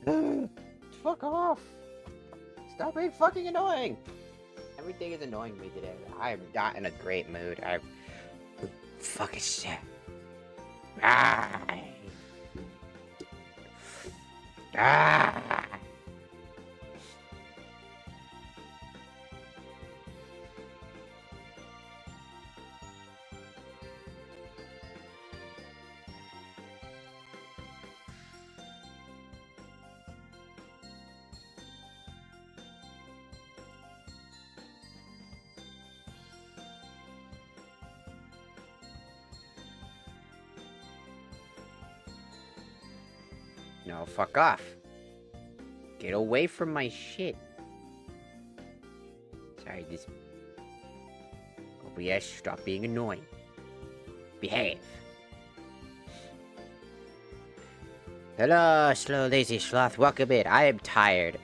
Fuck off! Stop being fucking annoying! Everything is annoying me today. I am not in a great mood. Fucking shit. Ah! Ah! No, fuck off. Get away from my shit. Sorry, this... OBS, stop being annoying. Behave. Hello, slow, lazy sloth. Welcome in. I am tired.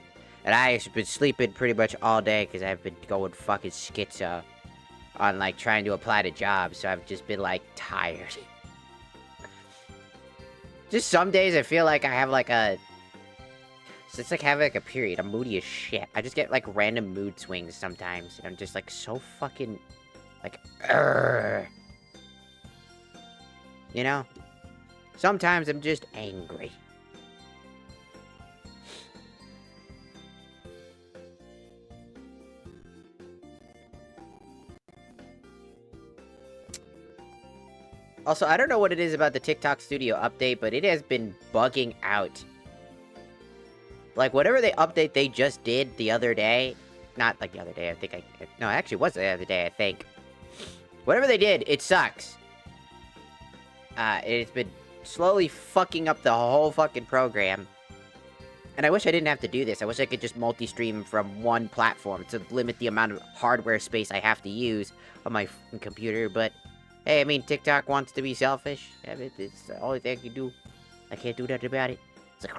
And I've been sleeping pretty much all day because I've been going fucking schizo on, like, trying to apply to jobs. So I've just been, like, tired. Just some days I feel like I have, like, a... It's like having, like, a period. I'm moody as shit. I just get, like, random mood swings sometimes. And I'm just, like, so fucking... Like, you know? Sometimes I'm just angry. Also, I don't know what it is about the TikTok Studio update, but it has been bugging out. Like, whatever they update they just did the other day... Not, like, the other day, I think no, it actually was the other day, I think. Whatever they did, it sucks. It's been slowly fucking up the whole fucking program. And I wish I didn't have to do this. I wish I could just multi-stream from one platform to limit the amount of hardware space I have to use on my computer, but... Hey, I mean, TikTok wants to be selfish. I mean, it's the only thing I can do. I can't do nothing about it. It's like...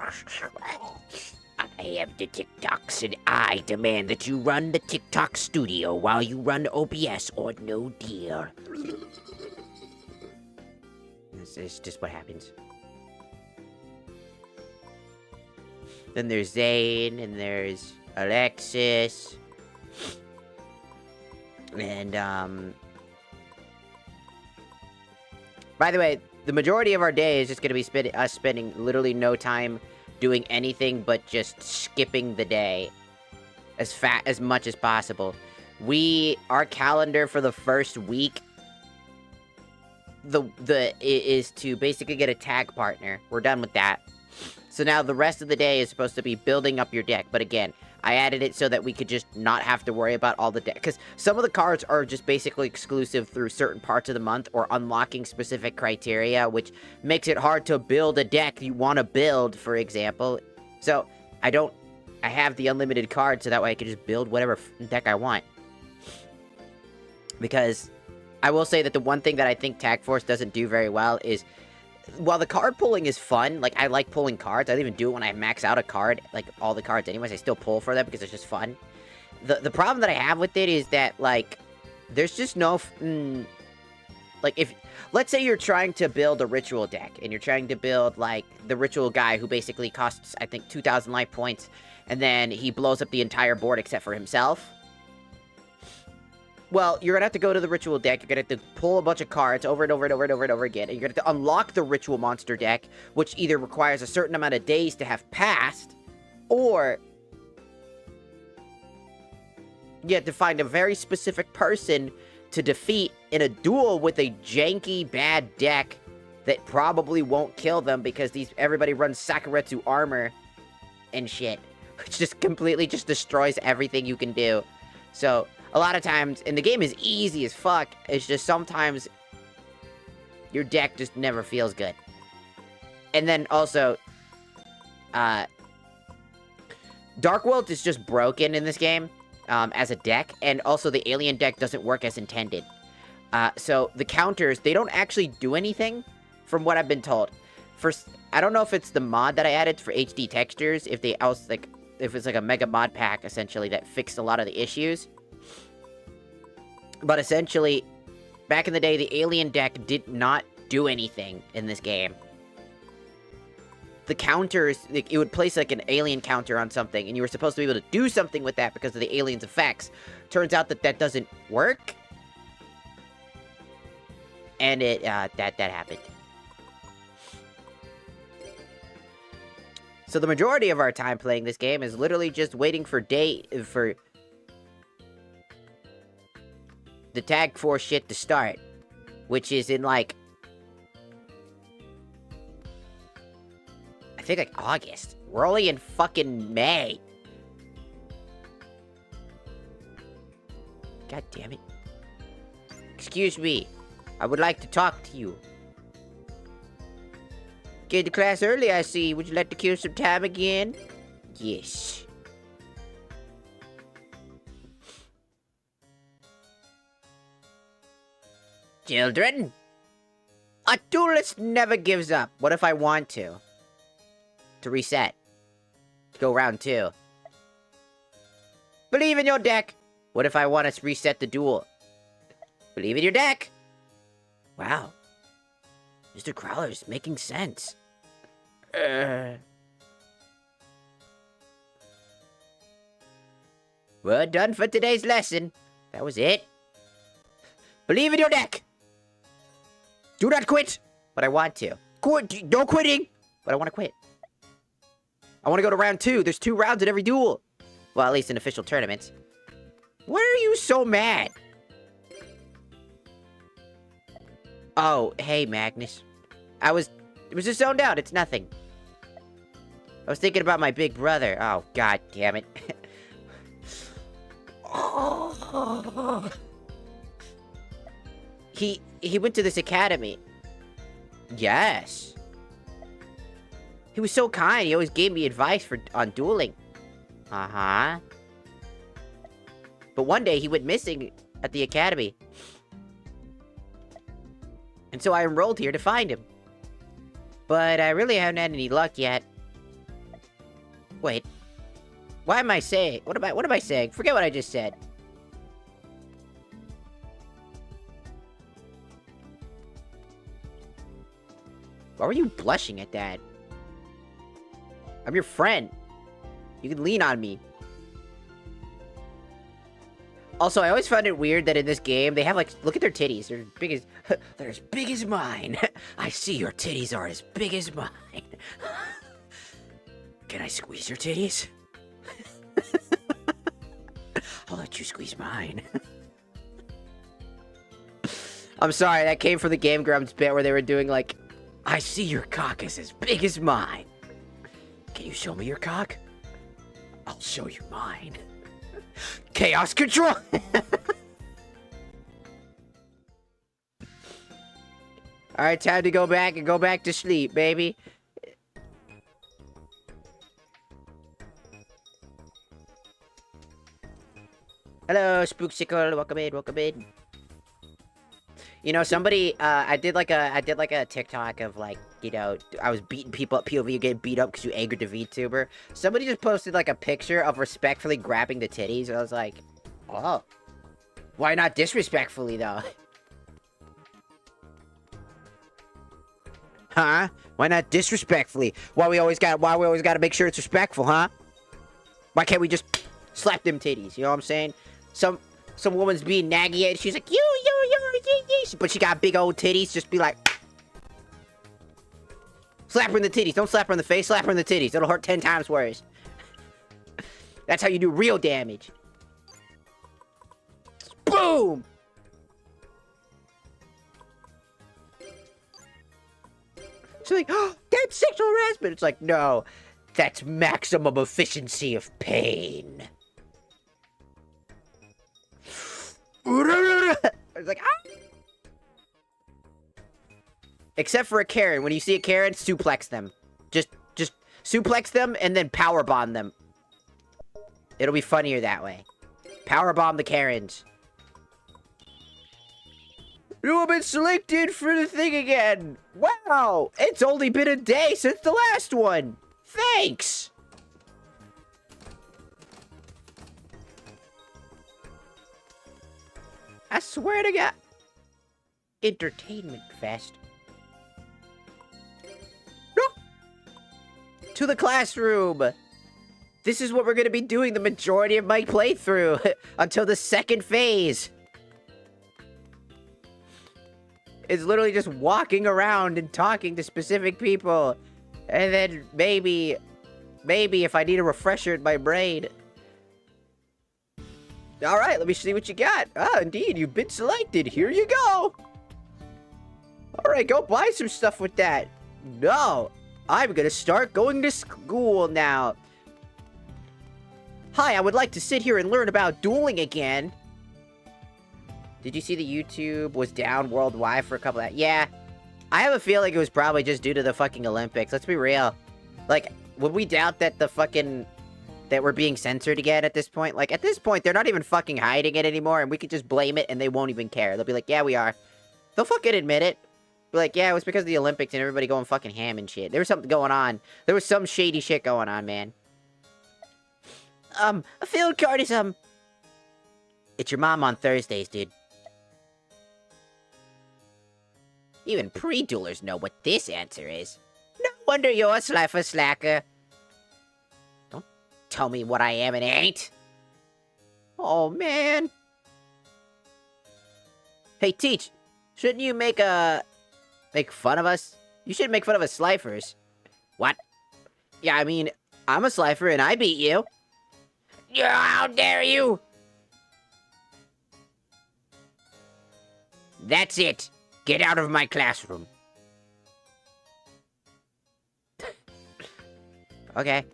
I am the TikToks, and I demand that you run the TikTok studio while you run OBS, or no deal. It's just what happens. Then there's Zane, and there's Alexis. And, by the way, the majority of our day is just gonna be us spending literally no time doing anything but just skipping the day as much as possible. Our calendar for the first week is to basically get a tag partner. We're done with that. So now the rest of the day is supposed to be building up your deck, but again, I added it so that we could just not have to worry about all the deck. Because some of the cards are just basically exclusive through certain parts of the month or unlocking specific criteria, which makes it hard to build a deck you want to build, for example. So, I have the unlimited card so that way I can just build whatever deck I want. Because I will say that the one thing that I think Tag Force doesn't do very well is... While the card pulling is fun, like, I like pulling cards. I don't even do it when I max out a card, like, all the cards anyways. I still pull for them because it's just fun. The problem that I have with it is that, like, there's just no... like, if... Let's say you're trying to build a ritual deck, and you're trying to build, like, the ritual guy who basically costs, I think, 2,000 life points, and then he blows up the entire board except for himself. Well, you're gonna have to go to the ritual deck, you're gonna have to pull a bunch of cards over and over and over and over and over again, and you're gonna have to unlock the ritual monster deck, which either requires a certain amount of days to have passed, or you have to find a very specific person to defeat in a duel with a janky, bad deck that probably won't kill them because everybody runs Sakuretsu armor and shit, which just completely just destroys everything you can do. So... A lot of times, and the game is easy as fuck, it's just sometimes your deck just never feels good. And then also, Dark World is just broken in this game, as a deck, and also the alien deck doesn't work as intended. So the counters, they don't actually do anything, from what I've been told. First, I don't know if it's the mod that I added for HD textures, if it's like a mega mod pack, essentially, that fixed a lot of the issues. But essentially, back in the day, the alien deck did not do anything in this game. the counters, like, it would place like an alien counter on something, and you were supposed to be able to do something with that because of the alien's effects. Turns out that doesn't work. And that happened. So the majority of our time playing this game is literally just waiting for the Tag Force shit to start. Which is in, like, I think, like, August. We're only in fucking May. God damn it. Excuse me. I would like to talk to you. Get to class early, I see. Would you like to kill some time again? Yes. Children, a duelist never gives up. What if I want to? To reset. To go round 2. Believe in your deck. What if I want to reset the duel? Believe in your deck. Wow. Mr. Crowler's making sense. We're done for today's lesson. That was it. Believe in your deck. Do not quit, but I want to. Quit, no quitting, but I want to quit. I want to go to round 2. There's 2 rounds in every duel. Well, at least in official tournaments. Why are you so mad? Oh, hey, Magnus. It was just zoned out. It's nothing. I was thinking about my big brother. Oh, god damn it. He went to this academy. Yes. He was so kind. He always gave me advice on dueling. Uh-huh. But one day he went missing at the academy. And so I enrolled here to find him. But I really haven't had any luck yet. Wait. Why am I saying? What am I saying? Forget what I just said. Why were you blushing at that? I'm your friend. You can lean on me. Also, I always found it weird that in this game, they have, like, look at their titties. They're as big as mine. I see your titties are as big as mine. Can I squeeze your titties? I'll let you squeeze mine. I'm sorry, that came from the Game Grumps bit where they were doing, like, I see your cock is as big as mine. Can you show me your cock? I'll show you mine. Chaos control! Alright, time to go back to sleep, baby. Hello, Spooksicle, welcome in. You know, somebody, I did like a TikTok of, like, you know, I was beating people up, POV, you get beat up because you angered the VTuber. Somebody just posted, like, a picture of respectfully grabbing the titties, and I was like, oh. Why not disrespectfully, though? Huh? Why not disrespectfully? Why we always gotta make sure it's respectful, huh? Why can't we just slap them titties, you know what I'm saying? Some woman's being naggy and she's like, yo, but she got big old titties, just be like, slap her in the titties. Don't slap her in the face, slap her in the titties. It'll hurt 10 times worse. That's how you do real damage. Boom! So like, oh, that's sexual harassment. It's like, no, that's maximum efficiency of pain. It's like, ah! Except for a Karen. When you see a Karen, suplex them. Just suplex them and then powerbomb them. It'll be funnier that way. Powerbomb the Karens. You have been selected for the thing again. Wow, it's only been a day since the last one. Thanks. I swear to God. Entertainment Fest. No. to the classroom. This is what we're going to be doing the majority of my playthrough until the second phase. It's literally just walking around and talking to specific people. And then maybe if I need a refresher in my brain. All right, let me see what you got. Ah, indeed, you've been selected. Here you go. All right, go buy some stuff with that. No, I'm gonna start going to school now. Hi, I would like to sit here and learn about dueling again. Did you see the YouTube was down worldwide for a couple of... Yeah, I have a feeling it was probably just due to the fucking Olympics. Let's be real. Like, would we doubt that the fucking... that we're being censored again at this point? Like, at this point, they're not even fucking hiding it anymore, and we could just blame it, and they won't even care. They'll be like, yeah, we are. They'll fucking admit it. Be like, yeah, it was because of the Olympics and everybody going fucking ham and shit. There was something going on. There was some shady shit going on, man. A field card is, It's your mom on Thursdays, dude. Even pre-duelers know what this answer is. No wonder you're a slacker. Don't tell me what I am and ain't. Oh, man. Hey, Teach. Shouldn't you make fun of us? You shouldn't make fun of us Slifers. What? Yeah, I mean, I'm a Slifer and I beat you. Yeah, how dare you? That's it. Get out of my classroom. Okay.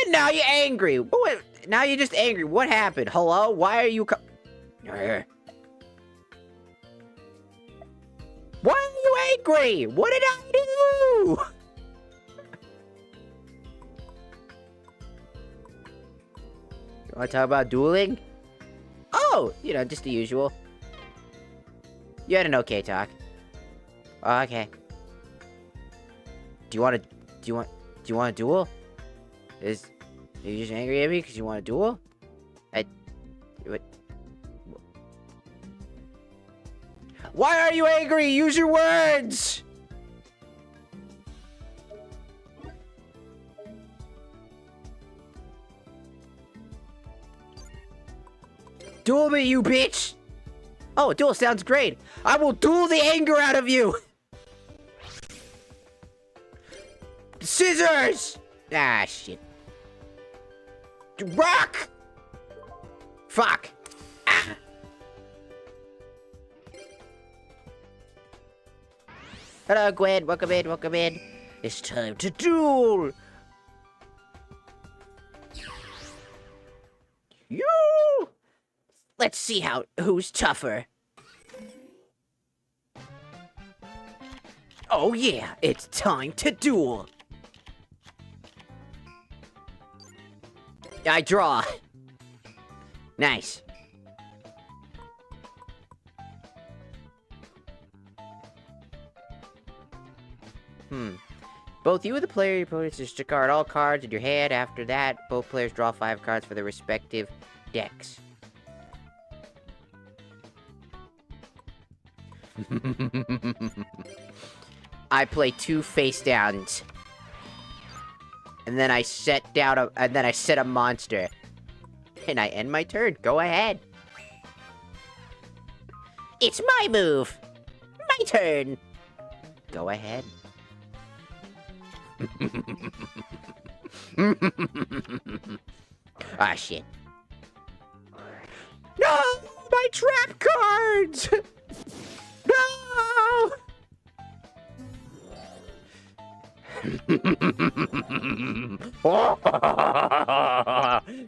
And now you're angry. Wait, now you're just angry. What happened? Hello? Why are you Why are you angry? What did I do? You want to talk about dueling? Oh, you know, just the usual. You had an okay talk. Oh, okay. Do you want to duel? Are you just angry at me because you want to duel? What? Why are you angry? Use your words! Duel me, you bitch! Oh, duel sounds great. I will duel the anger out of you! Scissors! Ah, shit. Rock! Fuck! Ah. Hello, Gwen. Welcome in, welcome in. It's time to duel! You! Let's see who's tougher. Oh yeah, it's time to duel. I draw. Nice. Both you and the player, your opponents discard all cards in your hand. After that, both players draw 5 cards for their respective decks. I play 2 face downs. And then I set a monster. And I end my turn. Go ahead. It's my move. My turn. Go ahead. Ah, shit. No! My trap cards! No!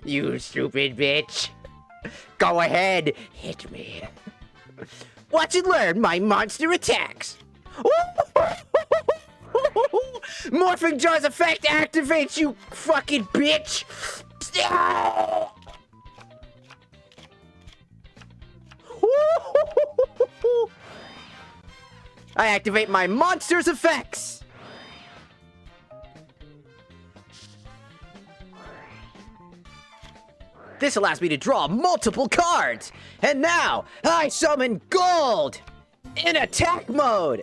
You stupid bitch. Go ahead, hit me. Watch and learn my monster attacks. Morphing Jaw's effect activates, you fucking bitch. I activate my monster's effects. This allows me to draw multiple cards. And now, I summon Gold in attack mode.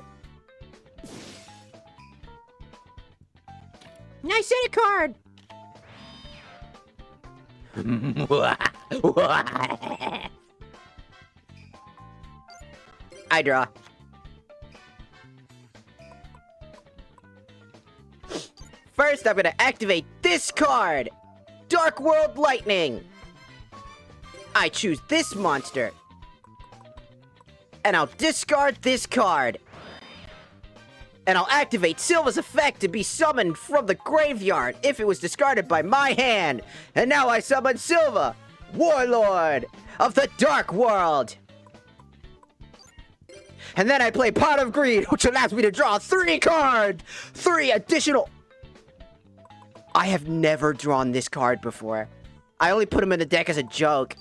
I said a card! I draw. First, I'm gonna activate this card! Dark World Lightning! I choose this monster. And I'll discard this card. And I'll activate Silva's effect to be summoned from the graveyard if it was discarded by my hand. And now I summon Silva, Warlord of the Dark World. And then I play Pot of Greed, which allows me to draw 3 cards! 3 additional... I have never drawn this card before. I only put him in the deck as a joke.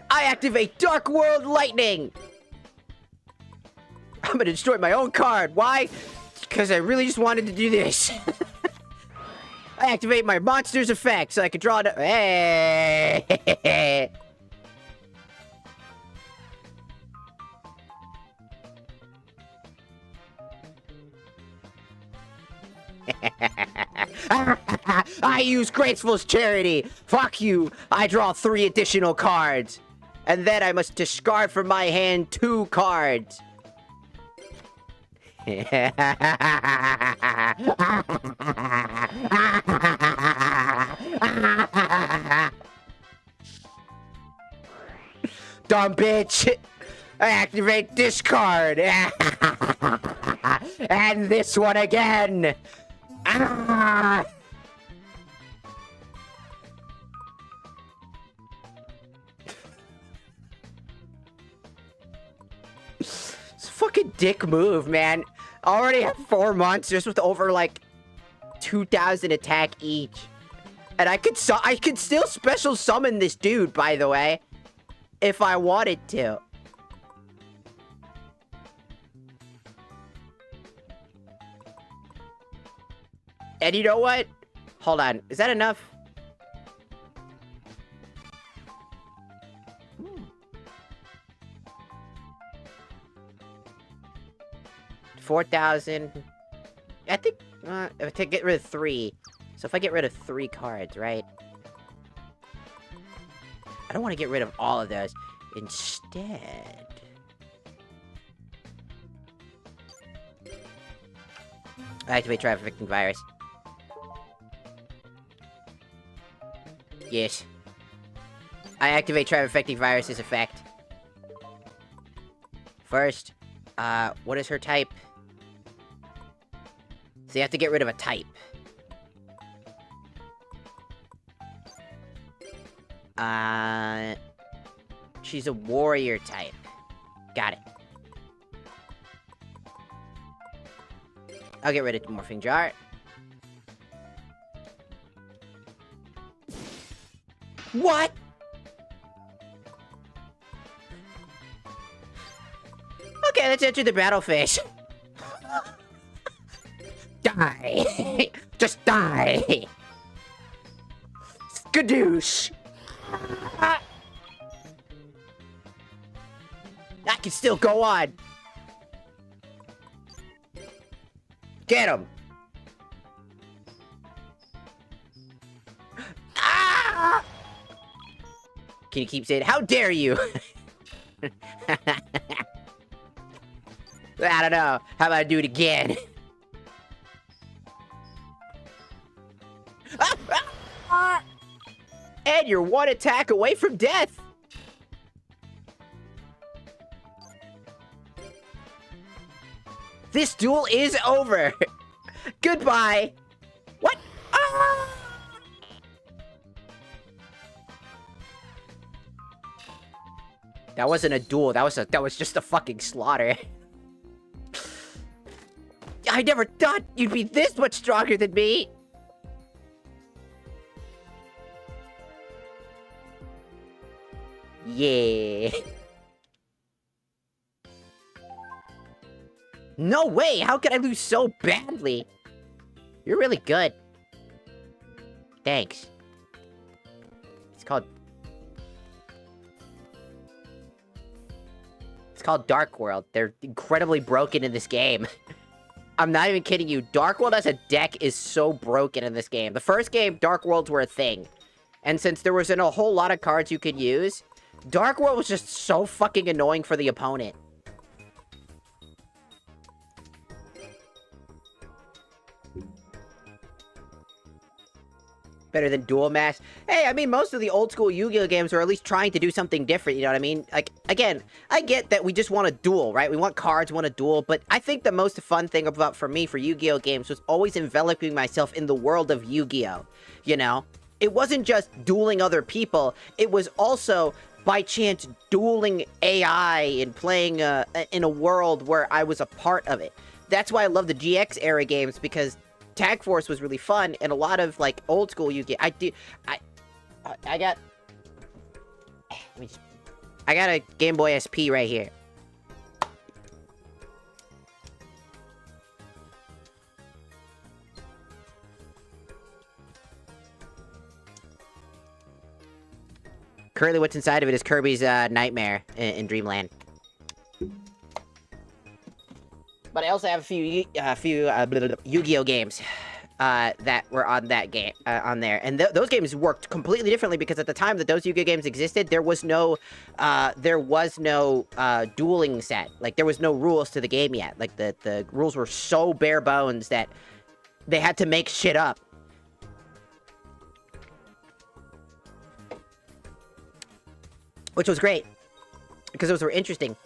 I activate Dark World Lightning! I'm gonna destroy my own card. Why? Because I really just wanted to do this. I activate my monster's effect so I can draw... Hey! I use Graceful's Charity! Fuck you! I draw 3 additional cards! And then I must discard from my hand 2 cards! Dumb bitch! I activate this card! And this one again! It's a fucking dick move, man. I already have 4 monsters with over, like, 2,000 attack each. And I could still special summon this dude, by the way. If I wanted to. And you know what? Hold on. Is that enough? 4,000. I think, to get rid of 3. So if I get rid of 3 cards, right? I don't want to get rid of all of those. Instead... I activate Trafficking Virus. Yes. I activate Trafficking Virus's effect. First, what is her type? So you have to get rid of a type. She's a warrior type. Got it. I'll get rid of Morphing Jar. What? Okay, let's enter the battle phase. Die! Just die! Skadoosh! I can still go on! Get him! Ah! Can you keep saying, how dare you? I don't know. How about I do it again? And you're 1 attack away from death! This duel is over! Goodbye! What? Ah! That wasn't a duel, that was just a fucking slaughter. I never thought you'd be this much stronger than me! Yeah. No way! How could I lose so badly? You're really good. Thanks. It's called... It's called Dark World. They're incredibly broken in this game. I'm not even kidding you. Dark World as a deck is so broken in this game. The first game, Dark Worlds were a thing. And since there wasn't a whole lot of cards you could use, Dark World was just so fucking annoying for the opponent. Better than Duel Mash. Hey, I mean, most of the old school Yu-Gi-Oh games are at least trying to do something different, you know what I mean? Like, again, I get that we just want a duel, right? We want cards, we want a duel, but I think the most fun thing about, for me, for Yu-Gi-Oh games was always enveloping myself in the world of Yu-Gi-Oh, you know? It wasn't just dueling other people, it was also, by chance, dueling AI and playing in a world where I was a part of it. That's why I love the GX era games, because Tag Force was really fun, and a lot of, like, old school Yu-Gi-Oh! I got a Game Boy SP right here. Currently, what's inside of it is Kirby's Nightmare in Dreamland. But I also have a few Yu-Gi-Oh games that were on that game on there, and those games worked completely differently because at the time that those Yu-Gi-Oh games existed, there was no dueling set. Like, there was no rules to the game yet. Like, the rules were so bare bones that they had to make shit up. Which was great, because those were interesting.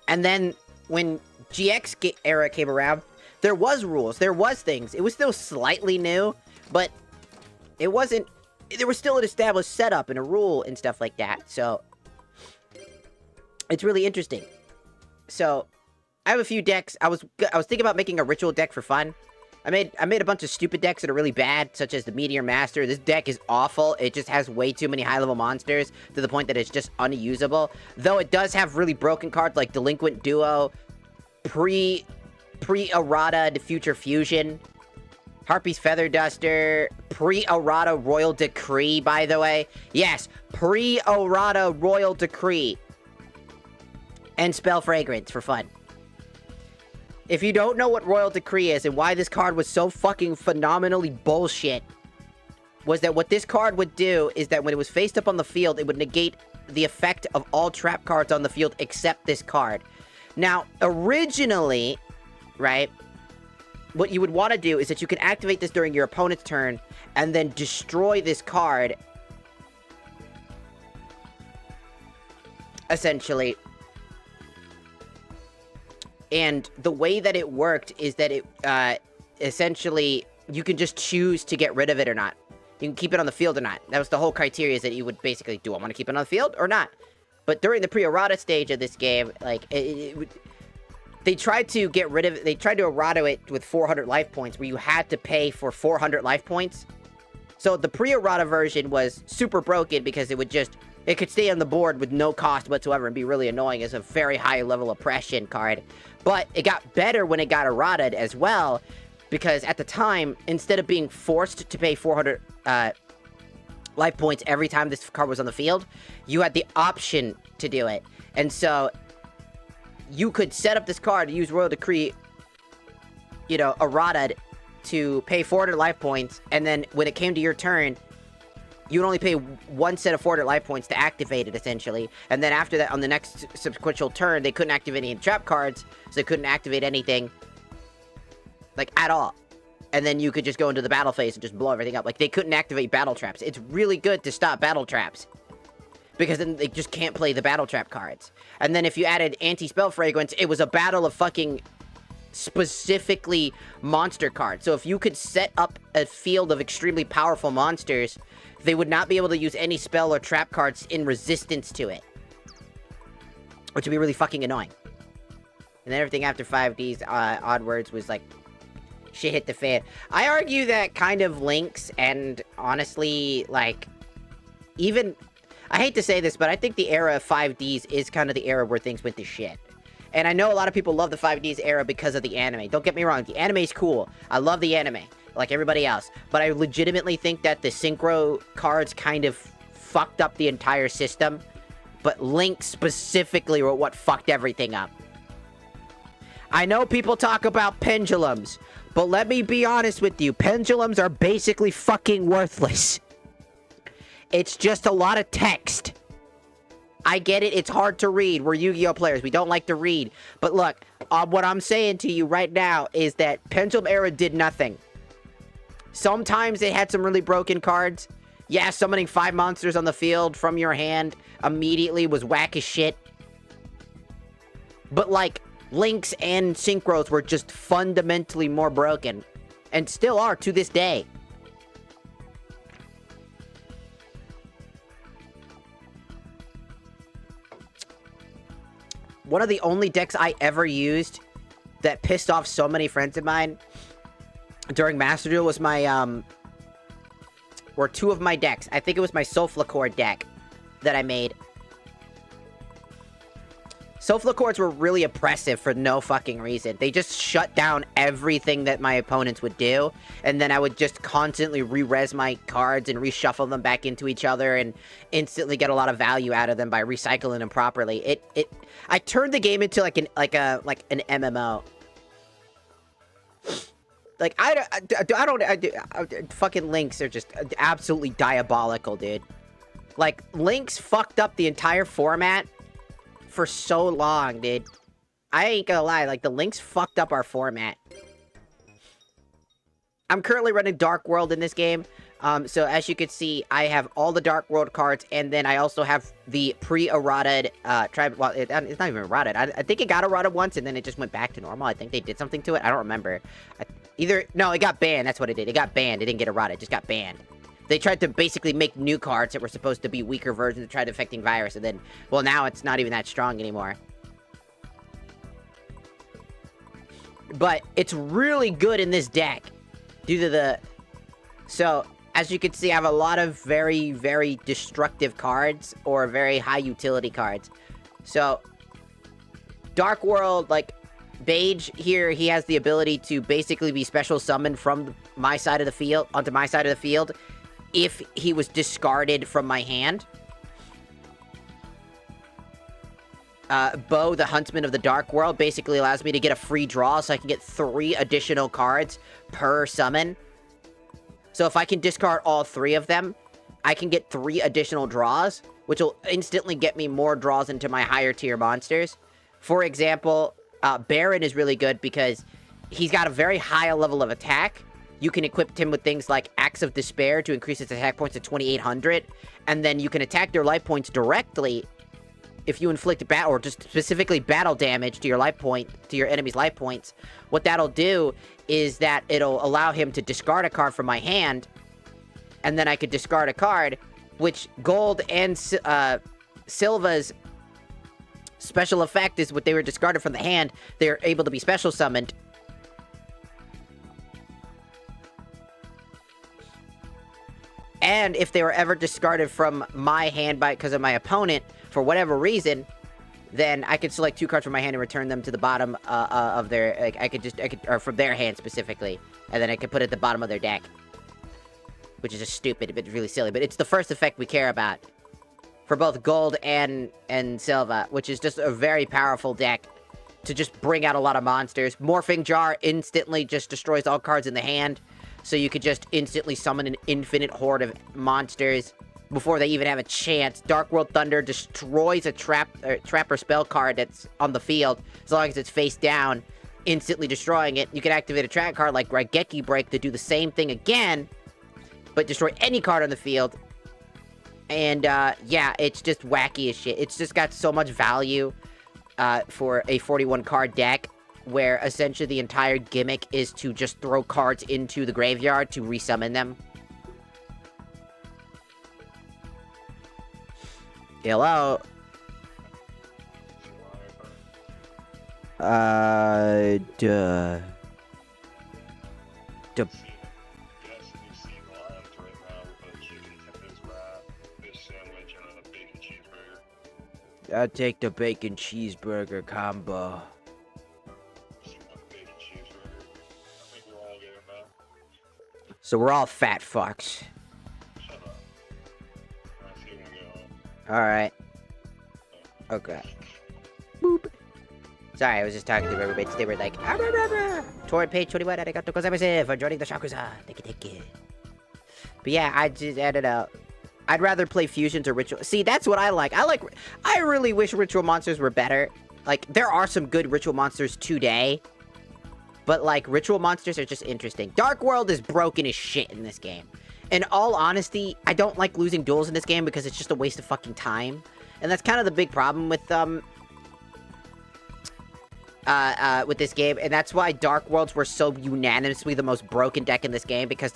And then, when GX era came around, there was rules, there was things. It was still slightly new, but it wasn't... There was still an established setup and a rule and stuff like that, so... It's really interesting. So, I have a few decks. I was thinking about making a ritual deck for fun. I made a bunch of stupid decks that are really bad, such as the Meteor Master. This deck is awful. It just has way too many high-level monsters to the point that it's just unusable. Though it does have really broken cards like Delinquent Duo, pre-errata Future Fusion, Harpy's Feather Duster, pre-errata Royal Decree, by the way. Yes, pre-errata Royal Decree. And Spell Fragrance for fun. If you don't know what Royal Decree is and why this card was so fucking phenomenally bullshit, was that what this card would do is that when it was faced up on the field, it would negate the effect of all trap cards on the field except this card. Now, originally, right, what you would want to do is that you can activate this during your opponent's turn and then destroy this card, essentially. And the way that it worked is that it, essentially, you can just choose to get rid of it or not. You can keep it on the field or not. That was the whole criteria, is that you would basically, do I want to keep it on the field or not? But during the pre-errata stage of this game, like, they tried to get rid of it, they tried to errata it with 400 life points, where you had to pay for 400 life points. So the pre-errata version was super broken because it would just, it could stay on the board with no cost whatsoever and be really annoying as a very high level oppression card. But it got better when it got errataed as well, because at the time, instead of being forced to pay 400 life points every time this card was on the field, you had the option to do it. And so, you could set up this card to use Royal Decree, you know, errataed, to pay 400 life points, and then when it came to your turn, you would only pay one set of 400 life points to activate it, essentially. And then after that, on the next sequential turn, they couldn't activate any trap cards, so they couldn't activate anything, like, at all. And then you could just go into the battle phase and just blow everything up. Like, they couldn't activate battle traps. It's really good to stop battle traps, because then they just can't play the battle trap cards. And then if you added anti-spell fragrance, it was a battle of fucking specifically monster cards. So if you could set up a field of extremely powerful monsters, they would not be able to use any spell or trap cards in resistance to it, which would be really fucking annoying. And then everything after 5Ds onwards was like, shit hit the fan. I argue that kind of Lynx, and honestly, like, even, I hate to say this, but I think the era of 5Ds is kind of the era where things went to shit. And I know a lot of people love the 5Ds era because of the anime. Don't get me wrong, the anime's cool. I love the anime, like everybody else. But I legitimately think that the synchro cards kind of fucked up the entire system. but Link specifically were what fucked everything up. I know people talk about pendulums, but let me be honest with you. Pendulums are basically fucking worthless. It's just a lot of text. I get it, it's hard to read. We're Yu-Gi-Oh players, we don't like to read. But look, what I'm saying to you right now is that Pendulum Era did nothing. Sometimes it had some really broken cards. Yeah, summoning 5 monsters on the field from your hand immediately was whack as shit. But like, Links and Synchros were just fundamentally more broken. And still are to this day. One of the only decks I ever used that pissed off so many friends of mine during Master Duel was my, or 2 of my decks. I think it was my Sulflacore deck that I made. Sulflacores were really oppressive for no fucking reason. They just shut down everything that my opponents would do, and then I would just constantly re-res my cards and reshuffle them back into each other and instantly get a lot of value out of them by recycling them properly. I turned the game into like an MMO. Like, fucking Links are just absolutely diabolical, dude. Like, Links fucked up the entire format for so long, dude. I ain't gonna lie, like, the Links fucked up our format. I'm currently running Dark World in this game. So as you can see, I have all the Dark World cards, and then I also have the pre-errated, well, it's not even errated. I think it got errated once, and then it just went back to normal. I think they did something to it. I don't remember. No, it got banned. That's what it did. It got banned. It didn't get errated. It just got banned. They tried to basically make new cards that were supposed to be weaker versions to try to affecting virus, and then, well, now it's not even that strong anymore. But it's really good in this deck, due to the... So, as you can see, I have a lot of very, very destructive cards, or very high utility cards. So, Dark World, like, Beige here, he has the ability to basically be special summoned from my side of the field, onto my side of the field, if he was discarded from my hand. Bo, the Huntsman of the Dark World, basically allows me to get a free draw, so I can get 3 additional cards per summon. So if I can discard all 3 of them, I can get 3 additional draws, which will instantly get me more draws into my higher tier monsters. For example, Baron is really good because he's got a very high level of attack. You can equip him with things like Axe of Despair to increase his attack points to 2,800, and then you can attack their life points directly if you inflict battle, or just specifically battle damage to your life point, to your enemy's life points. What that'll do is that it'll allow him to discard a card from my hand, and then I could discard a card, which Gold and Silva's special effect is what they were discarded from the hand, they're able to be special summoned. And if they were ever discarded from my hand because of my opponent, for whatever reason, then I could select 2 cards from my hand and return them to the bottom of their, like, or from their hand specifically, and then I could put it at the bottom of their deck. Which is just stupid, but really silly, but it's the first effect we care about. For both Gold and Silva, which is just a very powerful deck to just bring out a lot of monsters. Morphing Jar instantly just destroys all cards in the hand, so you could just instantly summon an infinite horde of monsters before they even have a chance. Dark World Thunder destroys a trap or spell card that's on the field, as long as it's face down, instantly destroying it. You can activate a trap card like Raigeki Break to do the same thing again, but destroy any card on the field. And, yeah, it's just wacky as shit. It's just got so much value, for a 41 card deck, where essentially the entire gimmick is to just throw cards into the graveyard to resummon them. Hello? Duh. I'll take the bacon cheeseburger combo. So we're all fat fucks. Alright. Okay. Boop. Sorry, I was just talking to everybody. They were like, toward page 21, arigato gozaimasu for joining the Shakuza. Thank you. But yeah, I just added up. I'd rather play fusions or ritual. See, that's what I like. I really wish ritual monsters were better. Like, there are some good ritual monsters today. But, like, ritual monsters are just interesting. Dark World is broken as shit in this game. In all honesty, I don't like losing duels in this game because it's just a waste of fucking time. And that's kind of the big problem with this game, and that's why Dark Worlds were so unanimously the most broken deck in this game, because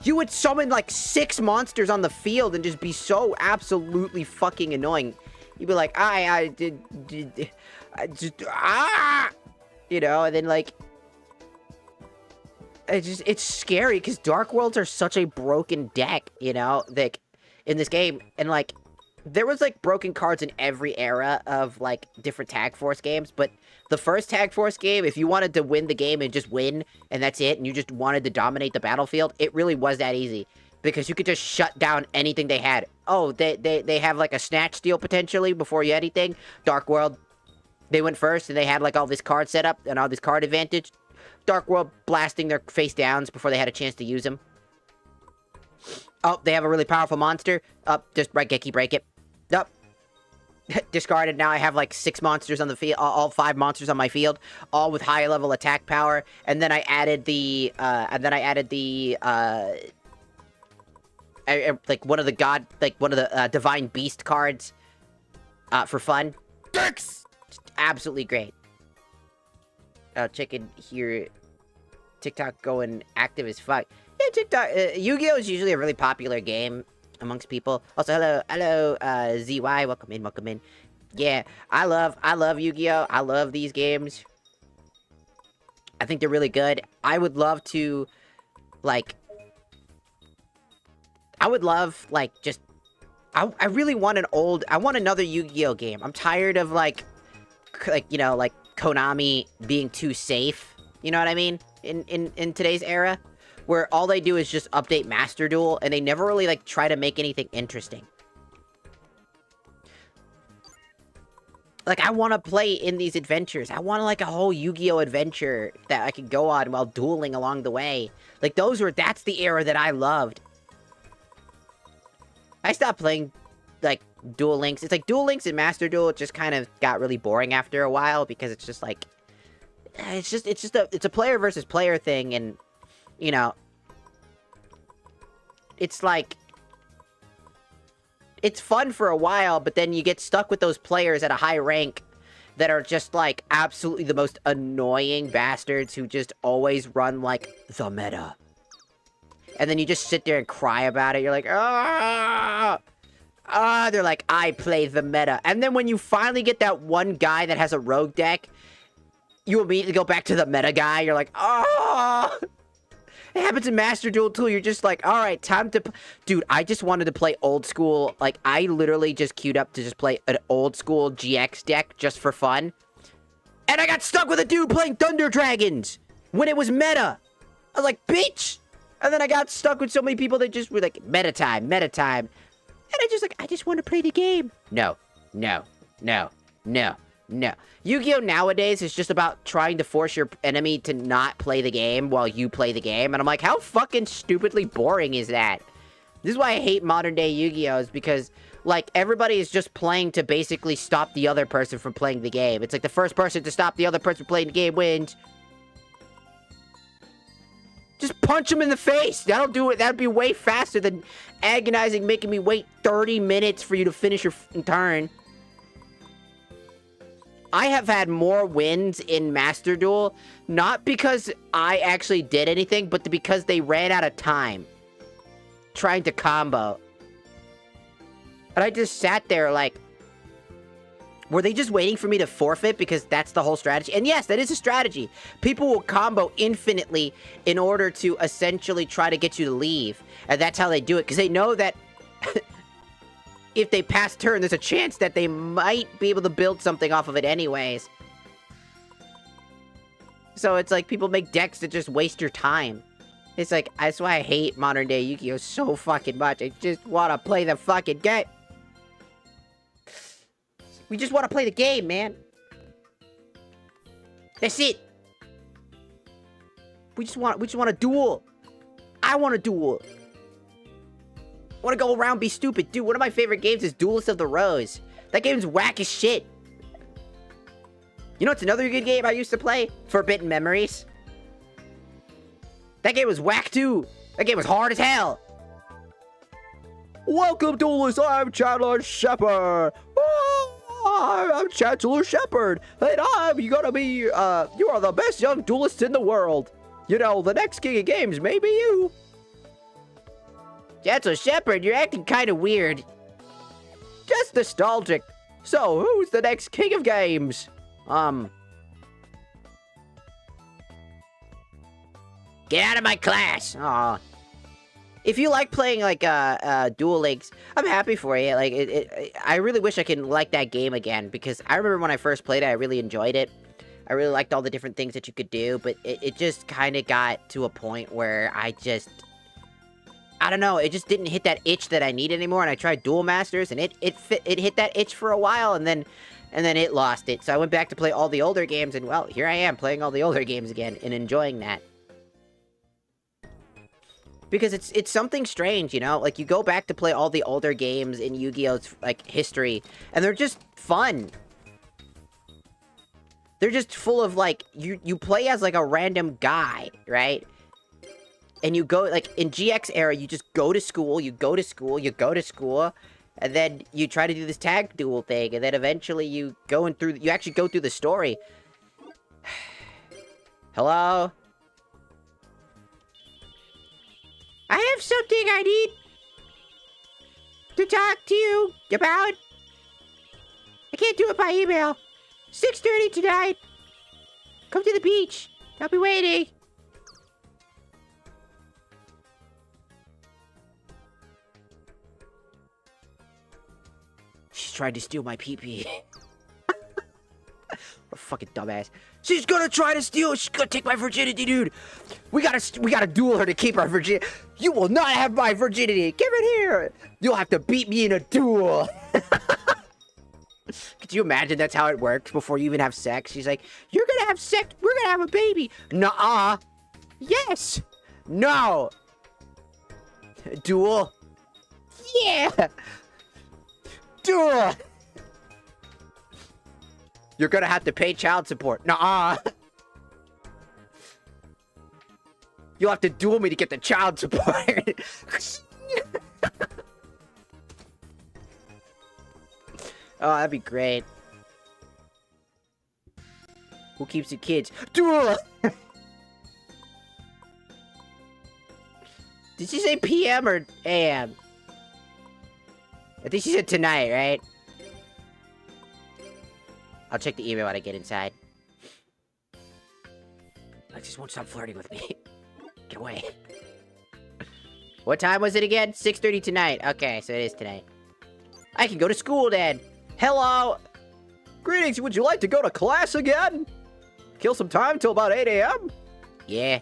you would summon like 6 monsters on the field and just be so absolutely fucking annoying. You'd be like, I just, you know, and then like, it's scary, because Dark Worlds are such a broken deck, you know, like, in this game, and like, there was, like, broken cards in every era of, like, different Tag Force games, but the first Tag Force game, if you wanted to win the game and just win, and that's it, and you just wanted to dominate the battlefield, it really was that easy, because you could just shut down anything they had. Oh, they have, like, a Snatch Steal, potentially, before you anything. Dark World, they went first, and they had, like, all this card setup, and all this card advantage. Dark World blasting their face downs before they had a chance to use them. Oh, they have a really powerful monster. Just Raigeki break it. Up. Discarded. Now I have like 6 monsters on the field, all 5 monsters on my field, all with high level attack power. And then I added the, like one of the divine beast cards, for fun. Dirks! Just absolutely great. Chicken here, TikTok going active as fuck. Yeah, TikTok. Yu-Gi-Oh is usually a really popular game amongst people. Also, hello, ZY, welcome in. Yeah, I love Yu-Gi-Oh! I love these games. I think they're really good. I would love to, like, I really want I want another Yu-Gi-Oh! Game. I'm tired of, like, you know, like, Konami being too safe. You know what I mean? In today's era, where all they do is just update Master Duel, and they never really, like, try to make anything interesting. Like, I want to play in these adventures. I want, like, a whole Yu-Gi-Oh! Adventure that I could go on while dueling along the way. Like, that's the era that I loved. I stopped playing, like, Duel Links. It's like, Duel Links and Master Duel just kind of got really boring after a while, because it's just, like, it's a player versus player thing, and, you know, it's like, it's fun for a while, but then you get stuck with those players at a high rank that are just, like, absolutely the most annoying bastards who just always run, like, the meta. And then you just sit there and cry about it. You're like, they're like, I play the meta. And then when you finally get that one guy that has a rogue deck, you immediately go back to the meta guy. You're like, It happens in Master Duel too. You're just like, all right, time to... Dude, I just wanted to play old school. Like, I literally just queued up to just play an old school GX deck just for fun. And I got stuck with a dude playing Thunder Dragons when it was meta. I was like, bitch! And then I got stuck with so many people that just were like, meta time. And I just want to play the game. No. Yu-Gi-Oh! Nowadays is just about trying to force your enemy to not play the game while you play the game. And I'm like, how fucking stupidly boring is that? This is why I hate modern day Yu-Gi-Oh! Is because, like, everybody is just playing to basically stop the other person from playing the game. It's like the first person to stop the other person from playing the game wins. Just punch him in the face. That'll do it. That'd be way faster than agonizing, making me wait 30 minutes for you to finish your turn. I have had more wins in Master Duel, not because I actually did anything, but because they ran out of time trying to combo. And I just sat there like, were they just waiting for me to forfeit because that's the whole strategy? And yes, that is a strategy. People will combo infinitely in order to essentially try to get you to leave. And that's how they do it, because they know that if they pass turn, there's a chance that they might be able to build something off of it anyways. So it's like people make decks that just waste your time. It's like, that's why I hate modern day Yu-Gi-Oh! So fucking much. I just want to play the fucking game. We just want to play the game, man. That's it. We just want a duel. I want a duel. I want to go around be stupid. Dude, one of my favorite games is Duelist of the Rose. That game's whack as shit. You know what's another good game I used to play? Forbidden Memories. That game was whack too. That game was hard as hell. Welcome, Duelist. I'm Chancellor Shepard. I'm Chancellor Shepard. And I'm gonna be, you are the best young duelist in the world. You know, the next king of games may be you. Chancellor Shepard, you're acting kind of weird. Just nostalgic. So, who's the next king of games? Get out of my class. Aw. If you like playing, like, Duel Links, I'm happy for you. Like, I really wish I could like that game again, because I remember when I first played it, I really enjoyed it. I really liked all the different things that you could do, but it just kind of got to a point where I don't know, it just didn't hit that itch that I need anymore, and I tried Duel Masters, and it hit that itch for a while, and then it lost it. So I went back to play all the older games, and, well, here I am, playing all the older games again, and enjoying that. Because it's something strange, you know? Like, you go back to play all the older games in Yu-Gi-Oh's, like, history, and they're just fun. They're just full of, like, you play as, like, a random guy, right? And you go, like, in GX era, you just go to school, you go to school, and then you try to do this tag duel thing, and then eventually you actually go through the story. Hello? I have something I need to talk to you about. I can't do it by email. 6:30 tonight. Come to the beach. I'll be waiting. She's trying to steal my pee-pee. What a fucking dumbass. She's gonna try to steal. She's gonna take my virginity, dude. We gotta duel her to keep our virginity. You will not have my virginity. Give it here. You'll have to beat me in a duel. Could you imagine that's how it works before you even have sex? She's like, you're gonna have sex. We're gonna have a baby. Nuh-uh. Yes. No. Duel. Yeah. Duel. You're gonna have to pay child support. Nuh-uh. You'll have to duel me to get the child support. Oh, that'd be great. Who keeps the kids? Duel! Did she say PM or AM? I think she said tonight, right? I'll check the email when I get inside. Alexis won't stop flirting with me. Get away. What time was it again? 6:30 tonight. Okay, so it is tonight. I can go to school then. Hello. Greetings, would you like to go to class again? Kill some time till about 8 a.m.? Yeah.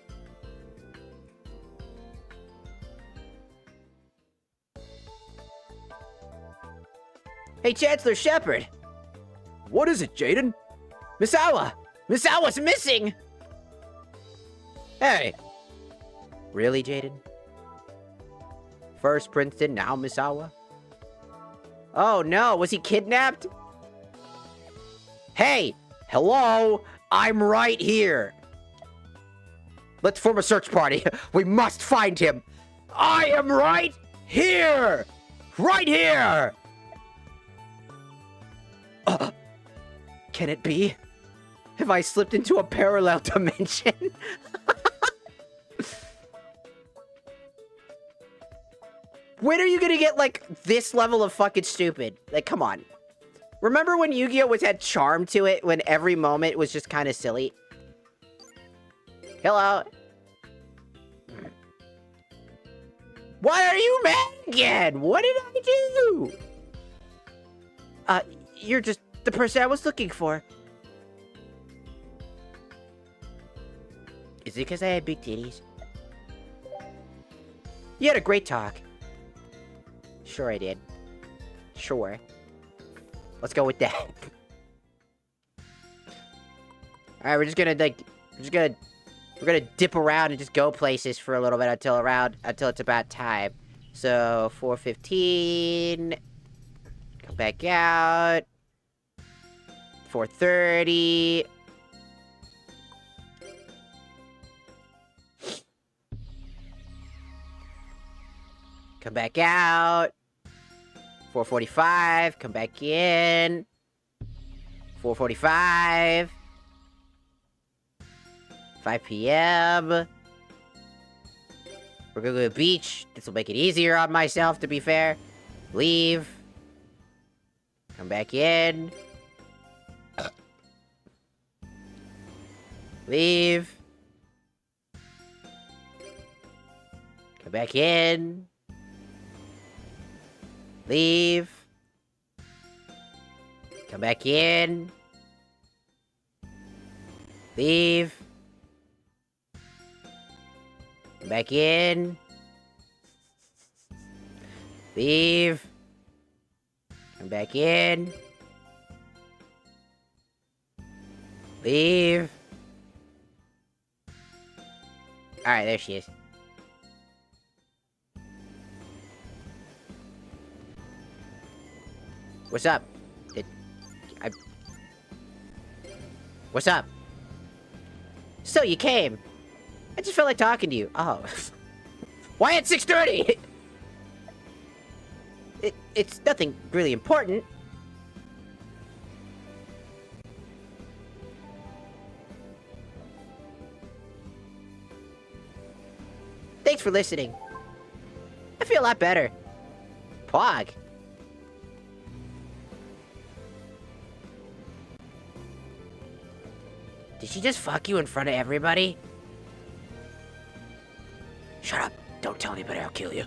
Hey, Chancellor Shepard. What is it, Jaden? Misawa! Misawa's missing! Hey! Really, Jaden? First Princeton, now Misawa? Oh no, was he kidnapped? Hey! Hello! I'm right here! Let's form a search party. We must find him! I am right here! Right here! Can it be? Have I slipped into a parallel dimension? When are you gonna get, like, this level of fucking stupid? Like, come on. Remember when Yu-Gi-Oh! Had charm to it, when every moment was just kind of silly? Hello? Why are you mad again? What did I do? You're just the person I was looking for. Is it because I had big titties? You had a great talk. Sure I did. Sure. Let's go with that. Alright, we're gonna dip around and just go places for a little bit until it's about time. So, 4:15. Come back out. 4:30. Come back out. 4:45. Come back in. 4:45. 5 p.m. We're gonna go to the beach. This will make it easier on myself, to be fair. Leave. Come back in. Leave. Come back in. Leave. Come back in. Leave. Come back in. Leave. Come back in. Leave. Alright, there she is. What's up? What's up? So, you came. I just felt like talking to you. Oh. Why at 6:30? It's nothing really important. Thanks for listening. I feel a lot better. Pog. Did she just fuck you in front of everybody? Shut up. Don't tell anybody, I'll kill you.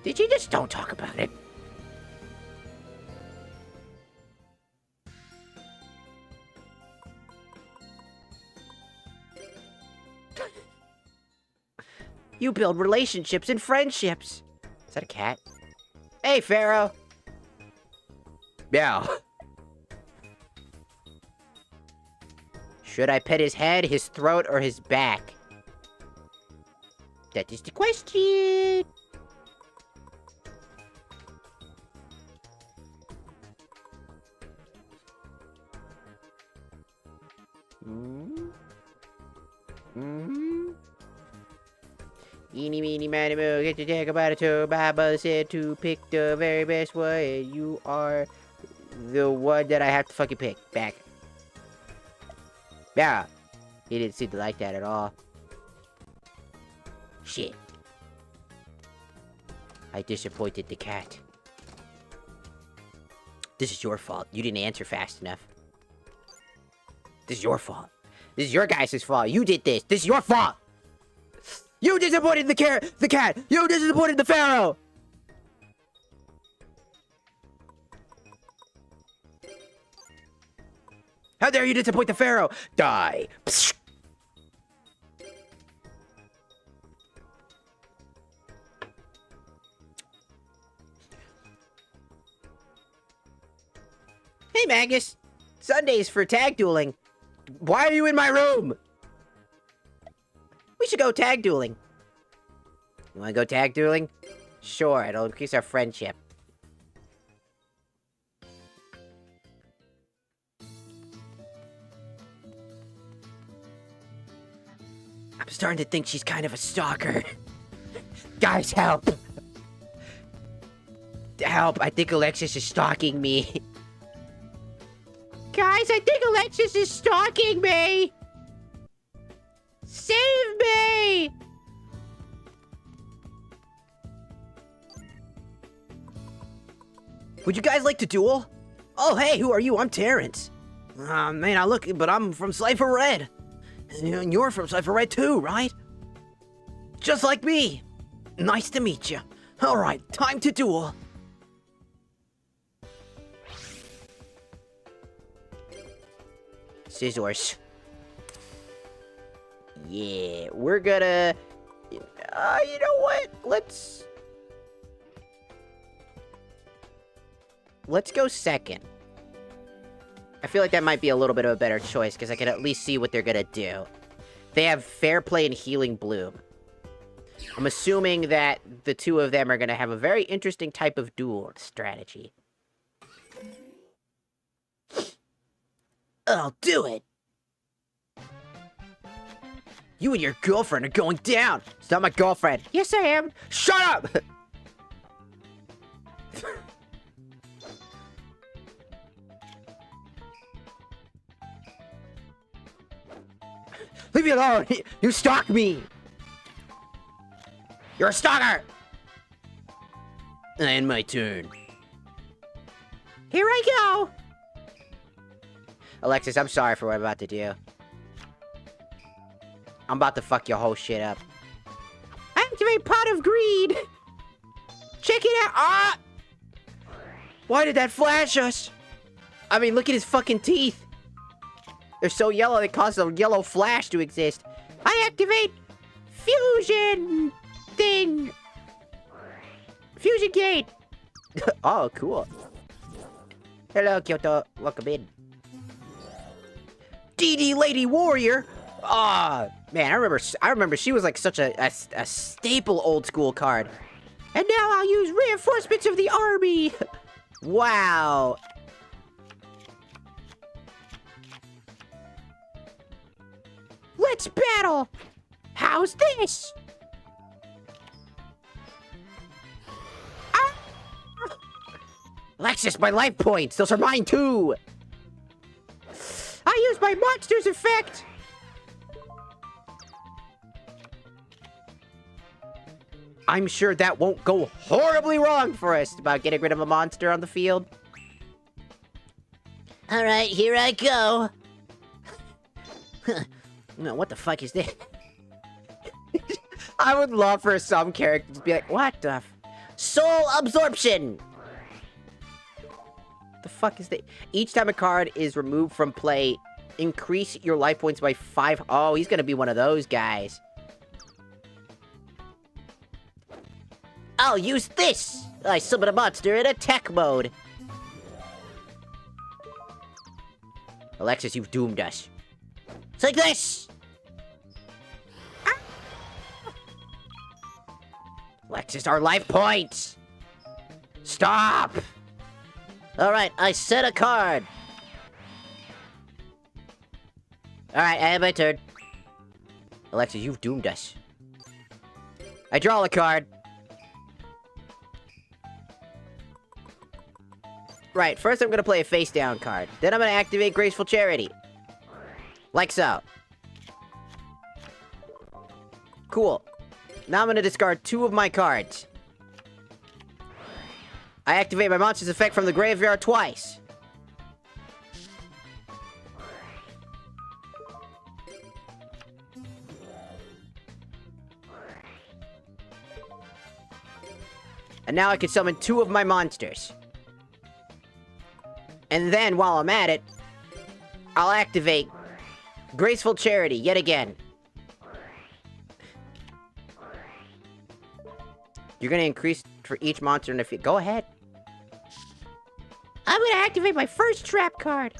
Did you just don't talk about it? You build relationships and friendships. Is that a cat? Hey, Pharaoh. Meow. Should I pet his head, his throat, or his back? That is the question. Eeny, meeny, miny, moo, get to take about it too. Baba said to pick the very best one, and you are the one that I have to fucking pick. Back. Yeah. He didn't seem to like that at all. Shit. I disappointed the cat. This is your fault. You didn't answer fast enough. This is your fault. This is your guys' fault. You did this. This is your fault. You disappointed the cat. You disappointed the Pharaoh. How dare you disappoint the Pharaoh? Die. Psst. Hey, Magus. Sundays for tag dueling. Why are you in my room? We should go tag dueling. You wanna go tag dueling? Sure, it'll increase our friendship. I'm starting to think she's kind of a stalker. Guys, help! Help, I think Alexis is stalking me. Guys, I think Alexis is stalking me! Save me! Would you guys like to duel? Oh, hey, who are you? I'm Terrence. Man, I look, but I'm from Cypher Red. And you're from Cypher Red too, right? Just like me. Nice to meet you. Alright, time to duel. Scissors. Yeah, we're gonna... you know what? Let's... let's go second. I feel like that might be a little bit of a better choice, because I can at least see what they're gonna do. They have Fair Play and Healing Bloom. I'm assuming that the two of them are gonna have a very interesting type of duel strategy. I'll do it! You and your girlfriend are going down! It's not my girlfriend! Yes, I am! Shut up! Leave me alone! You stalk me! You're a stalker! And my turn. Here I go! Alexis, I'm sorry for what I'm about to do. I'm about to fuck your whole shit up. Activate Pot of Greed! Check it out! Ah! Why did that flash us? I mean, look at his fucking teeth. They're so yellow, they cause a yellow flash to exist. I activate Fusion thing. Fusion gate. Oh, cool. Hello, Kyoto. Welcome in. DD Lady Warrior. Ah, man, I remember she was like such a staple old school card. And now I'll use reinforcements of the army. Wow. Let's battle. How's this? Ah! Alexis, my life points. Those are mine too. I use my monster's effect. I'm sure that won't go horribly wrong for us about getting rid of a monster on the field. All right, here I go. No, what the fuck is this? I would love for some character to be like, what the Soul Absorption! The fuck is that? Each time a card is removed from play, increase your life points by 5. Oh, he's gonna be one of those guys. I'll use this! I summon a monster in attack mode. Alexis, you've doomed us. Take this! Ah! Alexis, our life points! Stop! Alright, I set a card. Alright, I have my turn. Alexis, you've doomed us. I draw a card. Right, first I'm gonna play a face-down card. Then I'm gonna activate Graceful Charity. Like so. Cool. Now I'm gonna discard 2 of my cards. I activate my monster's effect from the graveyard twice. And now I can summon 2 of my monsters. And then, while I'm at it, I'll activate Graceful Charity yet again. You're gonna increase for each monster in the field. Go ahead. I'm gonna activate my first trap card.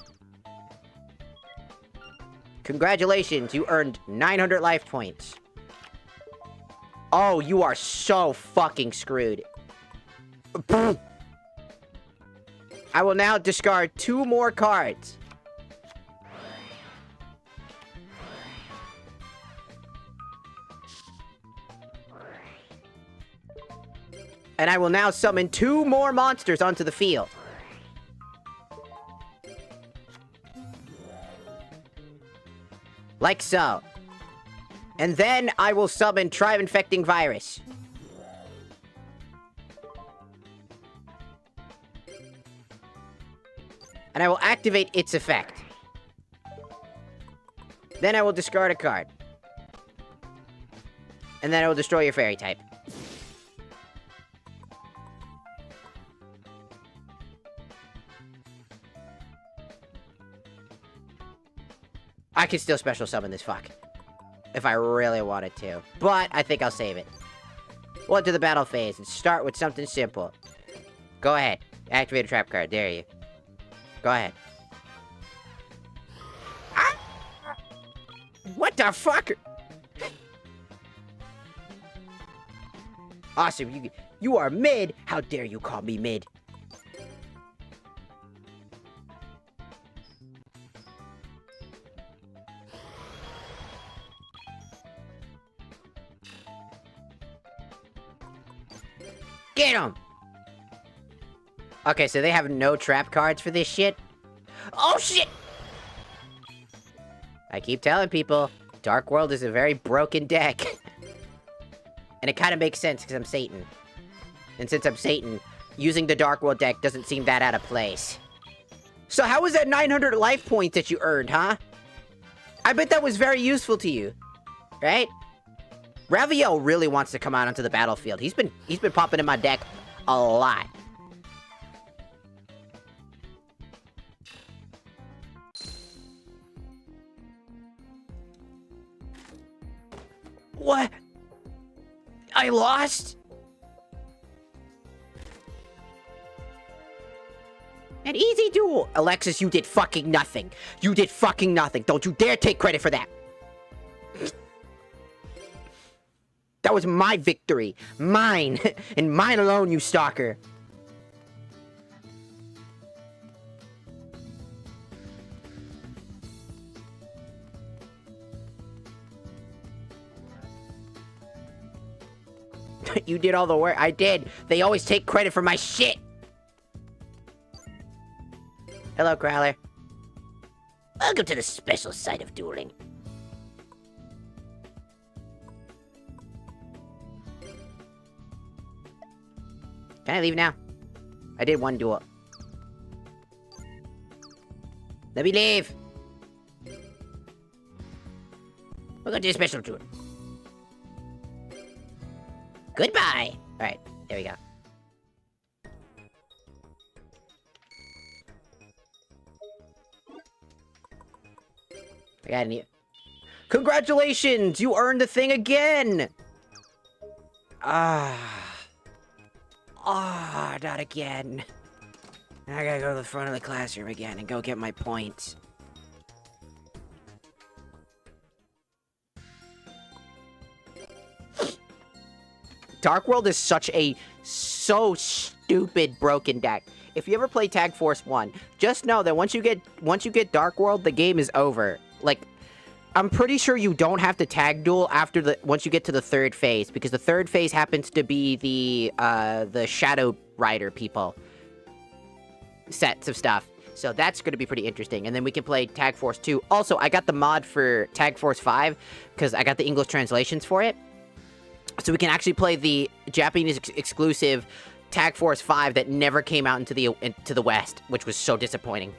Congratulations, you earned 900 life points. Oh, you are so fucking screwed. I will now discard 2 more cards. And I will now summon 2 more monsters onto the field. Like so. And then I will summon Tribe-Infecting Virus. And I will activate its effect. Then I will discard a card. And then I will destroy your fairy type. I can still special summon this fuck. If I really wanted to. But I think I'll save it. We'll enter the battle phase and start with something simple. Go ahead. Activate a trap card. There you. Go ahead. Ah! What the fuck? Awesome. You are mid. How dare you call me mid? Get him! Okay, so they have no trap cards for this shit? Oh, shit! I keep telling people, Dark World is a very broken deck. And it kind of makes sense, because I'm Satan. And since I'm Satan, using the Dark World deck doesn't seem that out of place. So how was that 900 life points that you earned, huh? I bet that was very useful to you. Right? Raviel really wants to come out onto the battlefield. He's been popping in my deck a lot. What? I lost? An easy duel. Alexis, you did fucking nothing. You did fucking nothing. Don't you dare take credit for that. That was my victory. Mine. And mine alone, you stalker. You did all the work. I did. They always take credit for my shit. Hello, Growler. Welcome to the special side of dueling. Can I leave now? I did one duel. Let me leave. Welcome to the special duel. Goodbye. All right, there we go. I got a new... Congratulations! You earned the thing again! Not again. I gotta go to the front of the classroom again and go get my points. Dark World is so stupid broken deck. If you ever play Tag Force 1, just know that once you get Dark World, the game is over. Like, I'm pretty sure you don't have to tag duel once you get to the third phase, because the third phase happens to be the Shadow Rider people sets of stuff. So that's going to be pretty interesting. And then we can play Tag Force 2. Also, I got the mod for Tag Force 5 because I got the English translations for it. So we can actually play the Japanese exclusive Tag Force 5 that never came out into the West, which was so disappointing.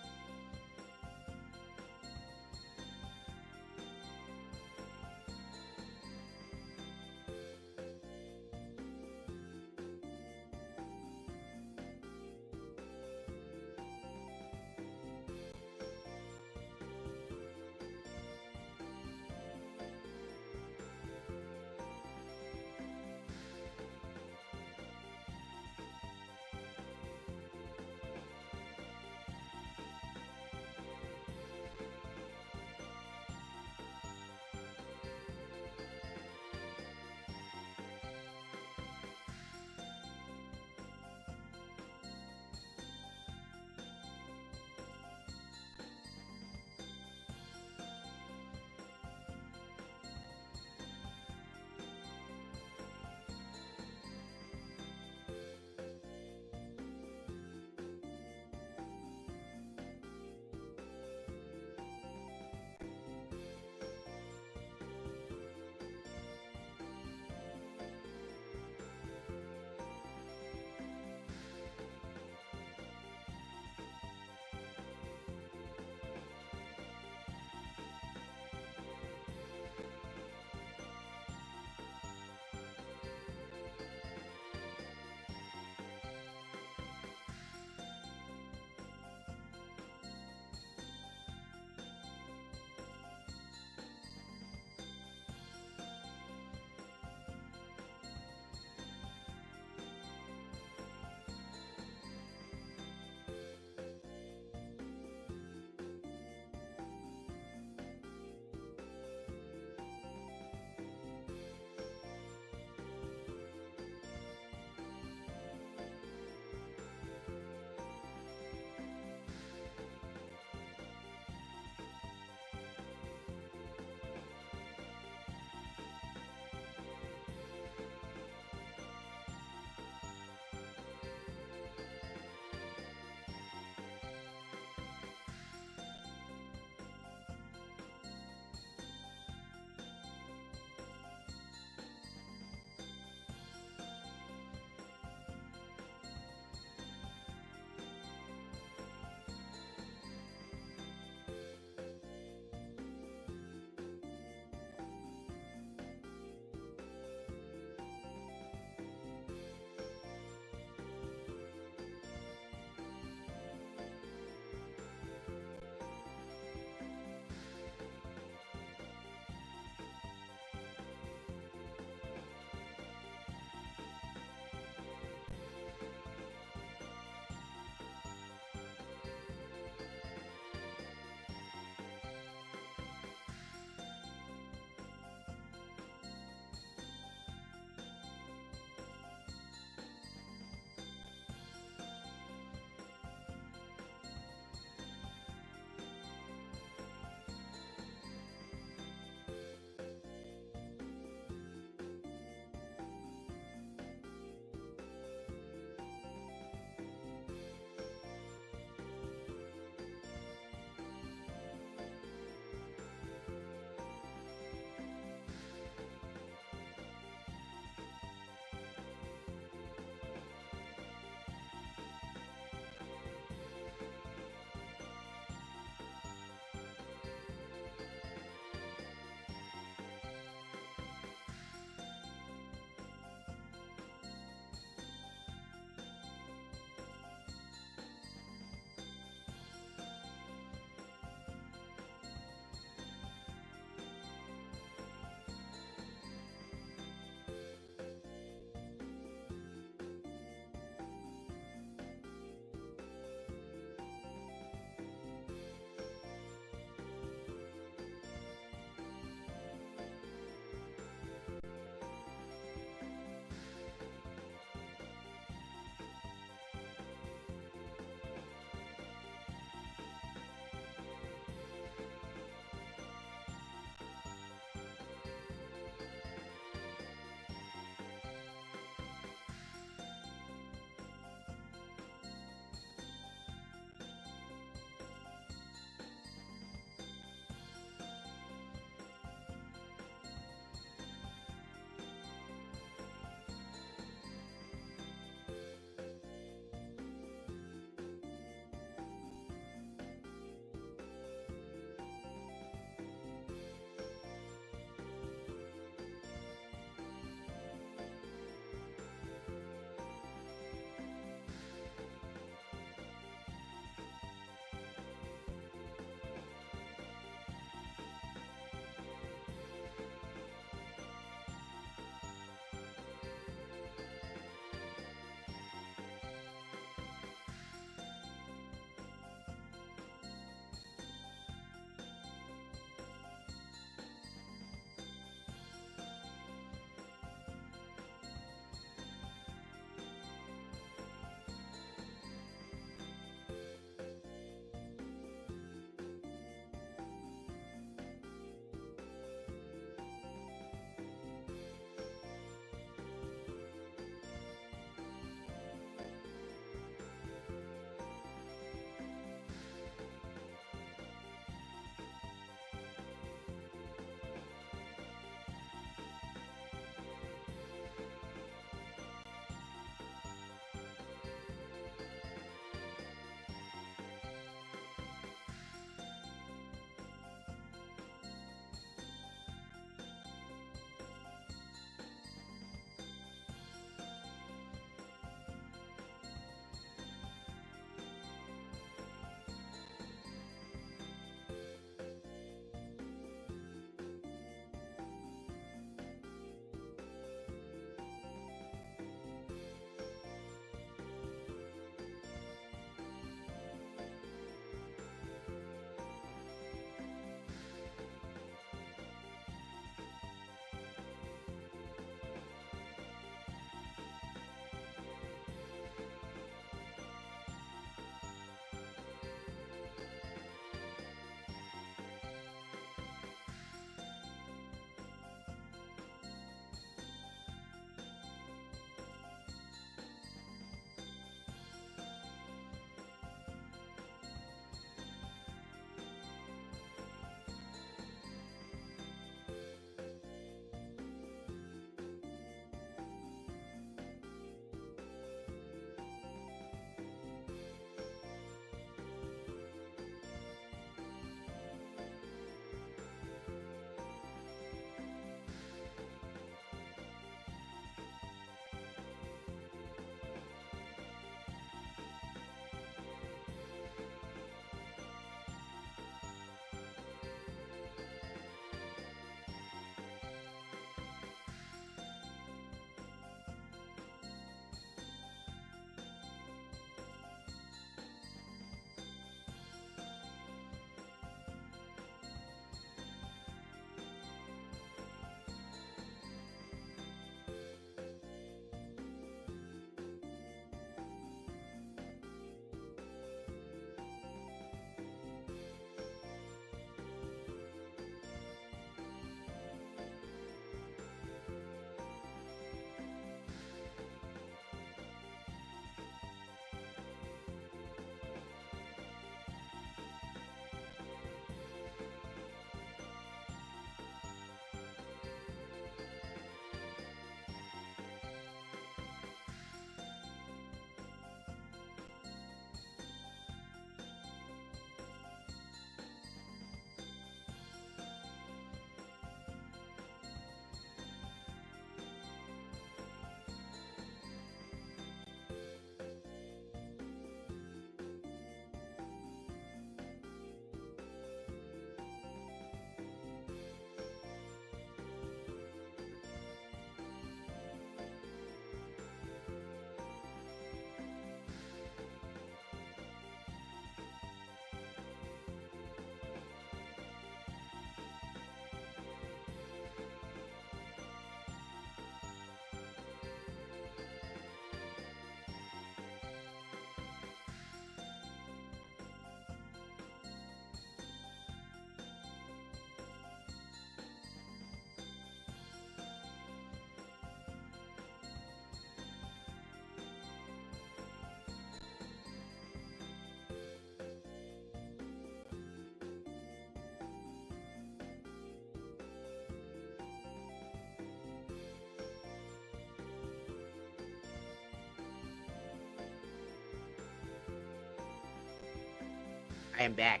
I am back.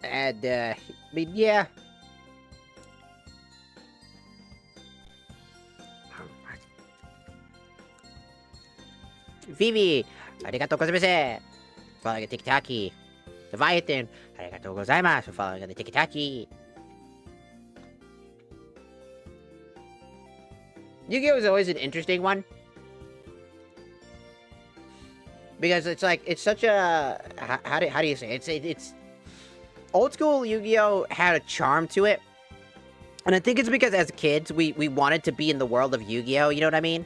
And, I mean, yeah. Vivi, arigatou gozaimasu for following a tiki-taki. Leviathan, arigatou gozaimasu for following on the tiki-taki. Yu-Gi-Oh is always an interesting one. Because it's like, it's such a... How do you say it? It's... Old school Yu-Gi-Oh had a charm to it. And I think it's because as kids, we wanted to be in the world of Yu-Gi-Oh, you know what I mean?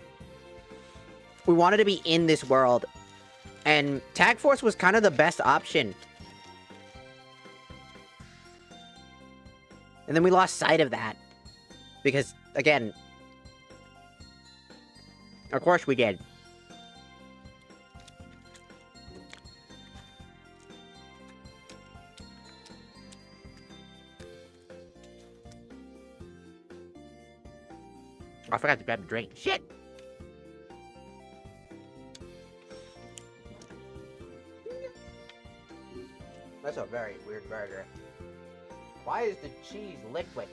We wanted to be in this world. And Tag Force was kind of the best option. And then we lost sight of that. Because, again... Of course we did. I forgot to grab a drink. Shit! That's a very weird burger. Why is the cheese liquid?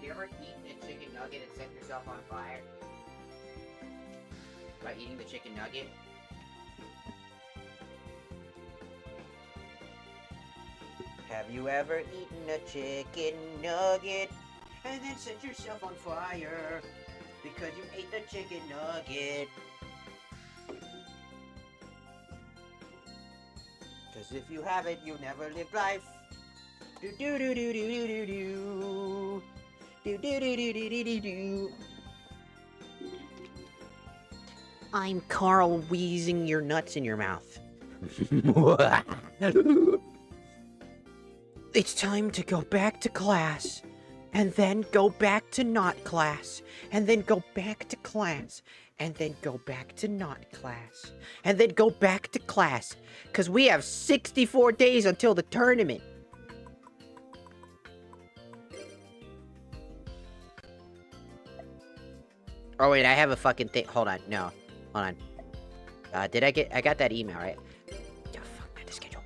You ever eat a chicken nugget and set yourself on fire? By eating the chicken nugget? Have you ever eaten a chicken nugget and then set yourself on fire because you ate the chicken nugget? Cause if you haven't, you never lived life. Do do do do do do do do. Do do do do do do do do. I'm Carl wheezing your nuts in your mouth. It's time to go back to class. And then go back to not class. And then go back to class. And then go back to not class. And then go back to class. Because we have 64 days until the tournament. Oh, wait, I have a fucking thing. Hold on. No. Hold on. I got that email, right? Oh, fuck, man, the schedule.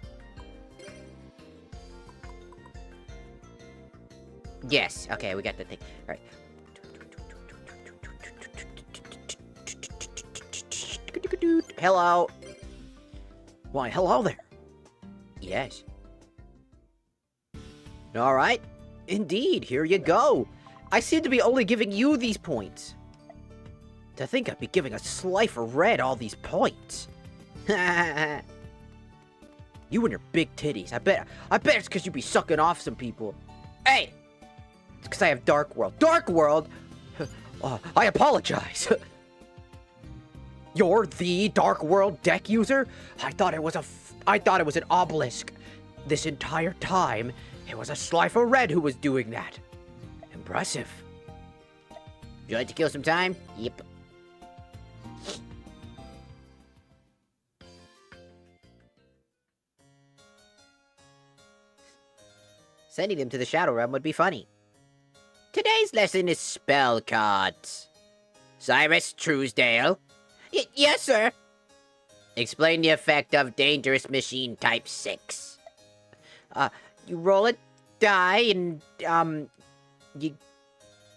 Yes. Okay, we got the thing. All right. Hello. Why, hello there. Yes. All right. Indeed, here you go. I seem to be only giving you these points. To think I'd be giving a Slifer Red all these points. You and your big titties. I bet it's because you be sucking off some people. Hey! It's because I have Dark World. Dark World? I apologize. You're the Dark World deck user? I thought it was an obelisk. This entire time, it was a Slifer Red who was doing that. Impressive. Would you like to kill some time? Yep. Sending them to the Shadow Realm would be funny. Today's lesson is spell cards. Cyrus Truesdale? Yes, sir. Explain the effect of Dangerous Machine Type 6. You roll a die and, you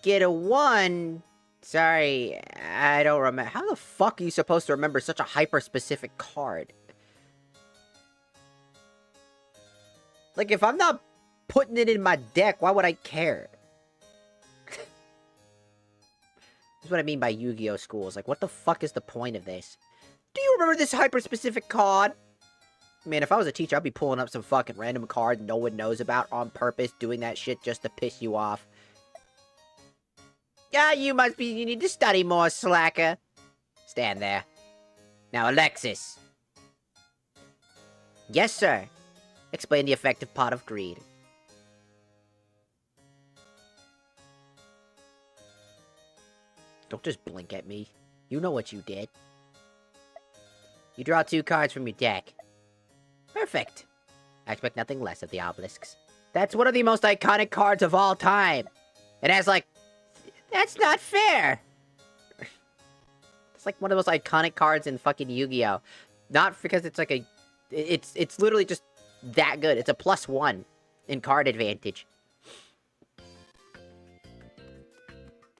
get a 1. Sorry, I don't remember. How the fuck are you supposed to remember such a hyper-specific card? Like, if I'm not putting it in my deck, why would I care? That's what I mean by Yu-Gi-Oh! Schools. Like, what the fuck is the point of this? Do you remember this hyper-specific card? Man, if I was a teacher, I'd be pulling up some fucking random card no one knows about on purpose, doing that shit just to piss you off. Yeah, you need to study more, slacker. Stand there. Now, Alexis. Yes, sir. Explain the effect of Pot of Greed. Don't just blink at me. You know what you did. You draw 2 cards from your deck. Perfect. I expect nothing less of the obelisks. That's one of the most iconic cards of all time. It has, like... That's not fair! It's like one of the most iconic cards in fucking Yu-Gi-Oh! Not because it's like a... It's literally just that good. It's a +1 in card advantage.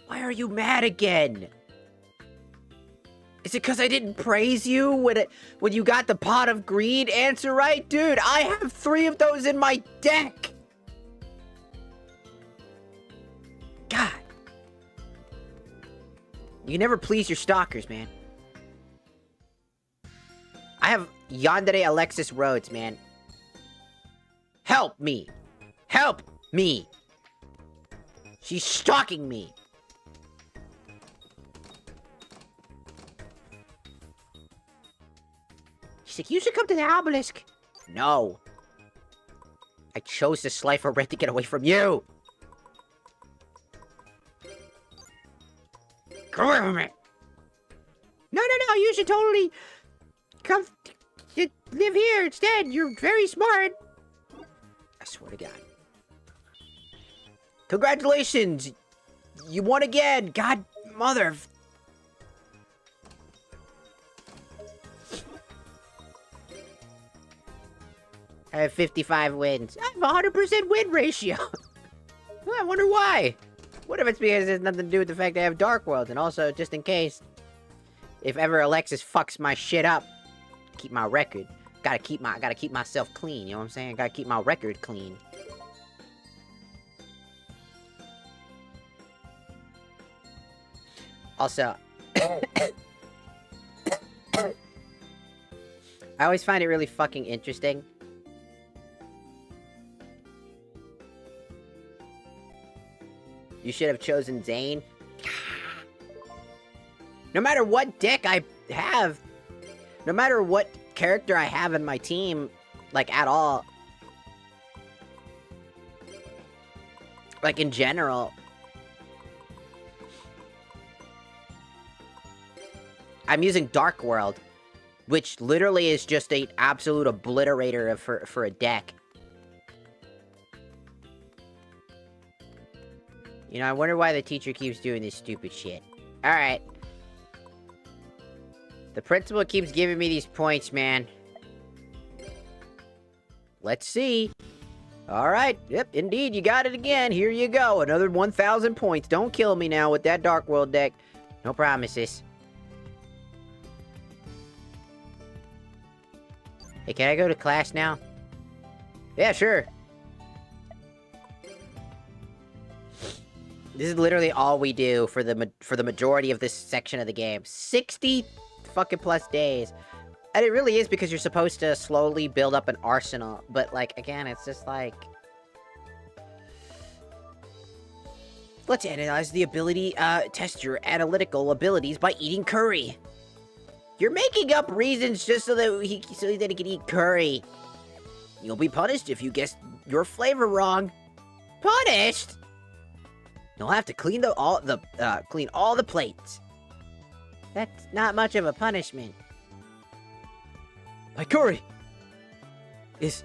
Why are you mad again? Is it because I didn't praise you when you got the Pot of Greed answer right? Dude, I have 3 of those in my deck! God. You never please your stalkers, man. I have Yandere Alexis Rhodes, man. Help me! Help me! She's stalking me! She's like, you should come to the obelisk. No. I chose the Slifer Red to get away from you. Come away from me. No, you should totally come live here instead. You're very smart. I swear to God. Congratulations. You won again. God, mother... I have 55 wins. I have a 100% win ratio. I wonder why. What if it's because it has nothing to do with the fact that I have Dark World, and also, just in case, if ever Alexis fucks my shit up, keep my record. Gotta keep myself clean, you know what I'm saying? Gotta keep my record clean. Also, I always find it really fucking interesting. You should have chosen Zane. No matter what deck I have, no matter what character I have in my team, like, at all, like, in general, I'm using Dark World, which literally is just an absolute obliterator for a deck. You know, I wonder why the teacher keeps doing this stupid shit. Alright. The principal keeps giving me these points, man. Let's see. Alright, yep, indeed, you got it again. Here you go, another 1,000 points. Don't kill me now with that Dark World deck. No promises. Hey, can I go to class now? Yeah, sure. This is literally all we do for the majority of this section of the game. 60 fucking plus days. And it really is because you're supposed to slowly build up an arsenal. But, like, again, it's just like... Let's analyze the ability, test your analytical abilities by eating curry. You're making up reasons just so that he can eat curry. You'll be punished if you guess your flavor wrong. Punished? You'll have to clean all the plates. That's not much of a punishment. My curry is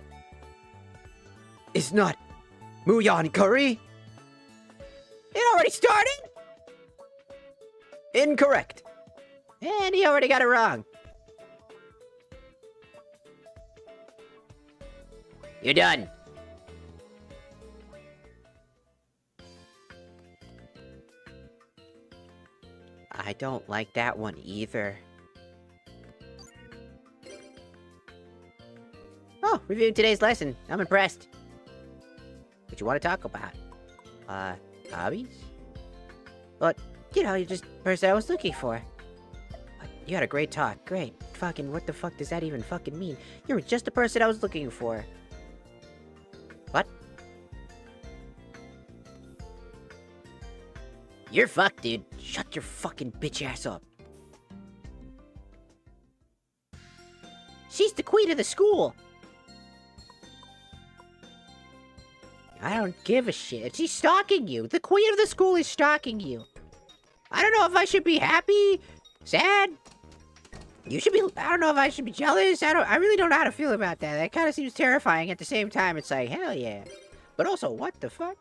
not Muyan curry. It already started? Incorrect. And he already got it wrong. You're done. I don't like that one either. Oh, reviewing today's lesson. I'm impressed. What you want to talk about? Hobbies? But, you know, you're just the person I was looking for. You had a great talk. Great. Fucking, what the fuck does that even fucking mean? You were just the person I was looking for. What? You're fucked, dude. Shut your fucking bitch ass up. She's the queen of the school. I don't give a shit. She's stalking you. The queen of the school is stalking you. I don't know if I should be happy, sad. You should be, I don't know if I should be jealous. I really don't know how to feel about that. That kind of seems terrifying. At the same time, it's like, hell yeah. But also, what the fuck?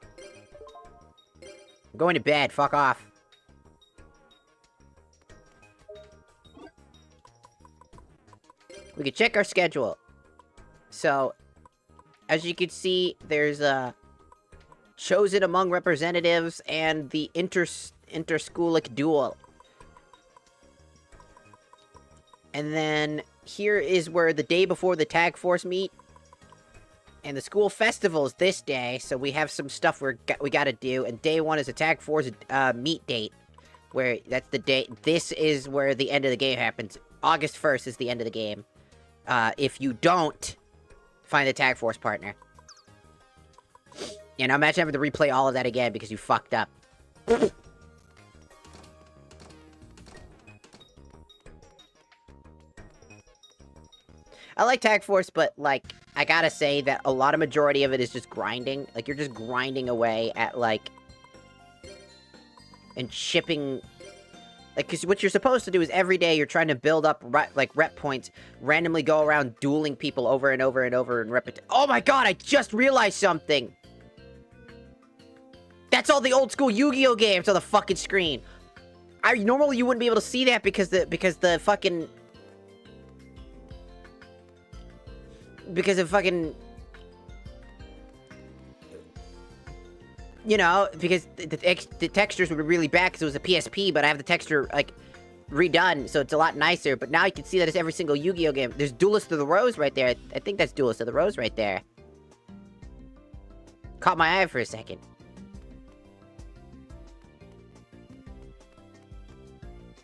I'm going to bed. Fuck off. We can check our schedule. So, as you can see, there's a chosen among representatives and the interschoolic duel. And then here is where the day before the tag force meet. And the school festival is this day, so we have some stuff we gotta do. And day one is a tag force meet date, where that's the date. This is where the end of the game happens. August 1st is the end of the game. If you don't find the tag force partner. And imagine having to replay all of that again because you fucked up. I like Tag Force, but, like, I gotta say that a lot of majority of it is just grinding. Like, you're just grinding away at, like... And shipping... Like, because what you're supposed to do is every day you're trying to build up, rep points, randomly go around dueling people over and over and over and Oh my god, I just realized something! That's all the old school Yu-Gi-Oh games on the fucking screen! Normally you wouldn't be able to see that because the fucking... Because of fucking... You know, because the textures would be really bad because it was a PSP, but I have the texture, like, redone, so it's a lot nicer. But now you can see that it's every single Yu-Gi-Oh game. There's Duelist of the Rose right there. I think that's Duelist of the Rose right there. Caught my eye for a second.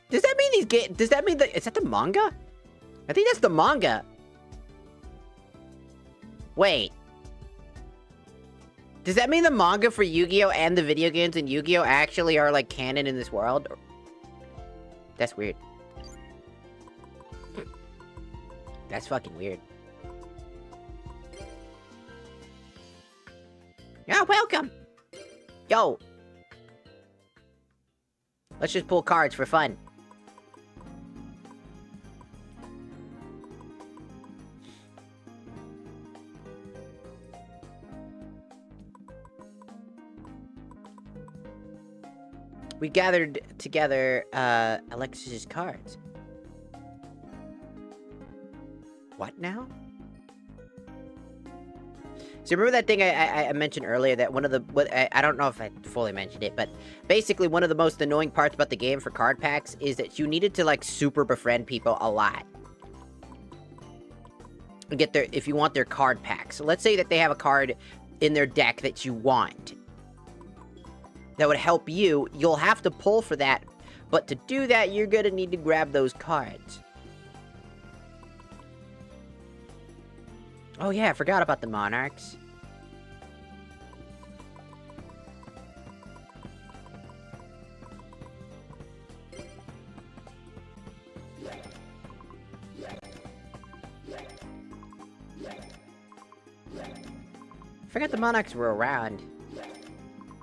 Does that mean does that mean that... Is that the manga? I think that's the manga. Wait. Does that mean the manga for Yu-Gi-Oh! And the video games in Yu-Gi-Oh! Actually are, like, canon in this world? That's weird. That's fucking weird. Yeah, welcome! Yo! Let's just pull cards for fun. We gathered together, Alexis's cards. What now? So remember that thing I mentioned earlier, that one of the... I don't know if I fully mentioned it, but basically one of the most annoying parts about the game for card packs is that you needed to, like, super befriend people a lot. And get their... if you want their card packs. So let's say that they have a card in their deck that you want. That would help you. You'll have to pull for that. But to do that, you're gonna need to grab those cards. Oh yeah, I forgot about the Monarchs. I forgot the Monarchs were around.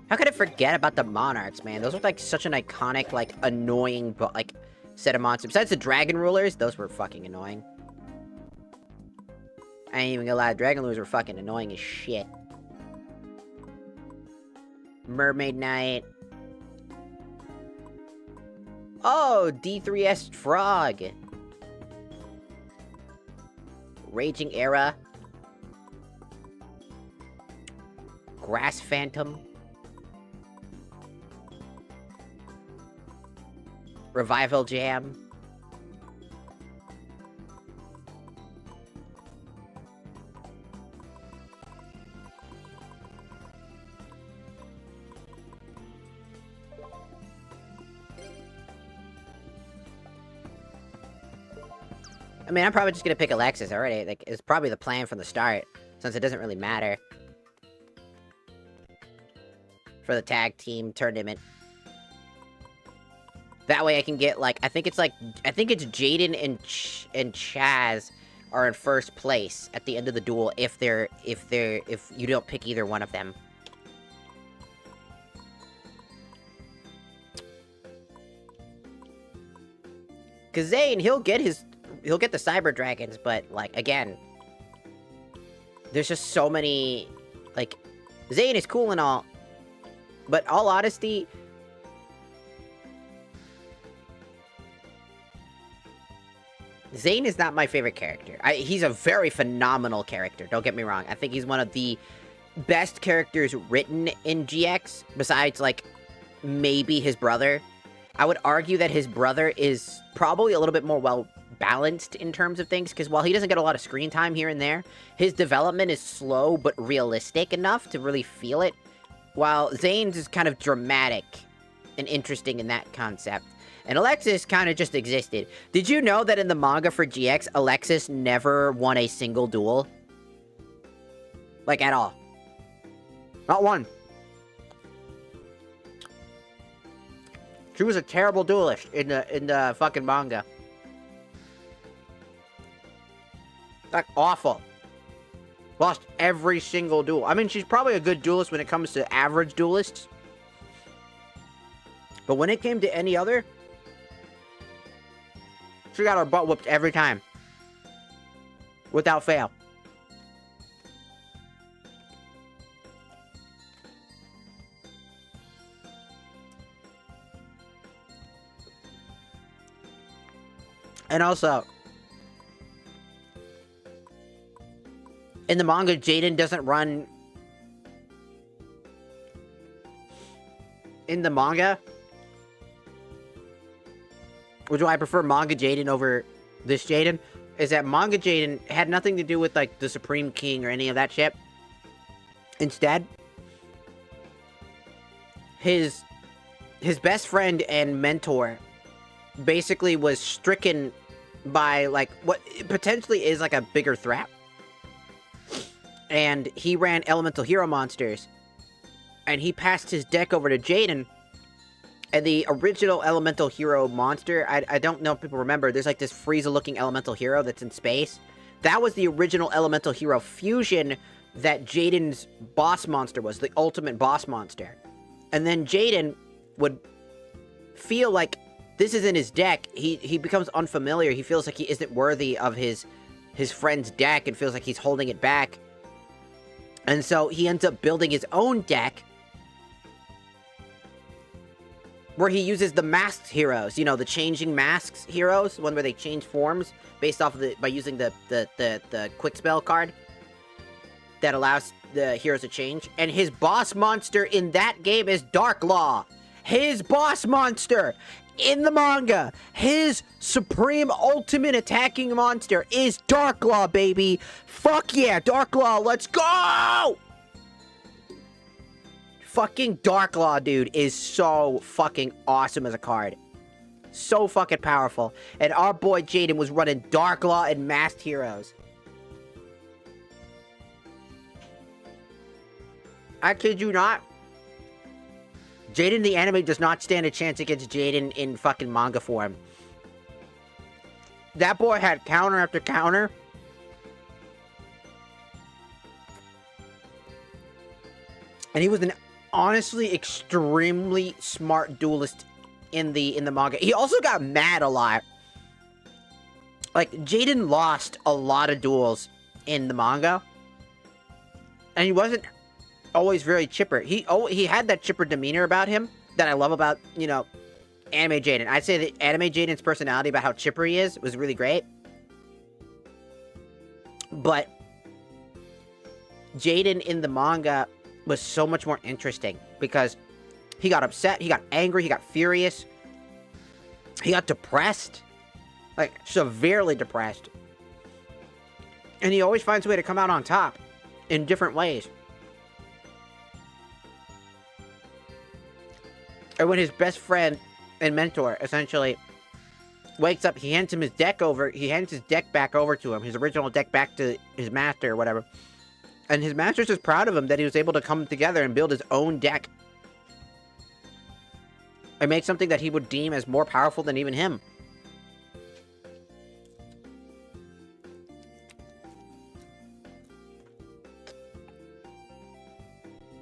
How could I forget about the Monarchs, man? Those were like such an iconic, like, annoying, but like, set of monsters. Besides the Dragon Rulers, those were fucking annoying. I ain't even gonna lie, Dragon Rulers were fucking annoying as shit. Mermaid Knight. Oh, D3S Frog. Raging Era. Grass Phantom. Revival Jam. I mean, I'm probably just gonna pick Alexis already. Like, it's probably the plan from the start, since it doesn't really matter. For the tag team tournament. That way I can get, like, I think it's Jaden and Chaz are in first place at the end of the duel if you don't pick either one of them. Cause Zane, he'll get the Cyber Dragons, but, like, again, there's just so many, like, Zane is cool and all, but all honesty, Zane is not my favorite character. He's a very phenomenal character, don't get me wrong. I think he's one of the best characters written in GX, besides, like, maybe his brother. I would argue that his brother is probably a little bit more well-balanced in terms of things, because while he doesn't get a lot of screen time here and there, his development is slow but realistic enough to really feel it, while Zane's is kind of dramatic and interesting in that concept. And Alexis kind of just existed. Did you know that in the manga for GX, Alexis never won a single duel? Like, at all. Not one. She was a terrible duelist in the fucking manga. Like, awful. Lost every single duel. I mean, she's probably a good duelist when it comes to average duelists. But when it came to any other, she got her butt whooped every time. Without fail. And also, in the manga, Jaden doesn't run... In the manga, which is why I prefer manga Jaden over this Jaden, is that manga Jaden had nothing to do with, like, the Supreme King or any of that shit. Instead, his best friend and mentor basically was stricken by, like, what potentially is, like, a bigger threat. And he ran Elemental Hero monsters. And he passed his deck over to Jaden. And the original Elemental Hero monster, I don't know if people remember, there's, like, this Frieza-looking Elemental Hero that's in space. That was the original Elemental Hero fusion that Jaden's boss monster was, the ultimate boss monster. And then Jaden would feel like this is in his deck. He becomes unfamiliar. He feels like he isn't worthy of his friend's deck and feels like he's holding it back. And so he ends up building his own deck where he uses the masked heroes, you know, the changing masks heroes, one where they change forms based off of by using the quick spell card that allows the heroes to change. And his boss monster in that game is Darklaw. His boss monster in the manga, his supreme ultimate attacking monster is Darklaw, baby. Fuck yeah, Darklaw, let's go! Fucking Darklaw, dude, is so fucking awesome as a card. So fucking powerful. And our boy Jaden was running Darklaw and Masked Heroes. I kid you not. Jaden the anime does not stand a chance against Jaden in fucking manga form. That boy had counter after counter. And he was an honestly extremely smart duelist in the manga. He also got mad a lot. Like, Jaden lost a lot of duels in the manga. And he wasn't always very chipper. He had that chipper demeanor about him that I love about, you know, anime Jaden. I'd say that anime Jaden's personality about how chipper he is was really great. But Jaden in the manga was so much more interesting because he got upset, he got angry, he got furious, he got depressed, like severely depressed. And he always finds a way to come out on top in different ways. And when his best friend and mentor essentially wakes up, he hands him his deck over, he hands his deck back over to him, his original deck back to his master or whatever. And his master's just proud of him that he was able to come together and build his own deck. And make something that he would deem as more powerful than even him.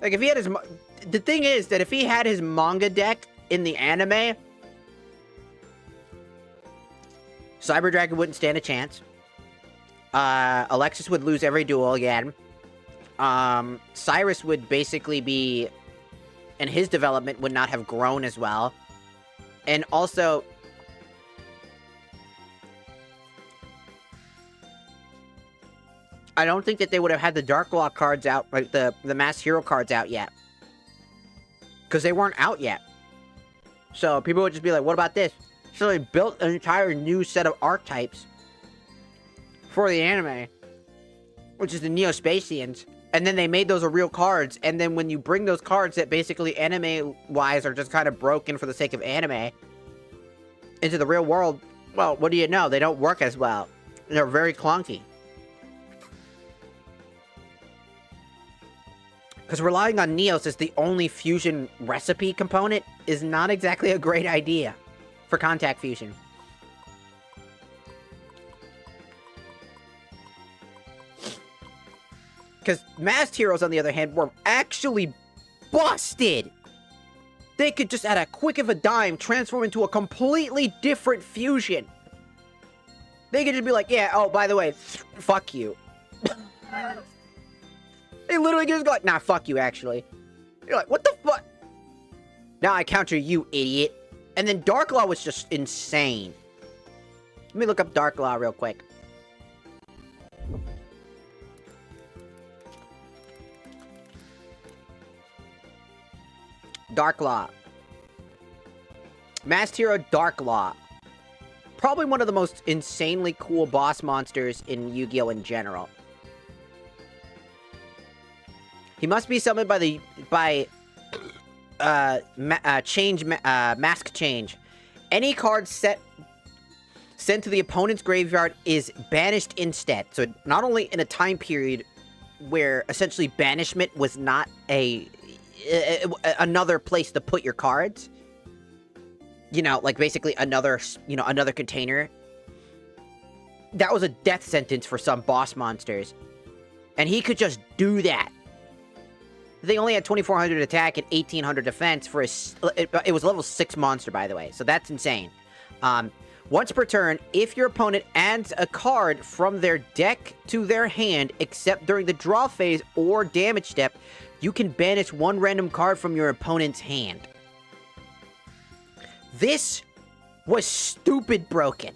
Like, if he had his... The thing is that if he had his manga deck in the anime, Cyber Dragon wouldn't stand a chance. Alexis would lose every duel again. Cyrus would basically be... And his development would not have grown as well. And also... I don't think that they would have had the Darklaw cards out, like the Masked Hero cards out yet. Because they weren't out yet. So people would just be like, what about this? So they built an entire new set of archetypes for the anime, which is the Neo-Spacians. And then they made those a real cards. And then when you bring those cards that basically anime-wise are just kind of broken for the sake of anime into the real world, well, what do you know? They don't work as well. They're very clunky. Because relying on Neos as the only fusion recipe component is not exactly a great idea for contact fusion. Because Masked Heroes, on the other hand, were actually busted. They could just, at a quick of a dime, transform into a completely different fusion. They could just be like, yeah, oh, by the way, fuck you. They literally just go like, nah, fuck you, actually. You're like, what the fuck? Now I counter you, idiot. And then Darklaw was just insane. Let me look up Darklaw real quick. Darklaw. Masked Hero Darklaw. Probably one of the most insanely cool boss monsters in Yu-Gi-Oh! In general. He must be summoned by mask change. Any card sent to the opponent's graveyard is banished instead. So not only in a time period where essentially banishment was not another place to put your cards. You know, like basically another container. That was a death sentence for some boss monsters. And he could just do that. They only had 2,400 attack and 1,800 defense for his... It was level 6 monster, by the way. So that's insane. Once per turn, if your opponent adds a card from their deck to their hand, except during the draw phase or damage step, you can banish one random card from your opponent's hand. This was stupid broken.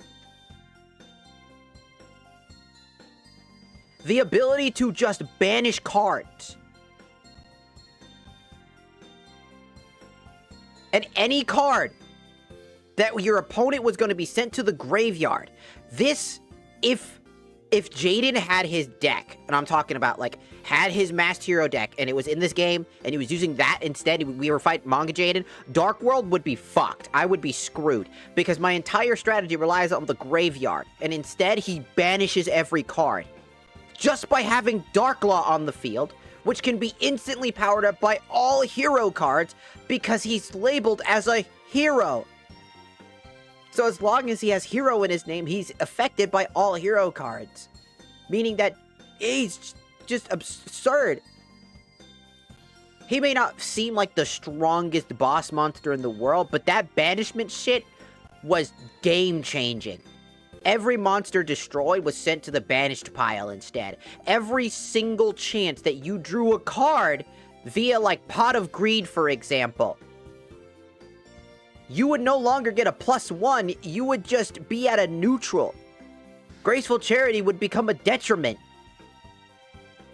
The ability to just banish cards. And any card that your opponent was going to be sent to the graveyard. This, if Jaden had his deck, and I'm talking about, like, had his Masked Hero deck, and it was in this game, and he was using that instead, we were fighting Manga Jaden, Dark World would be fucked. I would be screwed, because my entire strategy relies on the graveyard, and instead, he banishes every card. Just by having Dark Law on the field, which can be instantly powered up by all hero cards, because he's labeled as a hero. So as long as he has hero in his name, he's affected by all hero cards. Meaning that he's just absurd. He may not seem like the strongest boss monster in the world, but that banishment shit was game-changing. Every monster destroyed was sent to the banished pile instead. Every single chance that you drew a card via, like, Pot of Greed, for example, you would no longer get a +1, you would just be at a neutral. Graceful Charity would become a detriment.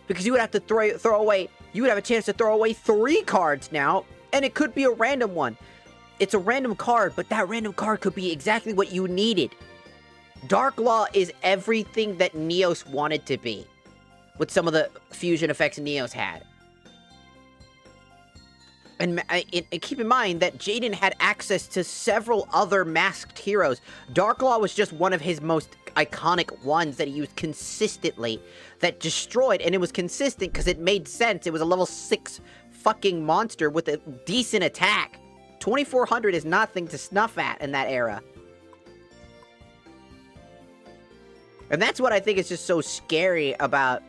Because you would have to throw away, you would have a chance to throw away 3 cards now, and it could be a random one. It's a random card, but that random card could be exactly what you needed. Dark Law is everything that Neos wanted to be, with some of the fusion effects Neos had. And keep in mind that Jaden had access to several other masked heroes. Dark Law was just one of his most iconic ones that he used consistently, that destroyed, and it was consistent because it made sense. It was a level 6 fucking monster with a decent attack. 2400 is nothing to snuff at in that era. And that's what I think is just so scary about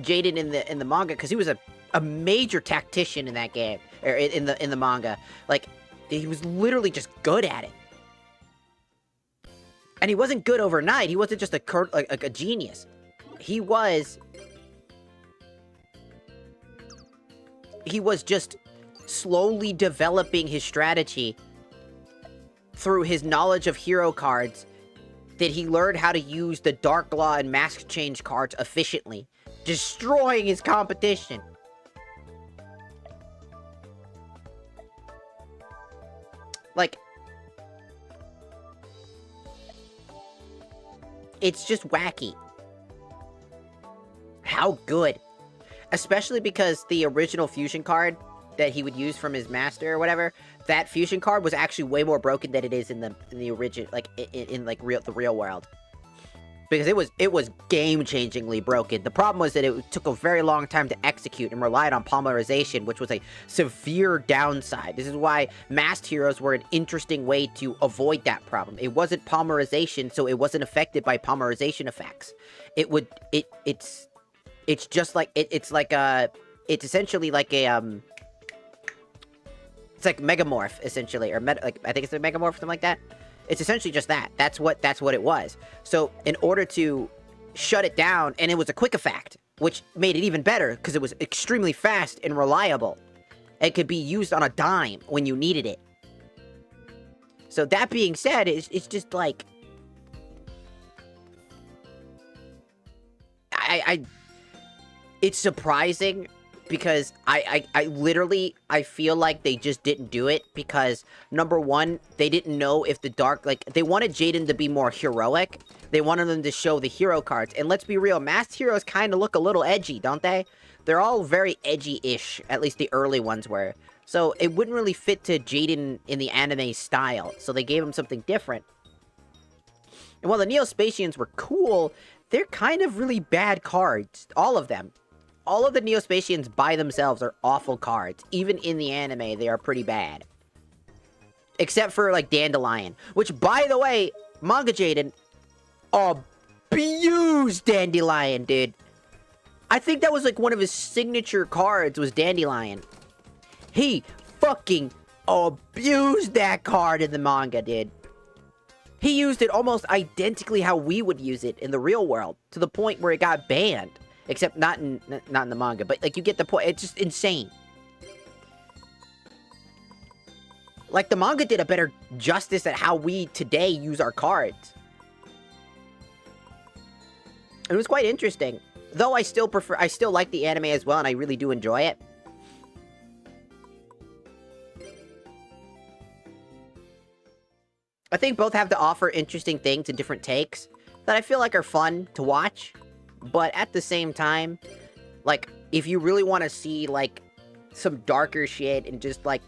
Jaden in the manga, because he was a major tactician in that game, or in the manga. Like, he was literally just good at it. And he wasn't good overnight. He wasn't just a genius. He was just slowly developing his strategy through his knowledge of hero cards, that he learned how to use the Dark Law and Mask Change cards efficiently, destroying his competition. Like, it's just wacky how good. Especially because the original fusion card that he would use from his master or whatever, that fusion card was actually way more broken than it is in the original, like, in like the real world. Because it was game-changingly broken. The problem was that it took a very long time to execute and relied on polymerization, which was a severe downside. This is why masked heroes were an interesting way to avoid that problem. It wasn't polymerization, so it wasn't affected by polymerization effects. It's just like it's essentially like a it's like Megamorph, essentially, or I think it's a Megamorph or something like that. It's essentially just that. That's what it was. So, in order to shut it down, and it was a quick effect, which made it even better, because it was extremely fast and reliable. It could be used on a dime when you needed it. So, that being said, it's just like... It's surprising, because I literally feel like they just didn't do it, because, number one, they didn't know if the dark, like, they wanted Jaden to be more heroic. They wanted them to show the hero cards, and let's be real, masked heroes kind of look a little edgy, don't they? They're all very edgy-ish, at least the early ones were. So, it wouldn't really fit to Jaden in the anime style, so they gave him something different. And while the Neospatians were cool, they're kind of really bad cards, all of them. All of the Neospatians by themselves are awful cards. Even in the anime, they are pretty bad. Except for, like, Dandelion. Which, by the way, Manga Jaden abused Dandelion, dude. I think that was, like, one of his signature cards was Dandelion. He fucking abused that card in the manga, dude. He used it almost identically how we would use it in the real world. To the point where it got banned. Except not in the manga, but, like, you get the point. It's just insane. Like, the manga did a better justice at how we today use our cards. It was quite interesting. Though I still like the anime as well, and I really do enjoy it. I think both have to offer interesting things and different takes that I feel like are fun to watch. But at the same time, like, if you really want to see, like, some darker shit and just, like,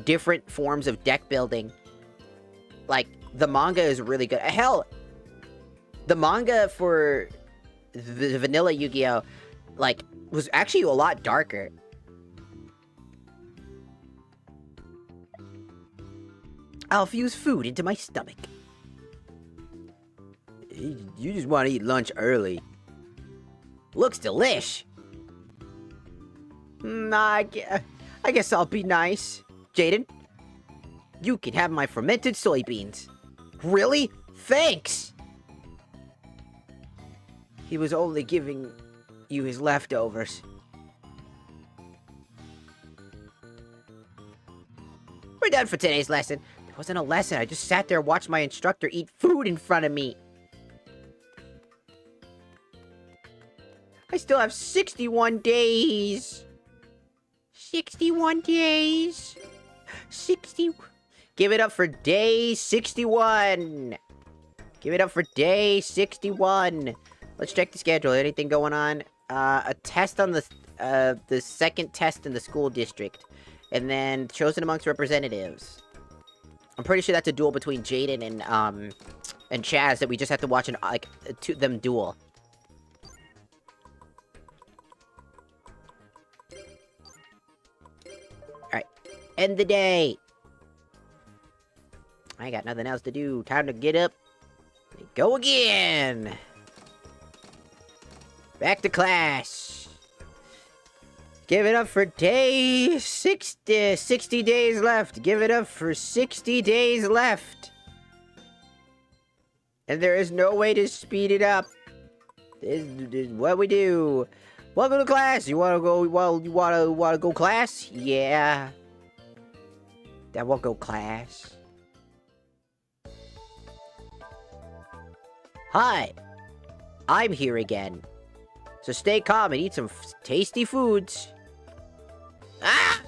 different forms of deck building, like, the manga is really good. Hell, the manga for the vanilla Yu-Gi-Oh! Like, was actually a lot darker. I'll fuse food into my stomach. You just want to eat lunch early. Looks delish. I guess I'll be nice. Jaden, you can have my fermented soybeans. Really? Thanks! He was only giving you his leftovers. We're done for today's lesson. It wasn't a lesson. I just sat there and watched my instructor eat food in front of me. I still have 61 days. 61 days. 60. Give it up for day 61. Give it up for day 61. Let's check the schedule. Anything going on? A test on the second test in the school district. And then chosen amongst representatives. I'm pretty sure that's a duel between Jaden and Chaz that we just have to watch them duel. Alright. End the day. I got nothing else to do. Time to get up. Go again. Back to class. Give it up for day 60 days left. Give it up for 60 days left. And there is no way to speed it up. This is what we do. Welcome to class. You wanna go? Well, you wanna go class? Yeah. That won't go class. Hi. I'm here again. So stay calm and eat some tasty foods. Ah!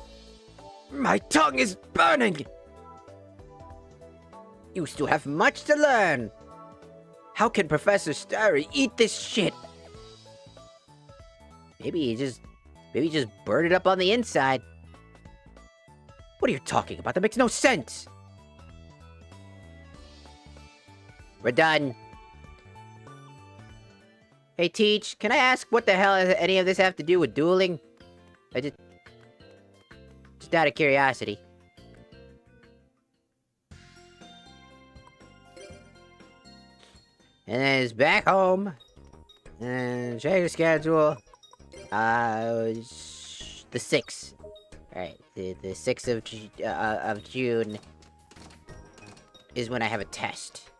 My tongue is burning! You still have much to learn. How can Professor Starry eat this shit? Maybe he just burned it up on the inside. What are you talking about? That makes no sense. We're done. Hey, Teach, can I ask what the hell does any of this have to do with dueling? Just out of curiosity. And then it's back home. And check the schedule. The 6th. Alright, the 6th of June is when I have a test.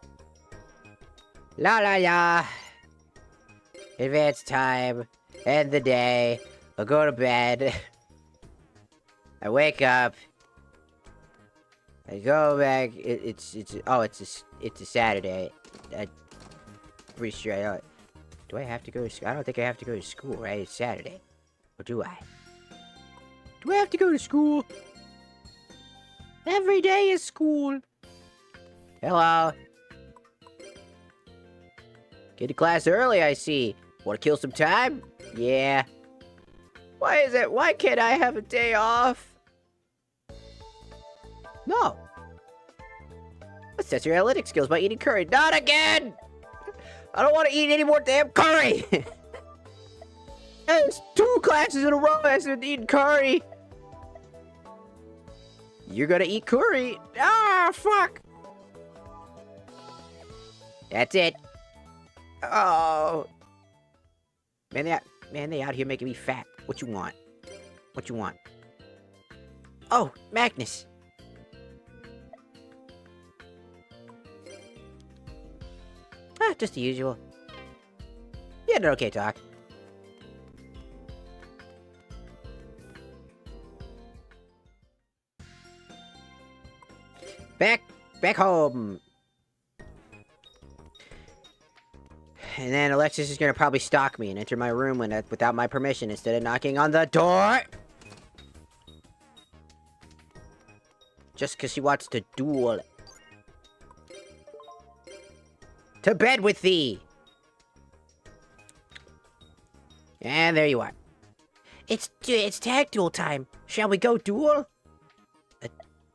La la la. Advance time. End the day. I'll go to bed. I wake up. I go back. It's a Saturday. I'm pretty sure I don't. Do I have to go to school? I don't think I have to go to school, right? It's Saturday. Or do I? Do I have to go to school? Every day is school. Hello. Get to class early, I see. Want to kill some time? Yeah. Why can't I have a day off? No. Assess your analytic skills by eating curry. Not again! I don't want to eat any more damn curry! There's 2 classes in a row I said eating curry! You're gonna eat curry? Ah, fuck! That's it. Oh. Man, they out here making me fat. What you want? What you want? Oh, Magnus. Ah, just the usual. You had an okay talk. Back home! And then Alexis is gonna probably stalk me and enter my room without my permission instead of knocking on the door! Just because she wants to duel. To bed with thee! And there you are. It's tag duel time. Shall we go duel?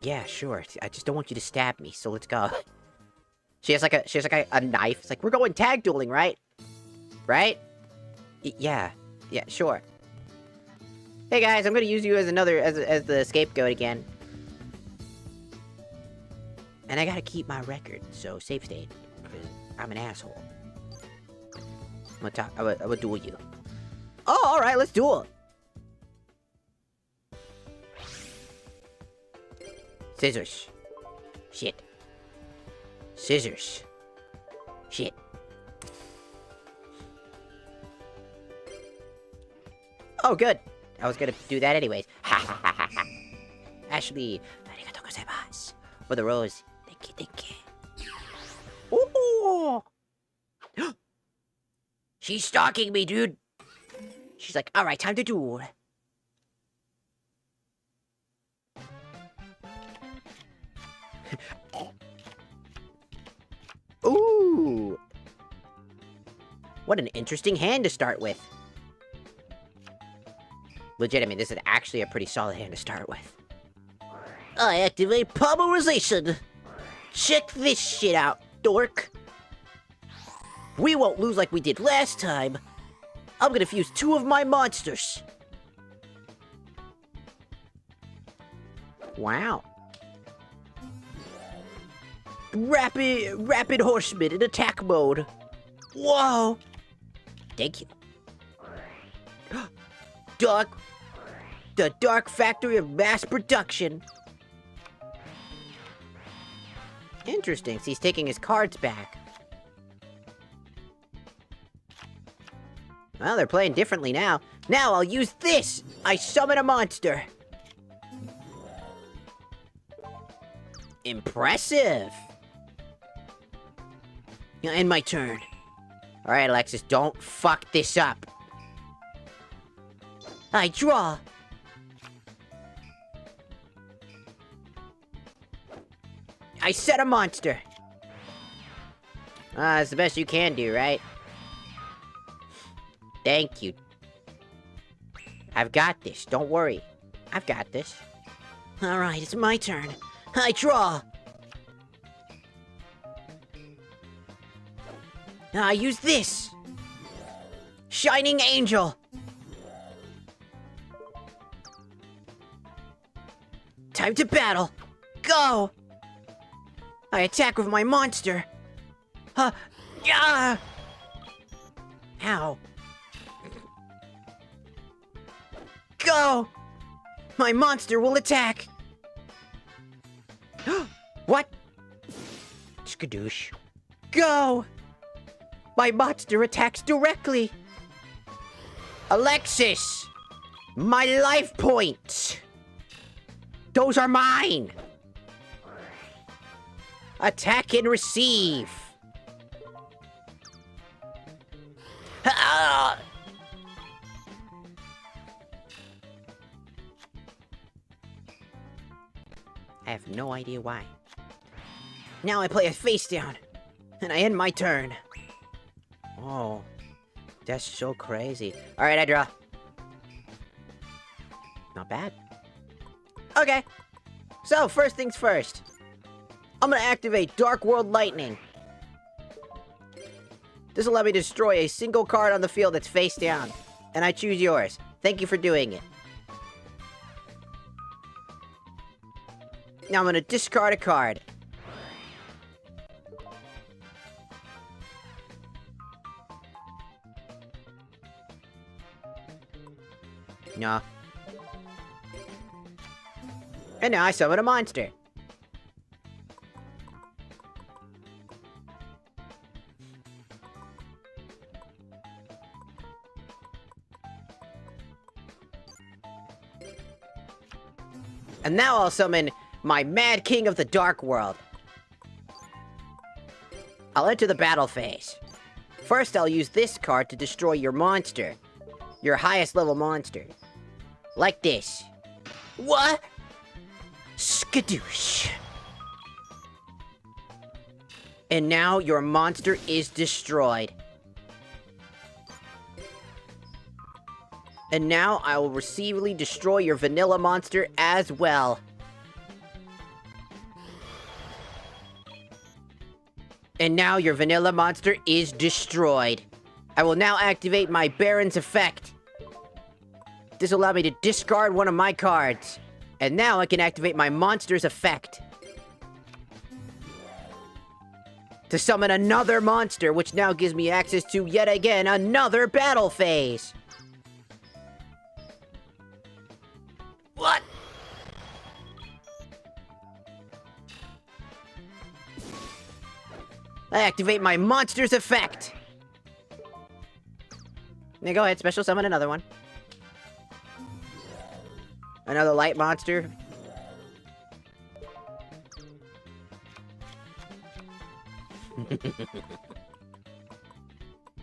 Yeah, sure. I just don't want you to stab me, so let's go. She has like a knife. It's like, we're going tag dueling, right? Right? Yeah, sure. Hey guys, I'm gonna use you as as the scapegoat again. And I gotta keep my record, so save state, because I'm an asshole. I'm gonna duel you. Oh, alright, let's duel. Scissors. Shit. Scissors. Shit. Oh, good. I was gonna do that anyways. Ha ha ha ha ha. Ashley, arigatou gozaimasu. For the rose. Thank you. Ooh. She's stalking me, dude. She's like, alright, time to duel. Ooh! What an interesting hand to start with. Legit, I mean, this is actually a pretty solid hand to start with. I activate pulverization. Check this shit out, dork. We won't lose like we did last time. I'm gonna fuse 2 of my monsters. Wow. Rapid horseman in attack mode. Whoa. Thank you. The dark factory of mass production. Interesting, so he's taking his cards back. Well, they're playing differently now. Now I'll use this! I summon a monster! Impressive! And my turn. Alright, Alexis, don't fuck this up. I draw. I set a monster. That's the best you can do, right? Thank you. I've got this, don't worry. I've got this. Alright, it's my turn. I draw. I use this. Shining Angel. Time to battle. Go. I attack with my monster. Yeah. Ow. Go. My monster will attack. What? Skadoosh. Go. My monster attacks directly. Alexis. My life points. Those are mine. Attack and receive. I have no idea why. Now I play a face down, and I end my turn. Oh, that's so crazy. All right, I draw. Not bad. Okay, so first things first. I'm gonna activate Dark World Lightning. This will let me destroy a single card on the field that's face down. And I choose yours. Thank you for doing it. Now I'm gonna discard a card. No. And now I summon a monster. And now I'll summon my Mad King of the Dark World. I'll enter the battle phase. First, I'll use this card to destroy your monster. Your highest level monster. Like this. What? Skadoosh. And now your monster is destroyed. And now I will repeatedly destroy your vanilla monster as well. And now your vanilla monster is destroyed. I will now activate my Baron's effect. This will allow me to discard one of my cards. And now I can activate my monster's effect. To summon another monster, which now gives me access to, yet again, another battle phase. What? I activate my monster's effect. Now go ahead, special summon another one. Another light monster.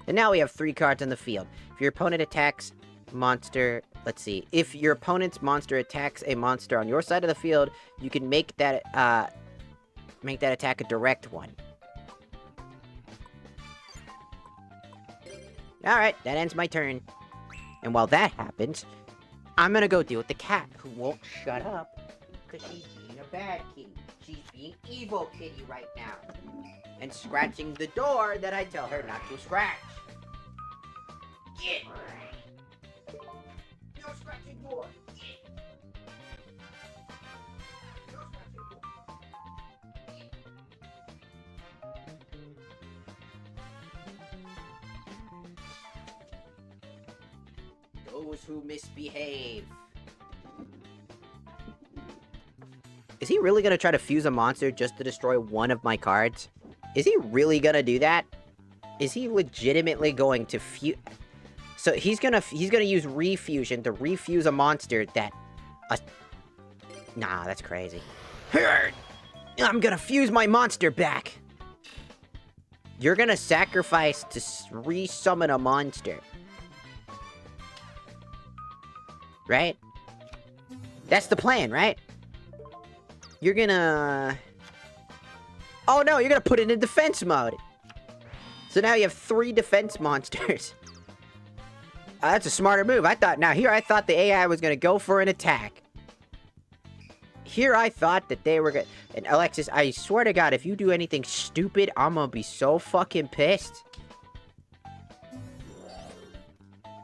And now we have 3 cards on the field. If your opponent attacks monster... Let's see. If your opponent's monster attacks a monster on your side of the field, you can make that attack a direct one. Alright, that ends my turn. And while that happens, I'm gonna go deal with the cat, who won't shut up, because she's being a bad kitty. She's being evil kitty right now. And scratching the door that I tell her not to scratch. Get! No scratching door! Get! No scratching door! Those who misbehave. Is he really gonna try to fuse a monster just to destroy one of my cards? Is he really gonna do that? Is he legitimately going to fuse... So he's gonna use refusion to refuse a monster that... Nah, that's crazy. I'm gonna fuse my monster back! You're gonna sacrifice to re-summon a monster. Right? That's the plan, right? You're gonna... Oh no, you're gonna put it in defense mode! So now you have 3 defense monsters. That's a smarter move. I thought the AI was gonna go for an attack. Here I thought that they were gonna... And Alexis, I swear to God, if you do anything stupid, I'm gonna be so fucking pissed.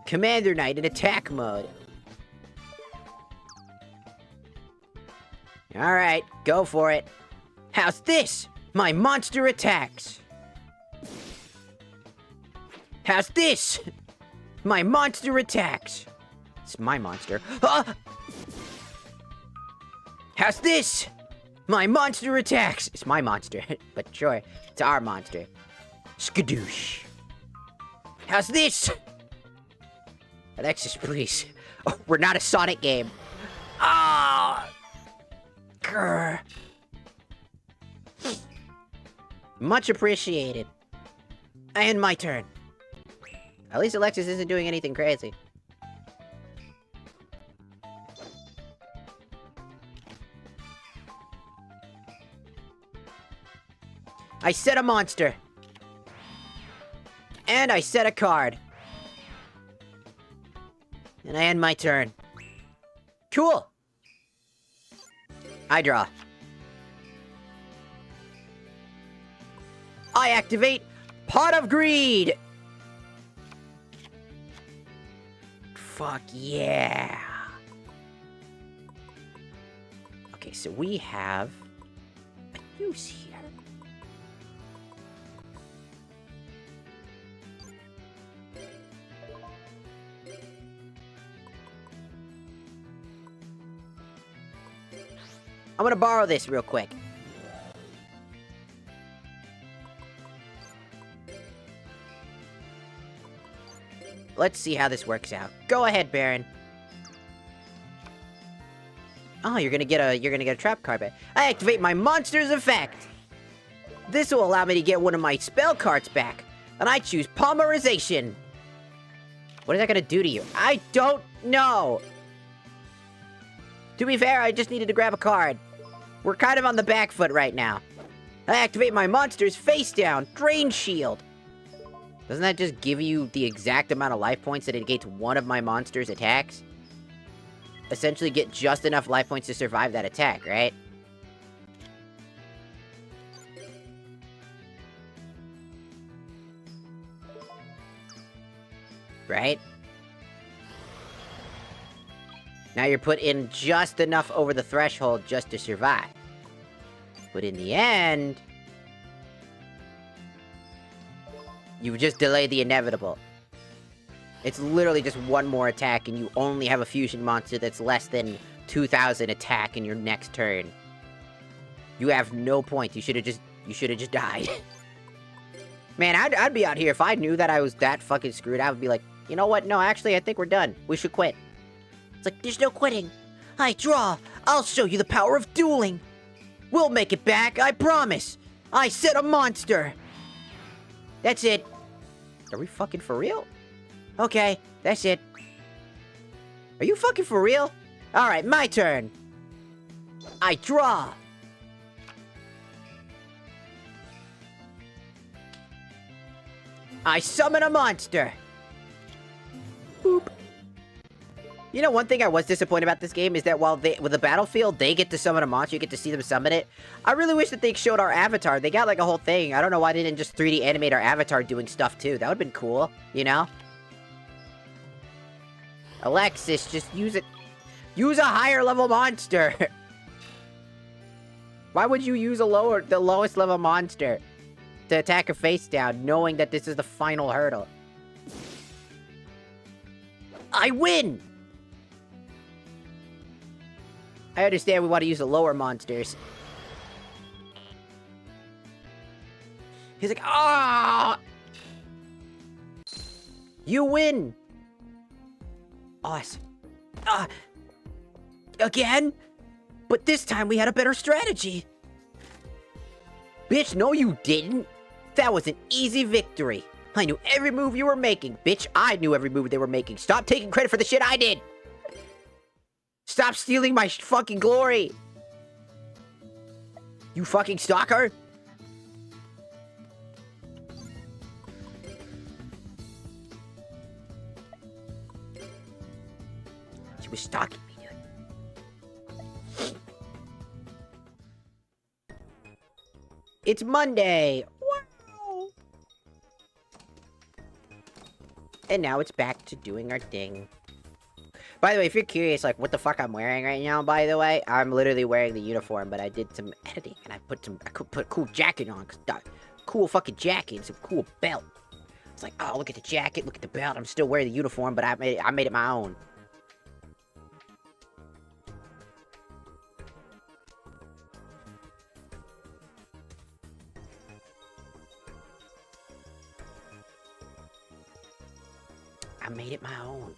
Commander Knight in attack mode. Alright, go for it. How's this? My monster attacks. How's this? My monster attacks. It's my monster. Ah! How's this? My monster attacks. It's my monster, but sure, it's our monster. Skadoosh. How's this? Alexis, please. Oh, we're not a Sonic game. Ah! Grr. Much appreciated. And my turn. At least Alexis isn't doing anything crazy. I set a monster. And I set a card. And I end my turn. Cool. I draw. I activate Pot of Greed! Fuck yeah! Okay, so we have a use here. I'm gonna borrow this real quick. Let's see how this works out. Go ahead, Baron. Oh, you're gonna get a trap card back. I activate my monster's effect. This will allow me to get one of my spell cards back. And I choose Polymerization. What is that gonna do to you? I don't know. To be fair, I just needed to grab a card. We're kind of on the back foot right now. I activate my monster's face down. Drain Shield. Doesn't that just give you the exact amount of life points that it negates one of my monster's attacks? Essentially get just enough life points to survive that attack, right? Right? Now you're put in just enough over the threshold just to survive. But in the end, you just delay the inevitable. It's literally just one more attack and you only have a fusion monster that's less than 2,000 attack in your next turn. You have no points. You should have just died. Man, I'd be out here if I knew that I was that fucking screwed. I would be like, you know what? No, actually, I think we're done. We should quit. It's like, there's no quitting. I draw. I'll show you the power of dueling. We'll make it back, I promise. I set a monster. That's it. Are we fucking for real? Okay, that's it. Are you fucking for real? Alright, my turn. I draw. I summon a monster. Boop. You know, one thing I was disappointed about this game is that while with the battlefield, they get to summon a monster, you get to see them summon it. I really wish that they showed our avatar. They got like a whole thing. I don't know why they didn't just 3D animate our avatar doing stuff too. That would've been cool, you know? Alexis, just use it. Use a higher level monster. Why would you use the lowest level monster to attack her face down, knowing that this is the final hurdle? I win! I understand we want to use the lower monsters. He's like, ah! You win! Awesome. Again? But this time we had a better strategy. Bitch, no you didn't. That was an easy victory. I knew every move you were making. Bitch, I knew every move they were making. Stop taking credit for the shit I did. Stop stealing my fucking glory. You fucking stalker. She was stalking me, dude. It's Monday. Wow. And now it's back to doing our thing. By the way, if you're curious, like, what the fuck I'm wearing right now, by the way, I'm literally wearing the uniform, but I did some editing, and I put a cool jacket on, cool fucking jacket, and some cool belt. It's like, oh, look at the jacket, look at the belt, I'm still wearing the uniform, but I made it my own. I made it my own.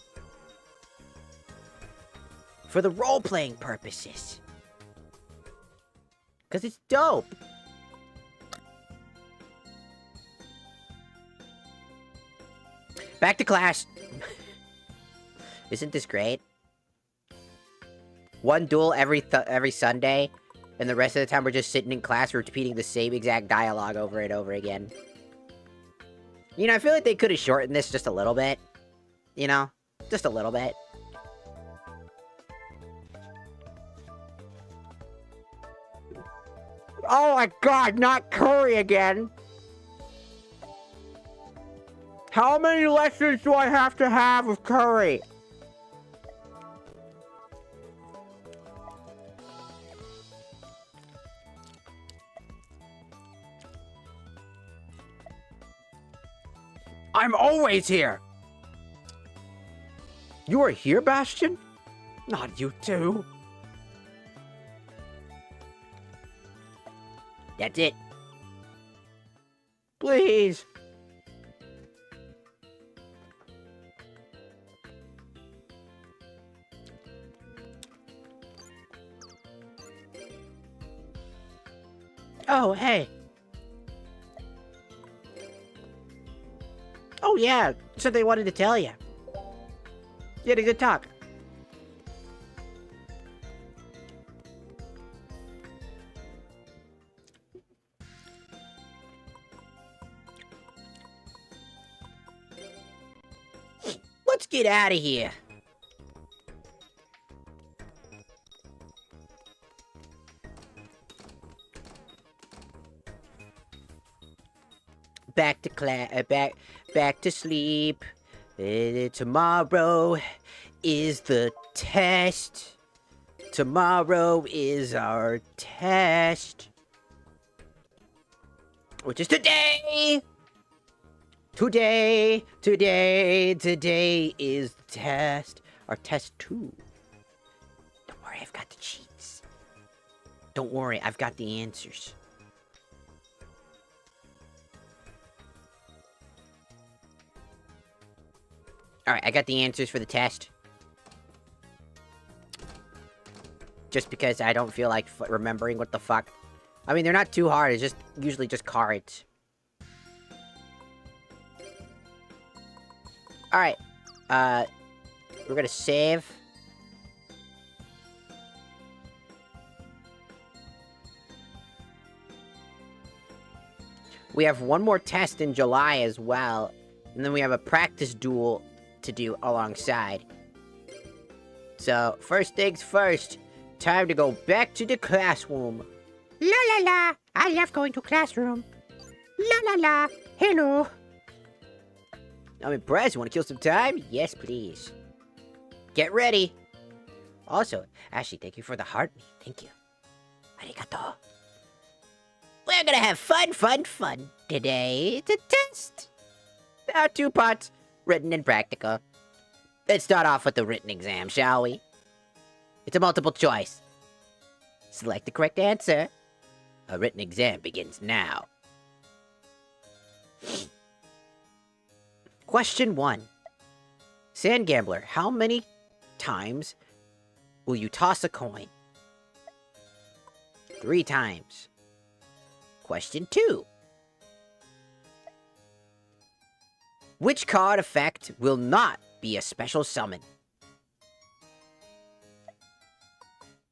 For the role-playing purposes. Because it's dope. Back to class. Isn't this great? One duel every Sunday, and the rest of the time we're just sitting in class repeating the same exact dialogue over and over again. You know, I feel like they could have shortened this just a little bit. You know? Just a little bit. Oh my god, not curry again! How many lessons do I have to have with curry? I'm always here! You are here, Bastion? Not you too. That's it. Please. Oh, hey. Oh, yeah. Something I wanted to tell you. You had a good talk. Let's get out of here. Back to back to sleep. Tomorrow is the test. Tomorrow is our test. Which is today! Today is the test. Our test 2. Don't worry, I've got the cheats. Don't worry, I've got the answers. Alright, I got the answers for the test. Just because I don't feel like remembering what the fuck. I mean, they're not too hard, it's just usually just cards. Alright, we're gonna save. We have one more test in July as well, and then we have a practice duel to do alongside. So, first things first, time to go back to the classroom. La la la, I love going to classroom. La la la, hello. I'm impressed, you wanna kill some time? Yes, please. Get ready. Also, Ashley, thank you for the heart. Thank you. Arigato. We're gonna have fun today. It's a test. There are 2 parts, written and practical. Let's start off with the written exam, shall we? It's a multiple choice. Select the correct answer. A written exam begins now. Question 1. Sand Gambler, how many times will you toss a coin? 3 times. Question 2. Which card effect will not be a special summon?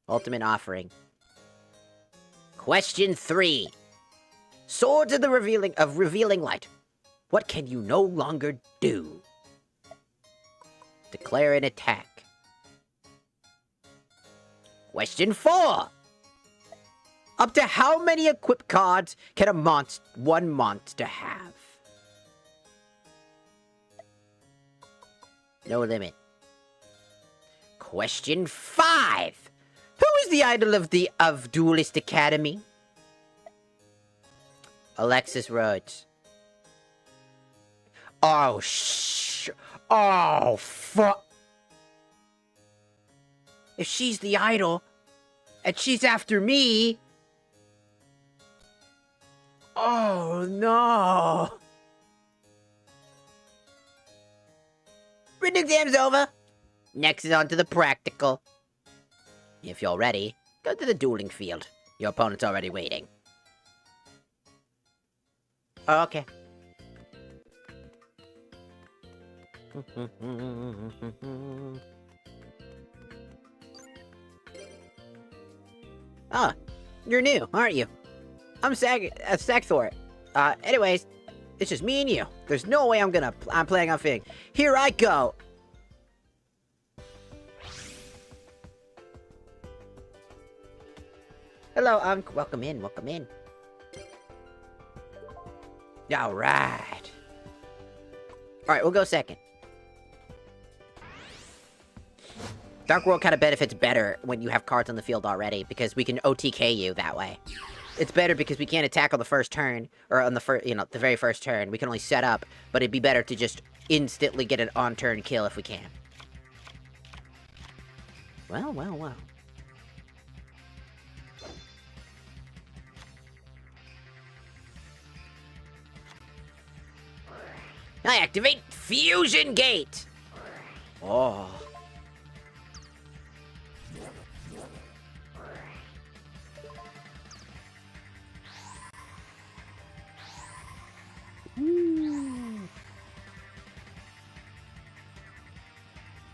Ultimate Offering. Question 3. Swords of the Revealing Light. What can you no longer do? Declare an attack. Question 4. Up to how many equip cards can one monster have? No limit. Question 5. Who is the idol of Duelist Academy? Alexis Rhodes. Oh, oh, fuck. If she's the idol, and she's after me... Oh, no. Written exam's over. Next is on to the practical. If you're ready, go to the dueling field. Your opponent's already waiting. Okay. Ah, you're new, aren't you? I'm Sagthor. Anyways, it's just me and you. There's no way I'm playing on Fig. Here I go. Hello, Unc. Welcome in, welcome in. Alright. Alright, we'll go second. Dark World kind of benefits better when you have cards on the field already, because we can OTK you that way. It's better because we can't attack on the first turn, or on the the very first turn. We can only set up, but it'd be better to just instantly get an on-turn kill if we can. Well, well, well. I activate Fusion Gate! Oh.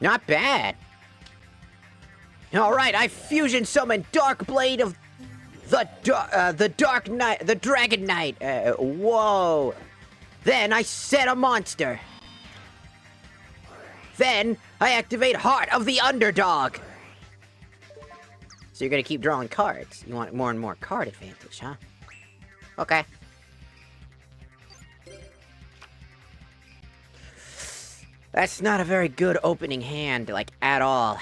Not bad. Alright, I fusion summon Dark Blade of the Dark Knight, the Dragon Knight. Whoa. Then I set a monster. Then I activate Heart of the Underdog. So you're gonna keep drawing cards. You want more and more card advantage, huh? Okay. That's not a very good opening hand, like, at all.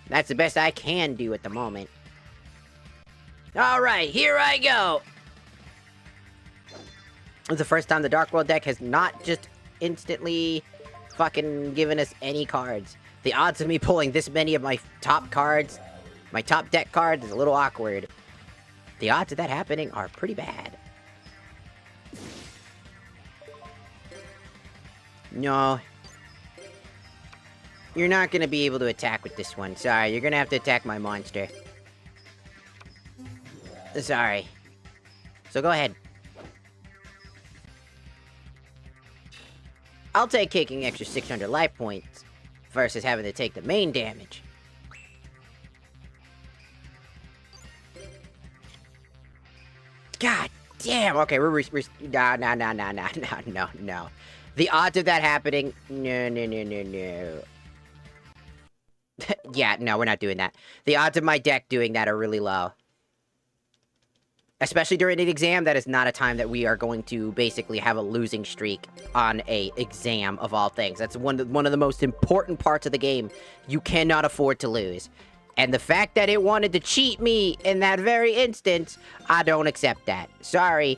That's the best I can do at the moment. Alright, here I go! It's the first time the Dark World deck has not just instantly fucking given us any cards. The odds of me pulling this many of my top cards, my top deck cards, is a little awkward. The odds of that happening are pretty bad. No. You're not gonna be able to attack with this one. Sorry, you're gonna have to attack my monster. Sorry. So go ahead. I'll take taking extra 600 life points versus having to take the main damage. God damn! Okay, we're no. The odds of that happening, no. Yeah, no, we're not doing that. The odds of my deck doing that are really low. Especially during an exam, that is not a time that we are going to basically have a losing streak on a exam of all things. That's one of the most important parts of the game. You cannot afford to lose. And the fact that it wanted to cheat me in that very instance, I don't accept that. Sorry.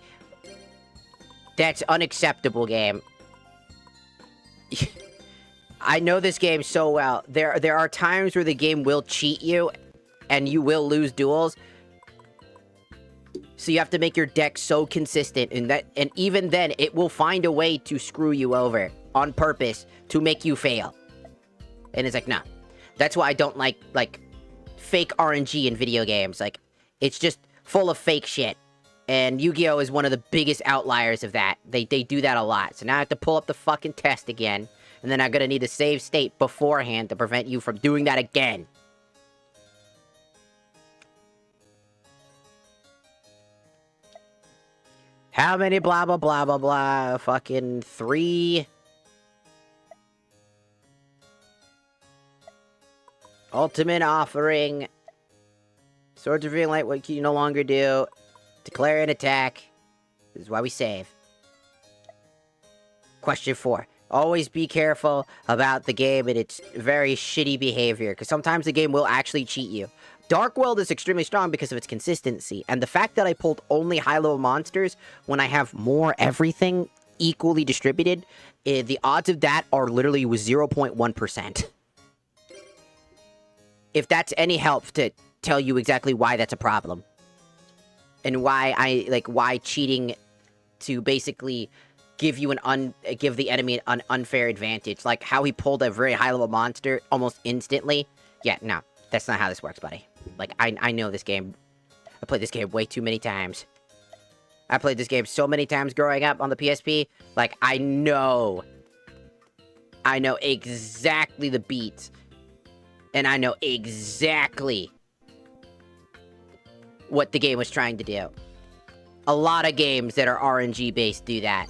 That's unacceptable, game. I know this game so well. There are times where the game will cheat you, and you will lose duels. So you have to make your deck so consistent, and even then, it will find a way to screw you over on purpose to make you fail. And it's like, nah. That's why I don't like fake RNG in video games. Like, it's just full of fake shit. And Yu-Gi-Oh! Is one of the biggest outliers of that. They do that a lot. So now I have to pull up the fucking test again. And then I'm gonna need to save state beforehand to prevent you from doing that again. How many blah blah blah blah blah? Fucking 3. Ultimate offering. Swords revealing light, what can you no longer do? Declare an attack. This is why we save. Question 4. Always be careful about the game and its very shitty behavior, because sometimes the game will actually cheat you. Dark World is extremely strong because of its consistency, and the fact that I pulled only high-level monsters when I have more everything equally distributed, the odds of that are literally 0.1%. If that's any help to tell you exactly why that's a problem. And why cheating to basically give the enemy an unfair advantage. Like how he pulled a very high-level monster almost instantly. Yeah, no, that's not how this works, buddy. Like, I know this game. I played this game way too many times. I played this game so many times growing up on the PSP. Like, I know exactly the beats. And I know exactly what the game was trying to do. A lot of games that are RNG-based do that.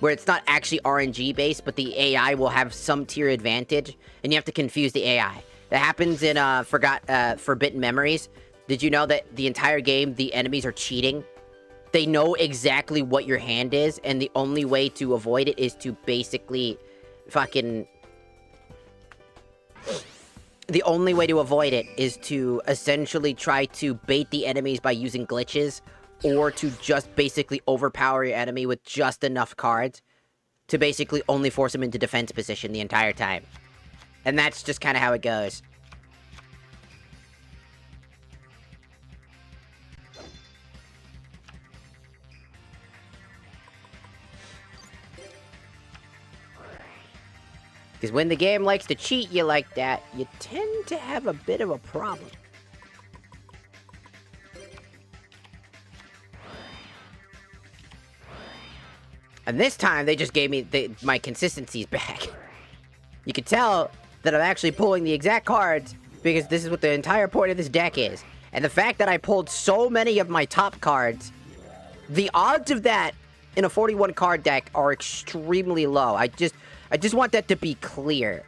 Where it's not actually RNG-based, but the AI will have some tier advantage, and you have to confuse the AI. That happens in Forbidden Memories. Did you know that the entire game, the enemies are cheating? They know exactly what your hand is, and the only way to avoid it is to basically fucking... The only way to avoid it is to essentially try to bait the enemies by using glitches, or to just basically overpower your enemy with just enough cards to basically only force him into defense position the entire time. And that's just kind of how it goes. Because when the game likes to cheat you like that, you tend to have a bit of a problem. And this time, they just gave me my consistencies back. You can tell that I'm actually pulling the exact cards, because this is what the entire point of this deck is. And the fact that I pulled so many of my top cards, the odds of that in a 41 card deck are extremely low. I just want that to be clear.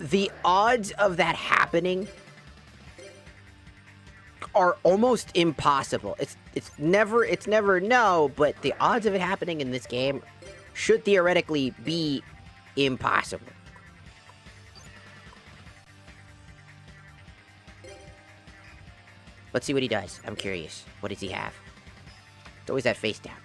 The odds of that happening are almost impossible. It's never no, but the odds of it happening in this game should theoretically be impossible. Let's see what he does. I'm curious. What does he have? It's always that face down.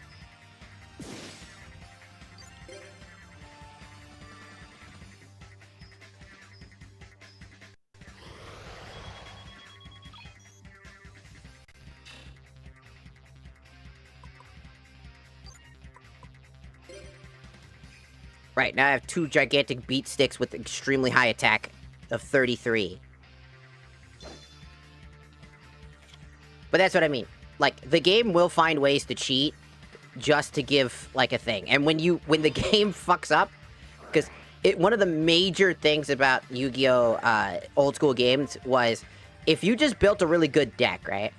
Right, now I have 2 gigantic beat sticks with extremely high attack of 33. But that's what I mean. Like, the game will find ways to cheat just to give, like, a thing. And when the game fucks up, because one of the major things about Yu-Gi-Oh! Old school games was, if you just built a really good deck, right?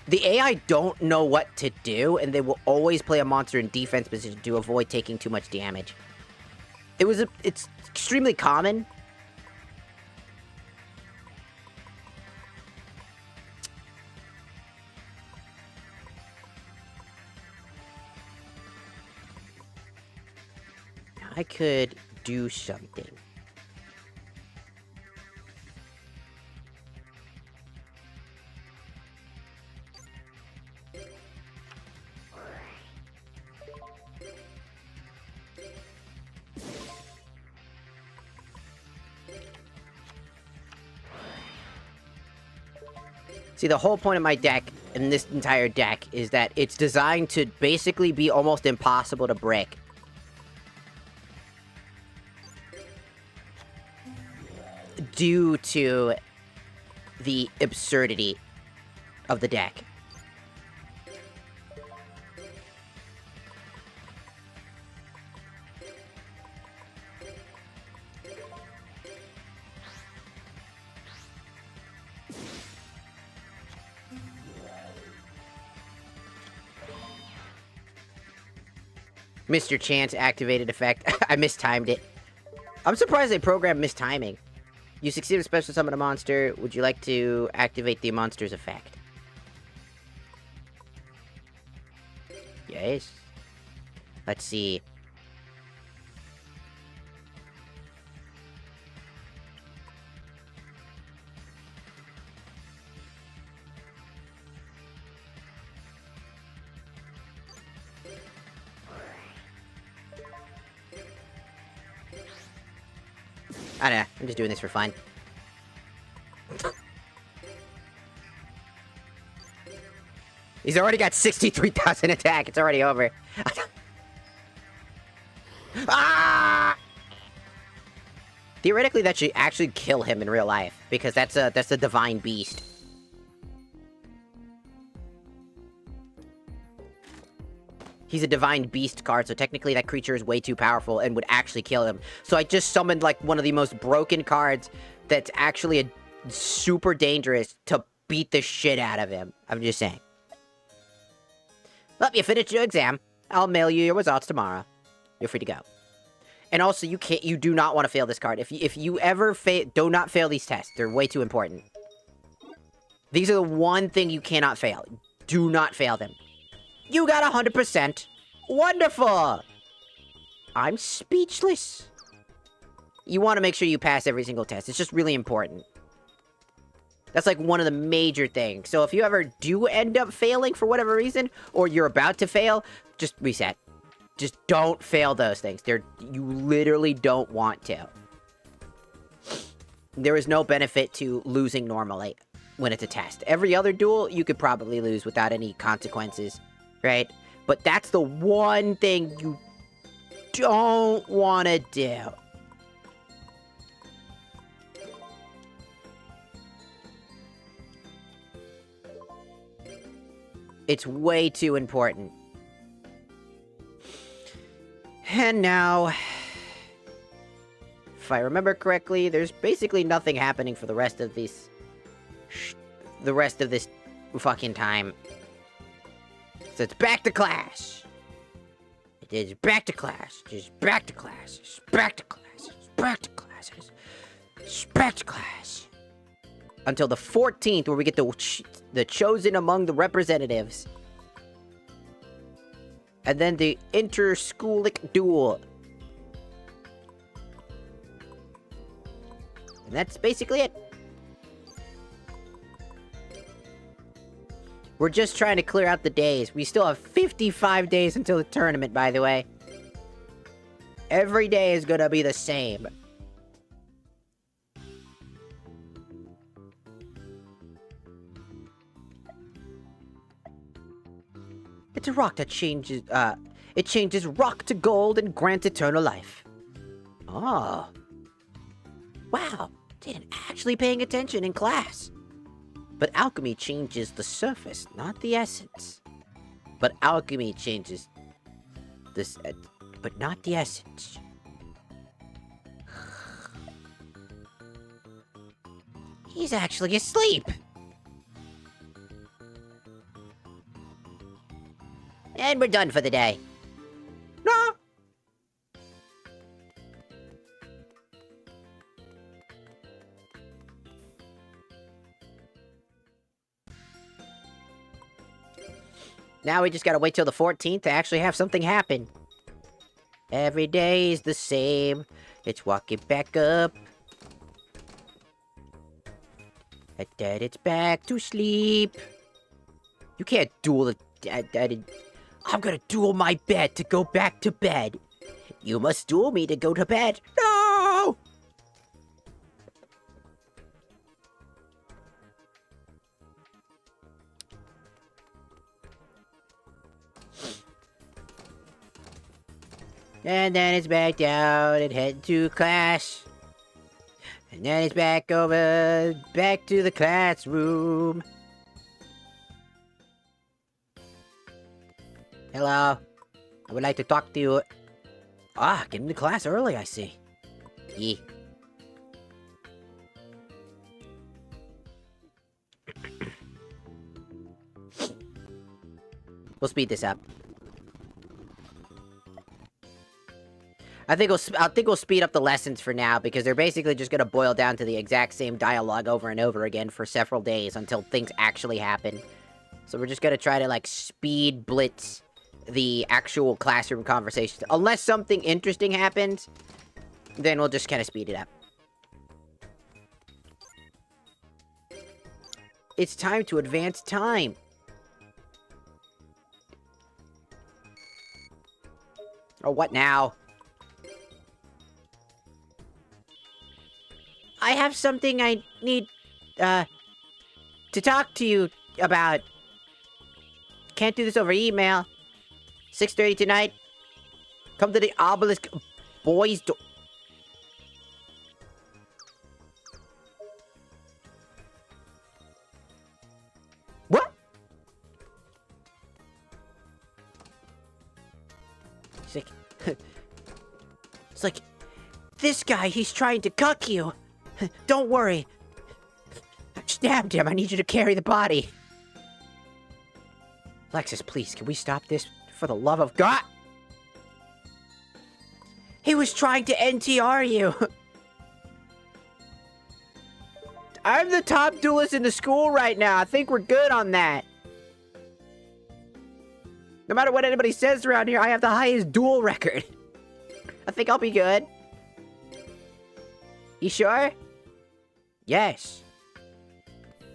The AI don't know what to do, and they will always play a monster in defense position to avoid taking too much damage. It's extremely common. I could do something. See, the whole point of my deck, and this entire deck, is that it's designed to basically be almost impossible to break. Due to the absurdity of the deck. Mr. Chance activated effect. I mistimed it. I'm surprised they programmed mistiming. You succeeded special summon a monster. Would you like to activate the monster's effect? Yes. Let's see. I don't know. I'm just doing this for fun. He's already got 63,000 attack. It's already over. Ah! Theoretically, that should actually kill him in real life, because that's a divine beast. He's a divine beast card, so technically that creature is way too powerful and would actually kill him. So I just summoned, like, one of the most broken cards that's actually super dangerous to beat the shit out of him. I'm just saying. Well, you finished your exam. I'll mail you your results tomorrow. You're free to go. And also, you do not want to fail this card. If you ever do not fail these tests. They're way too important. These are the one thing you cannot fail. Do not fail them. You got 100%. Wonderful. I'm speechless. You want to make sure you pass every single test. It's just really important. That's like one of the major things. So if you ever do end up failing for whatever reason, or you're about to fail, just reset. Just don't fail those things. You literally don't want to. There is no benefit to losing normally when it's a test. Every other duel, you could probably lose without any consequences. Right? But that's the one thing you don't want to do. It's way too important. And now, if I remember correctly, there's basically nothing happening for the rest of this... the rest of this fucking time. So it's back to class. It is back to class. Just back to class. Just back to class. Just back to class. Just back to class. Until the 14th, where we get the chosen among the representatives. And then the inter-schoolic duel. And that's basically it. We're just trying to clear out the days. We still have 55 days until the tournament, by the way. Every day is gonna be the same. It's a rock that changes, it changes rock to gold and grants eternal life. Oh. Wow, didn't actually paying attention in class. But alchemy changes the surface, not the essence. But alchemy changes this, but not the essence. He's actually asleep. And we're done for the day. No. Now we just gotta wait till the 14th to actually have something happen. Every day is the same. It's walking back up. And then it's back to sleep. You can't duel the... I'm gonna duel my bed to go back to bed. You must duel me to go to bed. No! And then it's back down and head to class. And then it's back over, back to the classroom. Hello. I would like to talk to you. Ah, getting to class early, I see. Yeah. We'll speed this up. I think we'll speed up the lessons for now, because they're basically just gonna boil down to the exact same dialogue over and over again for several days until things actually happen. So we're just gonna try to, like, speed blitz the actual classroom conversations. Unless something interesting happens, then we'll just kind of speed it up. It's time to advance time. Oh, what now? I have something I need, to talk to you about. Can't do this over email. 6:30 tonight. Come to the obelisk boys' door. What? It's like, this guy, he's trying to cuck you. Don't worry. I stabbed him. I need you to carry the body. Lexus, please, can we stop this? For the love of God! He was trying to NTR you! I'm the top duelist in the school right now. I think we're good on that. No matter what anybody says around here, I have the highest duel record. I think I'll be good. You sure? Yes.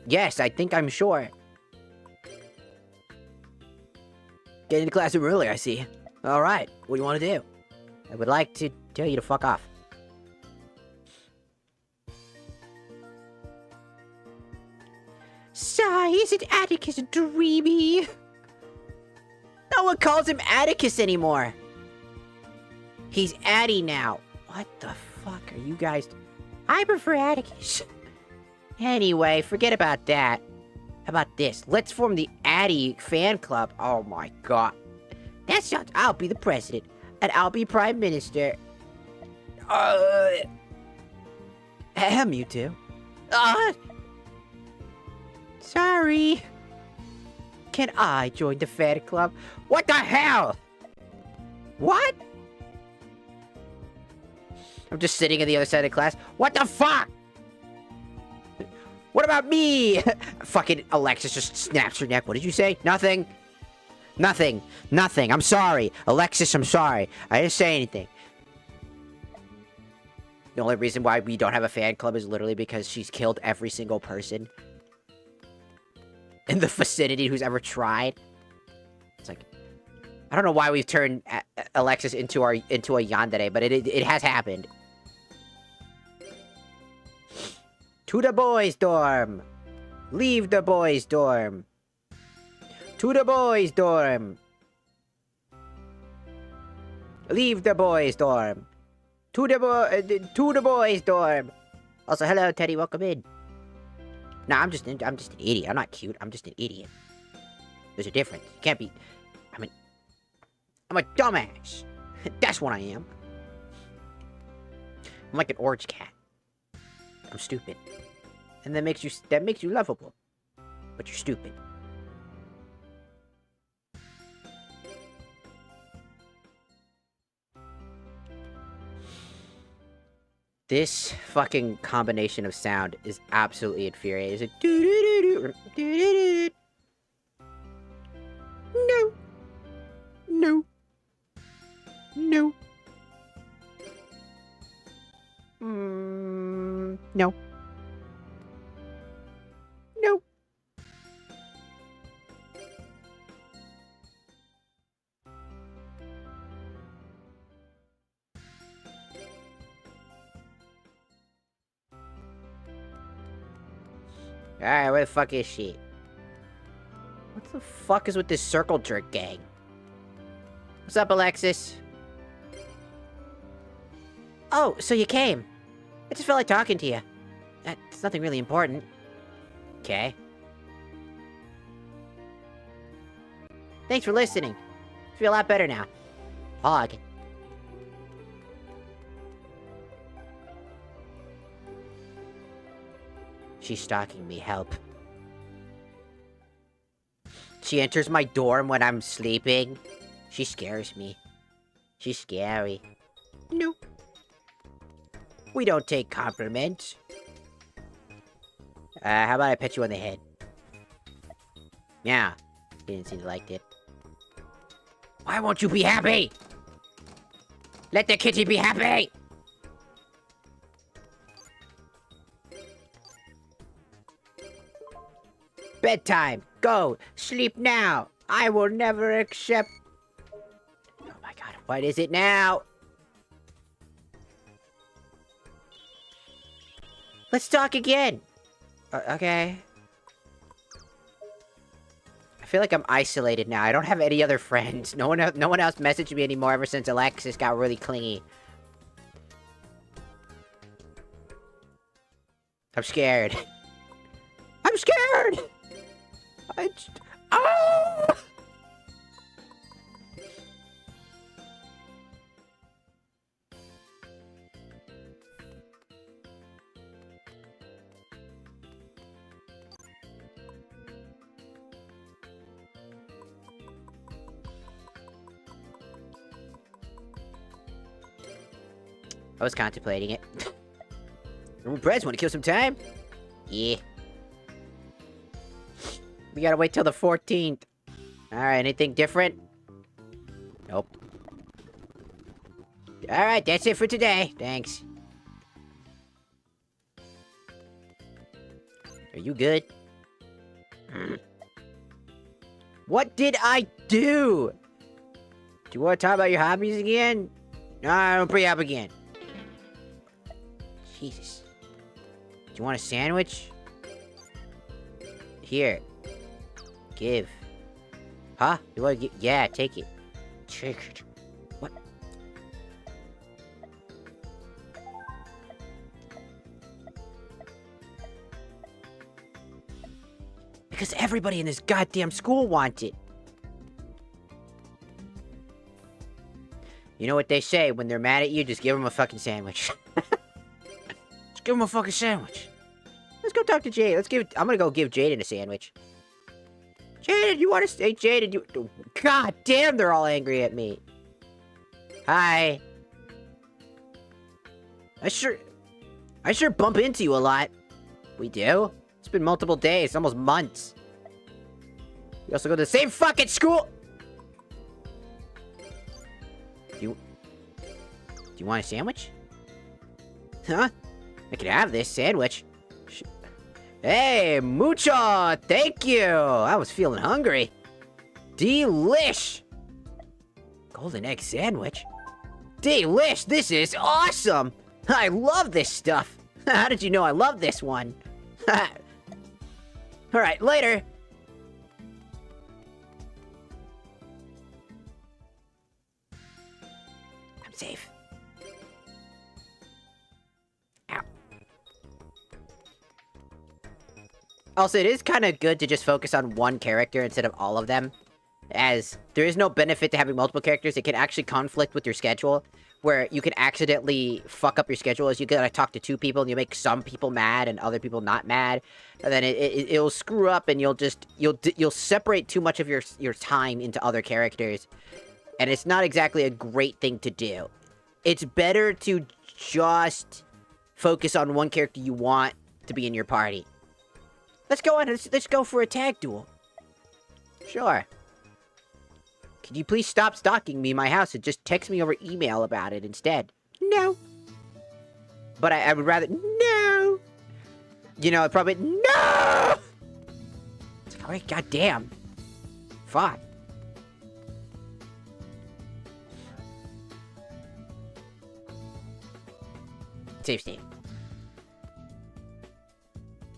Yes, I think I'm sure. Get into the classroom early, I see. Alright, what do you want to do? I would like to tell you to fuck off. Sigh, isn't Atticus dreamy? No one calls him Atticus anymore. He's Addy now. What the fuck are you guys... I prefer Atticus. Anyway, forget about that. How about this? Let's form the Addy fan club. Oh my god. That sounds... I'll be the president. And I'll be prime minister. Mewtwo. Sorry. Can I join the fan club? What the hell? What? I'm just sitting in the other side of the class. What the fuck? What about me? Fucking Alexis just snaps her neck. What did you say? Nothing. Nothing. Nothing. I'm sorry. Alexis, I'm sorry. I didn't say anything. The only reason why we don't have a fan club is literally because she's killed every single person in the vicinity who's ever tried. It's like, I don't know why we've turned Alexis into a yandere, but it has happened. To the boys' dorm. Leave the boys' dorm. To the boys' dorm. Leave the boys' dorm. To the boys' dorm. Also, hello, Teddy. Welcome in. Nah, I'm just an idiot. I'm not cute. I'm just an idiot. There's a difference. You can't be... I'm a dumbass. That's what I am. I'm like an orange cat. I'm stupid. And that makes you lovable. But you're stupid. This fucking combination of sound is absolutely infuriating. It's like doo doo doo doo doo doo. No. No. No. No. No. Alright, where the fuck is she? What the fuck is with this circle jerk gang? What's up, Alexis? Oh, so you came. I just felt like talking to you. It's nothing really important. Okay. Thanks for listening. I feel a lot better now. Hog. She's stalking me. Help. She enters my dorm when I'm sleeping. She scares me. She's scary. No. We don't take compliments. How about I pet you on the head? Yeah. You didn't seem to like it. Why won't you be happy? Let the kitty be happy! Bedtime. Go. Sleep now. I will never accept... Oh my god. What is it now? Let's talk again. Okay. I feel like I'm isolated now. I don't have any other friends. No one else messaged me anymore ever since Alexis got really clingy. I'm scared. I'm scared! Oh! I was contemplating it. Brez, wanna kill some time? Yeah. We gotta wait till the 14th. Alright, anything different? Nope. Alright, that's it for today. Thanks. Are you good? What did I do? Do you want to talk about your hobbies again? No, don't bring it up again. Jesus. Do you want a sandwich? Here. Give. Huh? You want to get... Yeah, take it. Take it. What? Because everybody in this goddamn school wants it. You know what they say, when they're mad at you, just give them a fucking sandwich. Just give them a fucking sandwich. Let's go talk to Jade. I'm gonna go give Jaden a sandwich. Jaden, you wanna stay? Jaden, you... God damn, they're all angry at me. Hi. I sure bump into you a lot. We do? It's been multiple days, almost months. We also go to the same fucking school! Do you want a sandwich? Huh? I can have this sandwich. Hey, mucho! Thank you! I was feeling hungry. Delish! Golden egg sandwich? Delish! This is awesome! I love this stuff! How did you know I love this one? Alright, later! I'm safe. Ow. Also, it is kind of good to just focus on one character instead of all of them, as there is no benefit to having multiple characters. It can actually conflict with your schedule, where you can accidentally fuck up your schedule as you gotta talk to two people and you make some people mad and other people not mad, and then it'll screw up and you'll separate too much of your time into other characters, and it's not exactly a great thing to do. It's better to just focus on one character you want to be in your party. Let's go on. Let's go for a tag duel. Sure. Could you please stop stalking me in my house and just text me over email about it instead? No. But I would rather... No! You know, I'd probably... No! It's like, alright, goddamn. Fuck. Save state.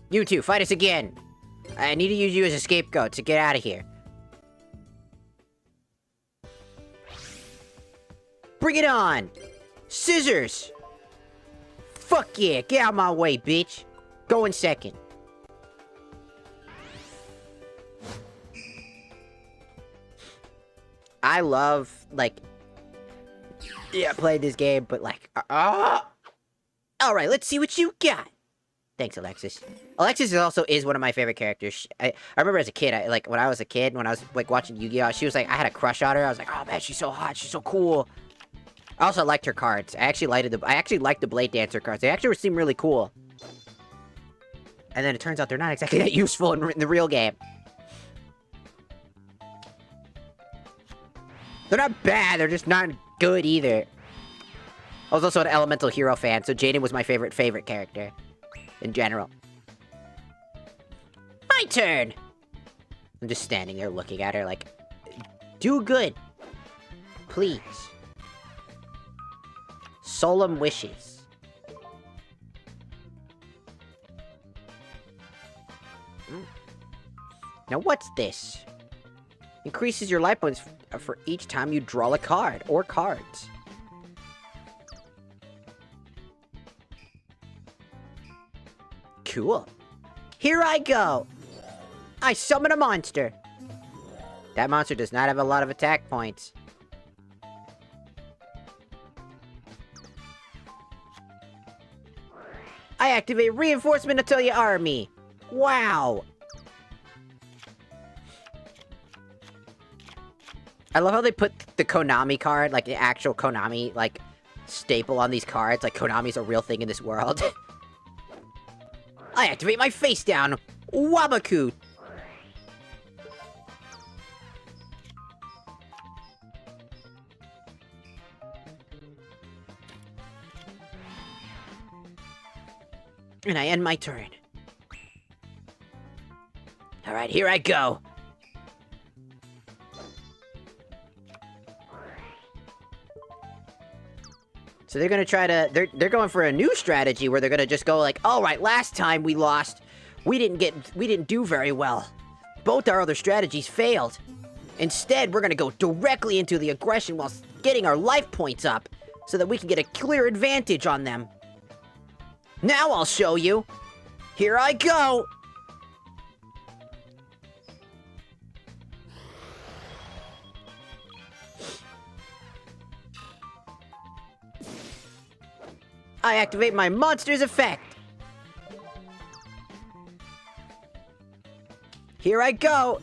You two, fight us again. I need to use you as a scapegoat to get out of here. Bring it on! Scissors! Fuck yeah, get out of my way, bitch. Go in second. I love, like... Yeah, I played this game, but like... Alright, let's see what you got. Thanks, Alexis. Alexis also is one of my favorite characters. I remember as a kid, when I was like watching Yu-Gi-Oh, she was like, I had a crush on her. I was like, oh man, she's so hot, she's so cool. I also liked her cards. I actually liked the Blade Dancer cards. They actually seem really cool. And then it turns out they're not exactly that useful in the real game. They're not bad, they're just not good either. I was also an Elemental Hero fan, so Jaden was my favorite character. In general. My turn! I'm just standing there looking at her like, do good. Please. Solemn wishes. Now what's this? Increases your life points for each time you draw a card, or cards. Cool. Here I go! I summon a monster! That monster does not have a lot of attack points. I activate Reinforcement Atelier Army! Wow! I love how they put the Konami card, like the actual Konami, like, staple on these cards. Like, Konami's a real thing in this world. I activate my face down! Wabaku! And I end my turn. Alright, here I go! So they're gonna try to, they're going for a new strategy where they're gonna just go like, alright, last time we lost, we didn't do very well. Both our other strategies failed. Instead, we're gonna go directly into the aggression while getting our life points up, so that we can get a clear advantage on them. Now I'll show you! Here I go! I activate my monster's effect! Here I go!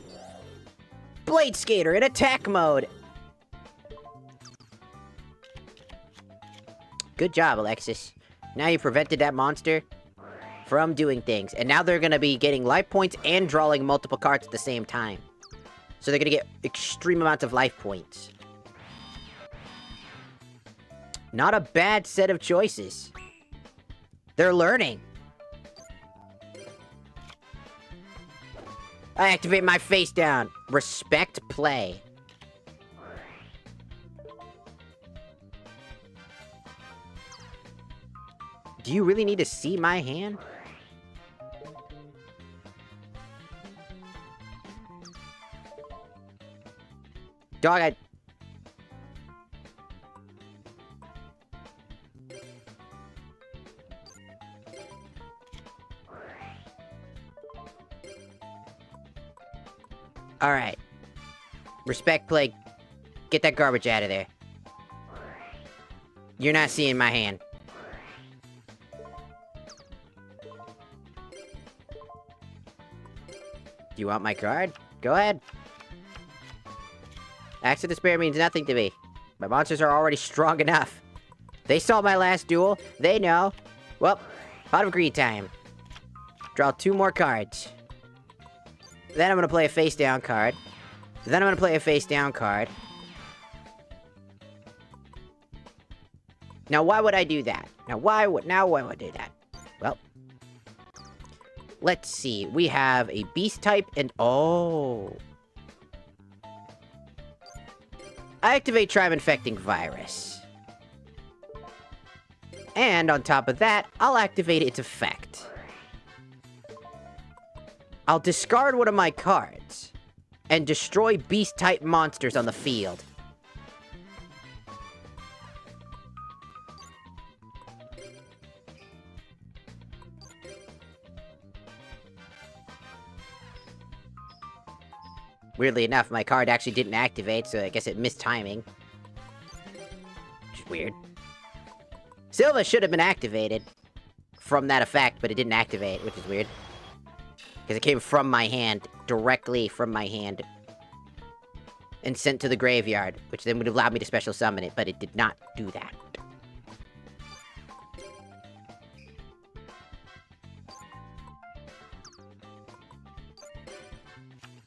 Blade Skater in attack mode! Good job, Alexis. Now you prevented that monster from doing things. And now they're gonna be getting life points and drawing multiple cards at the same time. So they're gonna get extreme amounts of life points. Not a bad set of choices. They're learning. I activate my face down. Respect play. Do you really need to see my hand? Dog, Alright. Respect play. Get that garbage out of there. You're not seeing my hand. Do you want my card? Go ahead. Axe of Despair means nothing to me. My monsters are already strong enough. They saw my last duel. They know. Well, Pot of Greed time. Draw 2 more cards. Then I'm gonna play a face down card. Then I'm gonna play a face down card. Now, why would I do that? Now, why would I do that? Well, let's see. We have a beast type and... Oh. I activate Tribe Infecting Virus. And on top of that, I'll activate its effect. I'll discard one of my cards and destroy beast-type monsters on the field. Weirdly enough, my card actually didn't activate, so I guess it missed timing. Which is weird. Silva should have been activated from that effect, but it didn't activate, which is weird. Because it came from my hand, directly from my hand. And sent to the graveyard, which then would have allowed me to special summon it, but it did not do that.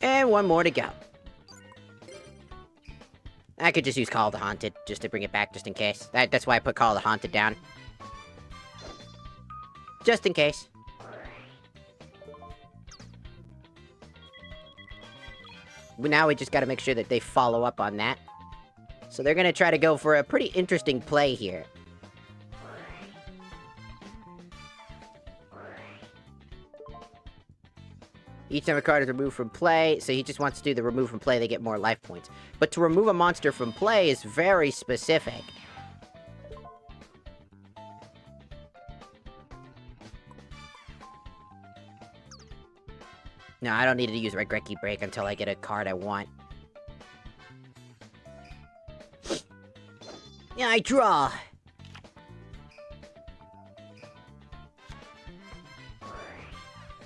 And one more to go. I could just use Call of the Haunted, just to bring it back, just in case. That's why I put Call of the Haunted down. Just in case. Now we just gotta make sure that they follow up on that. So they're gonna try to go for a pretty interesting play here. Each time a card is removed from play, so he just wants to do the remove from play, they get more life points. But to remove a monster from play is very specific. No, I don't need to use Regreki Break until I get a card I want. Yeah, I draw!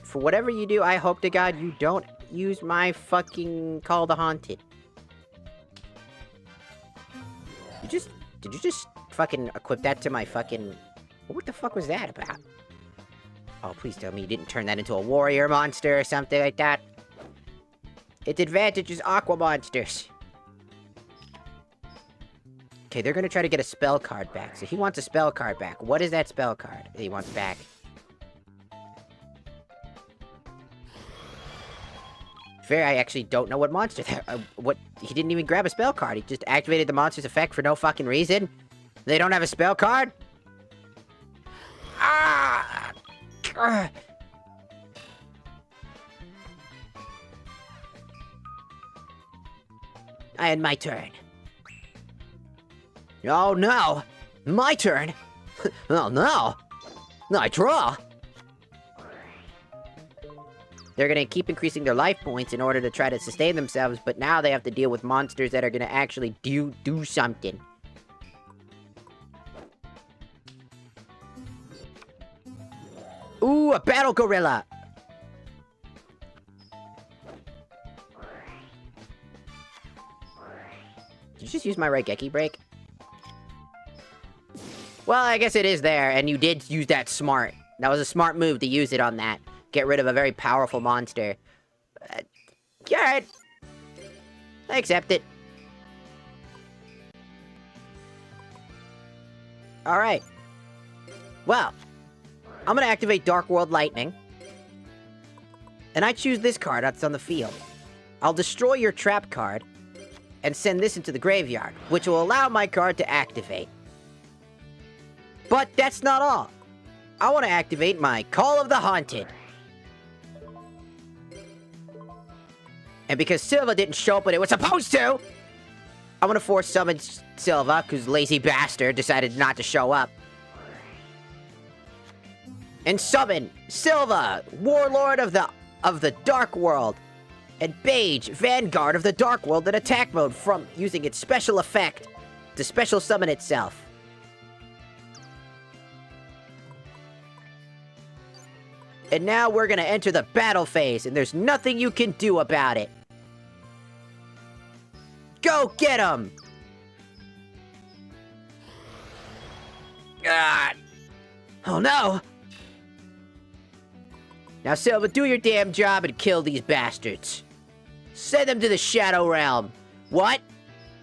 For whatever you do, I hope to God you don't use my fucking Call the Haunted. Did you just fucking equip that to my fucking... What the fuck was that about? Oh, please tell me you didn't turn that into a warrior monster or something like that. Its advantage is aqua monsters. Okay, they're gonna try to get a spell card back. So he wants a spell card back. What is that spell card that he wants back? Fair, I actually don't know what monster that... he didn't even grab a spell card. He just activated the monster's effect for no fucking reason. They don't have a spell card? Ah! I had my turn. Oh no! My turn? Oh no! No, I draw! They're gonna keep increasing their life points in order to try to sustain themselves, but now they have to deal with monsters that are gonna actually do something. Ooh, a battle gorilla! Did you just use my Reeeeeee break? Well, I guess it is there, and you did use that smart. That was a smart move to use it on that. Get rid of a very powerful monster. Alright. I accept it. Alright. Well, I'm gonna activate Dark World Lightning. And I choose this card that's on the field. I'll destroy your trap card and send this into the graveyard, which will allow my card to activate. But that's not all. I want to activate my Call of the Haunted. And because Silva didn't show up when it was supposed to, I'm gonna force summon Silva, who's lazy bastard decided not to show up. And summon Silva, Warlord of the Dark World, and Bage, Vanguard of the Dark World in attack mode from using its special effect to special summon itself. And now we're gonna enter the battle phase, and there's nothing you can do about it. Go get him! God. Oh no! Now Silva, do your damn job and kill these bastards. Send them to the Shadow Realm. What?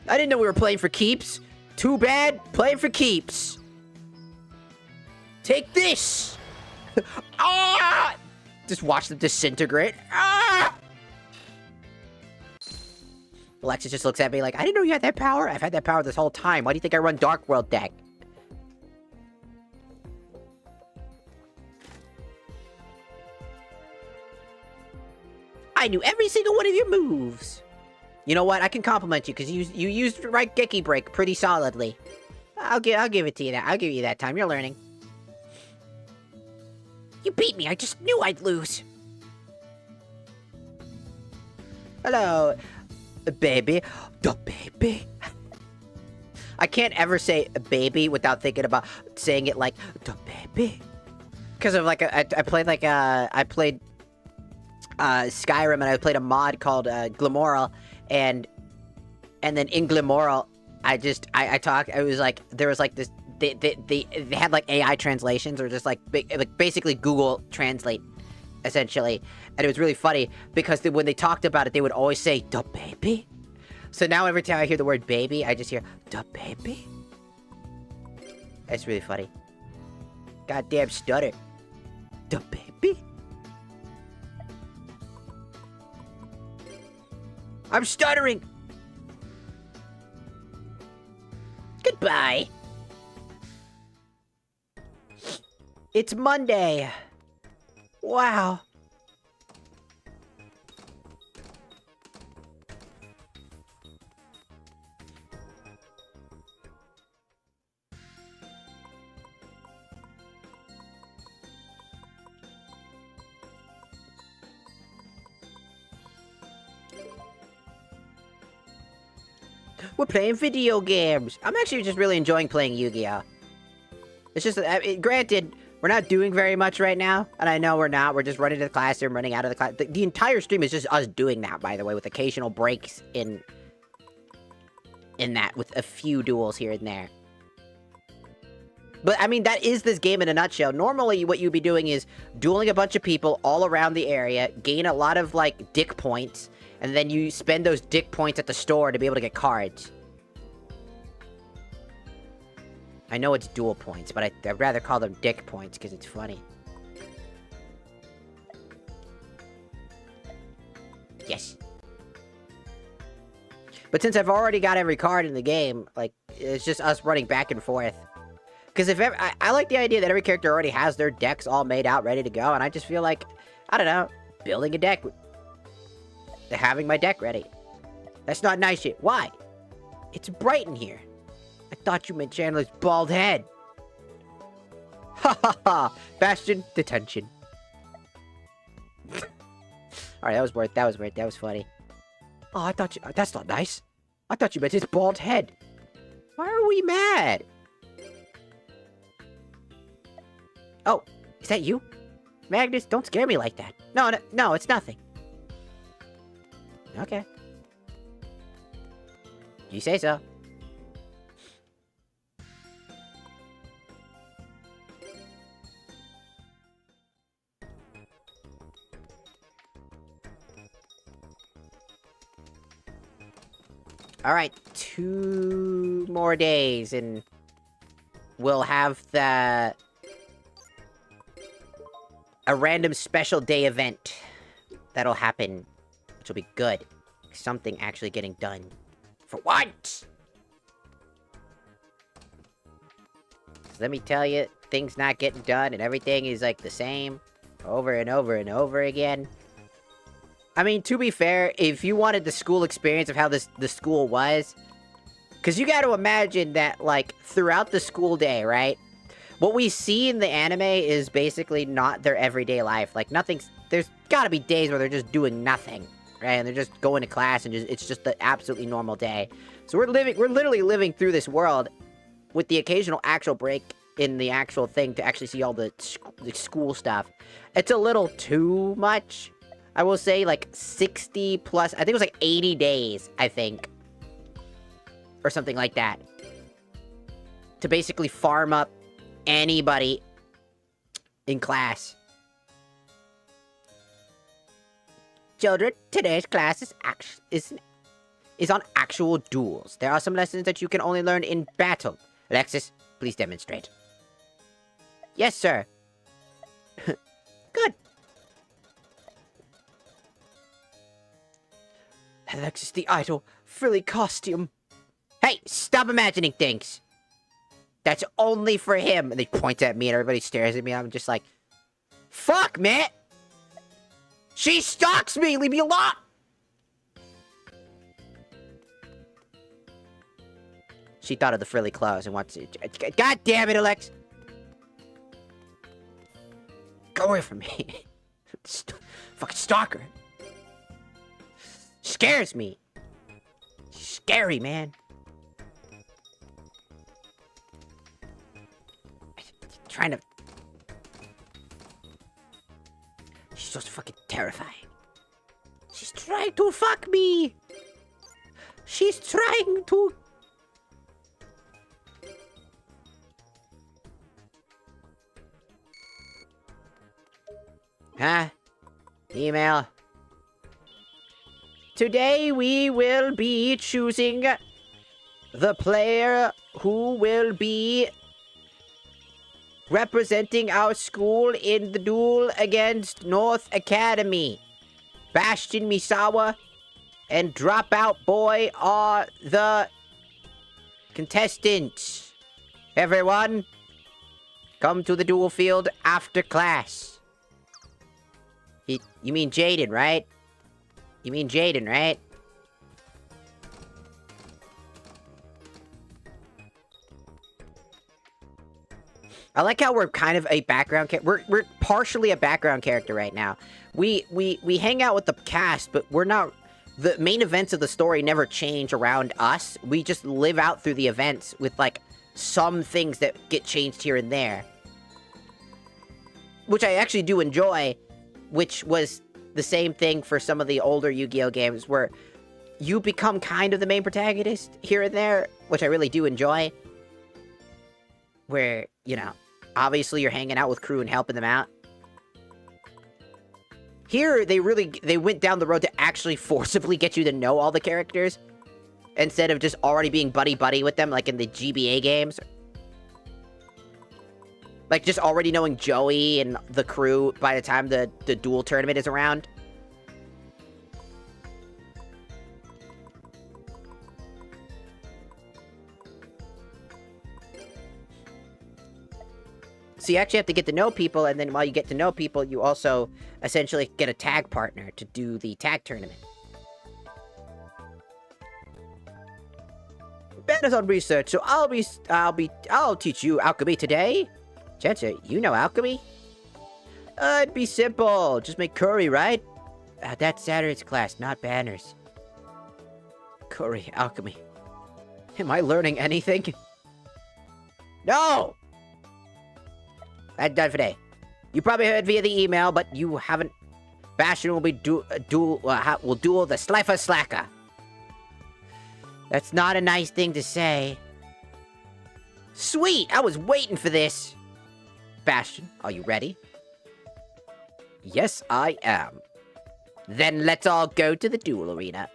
I didn't know we were playing for keeps. Too bad, playing for keeps. Take this! Ah! Just watch them disintegrate. Ah! Alexis just looks at me like, I didn't know you had that power. I've had that power this whole time. Why do you think I run Dark World deck? I knew every single one of your moves. You know what? I can compliment you because you used Reeeeeee break pretty solidly. I'll give it to you. I'll give you that time. You're learning. You beat me. I just knew I'd lose. Hello, baby. The baby. I can't ever say baby without thinking about saying it like the baby. Because of like I played like I played Skyrim, and I played a mod called Glamoral, and then in Glamoral I talk. It was like there was like this. They had like AI translations, or just like basically Google Translate, essentially, and it was really funny because when they talked about it, they would always say "the baby." So now every time I hear the word "baby," I just hear "the baby." That's really funny. Goddamn stutter, the baby. I'm stuttering. Goodbye. It's Monday. Wow. We're playing video games. I'm actually just really enjoying playing Yu-Gi-Oh. It's just, granted, we're not doing very much right now, and I know we're not. We're just running to the classroom, running out of the class. The entire stream is just us doing that, by the way, with occasional breaks in that, with a few duels here and there. But, I mean, that is this game in a nutshell. Normally, what you'd be doing is dueling a bunch of people all around the area, gain a lot of, like, dick points, and then you spend those dick points at the store to be able to get cards. I know it's dual points, but I'd rather call them dick points because it's funny. Yes. But since I've already got every card in the game, like, it's just us running back and forth. Because I like the idea that every character already has their decks all made out, ready to go, and I just feel like, I don't know, building a deck, having my deck ready. That's not nice shit. Why? It's bright in here. I thought you meant Chandler's bald head. Ha ha ha! Bastion detention. Alright, that was weird. That was funny. Oh, I thought you... That's not nice. I thought you meant his bald head. Why are we mad? Oh, is that you? Magnus, don't scare me like that. No, no, it's nothing. Okay. You say so. Alright, 2 more days, and we'll have a random special day event that'll happen, which will be good. Something actually getting done. For once! Let me tell you, things not getting done, and everything is, like, the same. Over and over and over again. I mean, to be fair, if you wanted the school experience of how the school was... Because you gotta imagine that, like, throughout the school day, right? What we see in the anime is basically not their everyday life. Like, nothing's... There's gotta be days where they're just doing nothing, right? And they're just going to class and it's just the absolutely normal day. So we're literally living through this world with the occasional actual break in the actual thing to actually see all the school stuff. It's a little too much. I will say, like, 60 plus... I think it was, like, 80 days, I think. Or something like that. To basically farm up anybody in class. Children, today's class is on actual duels. There are some lessons that you can only learn in battle. Alexis, please demonstrate. Yes, sir. Good. Alexis the Idol, frilly costume. Hey, stop imagining things. That's only for him. And they point at me and everybody stares at me. I'm just like, fuck, man. She stalks me. Leave me alone. She thought of the frilly clothes and wants to... God damn it, Alex. Go away from me. Fucking stalker. Scares me. Scary, man. Trying to... She's just fucking terrifying. She's trying to fuck me. She's trying to... Huh? Email. Today we will be choosing the player who will be representing our school in the duel against North Academy. Bastion Misawa and Dropout Boy are the contestants. Everyone, come to the duel field after class. You mean Jaden, right? You mean Jaden, right? I like how we're kind of a background we're partially a background character right now. We hang out with the cast, but we're not... The main events of the story never change around us. We just live out through the events with, like, some things that get changed here and there. Which I actually do enjoy, which was the same thing for some of the older Yu-Gi-Oh games, where you become kind of the main protagonist here and there, which I really do enjoy. Where, you know, obviously you're hanging out with crew and helping them out. Here, they went down the road to actually forcibly get you to know all the characters, instead of just already being buddy-buddy with them, like in the GBA games. Like, just already knowing Joey and the crew by the time the duel tournament is around. So you actually have to get to know people, and then while you get to know people, you also essentially get a tag partner to do the tag tournament. Ben is on research, so I'll teach you alchemy today. Chancellor, you know alchemy? It'd be simple. Just make curry, right? That's Saturday's class, not banners. Curry, alchemy. Am I learning anything? No! I'm done for today. You probably heard via the email, but you haven't. Bastion will be will duel the Slifer Slacker. That's not a nice thing to say. Sweet, I was waiting for this. Bastion, are you ready? Yes, I am. Then let's all go to the duel arena.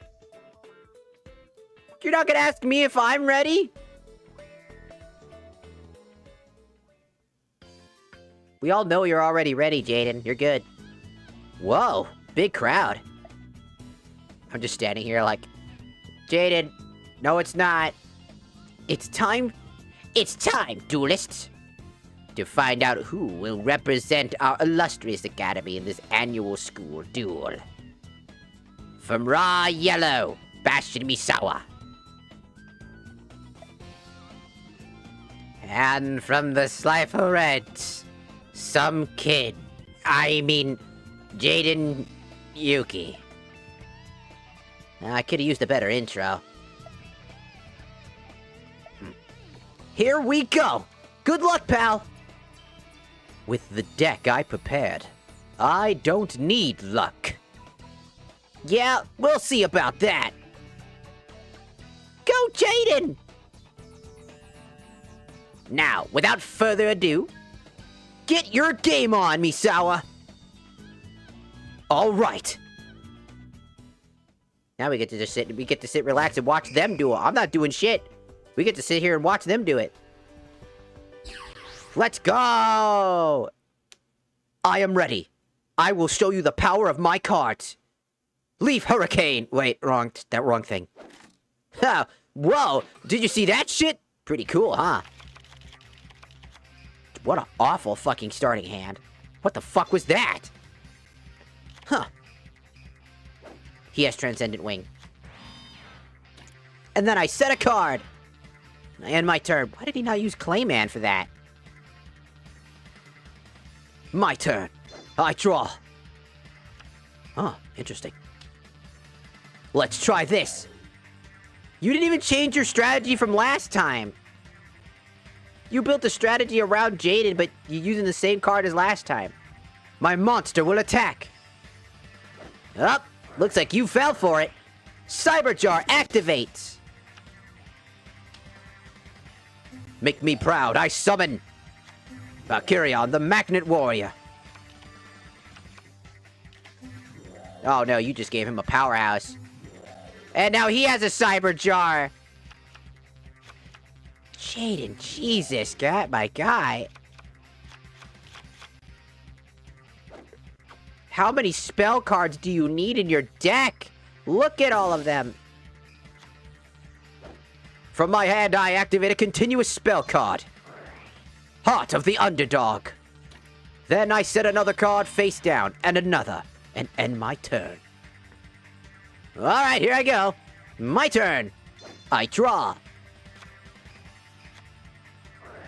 You're not gonna ask me if I'm ready? We all know you're already ready, Jaden. You're good. Whoa, big crowd. I'm just standing here like, Jaden, no it's not. It's time, duelists, to find out who will represent our illustrious academy in this annual school duel. From Raw Yellow, Bastion Misawa. And from the Slifer Reds, some kid. Jaden Yuki. I could have used a better intro. Here we go! Good luck, pal! With the deck I prepared, I don't need luck. Yeah, we'll see about that. Go, Jaden! Now, without further ado, get your game on, Misawa! All right. Now we get to just sit, relax, and watch them do it. I'm not doing shit. We get to sit here and watch them do it. Let's go! I am ready. I will show you the power of my cards. Leaf Hurricane. Wait, wrong thing. Ha! Whoa! Did you see that shit? Pretty cool, huh? What an awful fucking starting hand. What the fuck was that? Huh. He has Transcendent Wing. And then I set a card. I end my turn. Why did he not use Clayman for that? My turn. I draw. Oh, interesting. Let's try this. You didn't even change your strategy from last time. You built a strategy around Jaden, but you're using the same card as last time. My monster will attack. Oh, looks like you fell for it. Cyberjar activates. Make me proud, I summon Valkyrion, the Magnet Warrior. Oh no, you just gave him a powerhouse. And now he has a Cyberjar. Jaden, Jesus, God, my guy. How many spell cards do you need in your deck? Look at all of them. From my hand, I activate a continuous spell card. Heart of the Underdog. Then I set another card face down, and another, and end my turn. Alright, here I go. My turn. I draw.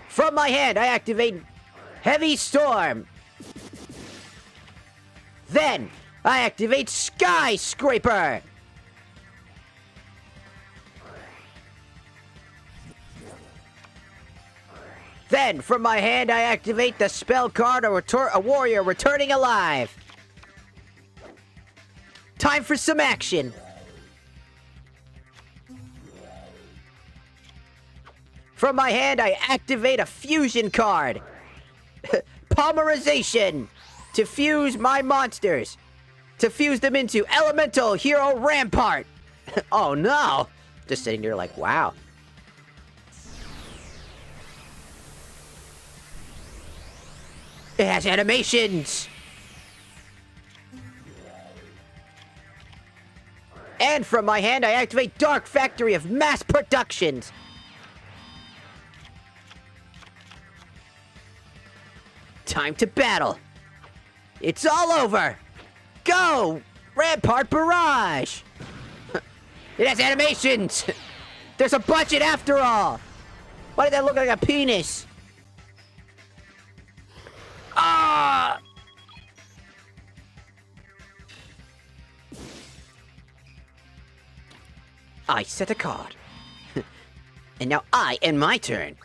From my hand, I activate Heavy Storm. Then, I activate Skyscraper. Then, from my hand, I activate the spell card, a warrior returning alive. Time for some action. From my hand, I activate a fusion card. Polymerization. To fuse my monsters. To fuse them into Elemental Hero Rampart. Oh no. Just sitting there like, wow. It has animations. And from my hand, I activate Dark Factory of Mass Productions. Time to battle. It's all over. Go! Rampart Barrage! It has animations! There's a budget after all! Why did that look like a penis? Ah! I set a card. And now I end my turn.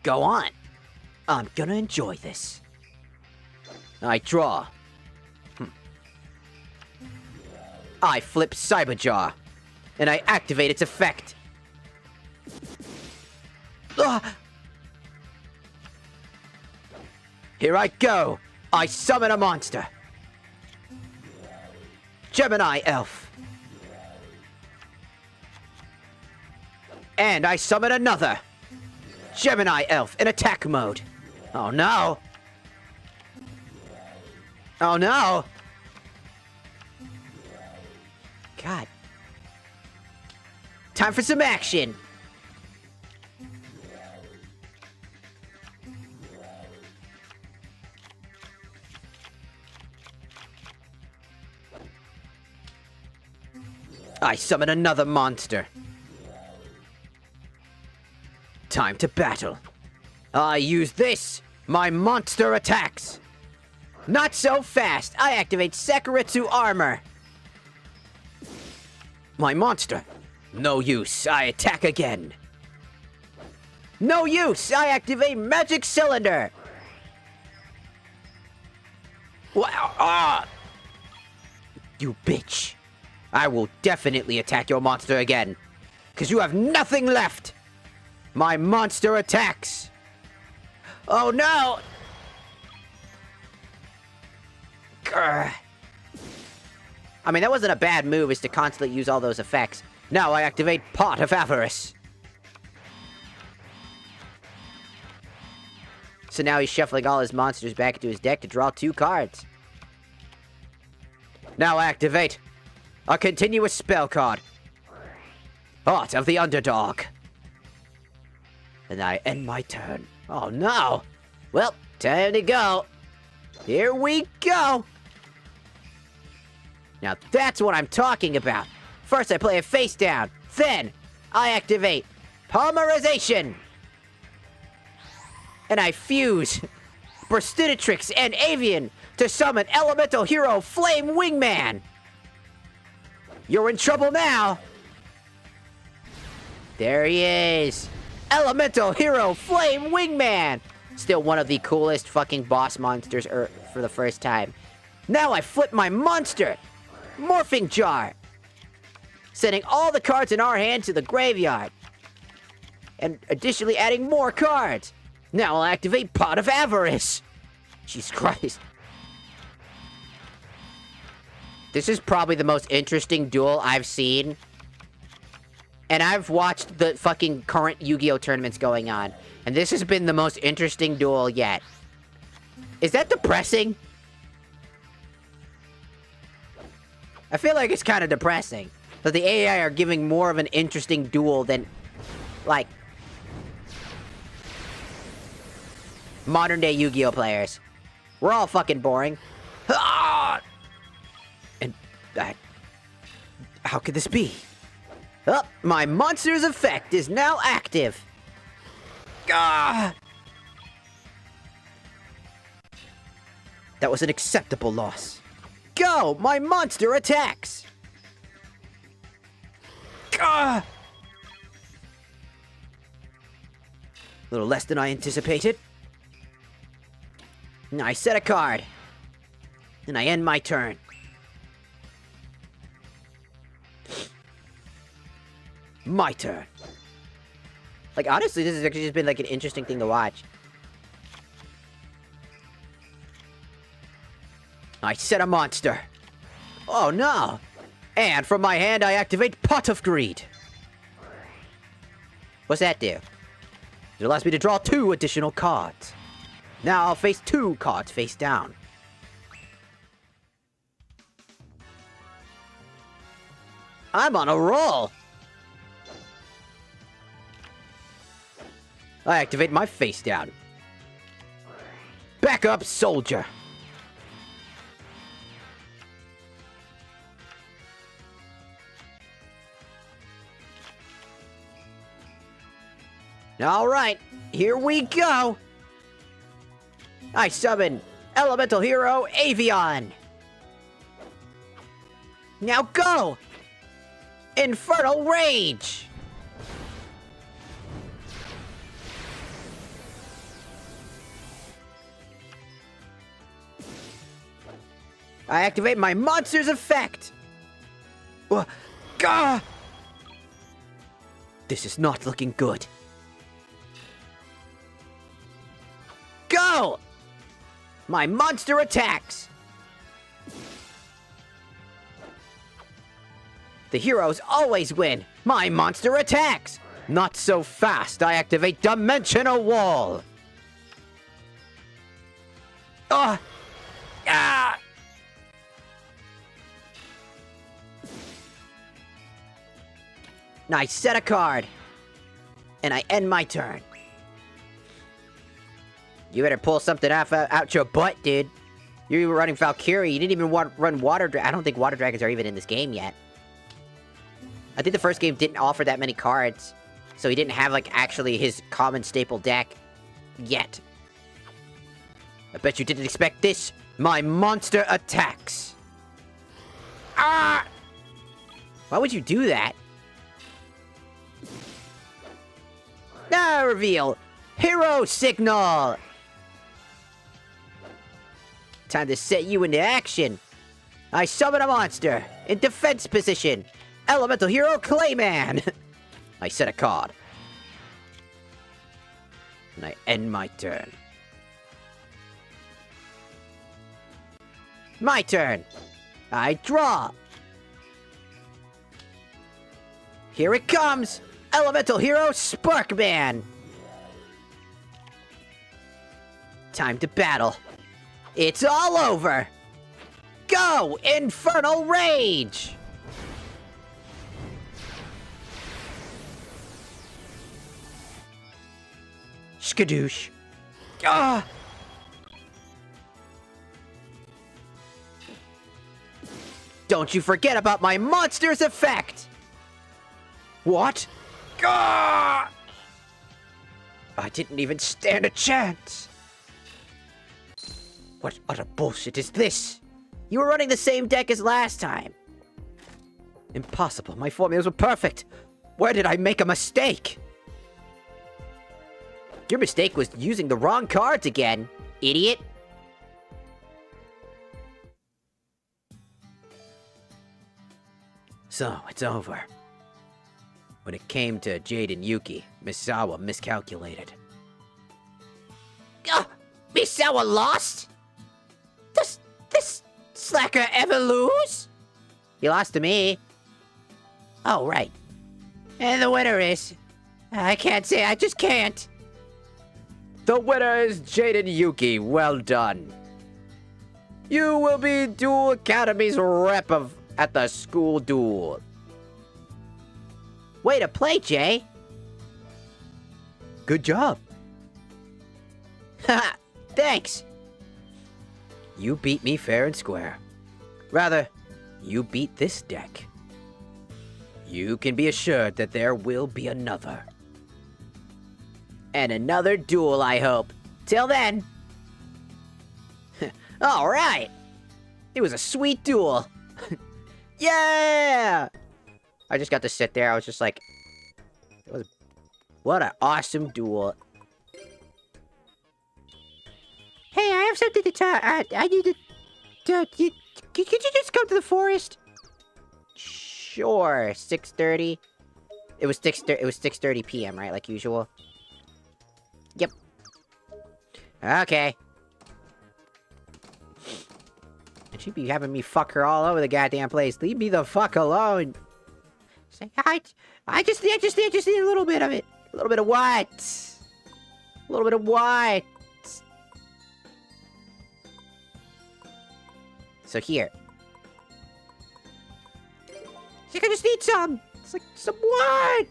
Go on. I'm gonna enjoy this. I draw. I flip Cyberjaw. And I activate its effect. Here I go. I summon a monster. Gemini Elf. And I summon another. Gemini Elf in attack mode. Oh no. Oh no. God. Time for some action. I summon another monster. Time to battle. I use this, my monster attacks. Not so fast. I activate Sekiritsu armor. My monster. No use. I attack again. No use. I activate magic cylinder. Wow. You bitch. I will definitely attack your monster again. Because you have nothing left. My monster attacks. Oh no. Grr. I mean, that wasn't a bad move, is to constantly use all those effects. Now I activate Pot of Avarice. So now he's shuffling all his monsters back into his deck to draw 2 cards. Now I activate a continuous spell card. Heart of the Underdog. And I end my turn. Oh no! Well, time to go. Here we go! Now that's what I'm talking about. First I play it face down. Then I activate Polymerization. And I fuse Burstinatrix and Avian to summon Elemental Hero Flame Wingman. You're in trouble now. There he is. Elemental Hero Flame Wingman. Still one of the coolest fucking boss monsters for the first time. Now I flip my monster. Morphing Jar. Sending all the cards in our hand to the graveyard. And additionally adding more cards. Now I'll activate Pot of Avarice. Jesus Christ. This is probably the most interesting duel I've seen. And I've watched the fucking current Yu-Gi-Oh tournaments going on. And this has been the most interesting duel yet. Is that depressing? I feel like it's kind of depressing. That the AI are giving more of an interesting duel than, like, modern day Yu-Gi-Oh players. We're all fucking boring. And, how could this be? Oh, my monster's effect is now active. That was an acceptable loss. Go! My monster attacks! A little less than I anticipated. I set a card. And I end my turn. My turn. Like, honestly, this has actually just been, like, an interesting thing to watch. I set a monster. Oh, no. And from my hand, I activate Pot of Greed. What's that do? It allows me to draw 2 additional cards. Now I'll face 2 cards face down. I'm on a roll. I activate my face down. Back up, soldier. Alright, here we go! I summon Elemental Hero Avian! Now go! Infernal Rage! I activate my monster's effect! Gah! This is not looking good. Go! My monster attacks! The heroes always win! My monster attacks! Not so fast! I activate Dimensional Wall! Ah! I set a card. And I end my turn. You better pull something out your butt, dude. You were running Valkyrie. You didn't even run Water Dragon. I don't think Water Dragons are even in this game yet. I think the first game didn't offer that many cards. So he didn't have, like, actually his common staple deck yet. I bet you didn't expect this. My monster attacks. Ah! Why would you do that? Now reveal. Hero Signal. Time to set you into action. I summon a monster in defense position. Elemental Hero Clayman. I set a card. And I end my turn. My turn. I draw. Here it comes. Elemental Hero Sparkman. Time to battle. It's all over. Go, Infernal Rage. Skadoosh. Ah! Don't you forget about my monster's effect! What? Gah! I didn't even stand a chance! What utter bullshit is this? You were running the same deck as last time. Impossible, my formulas were perfect. Where did I make a mistake? Your mistake was using the wrong cards again, idiot. So, it's over. When it came to Jade and Yuki, Misawa miscalculated. Misawa lost? Does this slacker ever lose? He lost to me. Oh, right. And the winner is... I can't say, I just can't. The winner is Jade and Yuki. Well done. You will be Duel Academy's rep at the school duel. Way to play, Jay. Good job. Haha, thanks. You beat me fair and square. Rather, you beat this deck. You can be assured that there will be another. And another duel, I hope. Till then. Alright. It was a sweet duel. Yeah! I just got to sit there. I was just like... What an awesome duel. Hey, I have something to talk... I need to... Could you just come to the forest? Sure. 6:30. It was 6:30 p.m., right? Like usual. Yep. Okay. And she'd be having me fuck her all over the goddamn place. Leave me the fuck alone. Say, I just need a little bit of it. A little bit of what? A little bit of what? So here. She's like, I just need some. It's like, some what?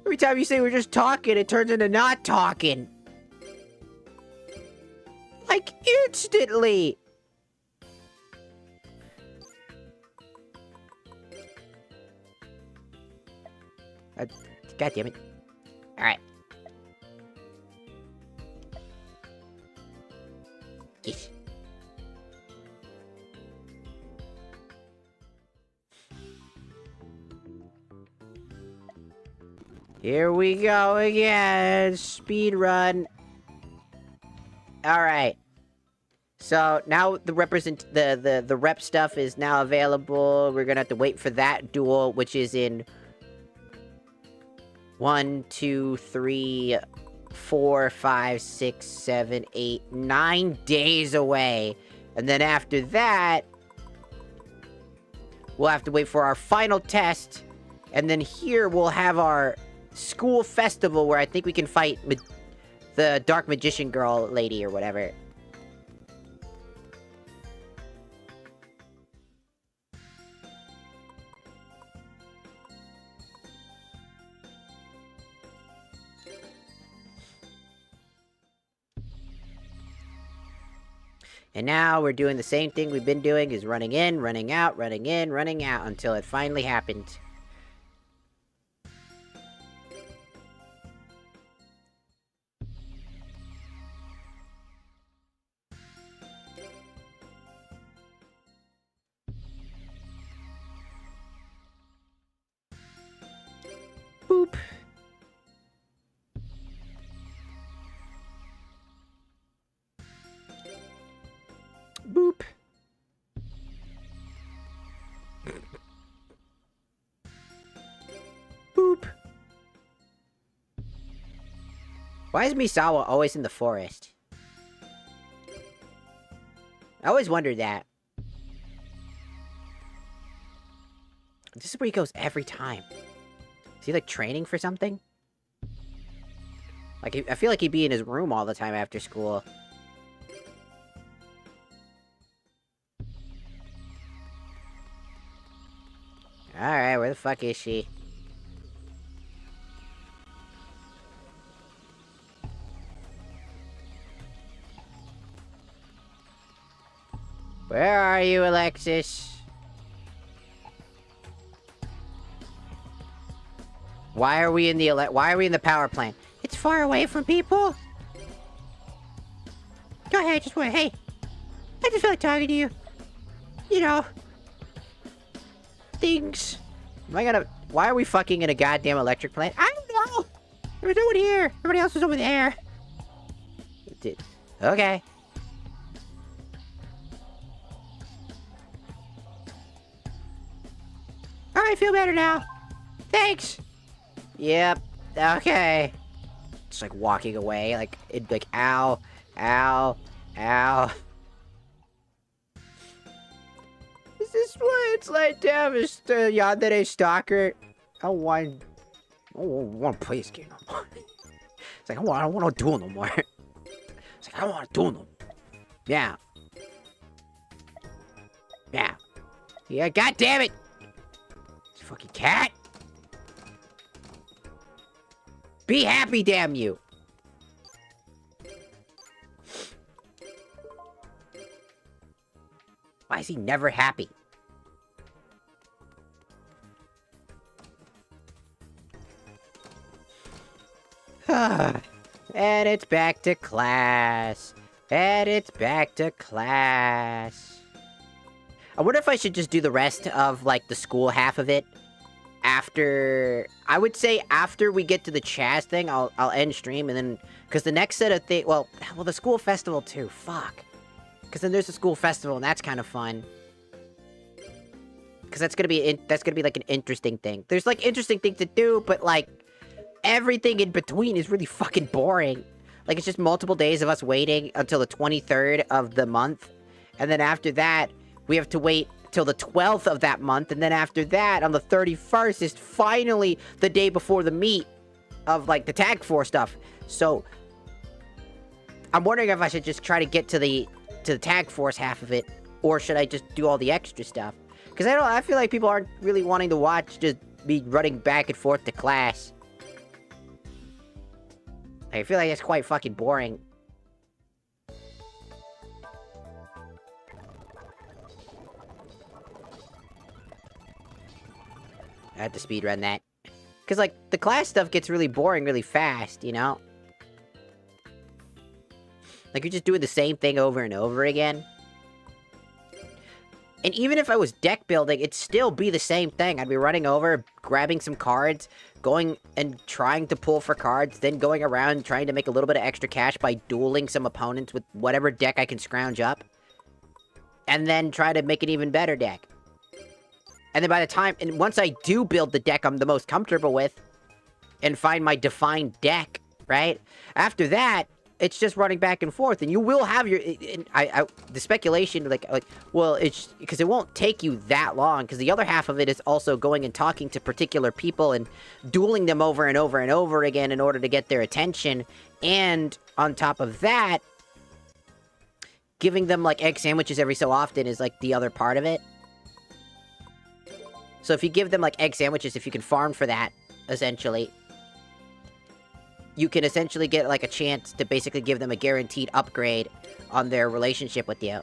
Every time you say we're just talking, it turns into not talking. Like, instantly. God damn it. Alright. Yes. Here we go again. Speed run. Alright. So now the rep stuff is now available. We're gonna have to wait for that duel, which is in 1, 2, 3, 4, 5, 6, 7, 8, 9 days away. And then after that, we'll have to wait for our final test. And then here we'll have our school festival where I think we can fight the Dark Magician Girl lady or whatever. And now we're doing the same thing we've been doing, is running in, running out, running in, running out, until it finally happened. Boop. Boop. Boop. Why is Misawa always in the forest? I always wondered that. This is where he goes every time. Is he, like, training for something? Like, I feel like he'd be in his room all the time after school. Alright, where the fuck is she? Where are you, Alexis? Why are we in the power plant? It's far away from people. Go ahead, just wait. Hey, I just feel like talking to you. You know, things. Why are we fucking in a goddamn electric plant? I don't know. There was no one here. Everybody else was over there. Okay. Alright, feel better now. Thanks. Yep. Okay. Just like walking away, like ow, ow, ow. Is this why it's like, damn, it's the yandere stalker? I don't want to play this game no more. It's like, I don't want to do it no more. It's like, I don't want to do it no more. Yeah. Yeah. Yeah, god damn it! It's a fucking cat! Be happy, damn you! Why is he never happy? And it's back to class. And it's back to class. I wonder if I should just do the rest of, like, the school half of it after... I would say after we get to the Chaz thing, I'll end stream, and then... Because the next set of things... Well, the school festival, too. Fuck. Because then there's the school festival, and that's kind of fun. Because that's gonna be like an interesting thing. There's like interesting things to do, but like everything in between is really fucking boring. Like it's just multiple days of us waiting until the 23rd of the month, and then after that we have to wait till the 12th of that month, and then after that on the 31st is finally the day before the meet of like the Tag Force stuff. So I'm wondering if I should just try to get to the Tag Force half of it, or should I just do all the extra stuff? Because I feel like people aren't really wanting to watch just me running back and forth to class. I feel like it's quite fucking boring. I have to speedrun that. Because, like, the class stuff gets really boring really fast, you know? Like, you're just doing the same thing over and over again. And even if I was deck building, it'd still be the same thing. I'd be running over, grabbing some cards, going and trying to pull for cards, then going around trying to make a little bit of extra cash by dueling some opponents with whatever deck I can scrounge up, and then try to make an even better deck. And then by the time, and once I do build the deck I'm the most comfortable with, and find my defined deck, right? After that, it's just running back and forth, and you will have your, the speculation, like, well, it's, because it won't take you that long, because the other half of it is also going and talking to particular people and dueling them over and over and over again in order to get their attention, and on top of that, giving them, like, egg sandwiches every so often is, like, the other part of it. So if you give them, like, egg sandwiches, if you can farm for that, essentially, you can essentially get, like, a chance to basically give them a guaranteed upgrade on their relationship with you.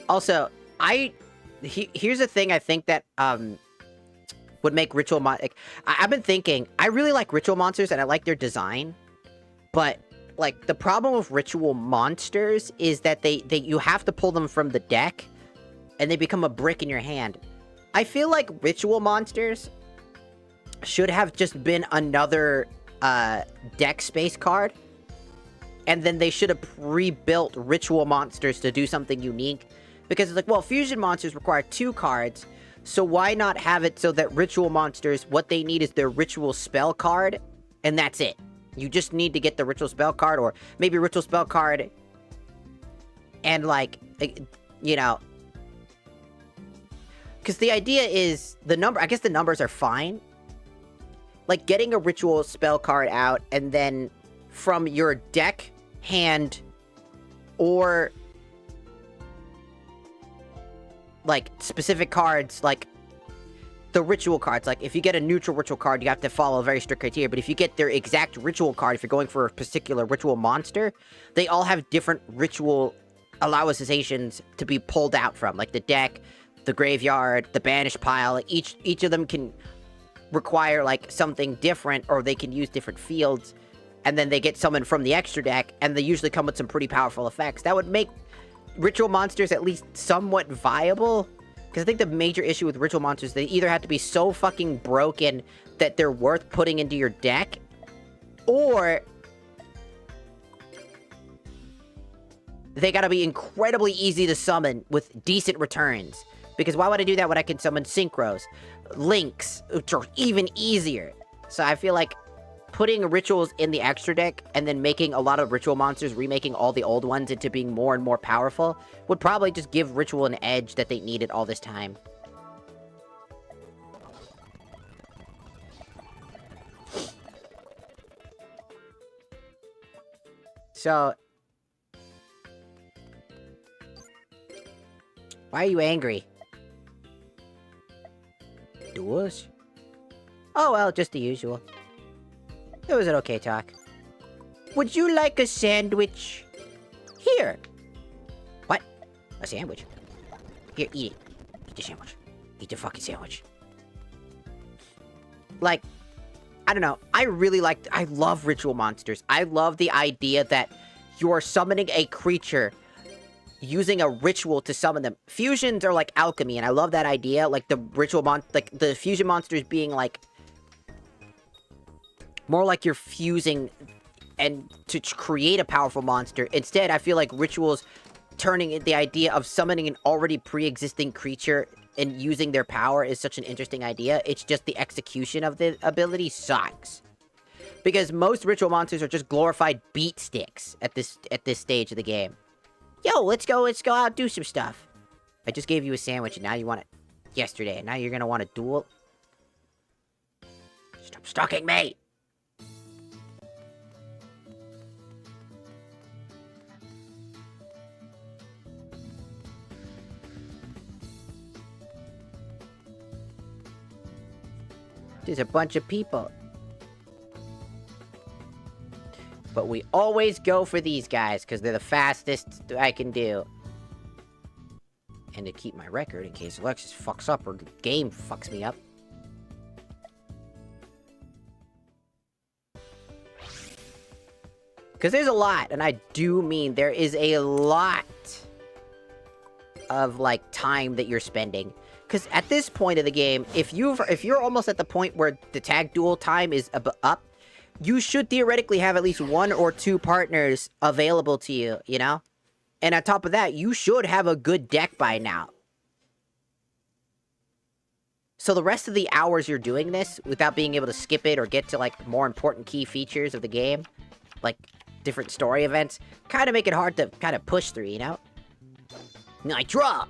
Also, here's the thing I think that, would make ritual like, I've been thinking, I really like ritual monsters and I like their design, but, like, the problem with ritual monsters is that you have to pull them from the deck, and they become a brick in your hand. I feel like ritual monsters should have just been another, deck space card, and then they should have pre-built ritual monsters to do something unique, because it's like, well, fusion monsters require 2 cards, so why not have it so that ritual monsters, what they need is their ritual spell card, and that's it. You just need to get the ritual spell card, or maybe ritual spell card, and, like, you know, because the idea is, I guess the numbers are fine. Like, getting a ritual spell card out, and then from your deck, hand, or, like, specific cards, like, the ritual cards. Like, if you get a neutral ritual card, you have to follow a very strict criteria, but if you get their exact ritual card, if you're going for a particular ritual monster, they all have different ritual allowances to be pulled out from, like the deck, the graveyard, the banished pile. Like, each of them can require, like, something different, or they can use different fields, and then they get summoned from the extra deck, and they usually come with some pretty powerful effects. That would make ritual monsters at least somewhat viable, because I think the major issue with ritual monsters, they either have to be so fucking broken that they're worth putting into your deck, or they gotta be incredibly easy to summon with decent returns. Because why would I do that when I can summon synchros, links, which are even easier? So I feel like putting rituals in the extra deck, and then making a lot of ritual monsters, remaking all the old ones into being more and more powerful, would probably just give ritual an edge that they needed all this time. So, why are you angry? Duels? Oh well, just the usual. It was an okay talk. Would you like a sandwich? Here. What? A sandwich? Here, eat it. Eat the sandwich. Eat the fucking sandwich. Like, I don't know. I love ritual monsters. I love the idea that you're summoning a creature using a ritual to summon them. Fusions are like alchemy, and I love that idea. Like, the like, the fusion monsters being, like, more like you're fusing and to create a powerful monster. Instead, I feel like rituals turning the idea of summoning an already pre-existing creature and using their power is such an interesting idea. It's just the execution of the ability sucks. Because most ritual monsters are just glorified beat sticks at this stage of the game. Yo, let's go out, do some stuff. I just gave you a sandwich, and now you want it yesterday, and now you're gonna want a duel? Stop stalking me! There's a bunch of people. But we always go for these guys, because they're the fastest I can do. And to keep my record in case Alexis fucks up or the game fucks me up. Because there's a lot, and I do mean there is a lot of, like, time that you're spending. Because at this point of the game, if you're almost at the point where the tag duel time is up, you should theoretically have at least 1 or 2 partners available to you, you know? And on top of that, you should have a good deck by now. So the rest of the hours you're doing this, without being able to skip it or get to, like, more important key features of the game, like different story events, kind of make it hard to kind of push through, you know? I draw!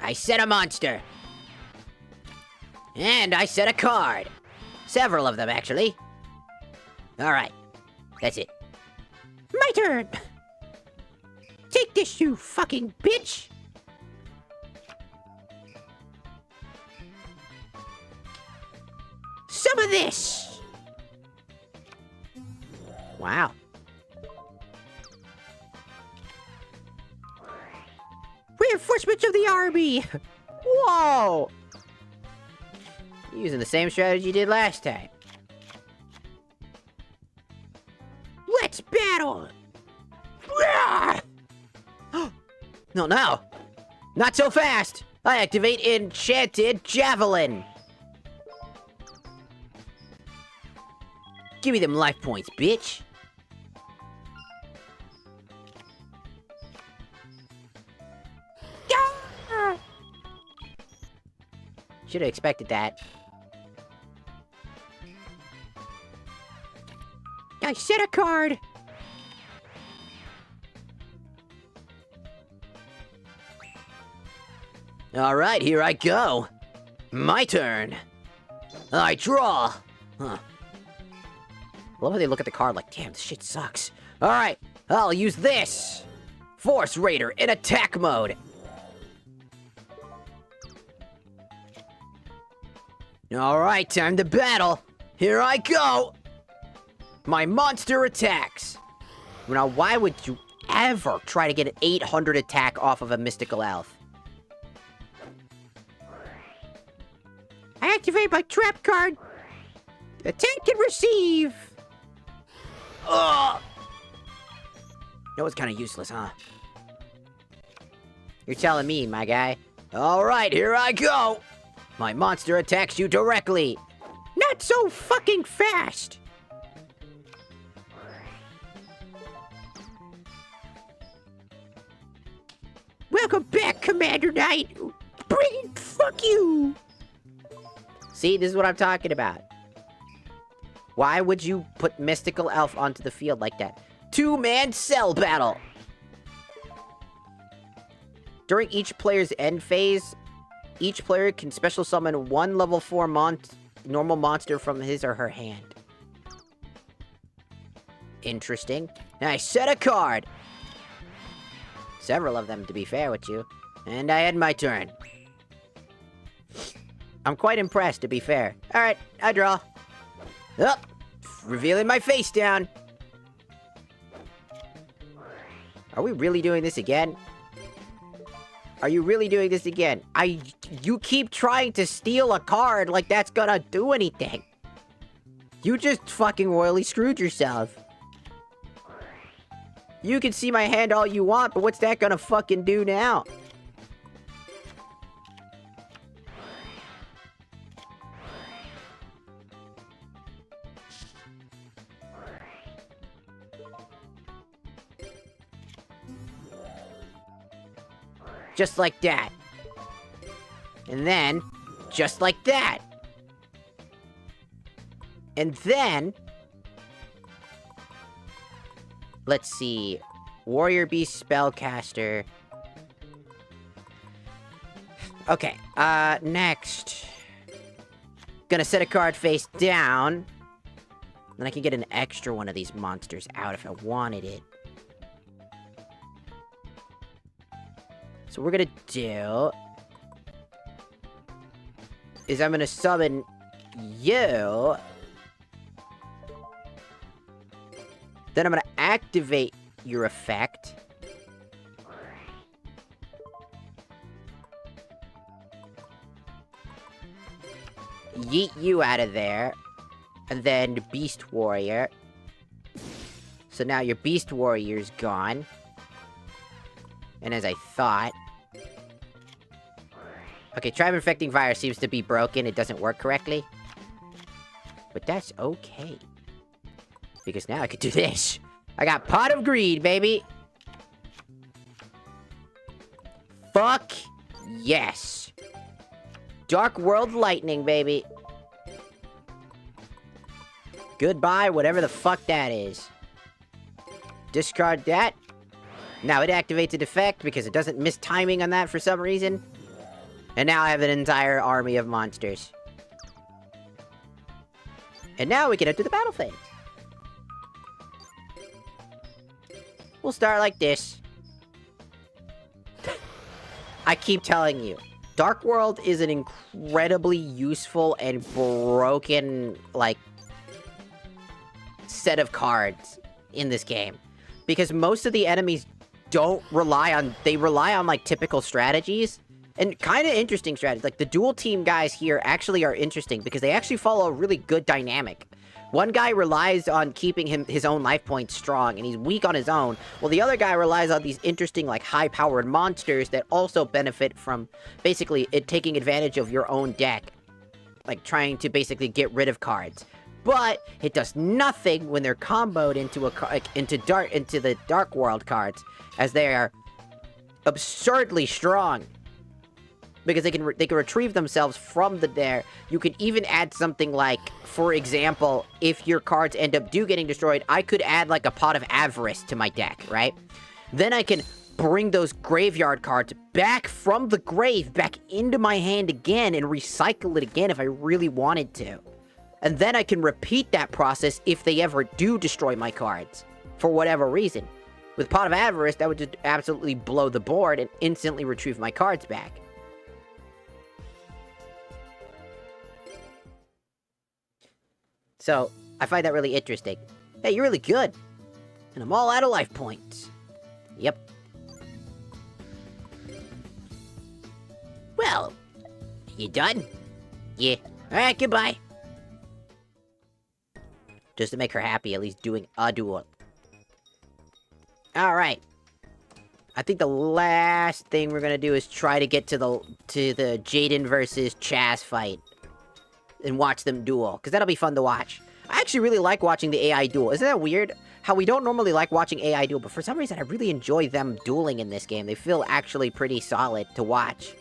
I set a monster. And I set a card. Several of them, actually. Alright. That's it. My turn! Take this, you fucking bitch! Some of this! Wow. Reinforcements of the army! Whoa! Using the same strategy you did last time. Let's battle! No, no! Not so fast! I activate Enchanted Javelin! Give me them life points, bitch! Should have expected that. I set a card! Alright, here I go. My turn. I draw. Huh. I love how they look at the card like, damn, this shit sucks. Alright, I'll use this. Force Raider in attack mode. Alright, time to battle. Here I go. My monster attacks. Now, why would you ever try to get an 800 attack off of a mystical elf? I activate my trap card. Attack and receive. Ugh. That was kind of useless, huh? You're telling me, my guy. Alright, here I go. My monster attacks you directly. Not so fucking fast. Welcome back, Commander Knight. Fuck you. See, this is what I'm talking about. Why would you put Mystical Elf onto the field like that? 2-man cell battle. During each player's end phase, each player can special summon 1 level 4 normal monster from his or her hand. Interesting. Now I set a card. Several of them, to be fair with you. And I had my turn. I'm quite impressed, to be fair. Alright, I draw. Up! Revealing my face down. Are we really doing this again? Are you really doing this again? You keep trying to steal a card like that's gonna do anything. You just fucking royally screwed yourself. You can see my hand all you want, but what's that gonna fucking do now? Just like that. And then, just like that. And then... Let's see. Warrior Beast Spellcaster. Okay, next. Gonna set a card face down. Then I can get an extra one of these monsters out if I wanted it. So what we're gonna do is I'm gonna summon you. Then I'm gonna activate your effect. yeet you out of there. And then Beast Warrior. So now your Beast Warrior's gone. And as I thought... Okay, Tribe Infecting Virus seems to be broken. It doesn't work correctly. But that's okay. Because now I could do this. I got Pot of Greed, baby! Fuck yes! Dark World Lightning, baby! Goodbye, whatever the fuck that is. Discard that. Now it activates a defect because it doesn't miss timing on that for some reason. And now I have an entire army of monsters. And now we get into the battle phase. We'll start like this. I keep telling you, Dark World is an incredibly useful and broken, like, set of cards in this game. Because most of the enemies don't rely on... They rely on, like, typical strategies. And kind of interesting strategies. Like, the dual team guys here actually are interesting because they actually follow a really good dynamic. One guy relies on keeping his own life points strong, and he's weak on his own, while the other guy relies on these interesting, like, high-powered monsters that also benefit from, basically, it taking advantage of your own deck. Like, trying to basically get rid of cards. But it does nothing when they're comboed into the Dark World cards, as they are absurdly strong. Because they can retrieve themselves from there. You can even add something like, for example, if your cards end up getting destroyed, I could add like a Pot of Avarice to my deck, right? Then I can bring those graveyard cards back from the grave, back into my hand again, and recycle it again if I really wanted to. And then I can repeat that process if they ever do destroy my cards, for whatever reason. With Pot of Avarice, that would just absolutely blow the board and instantly retrieve my cards back. So, I find that really interesting. Hey, you're really good. And I'm all out of life points. Yep. Well, you done? Yeah. Alright, goodbye. Just to make her happy, at least doing a duel. Alright. I think the last thing we're gonna do is try to get to the Jaden versus Chaz fight. And watch them duel, because that'll be fun to watch. I actually really like watching the AI duel. Isn't that weird? How we don't normally like watching AI duel, but for some reason I really enjoy them dueling in this game. They feel actually pretty solid to watch.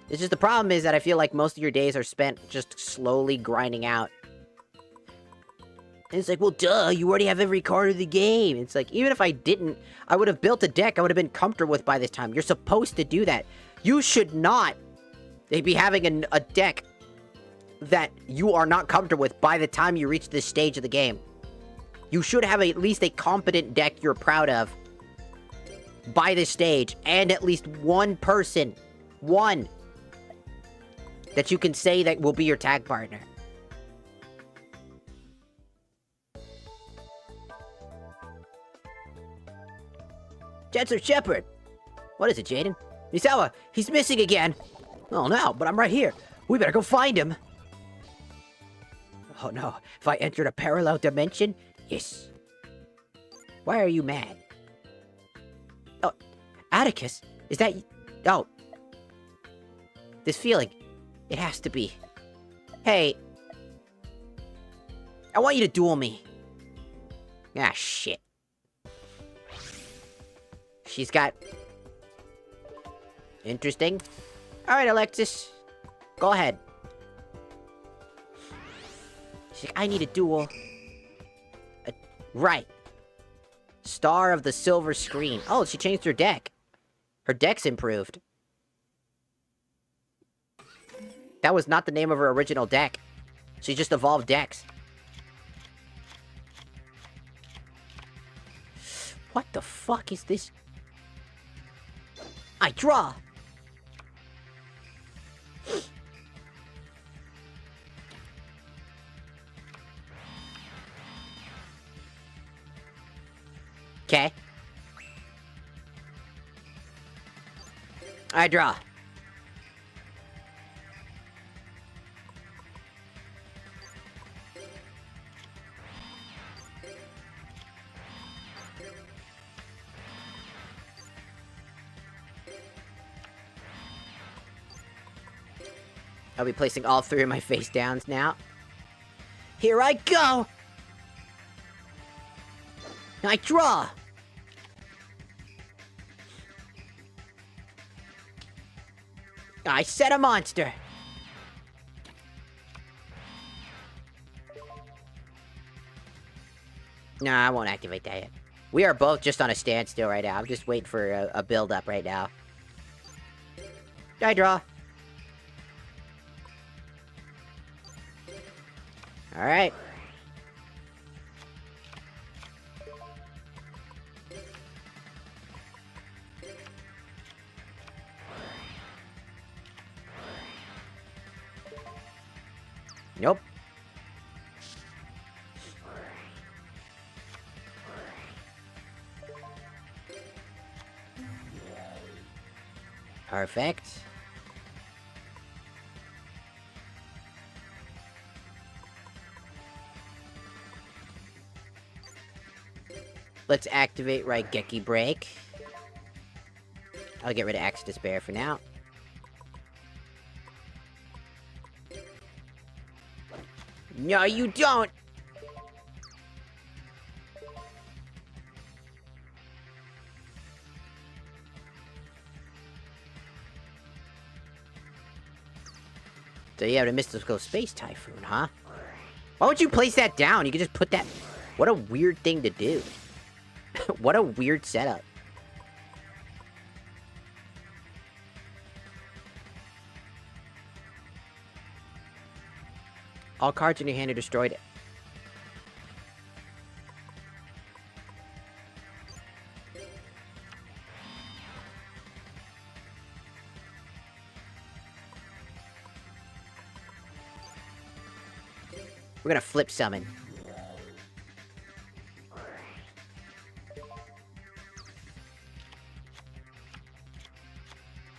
It's just the problem is that I feel like most of your days are spent just slowly grinding out. And it's like, well, duh, you already have every card of the game. It's like, even if I didn't, I would have built a deck I would have been comfortable with by this time. You're supposed to do that. You should not be having a deck that you are not comfortable with by the time you reach this stage of the game. You should have at least a competent deck you're proud of by this stage, and at least one person, that you can say that will be your tag partner. Chancellor Shepard! What is it, Jaden? Misawa, he's missing again! Oh no, but I'm right here. We better go find him. Oh no, if I entered a parallel dimension? Yes. Why are you mad? Oh, Atticus? Is that... Oh. This feeling. It has to be. Hey. I want you to duel me. Ah, shit. She's got... Interesting. Alright, Alexis. Go ahead. She's like, I need a duel. Right. Star of the Silver Screen. Oh, she changed her deck. Her deck's improved. That was not the name of her original deck. She just evolved decks. What the fuck is this? I draw! Okay. I draw. I'll be placing all 3 of my face downs now. Here I go! I draw! I set a monster! Nah, I won't activate that yet. We are both just on a standstill right now. I'm just waiting for a build-up right now. I draw. Alright. Nope. Perfect. Let's activate Reeeeeee Break. I'll get rid of Axe Despair for now. No, you don't! So you have a Mystical Space Typhoon, huh? Why would you place that down? You could just put that... What a weird thing to do. What a weird setup. All cards in your hand are destroyed. We're gonna flip summon.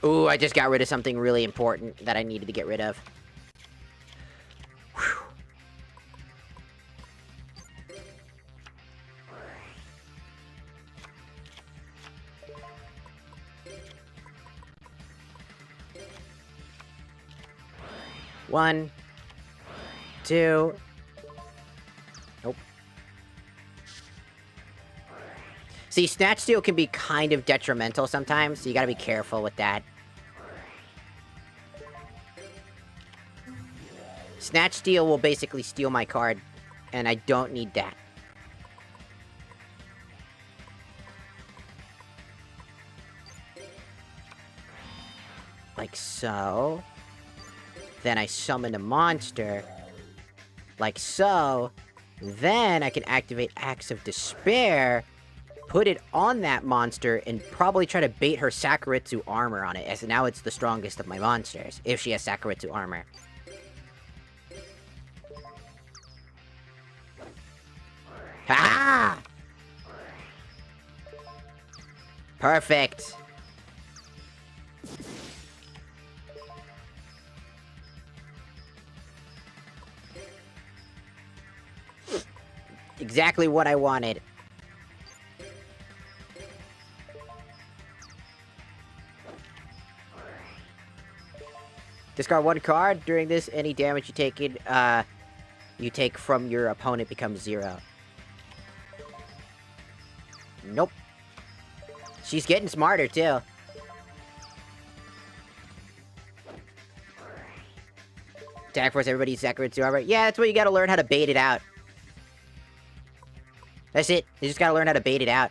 Ooh, I just got rid of something really important that I needed to get rid of. Whew. One, two. Nope. See, Snatch Steal can be kind of detrimental sometimes, so you gotta be careful with that. Snatch Steal will basically steal my card, and I don't need that. Like so. Then I summon a monster. Like so. Then I can activate Axe of Despair, put it on that monster, and probably try to bait her Sakuretsu armor on it, as now it's the strongest of my monsters, if she has Sakuretsu armor. Ah! Perfect. Exactly what I wanted. Discard 1 card. During this, any damage you take from your opponent becomes 0. Nope. She's getting smarter, too. Attack force, everybody's Sakuretsu armor. Yeah, that's what you gotta learn how to bait it out. That's it. You just gotta learn how to bait it out.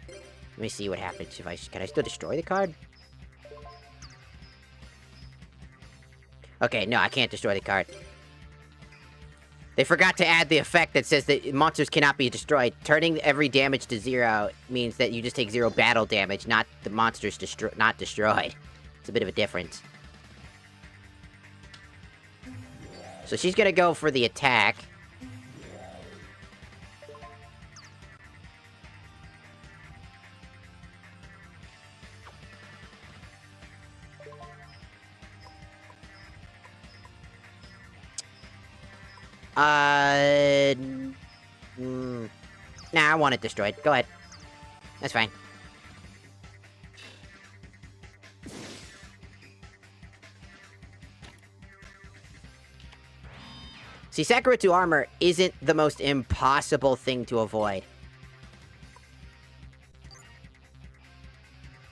Let me see what happens if can I still destroy the card? Okay, no, I can't destroy the card. They forgot to add the effect that says that monsters cannot be destroyed. Turning every damage to 0 means that you just take 0 battle damage, not the monsters not destroyed. It's a bit of a difference. So she's gonna go for the attack. Nah, I want it destroyed. Go ahead. That's fine. See, Sakuretsu armor isn't the most impossible thing to avoid.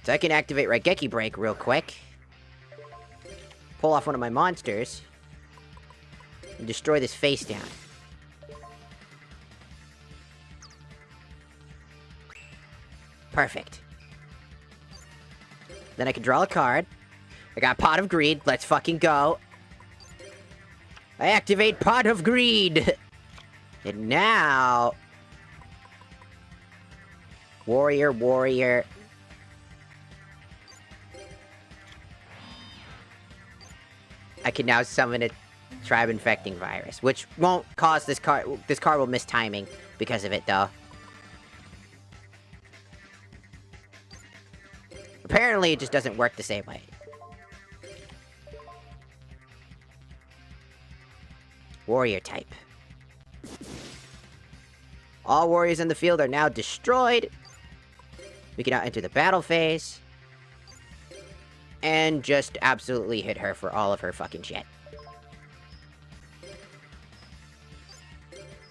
So I can activate Raigeki Break real quick. Pull off one of my monsters. And destroy this face down. Perfect. Then I can draw a card. I got Pot of Greed. Let's fucking go. I activate Pot of Greed. And now... Warrior, warrior. I can now summon a Tribe Infecting Virus, which won't cause this card... This card will miss timing because of it, though. Apparently, it just doesn't work the same way. Warrior type. All warriors in the field are now destroyed. We can now enter the battle phase. And just absolutely hit her for all of her fucking shit.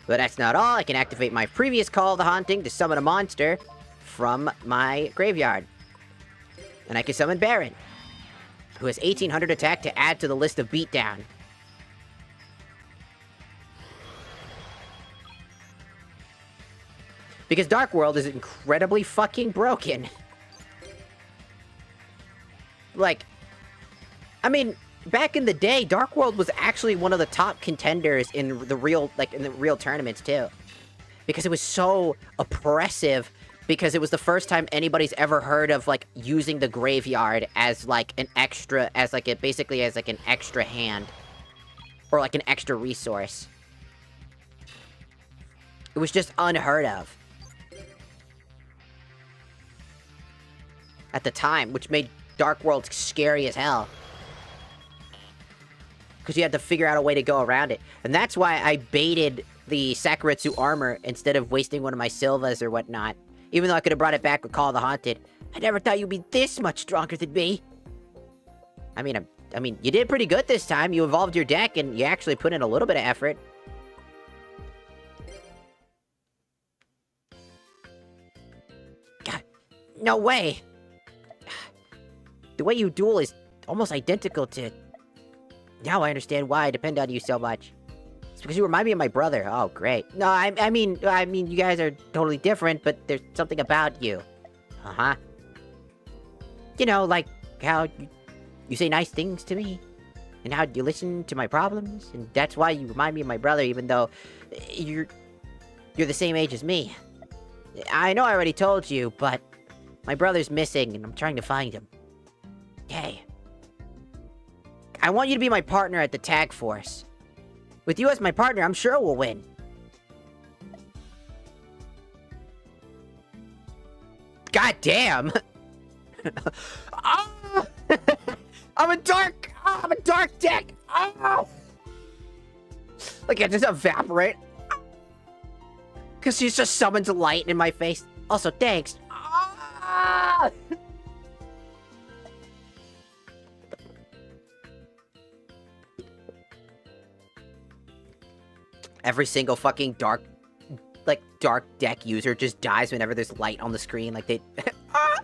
But that's not all. I can activate my previous Call of the Haunting to summon a monster from my graveyard. And I can summon Baron, who has 1800 attack to add to the list of beatdown. Because Dark World is incredibly fucking broken. Like, I mean, back in the day, Dark World was actually one of the top contenders in the real, tournaments, too. Because it was so oppressive, because it was the first time anybody's ever heard of, like, using the graveyard as, like, an extra, basically as, like, an extra hand. Or, like, an extra resource. It was just unheard of. At the time, which made Dark World scary as hell. Because you had to figure out a way to go around it. And that's why I baited the Sakuretsu armor instead of wasting one of my Silvas or whatnot. Even though I could have brought it back with Call of the Haunted. I never thought you'd be this much stronger than me. I mean, you did pretty good this time. You evolved your deck, and you actually put in a little bit of effort. God, no way. The way you duel is almost identical to... Now I understand why I depend on you so much. It's because you remind me of my brother. Oh, great. No, I mean, you guys are totally different, but there's something about you. Uh-huh. You know, like how you say nice things to me, and how you listen to my problems, and that's why you remind me of my brother, even though you're the same age as me. I know I already told you, but my brother's missing, and I'm trying to find him. Hey. I want you to be my partner at the Tag Force. With you as my partner, I'm sure we'll win. God damn! Oh! I'm a dark deck! Oh! Like, I just evaporate. Because she just summons light in my face. Also, thanks. Ah! Every single fucking dark deck user just dies whenever there's light on the screen, like they... Ah!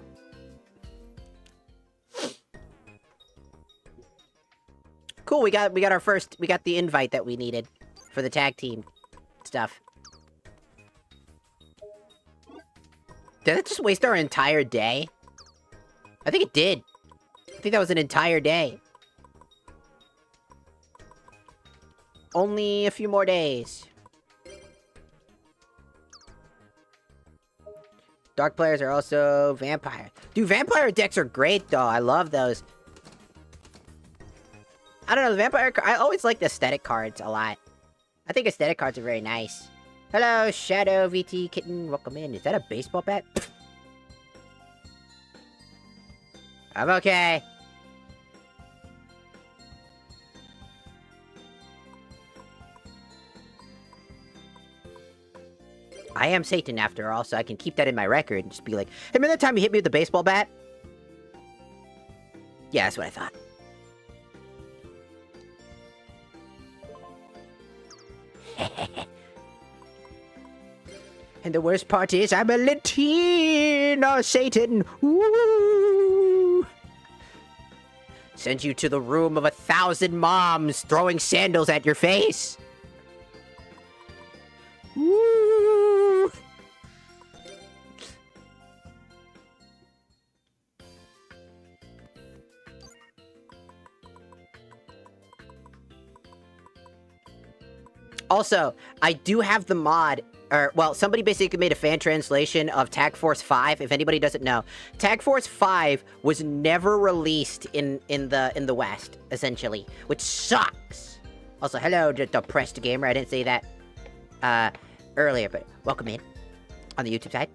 Cool, we got the invite that we needed for the tag team stuff. Did that just waste our entire day? I think it did. I think that was an entire day. Only a few more days. Dark players are also vampire. Dude, vampire decks are great, though. I love those. I don't know, the vampire... I always like the aesthetic cards a lot. I think aesthetic cards are very nice. Hello, Shadow VT Kitten. Welcome in. Is that a baseball bat? I'm okay. I am Satan, after all, so I can keep that in my record and just be like, hey, remember that time you hit me with the baseball bat? Yeah, that's what I thought. And the worst part is I'm a Latino Satan. Woo! Send you to the room of 1,000 moms throwing sandals at your face. Woo! Also, I do have the mod, or, well, somebody basically made a fan translation of Tag Force 5, if anybody doesn't know. Tag Force 5 was never released in the West, essentially, which sucks. Also, hello, depressed gamer, I didn't say that, earlier, but welcome in on the YouTube side.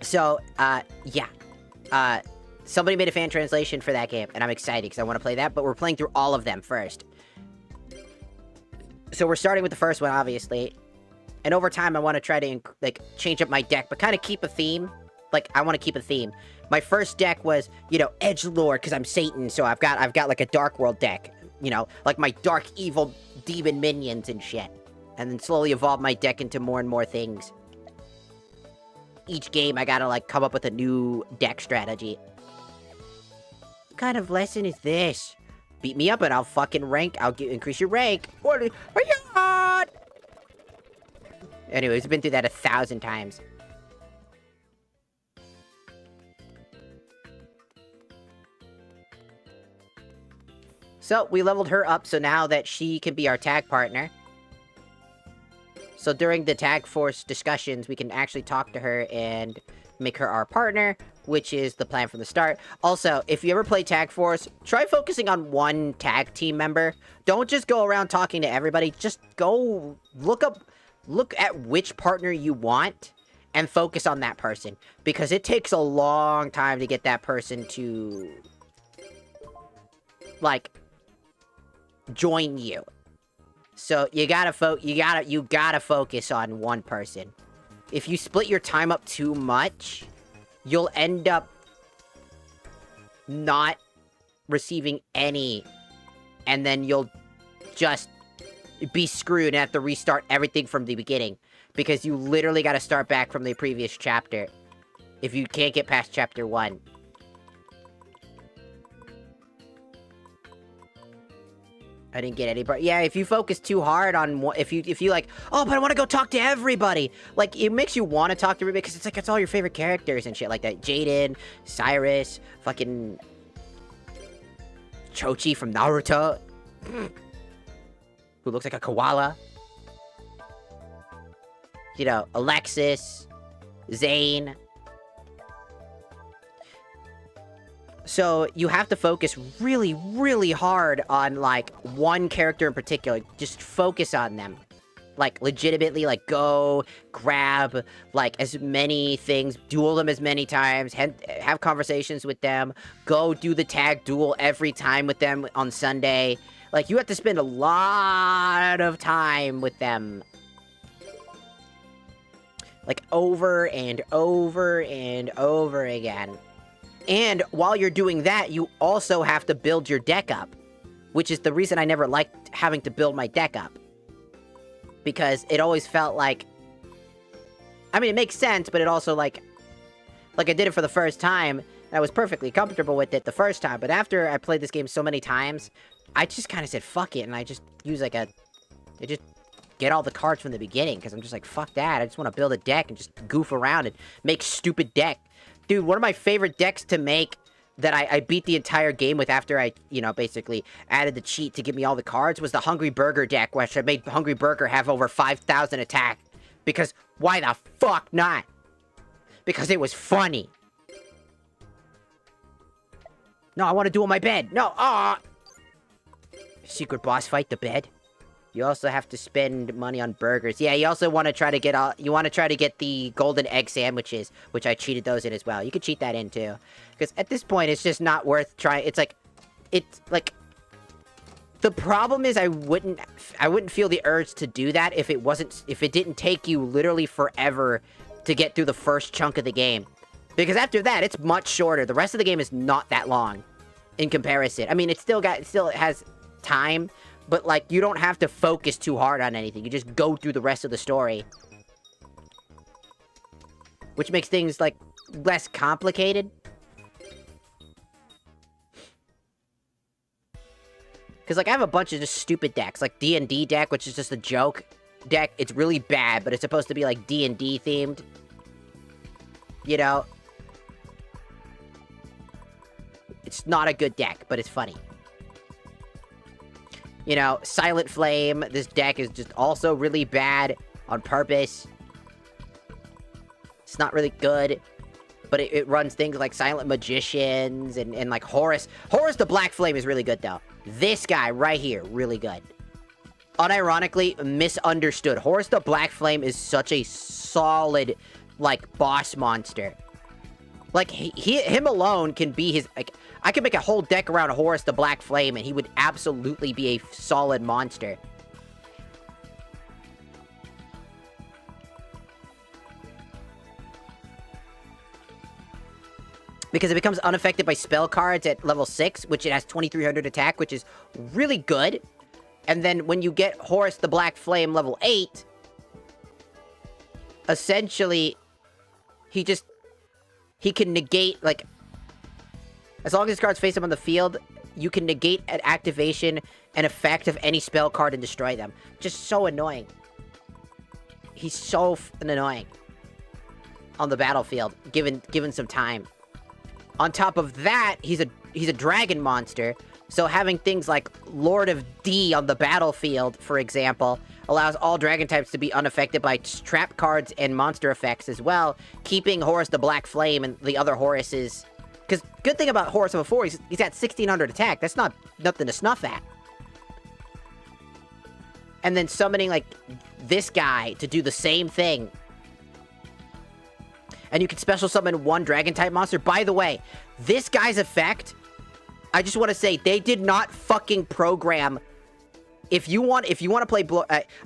So, yeah. Somebody made a fan translation for that game, and I'm excited because I want to play that, but we're playing through all of them first. So we're starting with the first one, obviously. And over time, I want to try to, like, change up my deck, but kind of keep a theme. Like, I want to keep a theme. My first deck was, you know, Edgelord, because I'm Satan, so I've got, like, a Dark World deck. You know, like my dark, evil demon minions and shit. And then slowly evolve my deck into more and more things. Each game, I gotta, like, come up with a new deck strategy. What kind of lesson is this? Beat me up and I'll fucking rank. I'll increase your rank. Anyways, I've been through that 1,000 times. So, we leveled her up so now that she can be our tag partner. So during the Tag Force discussions, we can actually talk to her and make her our partner, which is the plan from the start. Also, if you ever play Tag Force, try focusing on one tag team member. Don't just go around talking to everybody. Just go look at which partner you want and focus on that person. Because it takes a long time to get that person to, like, join you. So you gotta focus on one person. If you split your time up too much, you'll end up not receiving any, and then you'll just be screwed and have to restart everything from the beginning. Because you literally gotta start back from the previous chapter if you can't get past chapter 1. I didn't get any part. Yeah, if you focus too hard on one, if you like, oh, but I want to go talk to everybody. Like, it makes you want to talk to everybody because it's like, it's all your favorite characters and shit like that. Jaden, Cyrus, fucking Chochi from Naruto, who looks like a koala. You know, Alexis, Zane. So, you have to focus really, really hard on, like, one character in particular. Just focus on them. Like, legitimately, like, go, grab, like, as many things, duel them as many times, have conversations with them, go do the tag duel every time with them on Sunday. Like, you have to spend a lot of time with them. Like, over and over and over again. And while you're doing that, you also have to build your deck up. Which is the reason I never liked having to build my deck up. Because it always felt like... I mean, it makes sense, but it also, like I did it for the first time, and I was perfectly comfortable with it the first time. But after I played this game so many times, I just kind of said, fuck it, and I just use, like, I just get all the cards from the beginning, because I'm just like, fuck that, I just want to build a deck and just goof around and make stupid deck. Dude, one of my favorite decks to make that I beat the entire game with after I, you know, basically added the cheat to give me all the cards was the Hungry Burger deck, which I made Hungry Burger have over 5,000 attack. Because why the fuck not? Because it was funny. No, I want to duel my bed. No, Secret boss fight, the bed. You also have to spend money on burgers. Yeah, you also want to try to get the golden egg sandwiches, which I cheated those in as well. You could cheat that in too, because at this point it's just not worth trying. It's like the problem is I wouldn't feel the urge to do that if it didn't take you literally forever to get through the first chunk of the game, because after that it's much shorter. The rest of the game is not that long in comparison. I mean, it still has time. But, like, you don't have to focus too hard on anything. You just go through the rest of the story. which makes things, like, less complicated. Because, like, I have a bunch of just stupid decks, like D&D deck, which is just a joke deck. It's really bad, but it's supposed to be, like, D&D themed. You know? It's not a good deck, but it's funny. You know, Silent Flame, this deck is just also really bad on purpose. It's not really good, but it runs things like Silent Magicians and like Horus. Horus the Black Flame is really good, though. This guy right here, really good. Unironically, misunderstood. Horus the Black Flame is such a solid, like, boss monster. Like, him alone can be his, like, I could make a whole deck around Horus the Black Flame, and he would absolutely be a solid monster. Because it becomes unaffected by spell cards at level 6, which it has 2300 attack, which is really good. And then when you get Horus the Black Flame level 8, essentially, he can negate, like, as long as his cards face him on the field, you can negate an activation and effect of any spell card and destroy them. Just so annoying. He's so annoying on the battlefield, given some time. On top of that, he's a dragon monster, so having things like Lord of D on the battlefield, for example, allows all dragon types to be unaffected by trap cards and monster effects as well, keeping Horus the Black Flame and the other Horuses. Because good thing about Horus level 4, he's at 1600 attack. That's not nothing to snuff at. And then summoning, like, this guy to do the same thing. And you can special summon one dragon-type monster. By the way, this guy's effect, I just want to say, they did not fucking program. If you want to play,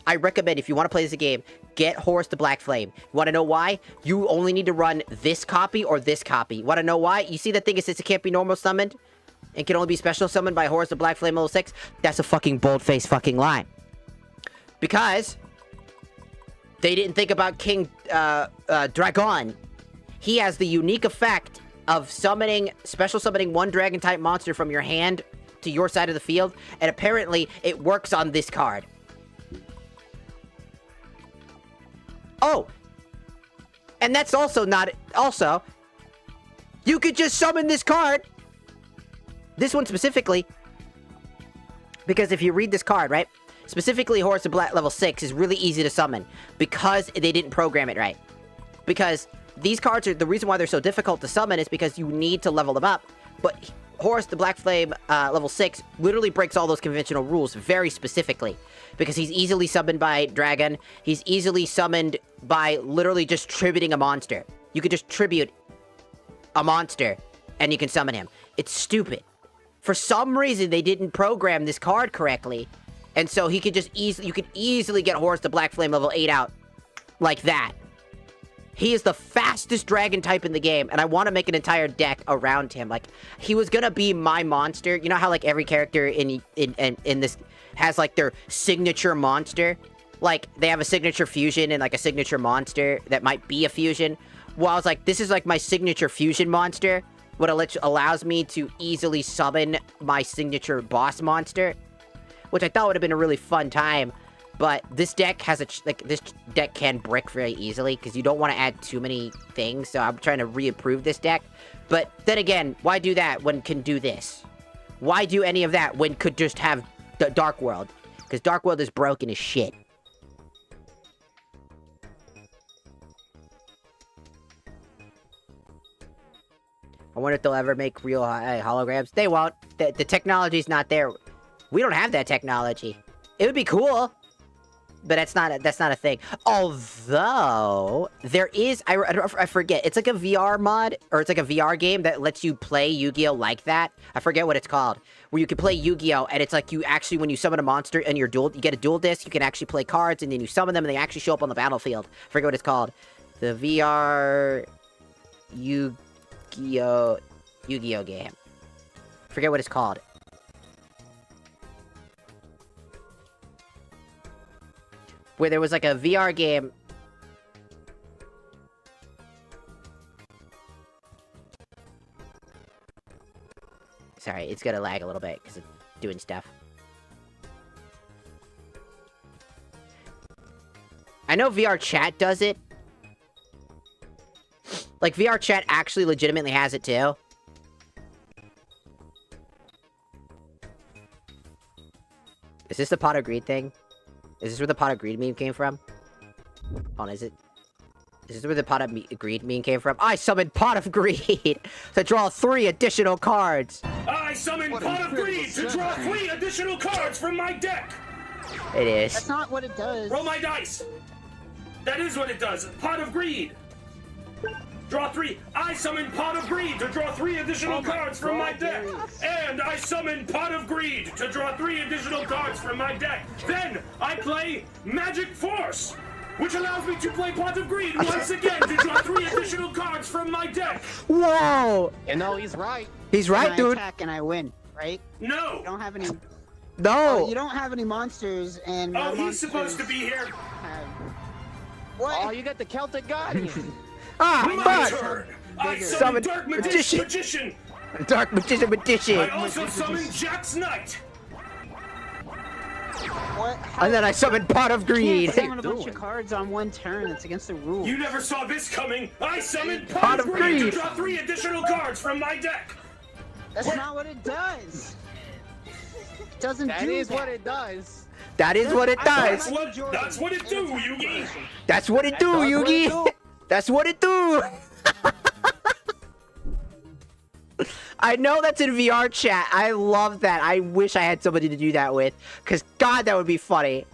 I recommend, if you want to play this game, get Horus the Black Flame. You want to know why? You only need to run this copy or this copy. Want to know why? You see that thing, it says it can't be normal summoned? And can only be special summoned by Horus the Black Flame level 6? That's a fucking bold-faced fucking lie. Because they didn't think about King Dragon. He has the unique effect of special summoning one dragon-type monster from your hand to your side of the field, and apparently it works on this card. Oh! And that's also not... Also, you could just summon this card! This one specifically, because if you read this card, right? Specifically, Horus the Black level 6 is really easy to summon, because they didn't program it right. Because these cards are... The reason why they're so difficult to summon is because you need to level them up. But Horus the Black Flame, level 6, literally breaks all those conventional rules very specifically. Because he's easily summoned by Dragon. He's easily summoned by literally just tributing a monster. You could just tribute a monster, and you can summon him. It's stupid. For some reason, they didn't program this card correctly. And so he could just you could easily get Horus the Black Flame level 8 out. Like that. He is the fastest dragon type in the game, and I want to make an entire deck around him. Like, he was gonna be my monster. You know how, like, every character in this has, like, their signature monster? Like, they have a signature fusion and, like, a signature monster that might be a fusion. Well, I was like, this is, like, my signature fusion monster. What allows me to easily summon my signature boss monster. Which I thought would have been a really fun time. But this deck has this deck can brick very easily, because you don't want to add too many things, so I'm trying to re-improve this deck. But then again, why do that when can do this? Why do any of that when could just have the Dark World? Because Dark World is broken as shit. I wonder if they'll ever make real holograms. They won't. The technology's not there. We don't have that technology. It would be cool. But that's not a thing. Although, there is... I forget. It's like a VR mod, or it's like a VR game that lets you play Yu-Gi-Oh! Like that. I forget what it's called. Where you can play Yu-Gi-Oh! And it's like you actually, when you summon a monster and you get a dual disc, you can actually play cards, and then you summon them, and they actually show up on the battlefield. I forget what it's called. The VR... Yu-Gi-Oh! game. I forget what it's called. Where there was like a VR game. Sorry, it's gonna lag a little bit because it's doing stuff. I know VR chat does it. Like, VR chat actually legitimately has it too. Is this the pot of greed thing? Is this where the pot of greed meme came from? Hold on, is this where the pot of greed meme came from? I summoned pot of greed to draw 3 additional cards. I summoned pot of greed to draw 3 additional cards from my deck. It is. That's not what it does. Roll my dice. That is what it does. Pot of greed. Draw 3. I summon Pot of Greed to draw 3 additional cards from my deck. And I summon Pot of Greed to draw 3 additional cards from my deck. Then I play Magic Force, which allows me to play Pot of Greed once again to draw 3 additional cards from my deck. Whoa! You know, he's right. He's right, I dude. attack and I win, right? No. You don't have any. No. You don't have any monsters, and my Oh, he's supposed to monsters be here. have- What? Oh, you got the Celtic Guardian. Ah, My fuck! turn. I Bigger. summon Summon Dark Magician. Magician. Dark Magician. I also summon Jack's Knight. What? How- And then I summoned Pot of You Greed. can't summon a bunch doing? of cards on one turn. It's against the rules. You never saw this coming. I summoned Pot Pot of of Greed to Greed. draw 3 additional cards from my deck. That's not what it does. It doesn't That do is that. what it does. That is what it That's does. what it do, Yugi. That's what it do, That's what it Yugi. do. That's what it do. I know that's in VR chat. I love that. I wish I had somebody to do that with. Because, God, that would be funny.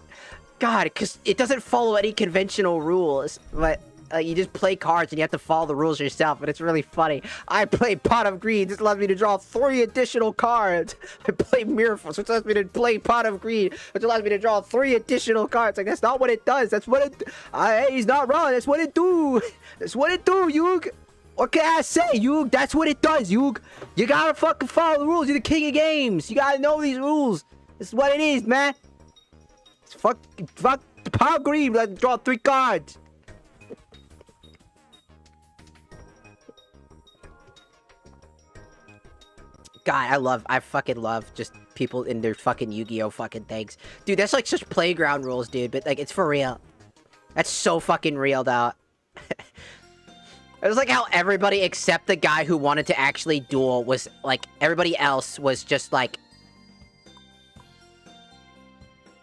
God, because it doesn't follow any conventional rules. But you just play cards and you have to follow the rules yourself. And it's really funny. I play Pot of Greed. This allows me to draw 3 additional cards. I play Mirror Force, which allows me to play Pot of Greed, which allows me to draw 3 additional cards. Like, that's not what it does. That's what it... Hey, he's not wrong. That's what it do. That's what it do, Yug. What can I say, Yug? That's what it does, Yug. You gotta fucking follow the rules. You're the king of games. You gotta know these rules. This is what it is, man. It's fuck the Pot of Greed. Let's draw 3 cards. God, I fucking love just people in their fucking Yu-Gi-Oh fucking things. Dude, that's like such playground rules, dude, but like, it's for real. That's so fucking real, though. It was like how everybody except the guy who wanted to actually duel was, like, everybody else was just like...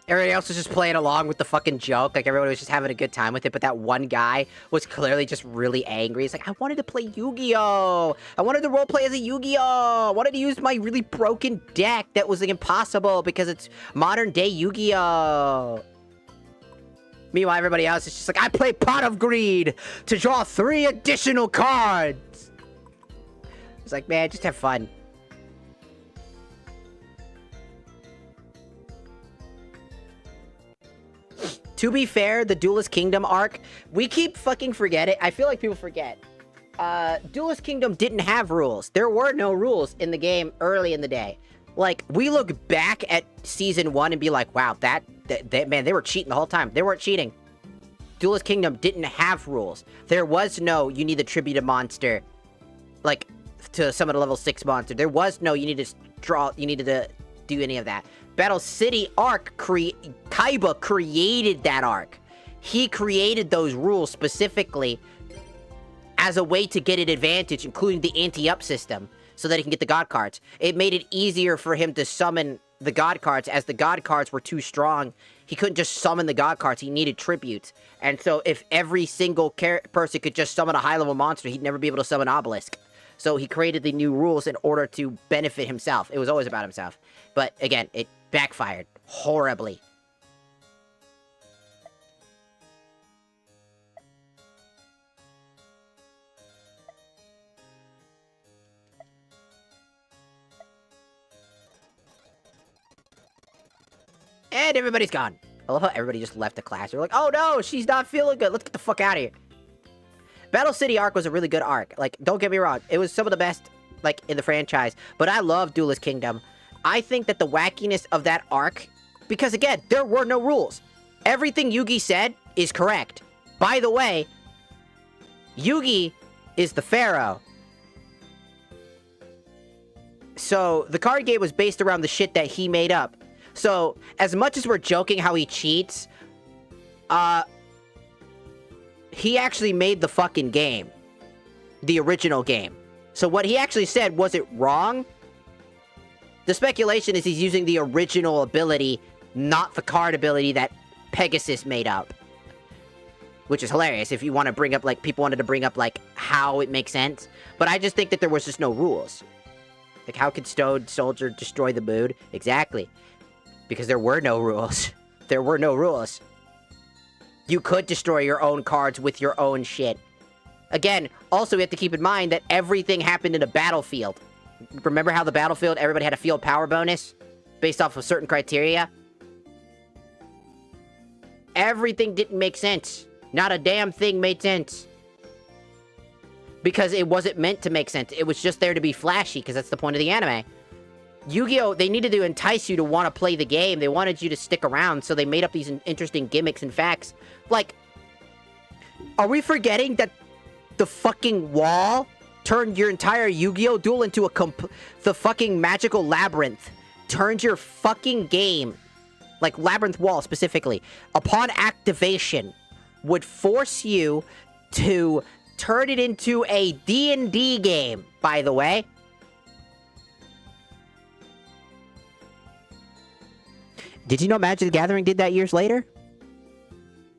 Everybody else was just playing along with the fucking joke. Like, everybody was just having a good time with it. But that one guy was clearly just really angry. He's like, I wanted to play Yu-Gi-Oh! I wanted to roleplay as a Yu-Gi-Oh! I wanted to use my really broken deck that was, like, impossible because it's modern-day Yu-Gi-Oh! Meanwhile, everybody else is just like, I play Pot of Greed to draw 3 additional cards! It's like, man, just have fun. To be fair, the Duelist Kingdom arc, we keep fucking forget it. I feel like people forget. Duelist Kingdom didn't have rules. There were no rules in the game early in the day. Like, we look back at Season 1 and be like, wow, that man, they were cheating the whole time. They weren't cheating. Duelist Kingdom didn't have rules. There was no, you need to tribute a monster, like, to summon a level 6 monster. There was no, you needed to do any of that. Battle City arc, Kaiba created that arc. He created those rules specifically as a way to get an advantage, including the anti-up system, so that he can get the god cards. It made it easier for him to summon the god cards, as the god cards were too strong. He couldn't just summon the god cards, he needed tributes. And so if every single person could just summon a high-level monster, he'd never be able to summon Obelisk. So he created the new rules in order to benefit himself. It was always about himself. But again, it backfired horribly. And everybody's gone. I love how everybody just left the class. They're like, oh no, she's not feeling good. Let's get the fuck out of here. Battle City arc was a really good arc. Like, don't get me wrong. It was some of the best, like, in the franchise. But I love Duelist Kingdom. I think that the wackiness of that arc... Because, again, there were no rules. Everything Yugi said is correct. By the way, Yugi is the Pharaoh. So, the card game was based around the shit that he made up. So, as much as we're joking how he cheats, he actually made the fucking game. The original game. So what he actually said, was it wrong? The speculation is he's using the original ability, not the card ability that Pegasus made up. Which is hilarious if you want to bring up, like, people wanted to bring up, like, how it makes sense. But I just think that there was just no rules. Like, how could Stone Soldier destroy the moon? Exactly. Because there were no rules. There were no rules. You could destroy your own cards with your own shit. Again, also we have to keep in mind that everything happened in a battlefield. Remember how the battlefield, everybody had a field power bonus? Based off of certain criteria? Everything didn't make sense. Not a damn thing made sense. Because it wasn't meant to make sense. It was just there to be flashy, because that's the point of the anime. Yu-Gi-Oh! They needed to entice you to want to play the game. They wanted you to stick around, so they made up these interesting gimmicks and facts. Like, are we forgetting that the fucking wall turned your entire Yu-Gi-Oh! Duel into the fucking magical labyrinth? Turned your fucking game, like Labyrinth Wall specifically, upon activation, would force you to turn it into a D&D game, by the way. Did you know Magic the Gathering did that years later?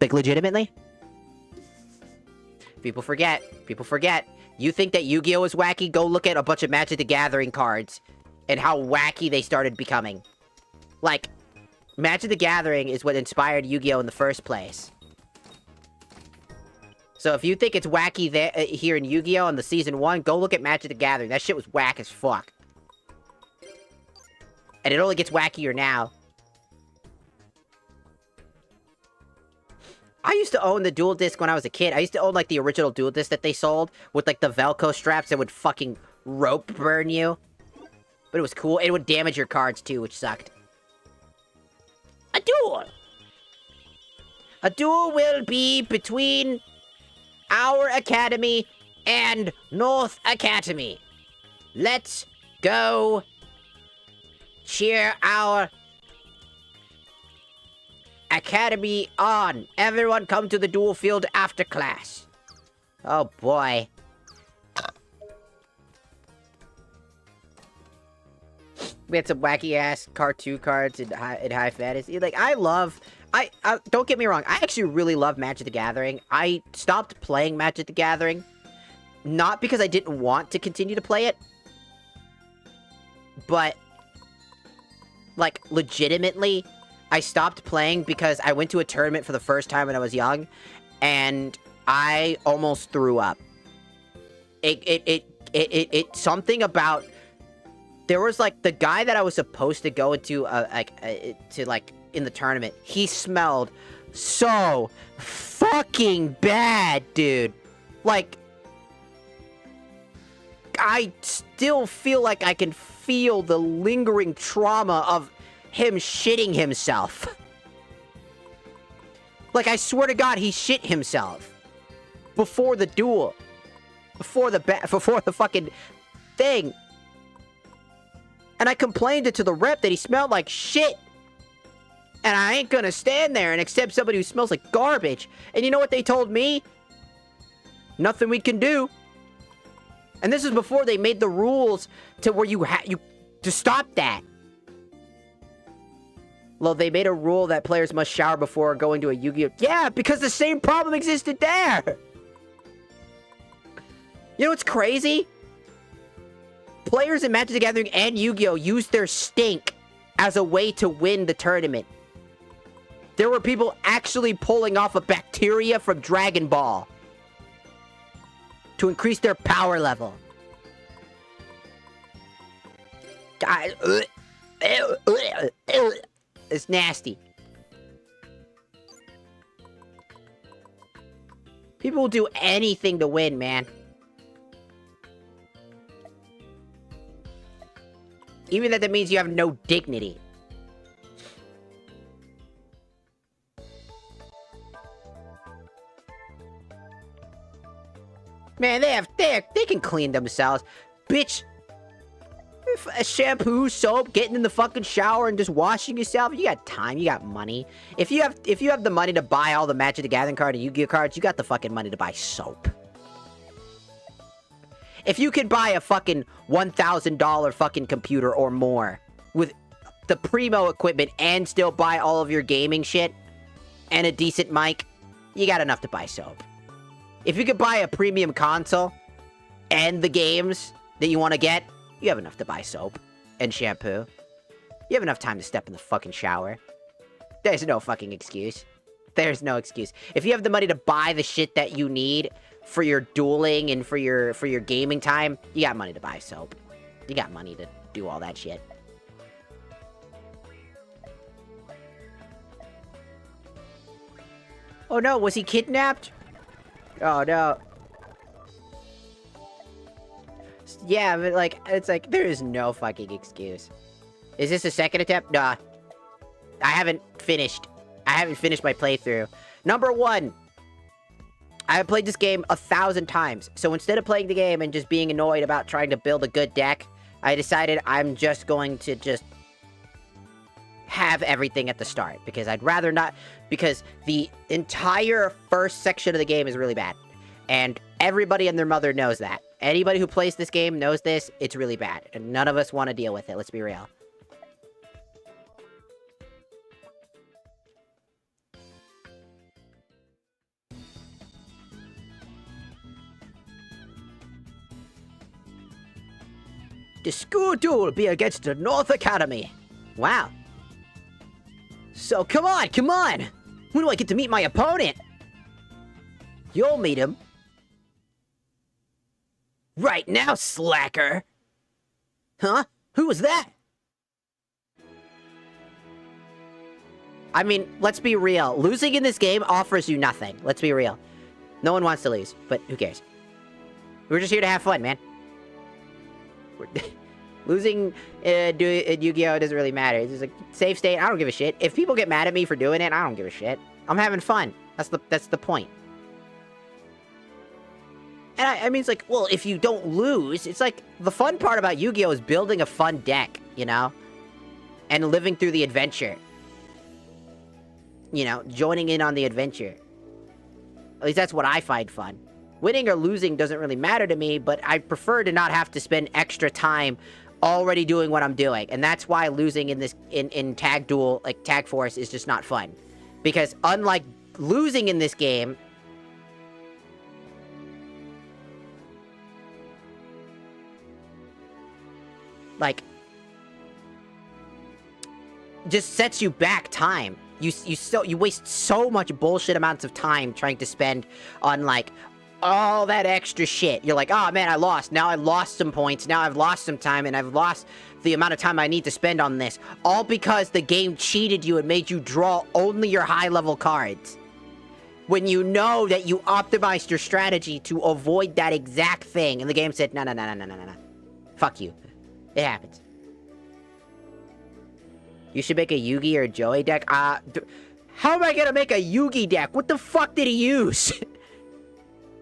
Like, legitimately? People forget. People forget. You think that Yu-Gi-Oh! Is wacky? Go look at a bunch of Magic the Gathering cards and how wacky they started becoming. Like, Magic the Gathering is what inspired Yu-Gi-Oh! In the first place. So if you think it's wacky here in Yu-Gi-Oh! In the Season 1, go look at Magic the Gathering. That shit was whack as fuck. And it only gets wackier now. I used to own the dual disc when I was a kid. I used to own, like, the original dual disc that they sold with, like, the Velcro straps that would fucking rope burn you. But it was cool. It would damage your cards, too, which sucked. A duel! A duel will be between our academy and North Academy. Let's go cheer our academy on. Everyone come to the duel field after class. Oh boy. We had some wacky ass cartoon cards in high fantasy. Like, I don't get me wrong, I actually really love Magic the Gathering. I stopped playing Magic the Gathering, not because I didn't want to continue to play it, but, like, legitimately, I stopped playing because I went to a tournament for the first time when I was young, and I almost threw up. Something about, there was, like, the guy that I was supposed to go into, in the tournament, he smelled so fucking bad, dude. Like, I still feel like I can feel the lingering trauma of him shitting himself. Like, I swear to God, he shit himself. Before the duel. Before the fucking thing. And I complained it to the rep that he smelled like shit. And I ain't gonna stand there and accept somebody who smells like garbage. And you know what they told me? Nothing we can do. And this is before they made the rules to where to stop that. Well, they made a rule that players must shower before going to a Yu-Gi-Oh! Yeah, because the same problem existed there! You know what's crazy? Players in Magic the Gathering and Yu-Gi-Oh! Used their stink as a way to win the tournament. There were people actually pulling off a bacteria from Dragon Ball to increase their power level. God, it's nasty. People will do anything to win, man. Even that means you have no dignity. Man, they can clean themselves. Bitch, Shampoo, soap, getting in the fucking shower and just washing yourself. You got time, you got money. If you have the money to buy all the Magic the Gathering card and Yu-Gi-Oh cards, you got the fucking money to buy soap. If you could buy a fucking $1,000 fucking computer or more with the primo equipment and still buy all of your gaming shit and a decent mic, you got enough to buy soap. If you could buy a premium console and the games that you want to get, you have enough to buy soap and shampoo. You have enough time to step in the fucking shower. There's no fucking excuse. There's no excuse. If you have the money to buy the shit that you need for your dueling and for your gaming time, you got money to buy soap. You got money to do all that shit. Oh no, was he kidnapped? Oh no. Yeah, but like, it's like, there is no fucking excuse. Is this a second attempt? Nah. I haven't finished my playthrough. Number one, I have played this game 1,000 times. So instead of playing the game and just being annoyed about trying to build a good deck, I decided I'm just going to just have everything at the start. Because I'd rather not, because the entire first section of the game is really bad. And everybody and their mother knows that. Anybody who plays this game knows this, it's really bad. And none of us want to deal with it, let's be real. The school duel will be against the North Academy. Wow. So come on, come on! When do I get to meet my opponent? You'll meet him. Right now, slacker! Huh? Who was that? I mean, let's be real. Losing in this game offers you nothing. Let's be real. No one wants to lose, but who cares? We're just here to have fun, man. Losing Yu-Gi-Oh! Doesn't really matter. It's just like, save state, I don't give a shit. If people get mad at me for doing it, I don't give a shit. I'm having fun. That's the point. And I mean, it's like, well, if you don't lose, it's like, the fun part about Yu-Gi-Oh! Is building a fun deck, you know? And living through the adventure. You know, joining in on the adventure. At least that's what I find fun. Winning or losing doesn't really matter to me, but I prefer to not have to spend extra time already doing what I'm doing. And that's why losing in this, in Tag Duel, like Tag Force, is just not fun. Because unlike losing in this game, like, just sets you back time. You waste so much bullshit amounts of time trying to spend on, like, all that extra shit. You're like, oh man, I lost. Now I lost some points. Now I've lost some time, and I've lost the amount of time I need to spend on this. All because the game cheated you and made you draw only your high-level cards. When you know that you optimized your strategy to avoid that exact thing, and the game said, no. Fuck you. It happens. You should make a Yugi or a Joey deck. How am I gonna make a Yugi deck? What the fuck did he use?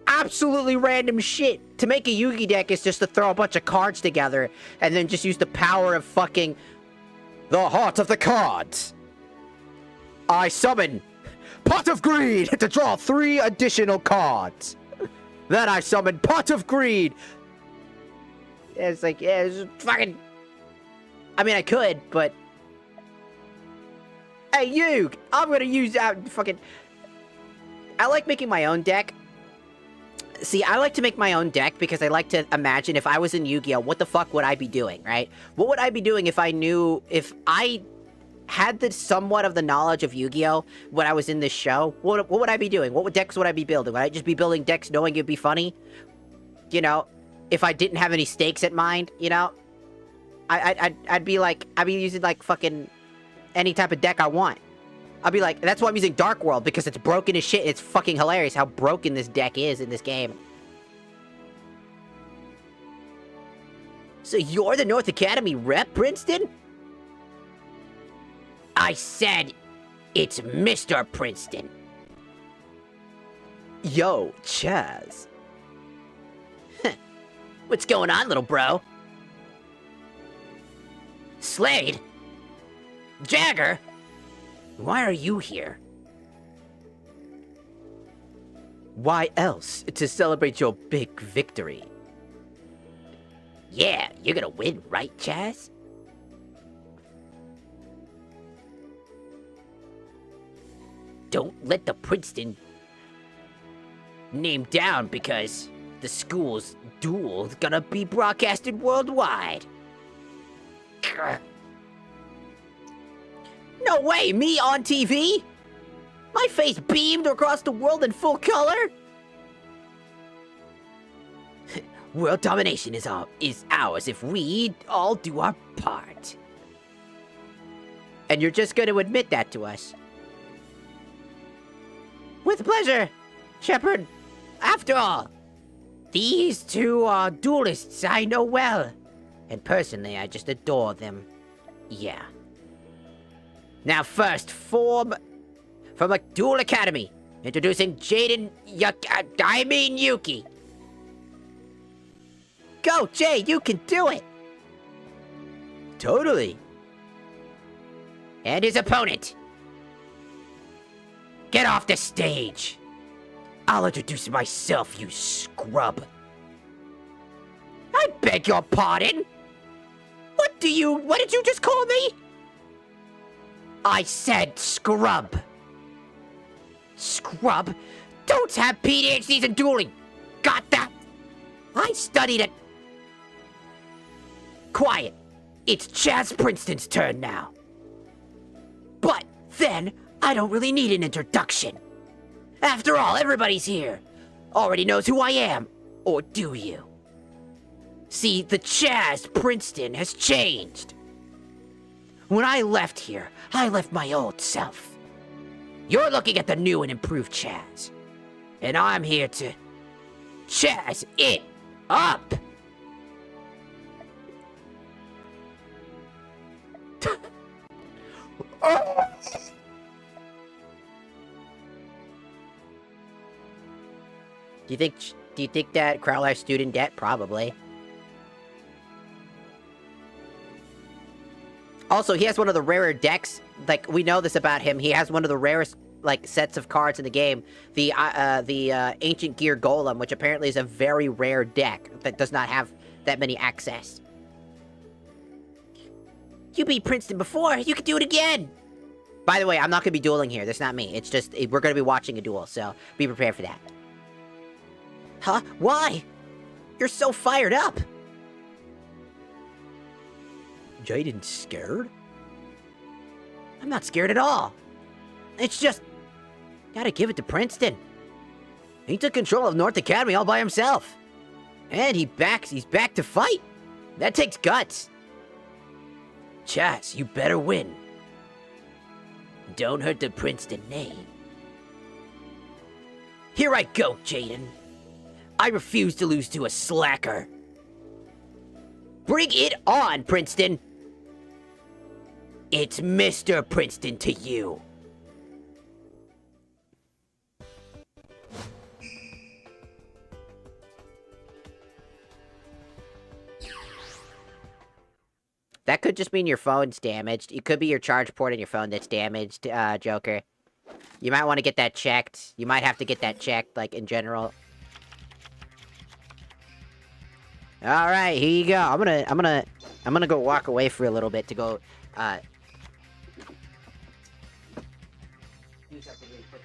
Absolutely random shit. To make a Yugi deck is just to throw a bunch of cards together and then just use the power of fucking the heart of the cards. I summon Pot of Greed to draw 3 additional cards. Then I summon Pot of Greed. It's like, yeah, it's fucking... I mean, I could, but... Hey, you! I'm gonna use fucking... I like making my own deck. See, I like to make my own deck because I like to imagine if I was in Yu-Gi-Oh! What the fuck would I be doing, right? What would I be doing if I knew... If I had the somewhat of the knowledge of Yu-Gi-Oh! When I was in this show? What would I be doing? What decks would I be building? Would I just be building decks knowing it'd be funny? You know? If I didn't have any stakes at mind, you know? I'd be like... I'd be using, like, fucking... any type of deck I want. I'll be like, that's why I'm using Dark World, because it's broken as shit. It's fucking hilarious how broken this deck is in this game. So you're the North Academy rep, Princeton? I said, it's Mr. Princeton. Yo, Chaz. What's going on, little bro? Slade? Jagger? Why are you here? Why else to celebrate your big victory? Yeah, you're gonna win, right, Chaz? Don't let the Princeton name down because the school's duel's gonna be broadcasted worldwide. No way, me on TV? My face beamed across the world in full color? World domination is ours if we all do our part. And you're just going to admit that to us? With pleasure, Shepard. After all, these two are duelists I know well. And personally, I just adore them. Yeah. Now first, from a duel academy, introducing Jaden Yuki. Go, Jay, you can do it! Totally. And his opponent. Get off the stage. I'll introduce myself, you scrub. I beg your pardon? What did you just call me? I said scrub. Scrub? Don't have PhDs in dueling. Got that? I studied it. Quiet. It's Chaz Princeton's turn now. But then, I don't really need an introduction. After all, everybody's here. Already knows who I am. Or do you? See, the Chaz Princeton has changed. When I left here, I left my old self. You're looking at the new and improved Chaz. And I'm here to Chaz it up. Do you think that Crowler has student debt? Probably. Also, he has one of the rarer decks. Like, we know this about him. He has one of the rarest, like, sets of cards in the game. The Ancient Gear Golem, which apparently is a very rare deck that does not have that many access. You beat Princeton before. You could do it again. By the way, I'm not going to be dueling here. That's not me. It's just, we're going to be watching a duel, so be prepared for that. Huh? Why? You're so fired up. Jaden's scared? I'm not scared at all. It's just, gotta give it to Princeton. He took control of North Academy all by himself. And he's back to fight. That takes guts. Chaz, you better win. Don't hurt the Princeton name. Here I go, Jaden. I refuse to lose to a slacker. Bring it on, Princeton. It's Mr. Princeton to you. That could just mean your phone's damaged. It could be your charge port on your phone that's damaged, Joker. You might want to get that checked. You might have to get that checked, like, in general. Alright, here you go. I'm gonna go walk away for a little bit to go, do something really quick.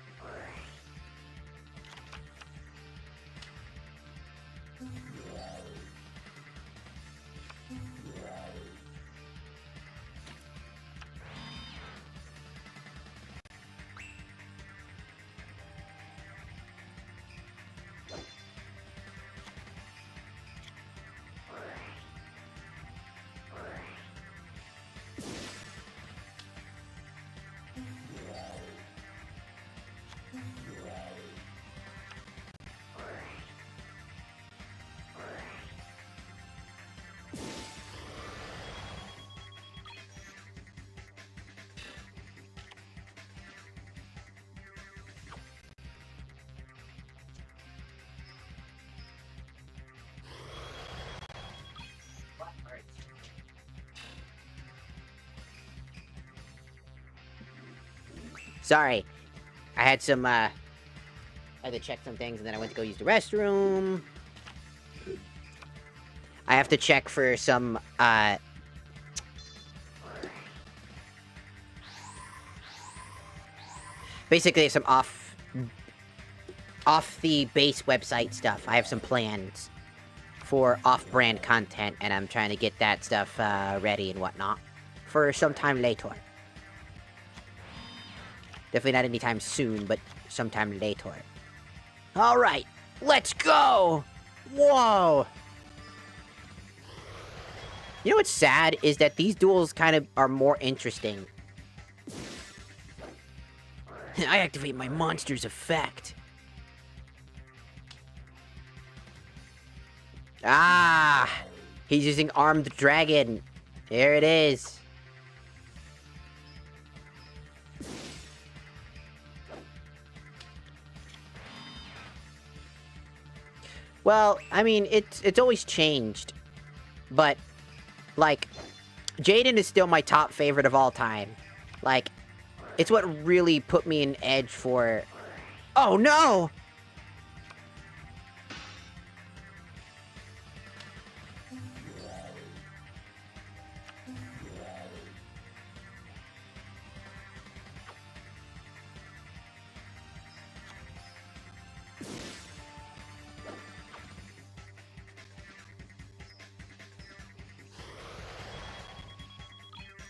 Sorry. I had some, I had to check some things, and then I went to go use the restroom. I have to check for some, basically some off the base website stuff. I have some plans for off-brand content, and I'm trying to get that stuff, ready and whatnot for sometime later. Definitely not anytime soon, but sometime later. Alright, let's go! Whoa! You know what's sad is that these duels kind of are more interesting. I activate my monster's effect. Ah! He's using Armed Dragon. There it is. Well, I mean, it's always changed. But, like, Jaden is still my top favorite of all time. Like, it's what really put me in edge for... Oh, no!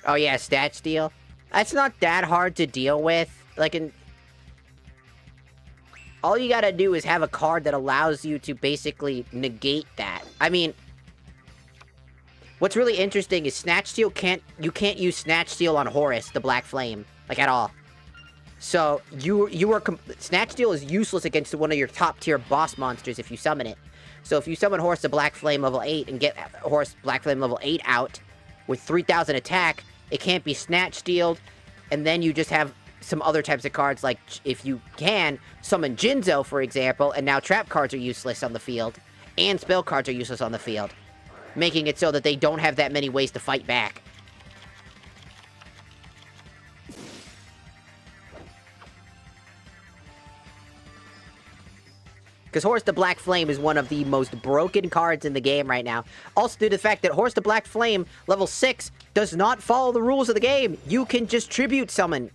Oh yeah, stat steal. That's not that hard to deal with. Like, all you gotta do is have a card that allows you to basically negate that. I mean, what's really interesting is Snatch Steal you can't use Snatch Steal on Horus, the Black Flame, like, at all. So, Snatch Steal is useless against one of your top tier boss monsters if you summon it. So if you summon Horus the Black Flame level 8 and get Horus Black Flame level 8 out with 3000 attack, it can't be Snatch Stealed, and then you just have some other types of cards, like, if you can, summon Jinzo, for example, and now trap cards are useless on the field, and spell cards are useless on the field, making it so that they don't have that many ways to fight back. Because Horus the Black Flame is one of the most broken cards in the game right now. Also due to the fact that Horus the Black Flame, level 6, does not follow the rules of the game. You can just tribute summon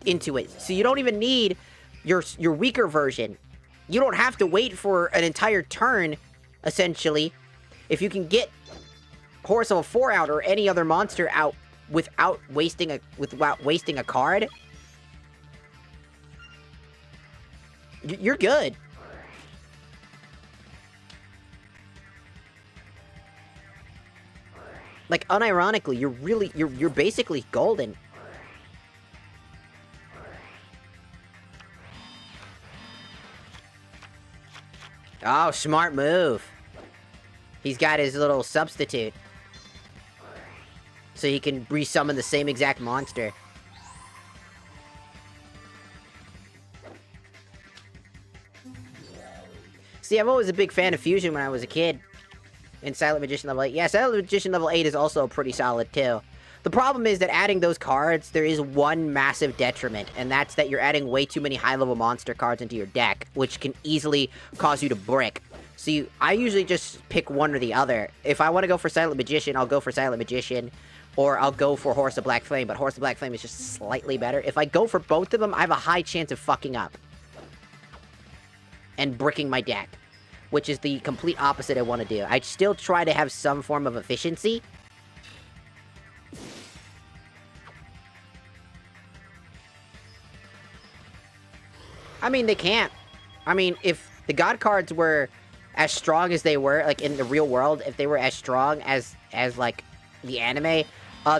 into it. So you don't even need your weaker version. You don't have to wait for an entire turn, essentially. If you can get Horus level 4 out or any other monster out without wasting a card, you're good. Like, unironically, you're basically golden. Oh, smart move. He's got his little substitute. So he can resummon the same exact monster. See, I'm always a big fan of Fusion when I was a kid. In Silent Magician level 8. Yeah, Silent Magician level 8 is also pretty solid, too. The problem is that adding those cards, there is one massive detriment, and that's that you're adding way too many high-level monster cards into your deck, which can easily cause you to brick. So I usually just pick one or the other. If I want to go for Silent Magician, I'll go for Silent Magician, or I'll go for Horus the Black Flame, but Horus the Black Flame is just slightly better. If I go for both of them, I have a high chance of fucking up. And bricking my deck. Which is the complete opposite I want to do. I still try to have some form of efficiency. I mean, they can't. I mean, if the God cards were as strong as they were, like, in the real world, if they were as strong as like, the anime,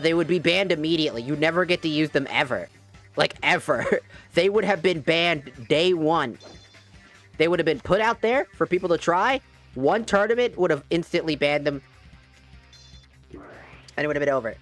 they would be banned immediately. You never get to use them ever. Like, ever. They would have been banned day one. They would have been put out there for people to try. One tournament would have instantly banned them. And it would have been over.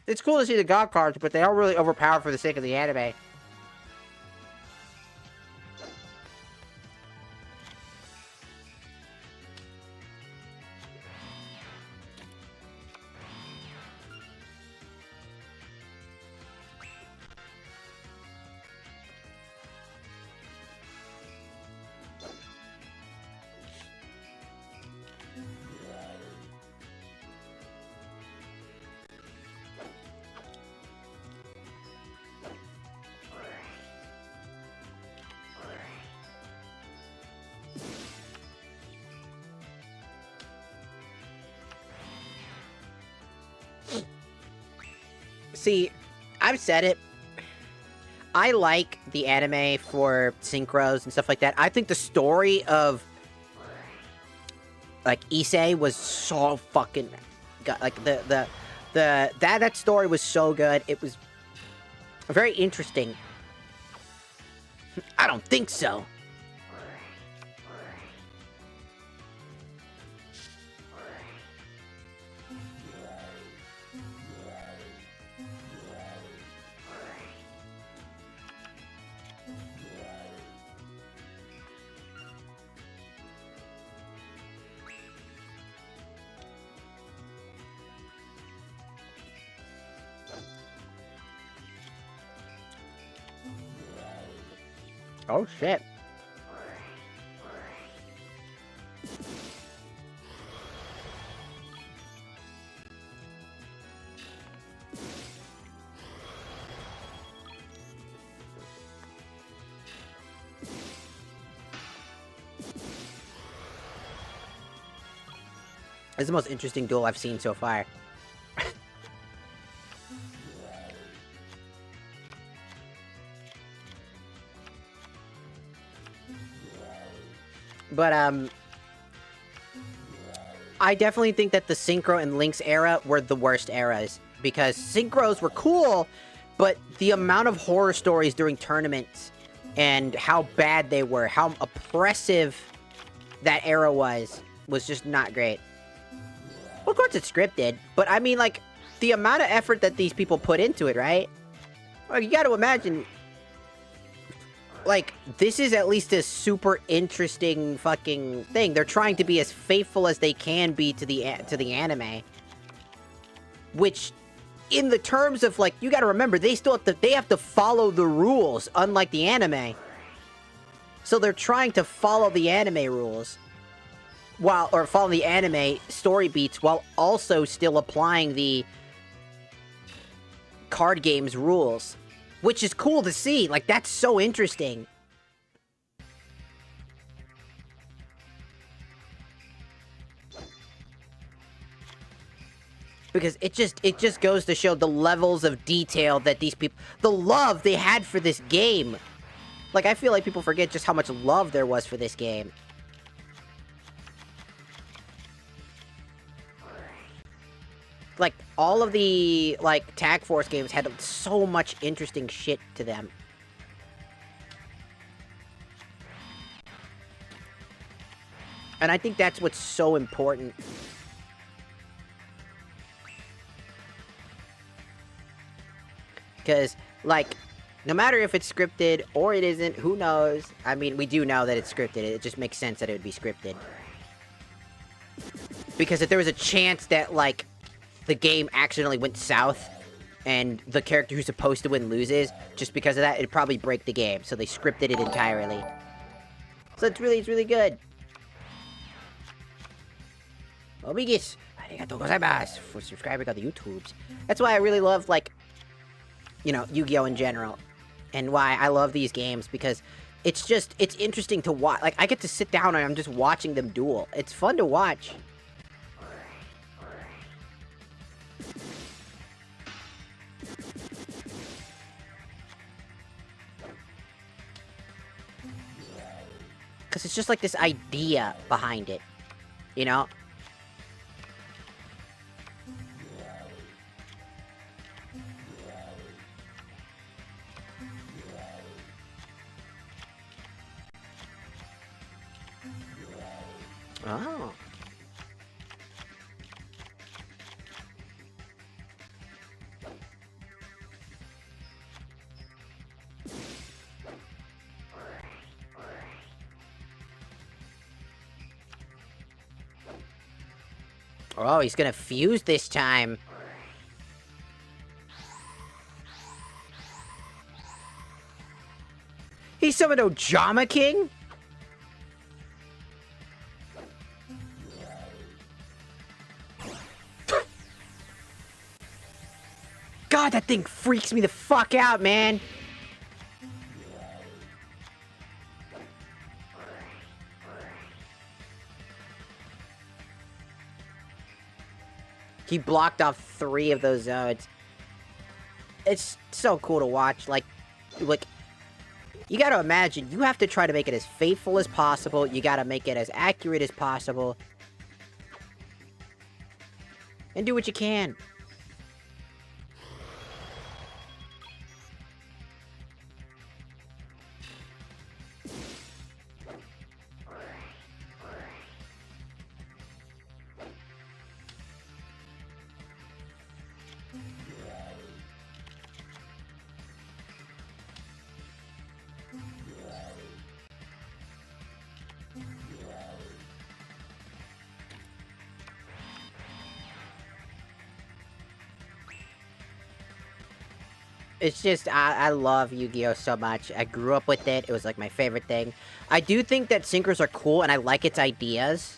it's cool to see the god cards, but they are really overpowered for the sake of the anime. See, I've said it. I like the anime for synchros and stuff like that. I think the story of like Issei was so fucking like that story was so good. It was very interesting. I don't think so. Oh shit. This is the most interesting duel I've seen so far. But, I definitely think that the Synchro and Lynx era were the worst eras. Because Synchros were cool, but the amount of horror stories during tournaments and how bad they were, how oppressive that era was just not great. Well, of course it's scripted, but I mean, like, the amount of effort that these people put into it, right? Well, you gotta imagine, like, this is at least a super interesting fucking thing. They're trying to be as faithful as they can be to the anime. Which, in the terms of, like, you gotta remember, they have to follow the rules, unlike the anime. So they're trying to follow the anime rules. Or follow the anime story beats while also still applying the card game's rules. Which is cool to see. Like, that's so interesting. Because it just goes to show the levels of detail that these people... The love they had for this game. Like, I feel like people forget just how much love there was for this game. Like, all of the, like, Tag Force games had so much interesting shit to them. And I think that's what's so important. Because, like, no matter if it's scripted or it isn't, who knows? I mean, we do know that it's scripted. It just makes sense that it would be scripted. Because if there was a chance that, like, the game accidentally went south, and the character who's supposed to win loses, just because of that, it'd probably break the game, so they scripted it entirely. So it's really good. Omigus, arigatou gozaimasu for subscribing on the YouTubes. That's why I really love, like, you know, Yu-Gi-Oh! In general. And why I love these games, because it's interesting to watch. Like, I get to sit down and I'm just watching them duel. It's fun to watch. Because it's just like this idea behind it, you know? Oh. Oh, he's gonna fuse this time. He summoned Ojama King? God, that thing freaks me the fuck out, man. He blocked off 3 of those zones. It's so cool to watch. Like, you gotta imagine, you have to try to make it as faithful as possible. You gotta make it as accurate as possible. And do what you can. It's just, I love Yu-Gi-Oh! So much. I grew up with it. It was, like, my favorite thing. I do think that Synchros are cool, and I like its ideas.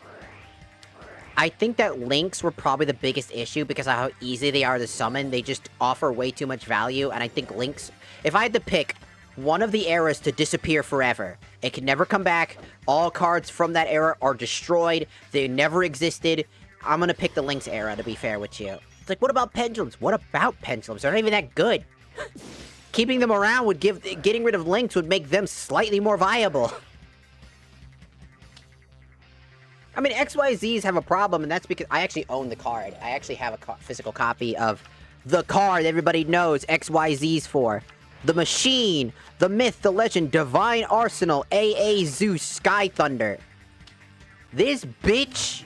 I think that Links were probably the biggest issue because of how easy they are to summon. They just offer way too much value, and I think Links... If I had to pick one of the eras to disappear forever, it can never come back, all cards from that era are destroyed, they never existed, I'm gonna pick the Links era, to be fair with you. It's like, what about Pendulums? What about Pendulums? They're not even that good. Keeping them around would getting rid of Links would make them slightly more viable. I mean, XYZs have a problem, and that's because I actually own the card. I actually have a physical copy of the card everybody knows XYZs for. The Machine, the Myth, the Legend, Divine Arsenal, AA Zeus, Sky Thunder. This bitch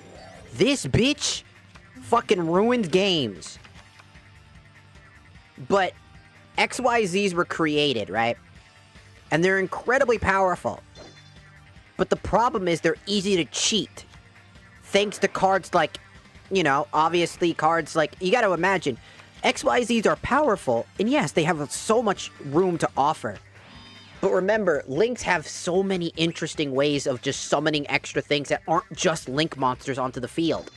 fucking ruined games. But XYZs were created, right? And they're incredibly powerful. But the problem is they're easy to cheat. Thanks to cards like, you know, obviously cards like... You gotta imagine, XYZs are powerful, and yes, they have so much room to offer. But remember, Links have so many interesting ways of just summoning extra things that aren't just Link monsters onto the field.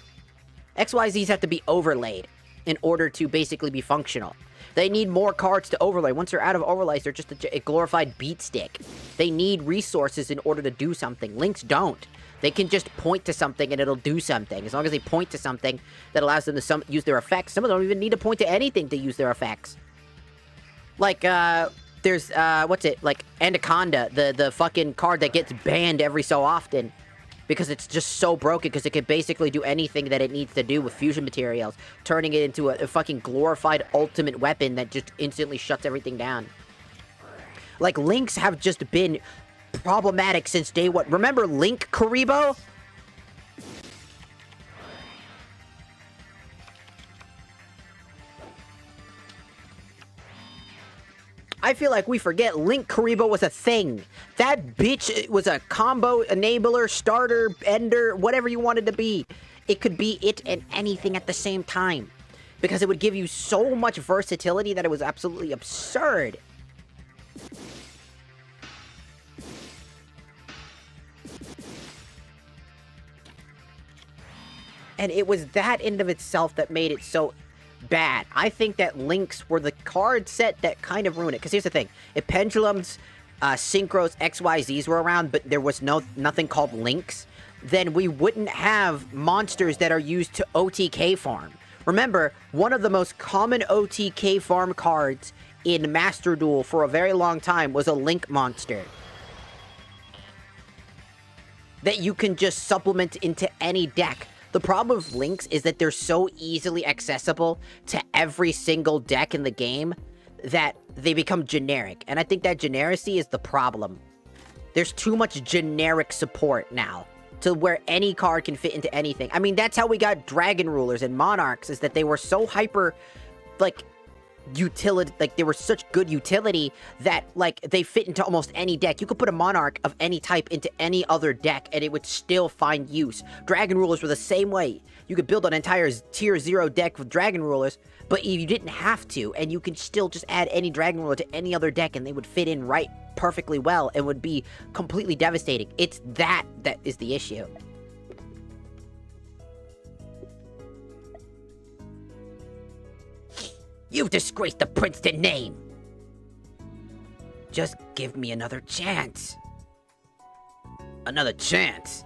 XYZs have to be overlaid in order to basically be functional. They need more cards to overlay. Once they're out of overlays, they're just a glorified beat stick. They need resources in order to do something. Links don't. They can just point to something and it'll do something. As long as they point to something that allows them to use their effects. Some of them don't even need to point to anything to use their effects. Like, there's, what's it? Like, Anaconda, the fucking card that gets banned every so often. Because it's just so broken, because it can basically do anything that it needs to do with fusion materials, turning it into a fucking glorified ultimate weapon that just instantly shuts everything down. Like, Links have just been problematic since day one. Remember Link Karibo? I feel like we forget Link Karibo was a thing. That bitch was a combo enabler, starter, ender, whatever you wanted to be. It could be it and anything at the same time. Because it would give you so much versatility that it was absolutely absurd. And it was that in of itself that made it so bad. I think that Links were the card set that kind of ruined it. Because here's the thing. If Pendulums, Synchros, XYZs were around, but there was nothing called Links, then we wouldn't have monsters that are used to OTK farm. Remember, one of the most common OTK farm cards in Master Duel for a very long time was a Link monster. That you can just supplement into any deck. The problem with Links is that they're so easily accessible to every single deck in the game that they become generic. And I think that genericity is the problem. There's too much generic support now to where any card can fit into anything. I mean, that's how we got Dragon Rulers and Monarchs, is that they were so hyper, like, utility, like, they were such good utility that, like, they fit into almost any deck. You could put a Monarch of any type into any other deck, and it would still find use. Dragon Rulers were the same way. You could build an entire Tier 0 deck with Dragon Rulers, but you didn't have to, and you could still just add any Dragon Ruler to any other deck, and they would fit in right perfectly well, and would be completely devastating. It's that is the issue. You've disgraced the Princeton name! Just give me another chance. Another chance?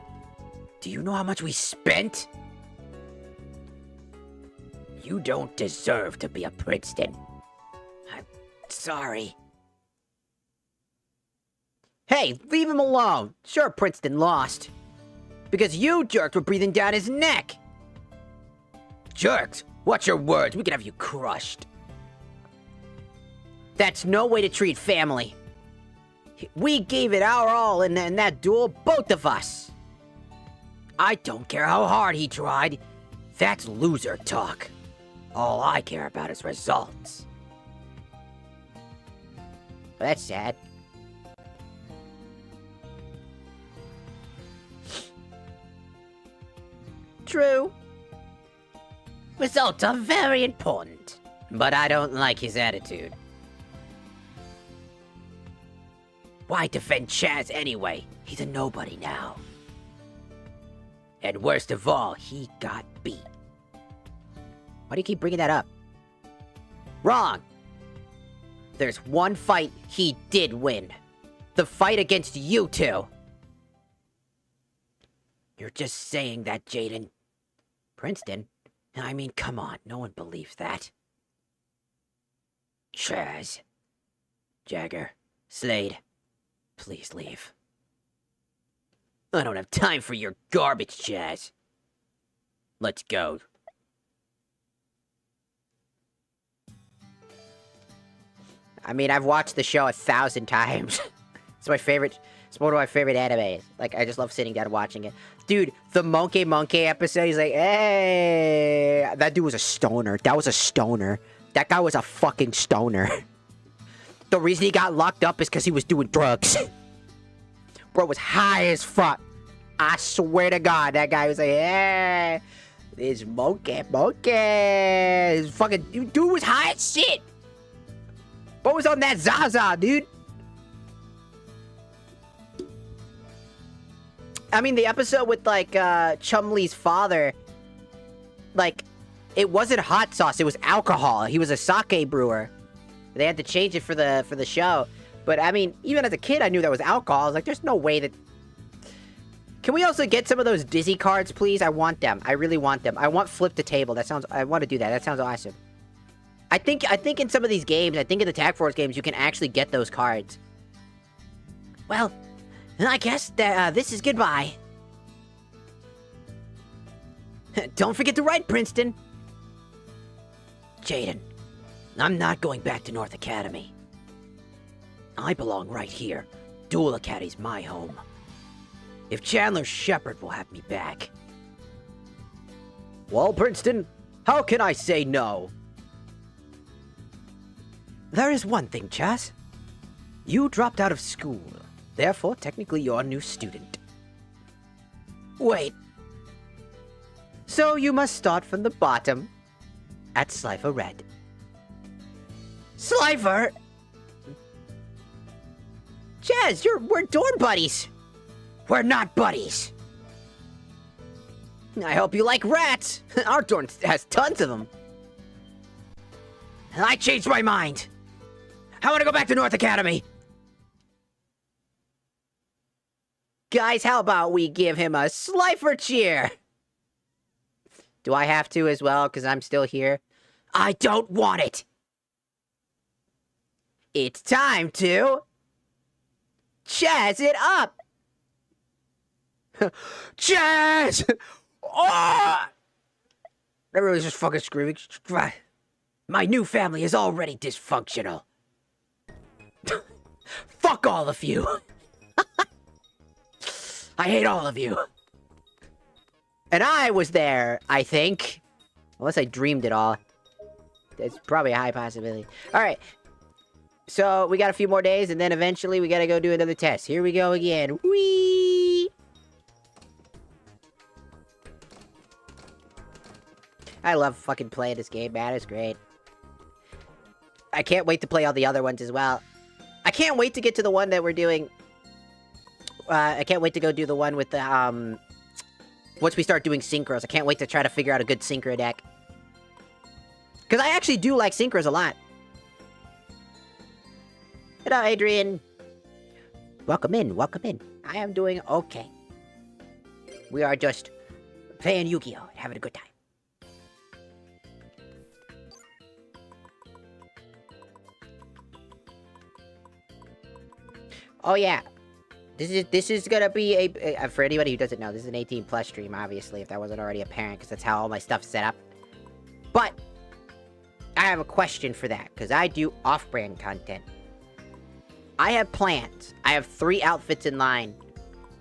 Do you know how much we spent? You don't deserve to be a Princeton. I'm sorry. Hey, leave him alone. Sure, Princeton lost. Because you jerks were breathing down his neck. Jerks? Watch your words. We could have you crushed. That's no way to treat family. We gave it our all in that duel, both of us. I don't care how hard he tried. That's loser talk. All I care about is results. Well, that's sad. True. Results are very important. But I don't like his attitude. Why defend Chaz anyway? He's a nobody now. And worst of all, he got beat. Why do you keep bringing that up? Wrong! There's one fight he did win. The fight against you two. You're just saying that, Jaden. Princeton? I mean, come on, no one believes that. Chaz. Jagger. Slade. Please leave. I don't have time for your garbage, Chaz. Let's go. I mean, I've watched the show 1,000 times. It's my favorite. It's one of my favorite animes. Like, I just love sitting down and watching it. Dude, the Monkey episode, he's like, hey. That dude was a stoner. That was a stoner. That guy was a fucking stoner. The reason he got locked up is because he was doing drugs. Bro was high as fuck. I swear to God, that guy was like, hey. This monkey. This fucking dude was high as shit. What was on that Zaza, dude? I mean, the episode with, like, Chumley's father, like, it wasn't hot sauce, it was alcohol. He was a sake brewer. They had to change it for the show. But, I mean, even as a kid, I knew that was alcohol. I was like, there's no way that... Can we also get some of those Dizzy cards, please? I want them. I really want them. I want Flip the Table. I want to do that. That sounds awesome. I think in some of these games, I think in the Tag Force games, you can actually get those cards. Well, I guess that this is goodbye. Don't forget to write, Princeton. Jaden, I'm not going back to North Academy. I belong right here. Duel Academy's my home. If Chandler Shepard will have me back. Well, Princeton, how can I say no? There is one thing, Chaz. You dropped out of school. Therefore, technically, you're a new student. Wait. So you must start from the bottom at Slifer Red. Slifer? Chaz, we're dorm buddies. We're not buddies. I hope you like rats. Our dorm has tons of them. I changed my mind. I want to go back to North Academy. Guys, how about we give him a Slifer cheer? Do I have to as well, because I'm still here? I don't want it. It's time to... Chaz it up. Chaz! Oh! Everybody's just fucking screaming. My new family is already dysfunctional. Fuck all of you. I hate all of you. And I was there, I think. Unless I dreamed it all. It's probably a high possibility. Alright. So, we got a few more days, and then eventually we gotta go do another test. Here we go again. Whee! I love fucking playing this game, man. It's great. I can't wait to play all the other ones as well. I can't wait to get to the one that we're doing. I can't wait to go do the one with the, once we start doing synchros. I can't wait to try to figure out a good synchro deck. Because I actually do like synchros a lot. Hello, Adrian. Welcome in, welcome in. I am doing okay. We are just playing Yu-Gi-Oh! And having a good time. Oh yeah, this is gonna be a for anybody who doesn't know, this is an 18+ stream, obviously, if that wasn't already apparent, because that's how all my stuff's set up. But I have a question for that, because I do off-brand content. I have plans. I have 3 outfits in line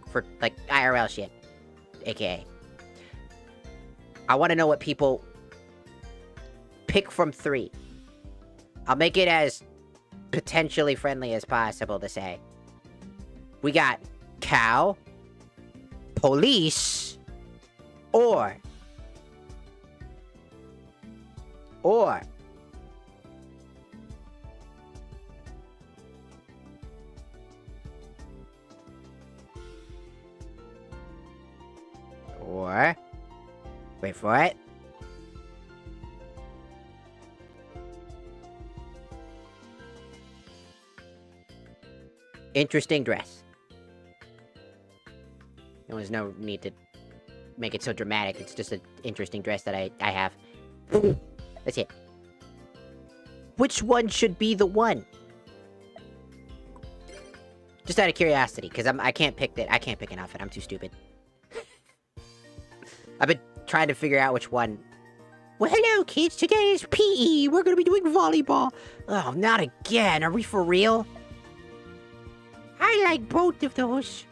for like IRL shit, aka. I want to know what people pick from 3. I'll make it as potentially friendly as possible to say. We got cow, police, or wait for it. Interesting dress. There was no need to make it so dramatic. It's just an interesting dress that I have. That's it. Which one should be the one? Just out of curiosity, because I can't pick that. I can't pick an outfit. I'm too stupid. I've been trying to figure out which one. Well, hello, kids. Today is PE. We're gonna be doing volleyball. Oh, not again. Are we for real? I like both of those.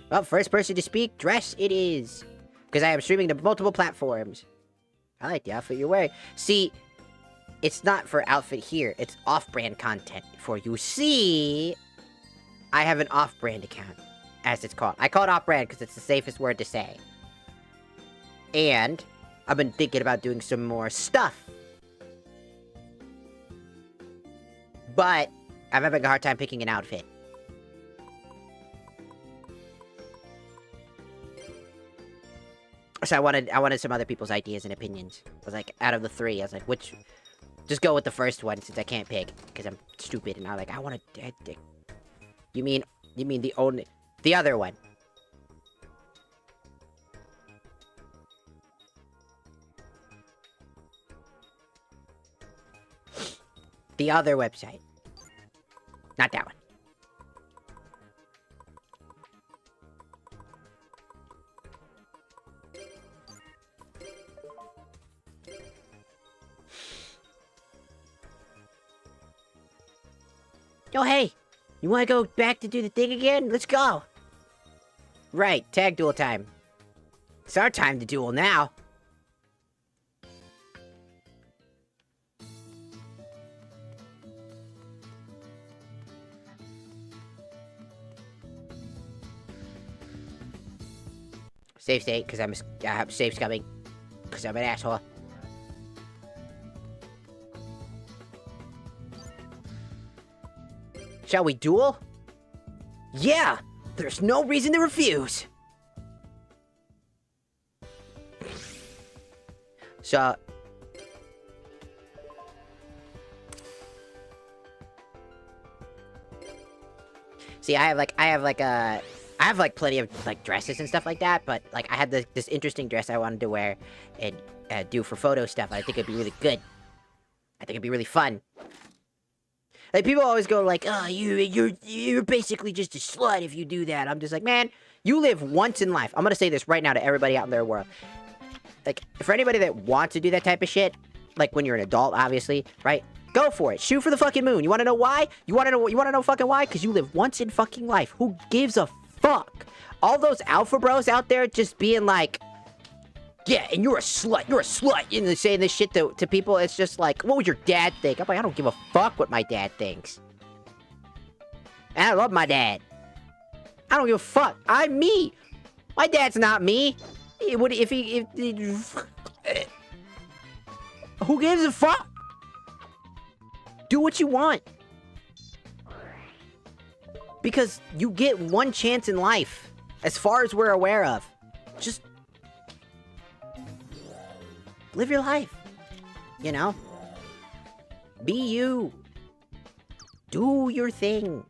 Well, first person to speak, dress it is. Because I am streaming to multiple platforms. I like the outfit you're wearing. See, it's not for outfit here. It's off-brand content for you. See, I have an off-brand account, as it's called. I call it off-brand because it's the safest word to say. And I've been thinking about doing some more stuff. But I'm having a hard time picking an outfit. So I wanted some other people's ideas and opinions. I was like, out of the 3, I was like, which... Just go with the first one, since I can't pick. Because I'm stupid, and I'm like, I want to... You mean the only... The other one. The other website. Not that one. Oh, hey! You wanna go back to do the thing again? Let's go! Right, tag duel time. It's our time to duel now. Safe state, because I'm safe scumming. Because I'm an asshole. Shall we duel? Yeah! There's no reason to refuse! So... See, I have plenty of, like, dresses and stuff like that, but, like, I had this interesting dress I wanted to wear and do for photo stuff. I think it'd be really good. I think it'd be really fun. Like, people always go like, oh, you're basically just a slut if you do that. I'm just like, man, you live once in life. I'm gonna say this right now to everybody out in their world. Like, for anybody that wants to do that type of shit, like when you're an adult, obviously, right? Go for it. Shoot for the fucking moon. You wanna know why? You wanna know fucking why? Because you live once in fucking life. Who gives a fuck. All those alpha bros out there just being like, yeah, and you're a slut, and they're saying this shit to people. It's just like, what would your dad think? I'm like, I don't give a fuck what my dad thinks. And I love my dad. I don't give a fuck. I'm me. My dad's not me. Who gives a fuck? Do what you want. Because you get one chance in life, as far as we're aware of. Just live your life. You know? Be you. Do your thing.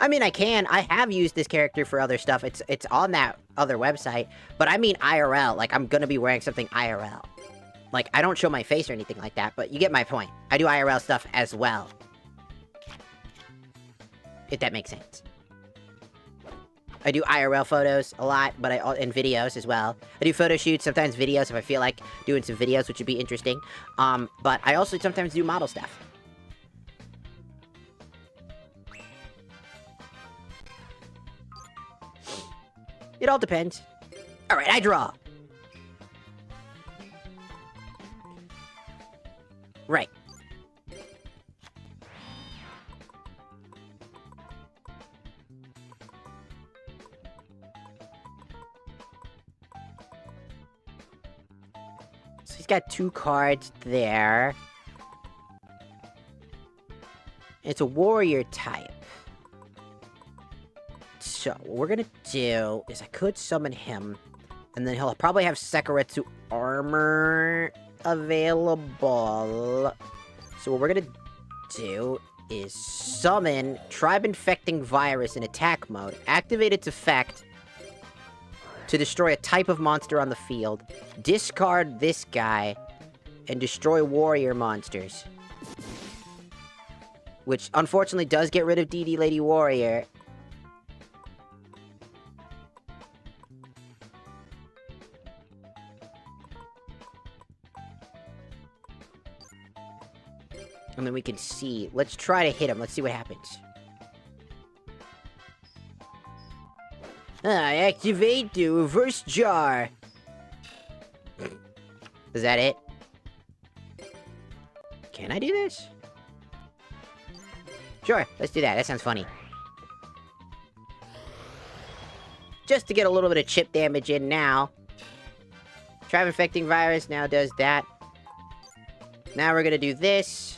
I mean, I have used this character for other stuff. It's on that other website. But I mean IRL. Like, I'm gonna be wearing something IRL. Like, I don't show my face or anything like that, but you get my point. I do IRL stuff as well. If that makes sense. I do IRL photos a lot, but and videos as well. I do photo shoots, sometimes videos if I feel like doing some videos, which would be interesting. But I also sometimes do model stuff. It all depends. Alright, I draw. Right. So he's got 2 cards there. It's a warrior type. So, what we're gonna do is I could summon him, and then he'll probably have Sekuretsu armor available. So what we're gonna do is summon Tribe Infecting Virus in attack mode, activate its effect to destroy a type of monster on the field, discard this guy, and destroy warrior monsters. Which, unfortunately, does get rid of DD Lady Warrior. And then we can see. Let's try to hit him. Let's see what happens. Activate the reverse jar. Is that it? Can I do this? Sure, let's do that. That sounds funny. Just to get a little bit of chip damage in now. Tribe Infecting Virus now does that. Now we're gonna do this.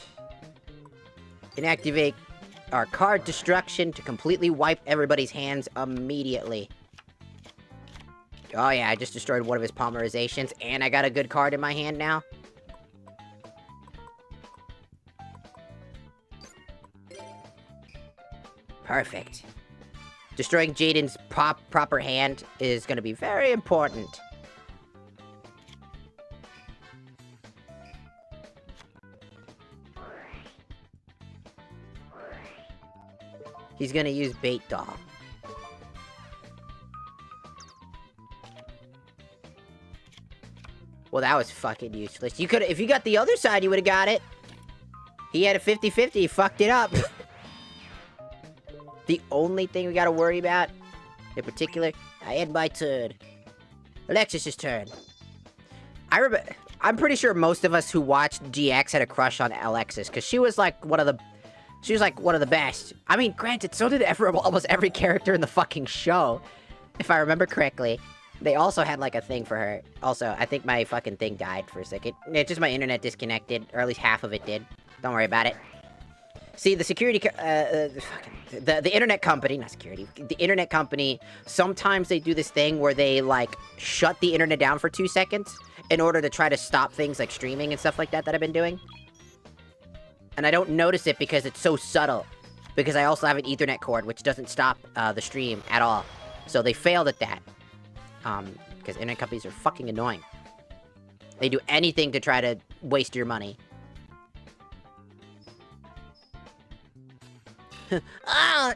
And activate our card destruction to completely wipe everybody's hands immediately. Oh yeah, I just destroyed one of his polymerizations, and I got a good card in my hand now. Perfect. Destroying Jaden's proper hand is gonna be very important. He's gonna use Bait Doll. Well, that was fucking useless. You could, if you got the other side, you would've got it. He had a 50-50, he fucked it up. The only thing we gotta worry about, in particular, I had my turn. Alexis's turn. I'm pretty sure most of us who watched GX had a crush on Alexis, because she was like one of the best. I mean, granted, so did almost every character in the fucking show, if I remember correctly. They also had, like, a thing for her. Also, I think my fucking thing died for a second. It's just my internet disconnected, or at least half of it did. Don't worry about it. See, the security, the internet company, not security, the internet company, sometimes they do this thing where they, like, shut the internet down for 2 seconds in order to try to stop things like streaming and stuff like that I've been doing. And I don't notice it because it's so subtle. Because I also have an Ethernet cord, which doesn't stop the stream at all. So they failed at that. Because internet companies are fucking annoying. They do anything to try to waste your money. Ah!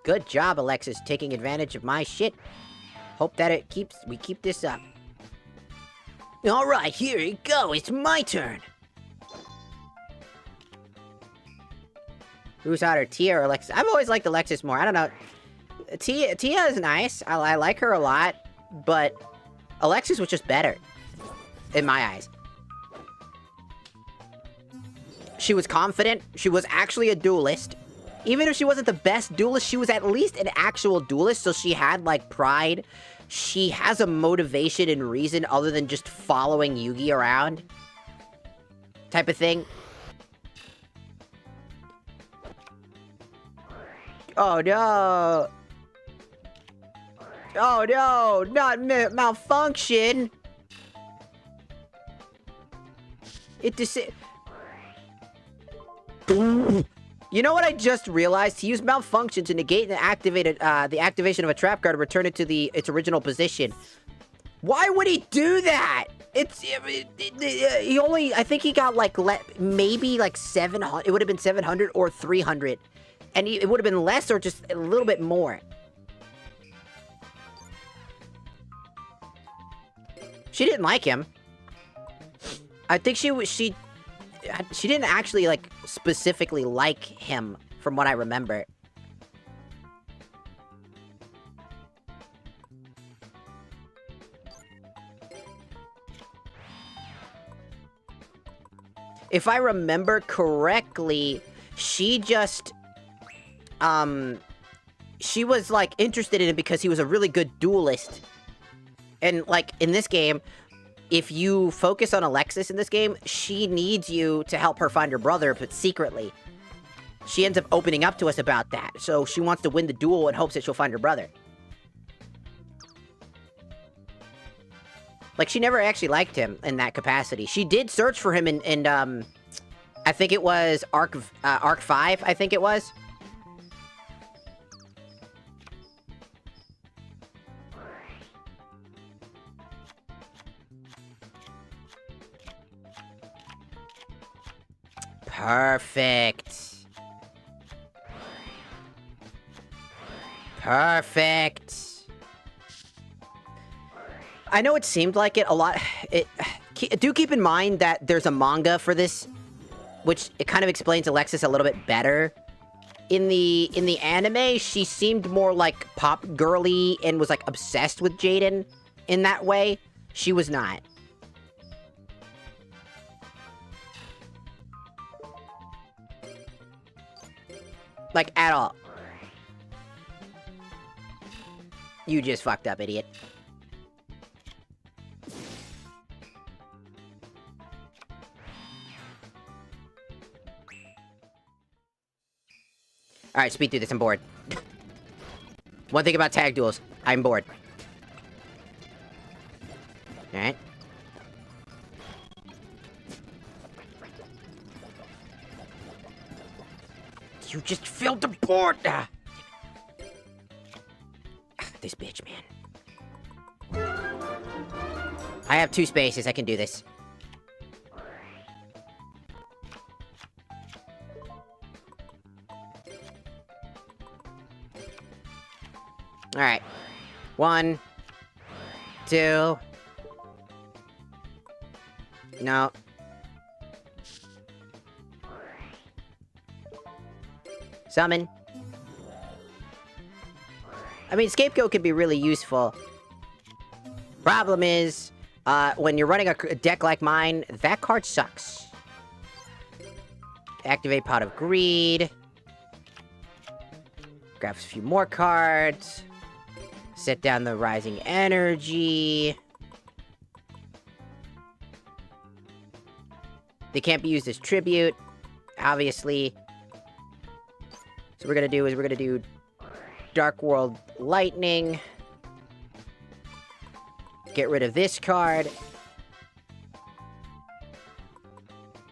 Good job, Alexis, taking advantage of my shit. Hope that we keep this up. Alright, here you go, it's my turn. Who's hotter, Tia or Alexis? I've always liked Alexis more. I don't know. Tia is nice. I like her a lot, but Alexis was just better in my eyes. She was confident. She was actually a duelist. Even if she wasn't the best duelist, she was at least an actual duelist, so she had, like, pride. She has a motivation and reason other than just following Yugi around. Type of thing. Oh, no. Oh, no. Not malfunction. It You know what I just realized? To use malfunction to negate and activate the activation of a trap card and return it to its original position. Why would he do that? He only, I think he got like, maybe like 700, it would have been 700 or 300. And it would have been less or just a little bit more. She didn't like him. I think she didn't actually, like, specifically like him, from what I remember. If I remember correctly, she just, she was, like, interested in him because he was a really good duelist. And, like, in this game, if you focus on Alexis in this game, she needs you to help her find her brother, but secretly. She ends up opening up to us about that, so she wants to win the duel in hopes that she'll find her brother. Like, she never actually liked him in that capacity. She did search for him in I think it was Arc 5, I think it was. Perfect. Perfect. I know it seemed like it a lot. Do keep in mind that there's a manga for this, which it kind of explains Alexis a little bit better. In the anime, she seemed more like pop girly and was like obsessed with Jaden in that way. She was not. Like, at all. You just fucked up, idiot. Alright, speed through this, I'm bored. One thing about tag duels, I'm bored. Alright. You just filled the board! This bitch, man. I have 2 spaces, I can do this. Alright. 1, 2. No. Summon. I mean, Scapegoat could be really useful. Problem is, when you're running a deck like mine, that card sucks. Activate Pot of Greed. Grab a few more cards. Set down the Rising Energy. They can't be used as tribute, obviously. So what we're gonna do Dark World Lightning. Get rid of this card.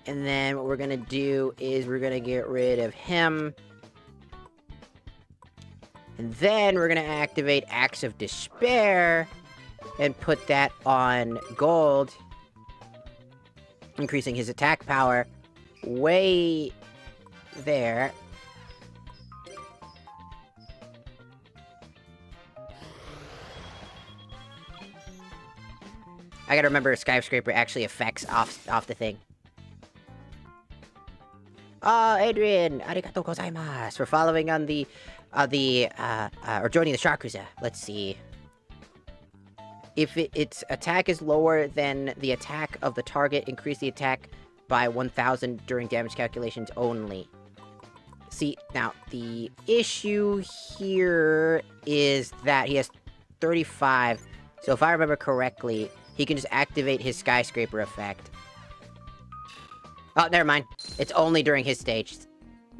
And then what we're gonna do is we're gonna get rid of him. And then we're gonna activate Axe of Despair and put that on gold, increasing his attack power way there. I gotta remember Skyscraper actually affects off the thing. Adrian, arigatou gozaimasu for following on or joining the Sharkuza. Let's see. If its attack is lower than the attack of the target, increase the attack by 1,000 during damage calculations only. See, now, the issue here is that he has 35, so if I remember correctly, he can just activate his skyscraper effect. Oh, never mind. It's only during his stage.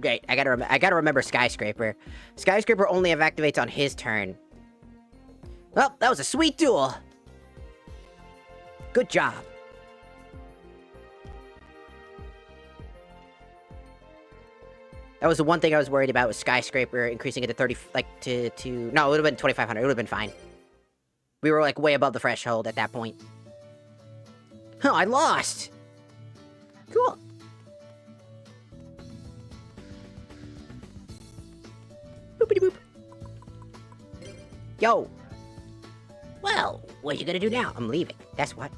Great, I gotta remember skyscraper. Skyscraper only activates on his turn. Well, that was a sweet duel! Good job. That was the one thing I was worried about, was skyscraper increasing it to 30, like, no, it would have been 2,500, it would have been fine. We were, like, way above the threshold at that point. Huh, I lost! Cool. Boopity boop. Yo! Well, what you gonna do now? I'm leaving. That's what.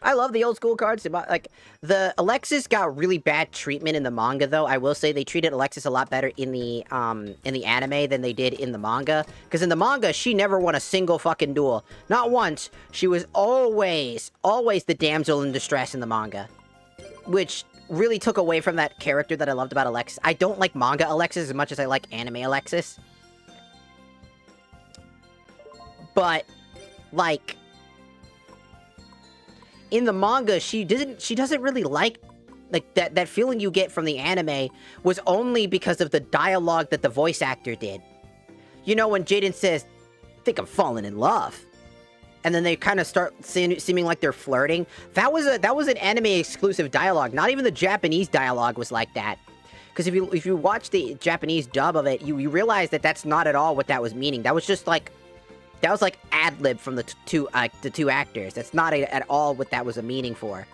I love the old school cards. Like, the Alexis got really bad treatment in the manga, though. I will say they treated Alexis a lot better in the anime than they did in the manga. Because in the manga, she never won a single fucking duel. Not once. She was always the damsel in distress in the manga. Which really took away from that character that I loved about Alexis. I don't like manga Alexis as much as I like anime Alexis. But, like, in the manga, she doesn't really like that feeling you get from the anime was only because of the dialogue that the voice actor did. You know, when Jaden says, "I think I'm falling in love," and then they kind of start seeming like they're flirting. That was an anime exclusive dialogue. Not even the Japanese dialogue was like that. Because if you watch the Japanese dub of it, you realize that that's not at all what that was meaning. That was just like, that was like ad-lib from the two actors. That's not at all what that was a meaning for.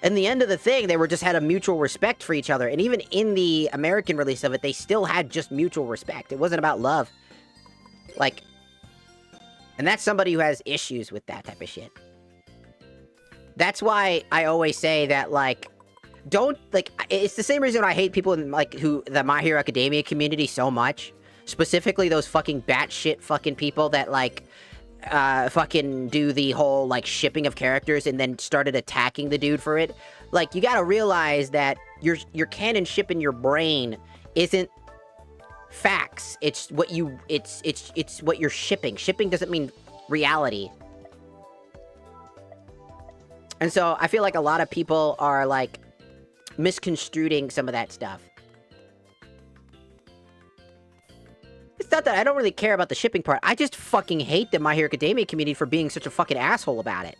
In the end of the thing, they just had a mutual respect for each other. And even in the American release of it, they still had just mutual respect. It wasn't about love. Like, and that's somebody who has issues with that type of shit. That's why I always say that, like, don't, like, it's the same reason I hate people in, like, the My Hero Academia community so much. Specifically those fucking batshit fucking people that, like, fucking do the whole, like, shipping of characters and then started attacking the dude for it. Like, you gotta realize that your canon ship in your brain isn't facts. It's what it's what you're shipping. Shipping doesn't mean reality. And so, I feel like a lot of people are, like, misconstruing some of that stuff. It's not that I don't really care about the shipping part. I just fucking hate the My Hero Academia community for being such a fucking asshole about it.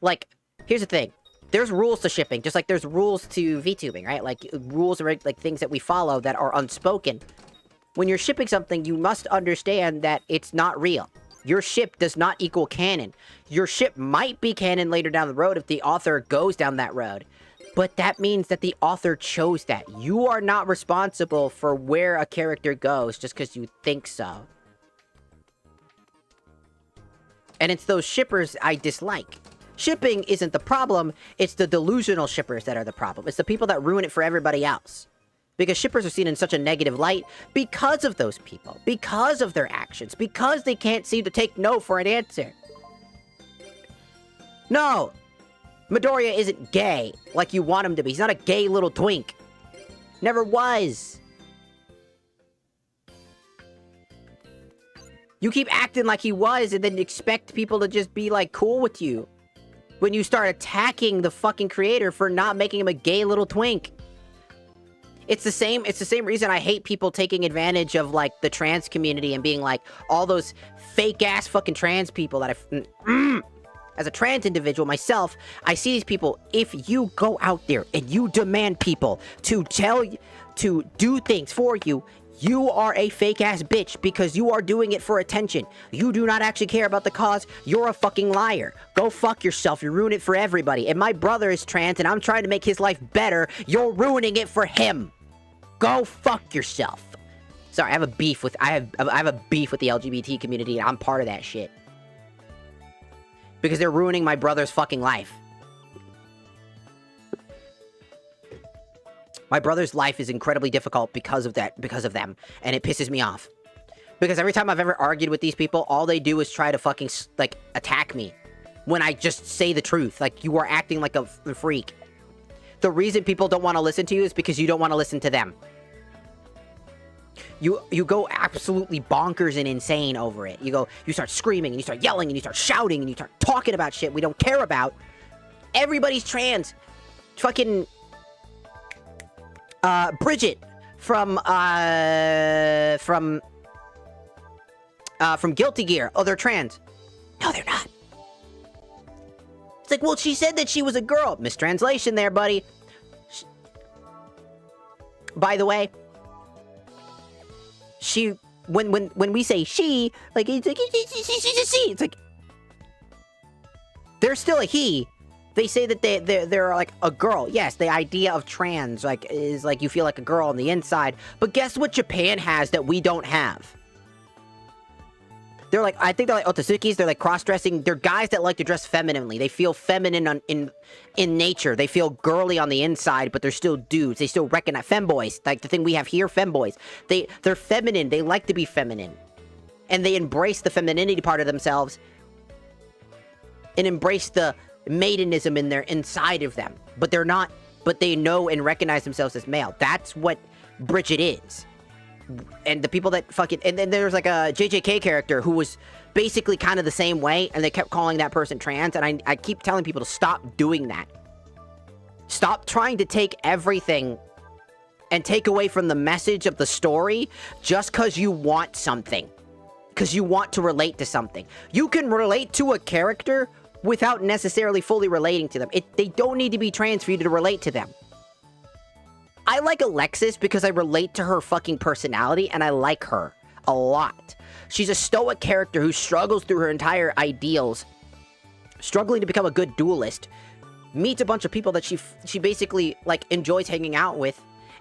Like, here's the thing. There's rules to shipping, just like there's rules to VTubing, right? Like, rules are like things that we follow that are unspoken. When you're shipping something, you must understand that it's not real. Your ship does not equal canon. Your ship might be canon later down the road if the author goes down that road. But that means that the author chose that. You are not responsible for where a character goes just because you think so. And it's those shippers I dislike. Shipping isn't the problem, it's the delusional shippers that are the problem. It's the people that ruin it for everybody else. Because shippers are seen in such a negative light because of those people. Because of their actions. Because they can't seem to take no for an answer. No! Midoriya isn't gay, like you want him to be. He's not a gay little twink. Never was. You keep acting like he was and then expect people to just be, like, cool with you. When you start attacking the fucking creator for not making him a gay little twink. It's the same reason I hate people taking advantage of, like, the trans community and being like, all those fake-ass fucking trans people that as a trans individual myself, I see these people. If you go out there and you demand people to do things for you, you are a fake-ass bitch because you are doing it for attention. You do not actually care about the cause. You're a fucking liar. Go fuck yourself. You ruin it for everybody. And my brother is trans and I'm trying to make his life better. You're ruining it for him. Go fuck yourself. Sorry, I have a beef with the LGBT community and I'm part of that shit. Because they're ruining my brother's fucking life. My brother's life is incredibly difficult because of that, because of them, and it pisses me off. Because every time I've ever argued with these people, all they do is try to fucking, like, attack me. When I just say the truth. Like, you are acting like a freak. The reason people don't want to listen to you is because you don't want to listen to them. You go absolutely bonkers and insane over it. You start screaming, and you start yelling, and you start shouting, and you start talking about shit we don't care about. Everybody's trans. Fucking... Bridget from Guilty Gear. Oh, they're trans. No, they're not. It's like, well, she said that she was a girl. Mistranslation there, buddy. By the way, when we say she, like, it's like, she's a she. It's like, they're still a he. They say that they're like a girl. Yes, the idea of trans, like, is like you feel like a girl on the inside. But guess what Japan has that we don't have? They're like, I think they're like otatsukis. They're like cross-dressing. They're guys that like to dress femininely. They feel feminine in nature. They feel girly on the inside, but they're still dudes. They still recognize femboys, like the thing we have here, femboys. They're feminine. They like to be feminine, and they embrace the femininity part of themselves, and embrace the maidenism in their inside of them. But they're not. But they know and recognize themselves as male. That's what Bridget is. And the people that fucking... And then there's like a JJK character who was basically kind of the same way, and they kept calling that person trans, and I keep telling people to stop doing that. Stop trying to take everything and take away from the message of the story just because you want something. Because you want to relate to something. You can relate to a character without necessarily fully relating to them. They don't need to be trans for you to relate to them. I like Alexis because I relate to her fucking personality, and I like her a lot. She's a stoic character who struggles through her entire ideals, struggling to become a good duelist, meets a bunch of people that she basically, like, enjoys hanging out with,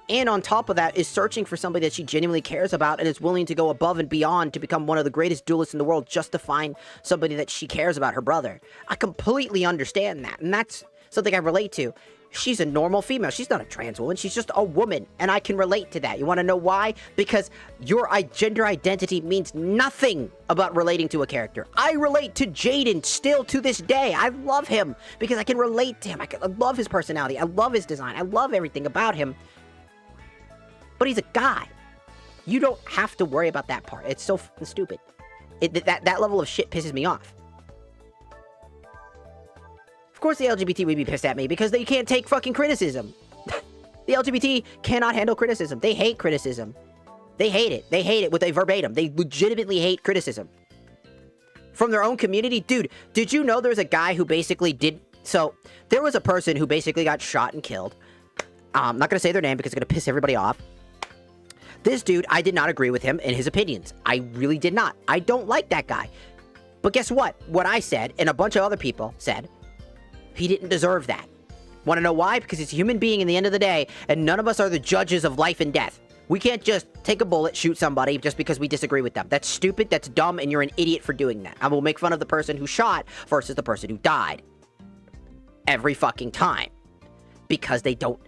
and on top of that is searching for somebody that she genuinely cares about and is willing to go above and beyond to become one of the greatest duelists in the world just to find somebody that she cares about, her brother. I completely understand that, and that's something I relate to. She's a normal female. She's not a trans woman. She's just a woman, and I can relate to that. You want to know why? Because your gender identity means nothing about relating to a character. I relate to Jaden still to this day. I love him because I can relate to him. I love his personality. I love his design. I love everything about him. But he's a guy. You don't have to worry about that part. It's so stupid. That level of shit pisses me off. Of course the LGBT would be pissed at me because they can't take fucking criticism. The LGBT cannot handle criticism. They hate criticism. They hate it. They hate it with a verbatim. They legitimately hate criticism. From their own community. Dude, did you know there's a guy who basically did... So, there was a person who basically got shot and killed. I'm not going to say their name because it's going to piss everybody off. This dude, I did not agree with him in his opinions. I really did not. I don't like that guy. But guess what? What I said, and a bunch of other people said... He didn't deserve that. Want to know why? Because he's a human being in the end of the day, and none of us are the judges of life and death. We can't just take a bullet, shoot somebody just because we disagree with them. That's stupid, that's dumb, and you're an idiot for doing that. I will make fun of the person who shot versus the person who died. Every fucking time. Because they don't...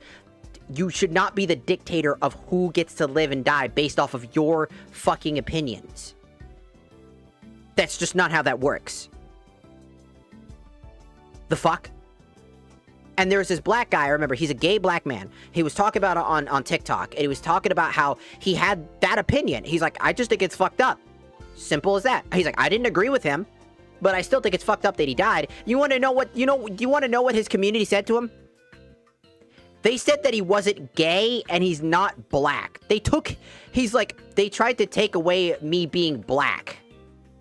You should not be the dictator of who gets to live and die based off of your fucking opinions. That's just not how that works. The fuck? And there was this black guy, I remember, he's a gay black man. He was talking about it on TikTok, and he was talking about how he had that opinion. He's like, I just think it's fucked up. Simple as that. He's like, I didn't agree with him, but I still think it's fucked up that he died. You want to know what, you want to know what his community said to him? They said that he wasn't gay, and he's not black. He's like, they tried to take away me being black,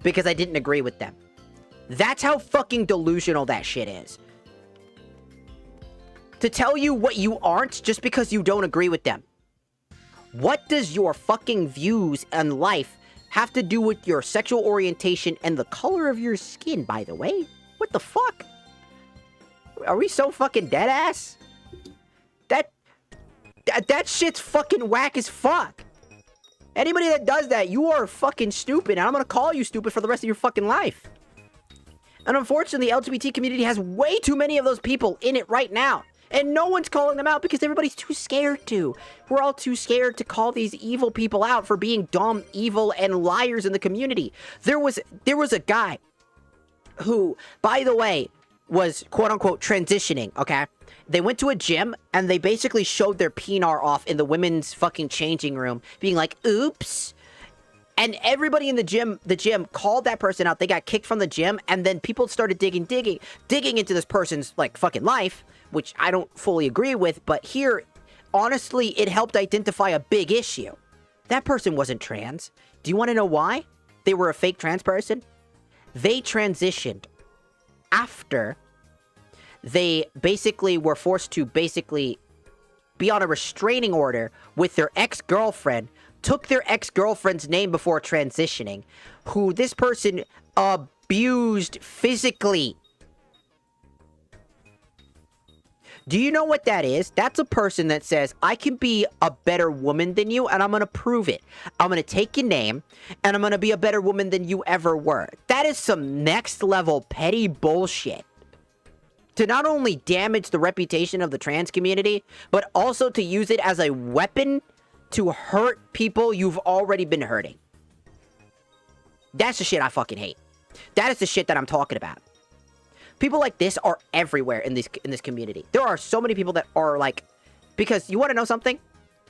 because I didn't agree with them. That's how fucking delusional that shit is. To tell you what you aren't just because you don't agree with them. What does your fucking views on life have to do with your sexual orientation and the color of your skin, by the way? What the fuck? Are we so fucking dead ass? That shit's fucking whack as fuck. Anybody that does that, you are fucking stupid, and I'm gonna call you stupid for the rest of your fucking life. And unfortunately, the LGBT community has way too many of those people in it right now. And no one's calling them out because everybody's too scared to. We're all too scared to call these evil people out for being dumb, evil, and liars in the community. There was a guy who, by the way, was quote-unquote transitioning, okay? They went to a gym, and they basically showed their penar off in the women's fucking changing room, being like, oops. And everybody in the gym called that person out. They got kicked from the gym, and then people started digging into this person's, like, fucking life, which I don't fully agree with, but here, honestly, it helped identify a big issue. That person wasn't trans. Do you want to know why they were a fake trans person? They transitioned after they basically were forced to basically be on a restraining order with their ex-girlfriend, took their ex-girlfriend's name before transitioning, who this person abused physically. Do you know what that is? That's a person that says, I can be a better woman than you, and I'm going to prove it. I'm going to take your name, and I'm going to be a better woman than you ever were. That is some next-level petty bullshit. To not only damage the reputation of the trans community, but also to use it as a weapon to hurt people you've already been hurting. That's the shit I fucking hate. That is the shit that I'm talking about. People like this are everywhere in this community. There are so many people that are like, because you want to know something?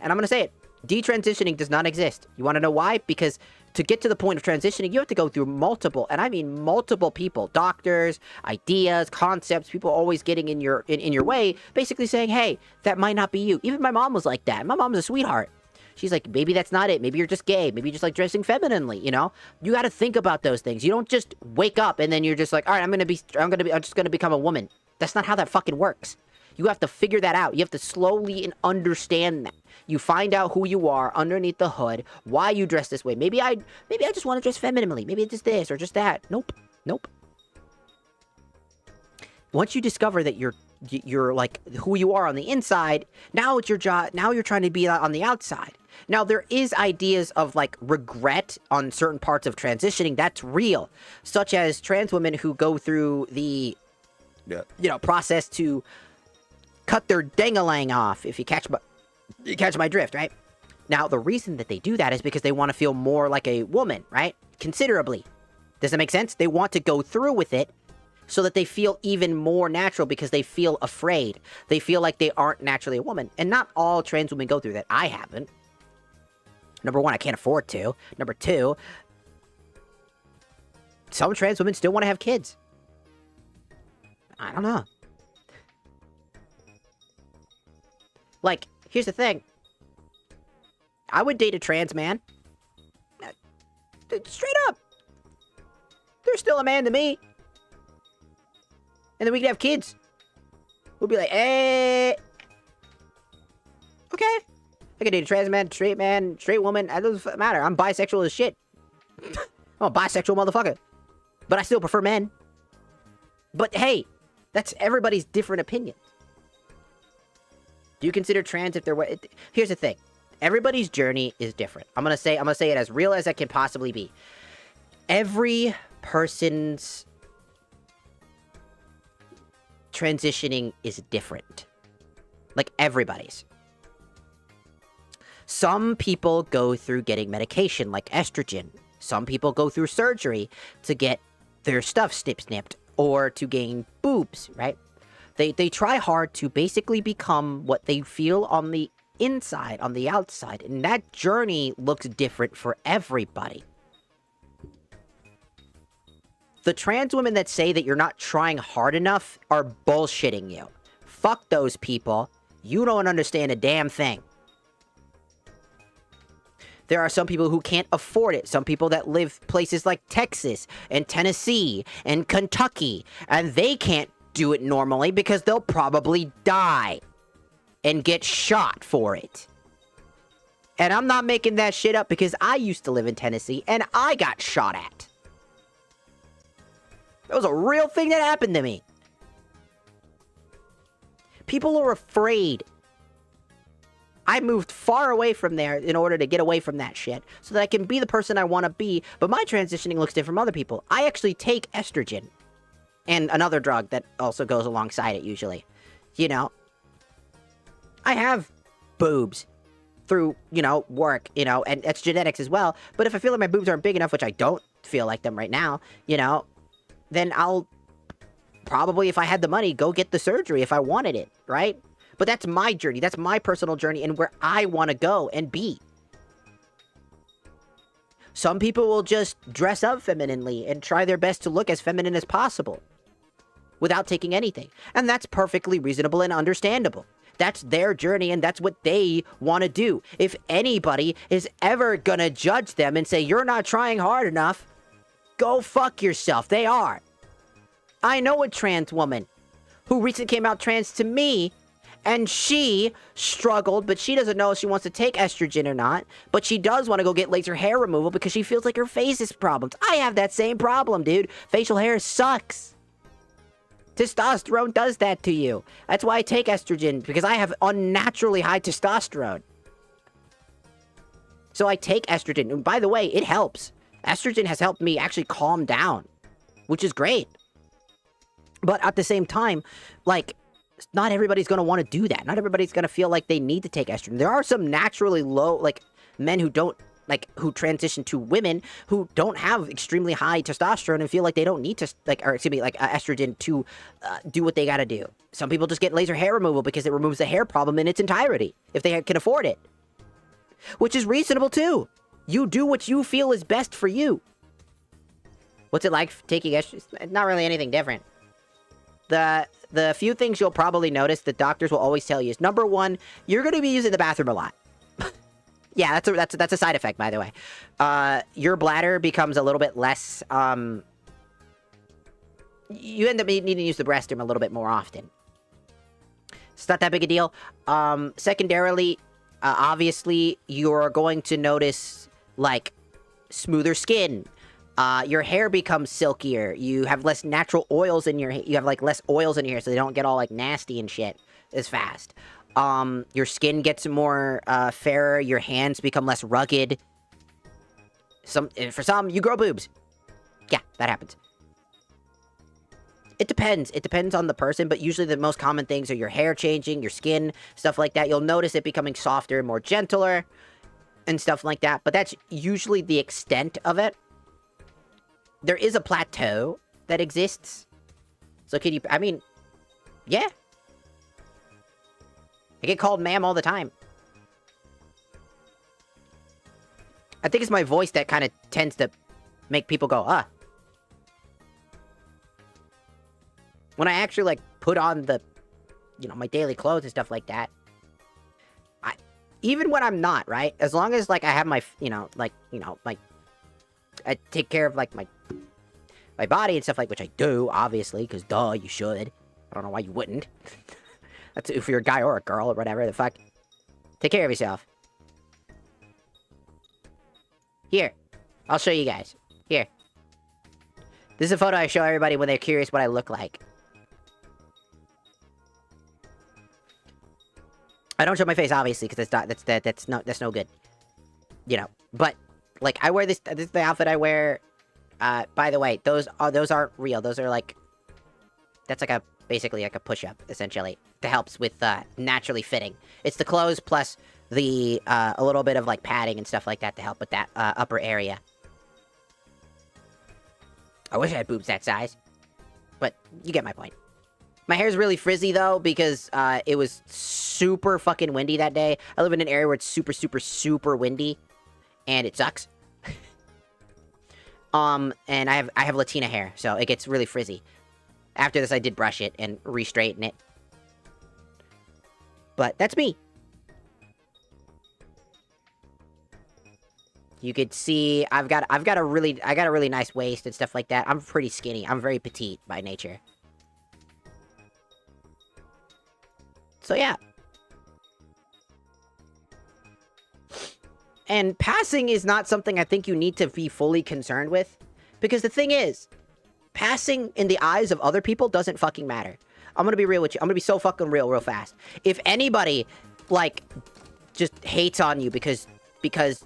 And I'm going to say it. Detransitioning does not exist. You want to know why? Because to get to the point of transitioning, you have to go through multiple, and I mean multiple people, doctors, ideas, concepts, people always getting in your way, basically saying, hey, that might not be you. Even my mom was like that. My mom's a sweetheart. She's like, maybe that's not it. Maybe you're just gay. Maybe you just like dressing femininely, you know? You got to think about those things. You don't just wake up and then you're just like, all right, I'm just going to become a woman. That's not how that fucking works. You have to figure that out. You have to slowly and understand that. You find out who you are underneath the hood, why you dress this way. Maybe I just want to dress femininely. Maybe it's just this or just that. Nope. Once you discover that you're like who you are on the inside, now it's your job. Now you're trying to be on the outside. Now there is ideas of like regret on certain parts of transitioning. That's real, such as trans women who go through the, process to cut their dang-a-lang off. If you catch my drift, right? Now the reason that they do that is because they want to feel more like a woman, right? Considerably. Does that make sense? They want to go through with it so that they feel even more natural because they feel afraid. They feel like they aren't naturally a woman. And not all trans women go through that. I haven't. Number one, I can't afford to. Number two, some trans women still want to have kids. I don't know. Like, here's the thing. I would date a trans man. Straight up. They're still a man to me. And then we could have kids. We'll be like, okay. I could date a trans man, straight woman. It doesn't matter. I'm bisexual as shit. I'm a bisexual motherfucker. But I still prefer men. But hey, that's everybody's different opinion. Do you consider trans if they're... Here's the thing. Everybody's journey is different. I'm gonna say it as real as I can possibly be. Every person's transitioning is different. Like everybody's. Some people go through getting medication like estrogen. Some people go through surgery to get their stuff snipped or to gain boobs, right? They try hard to basically become what they feel on the inside, on the outside. And that journey looks different for everybody. The trans women that say that you're not trying hard enough are bullshitting you. Fuck those people. You don't understand a damn thing. There are some people who can't afford it. Some people that live places like Texas and Tennessee and Kentucky. And they can't do it normally because they'll probably die and get shot for it. And I'm not making that shit up because I used to live in Tennessee and I got shot at. That was a real thing that happened to me. People are afraid. I moved far away from there in order to get away from that shit so that I can be the person I want to be, but my transitioning looks different from other people. I actually take estrogen and another drug that also goes alongside it usually. You know, I have boobs through, you know, work, you know, and that's genetics as well. But if I feel like my boobs aren't big enough, which I don't feel like them right now, you know, then I'll probably, if I had the money, go get the surgery if I wanted it, right? But that's my journey. That's my personal journey and where I want to go and be. Some people will just dress up femininely and try their best to look as feminine as possible without taking anything. And that's perfectly reasonable and understandable. That's their journey and that's what they want to do. If anybody is ever gonna judge them and say, you're not trying hard enough, go fuck yourself. They are. I know a trans woman who recently came out trans to me, and she struggled, but she doesn't know if she wants to take estrogen or not. But she does want to go get laser hair removal because she feels like her face has problems. I have that same problem, dude. Facial hair sucks. Testosterone does that to you. That's why I take estrogen, because I have unnaturally high testosterone. So I take estrogen. And by the way, it helps. Estrogen has helped me actually calm down, which is great. But at the same time, like, not everybody's going to want to do that. Not everybody's going to feel like they need to take estrogen. There are some naturally low, like, men who don't, like, who transition to women who don't have extremely high testosterone and feel like they don't need to, like, or excuse me, like, estrogen to do what they got to do. Some people just get laser hair removal because it removes the hair problem in its entirety, if they can afford it. Which is reasonable, too. You do what you feel is best for you. What's it like taking estrogen? Not really anything different. The few things you'll probably notice that doctors will always tell you is, number one, you're going to be using the bathroom a lot. Yeah, that's a side effect, by the way. Your bladder becomes a little bit less, you end up needing to use the restroom a little bit more often. It's not that big a deal. Secondarily, obviously, you're going to notice, like, smoother skin. Your hair becomes silkier. You have less natural oils in your hair. You have, like, less oils in your hair so they don't get all, like, nasty and shit as fast. Your skin gets more, fairer. Your hands become less rugged. For some, you grow boobs. Yeah, that happens. It depends. It depends on the person, but usually the most common things are your hair changing, your skin, stuff like that. You'll notice it becoming softer, more gentler, and stuff like that. But that's usually the extent of it. There is a plateau that exists. So can you, I mean, yeah. I get called ma'am all the time. I think it's my voice that kind of tends to make people go, ah. When I actually, like, put on the, you know, my daily clothes and stuff like that, even when I'm not, right? As long as, like, I have my, like, I take care of, like, my body and stuff, like, which I do, obviously, because duh, you should. I don't know why you wouldn't. That's if you're a guy or a girl or whatever the fuck. Take care of yourself. Here. I'll show you guys. Here. This is a photo I show everybody when they're curious what I look like. I don't show my face, obviously, because that's no good. You know. But, like, I wear this is the outfit I wear. By the way, those aren't real. Those are, like, that's like basically like a push-up, essentially. That helps with, naturally fitting. It's the clothes plus the, a little bit of, like, padding and stuff like that to help with that, upper area. I wish I had boobs that size. But, you get my point. My hair's really frizzy, though, because, it was super fucking windy that day. I live in an area where it's super, super, super windy. And it sucks. And I have Latina hair, so it gets really frizzy. After this, I did brush it and re-straighten it. But that's me. You could see I've got a really nice waist and stuff like that. I'm pretty skinny. I'm very petite by nature. So yeah. And passing is not something I think you need to be fully concerned with. Because the thing is, passing in the eyes of other people doesn't fucking matter. I'm gonna be real with you. I'm gonna be so fucking real fast. If anybody, like, just hates on you because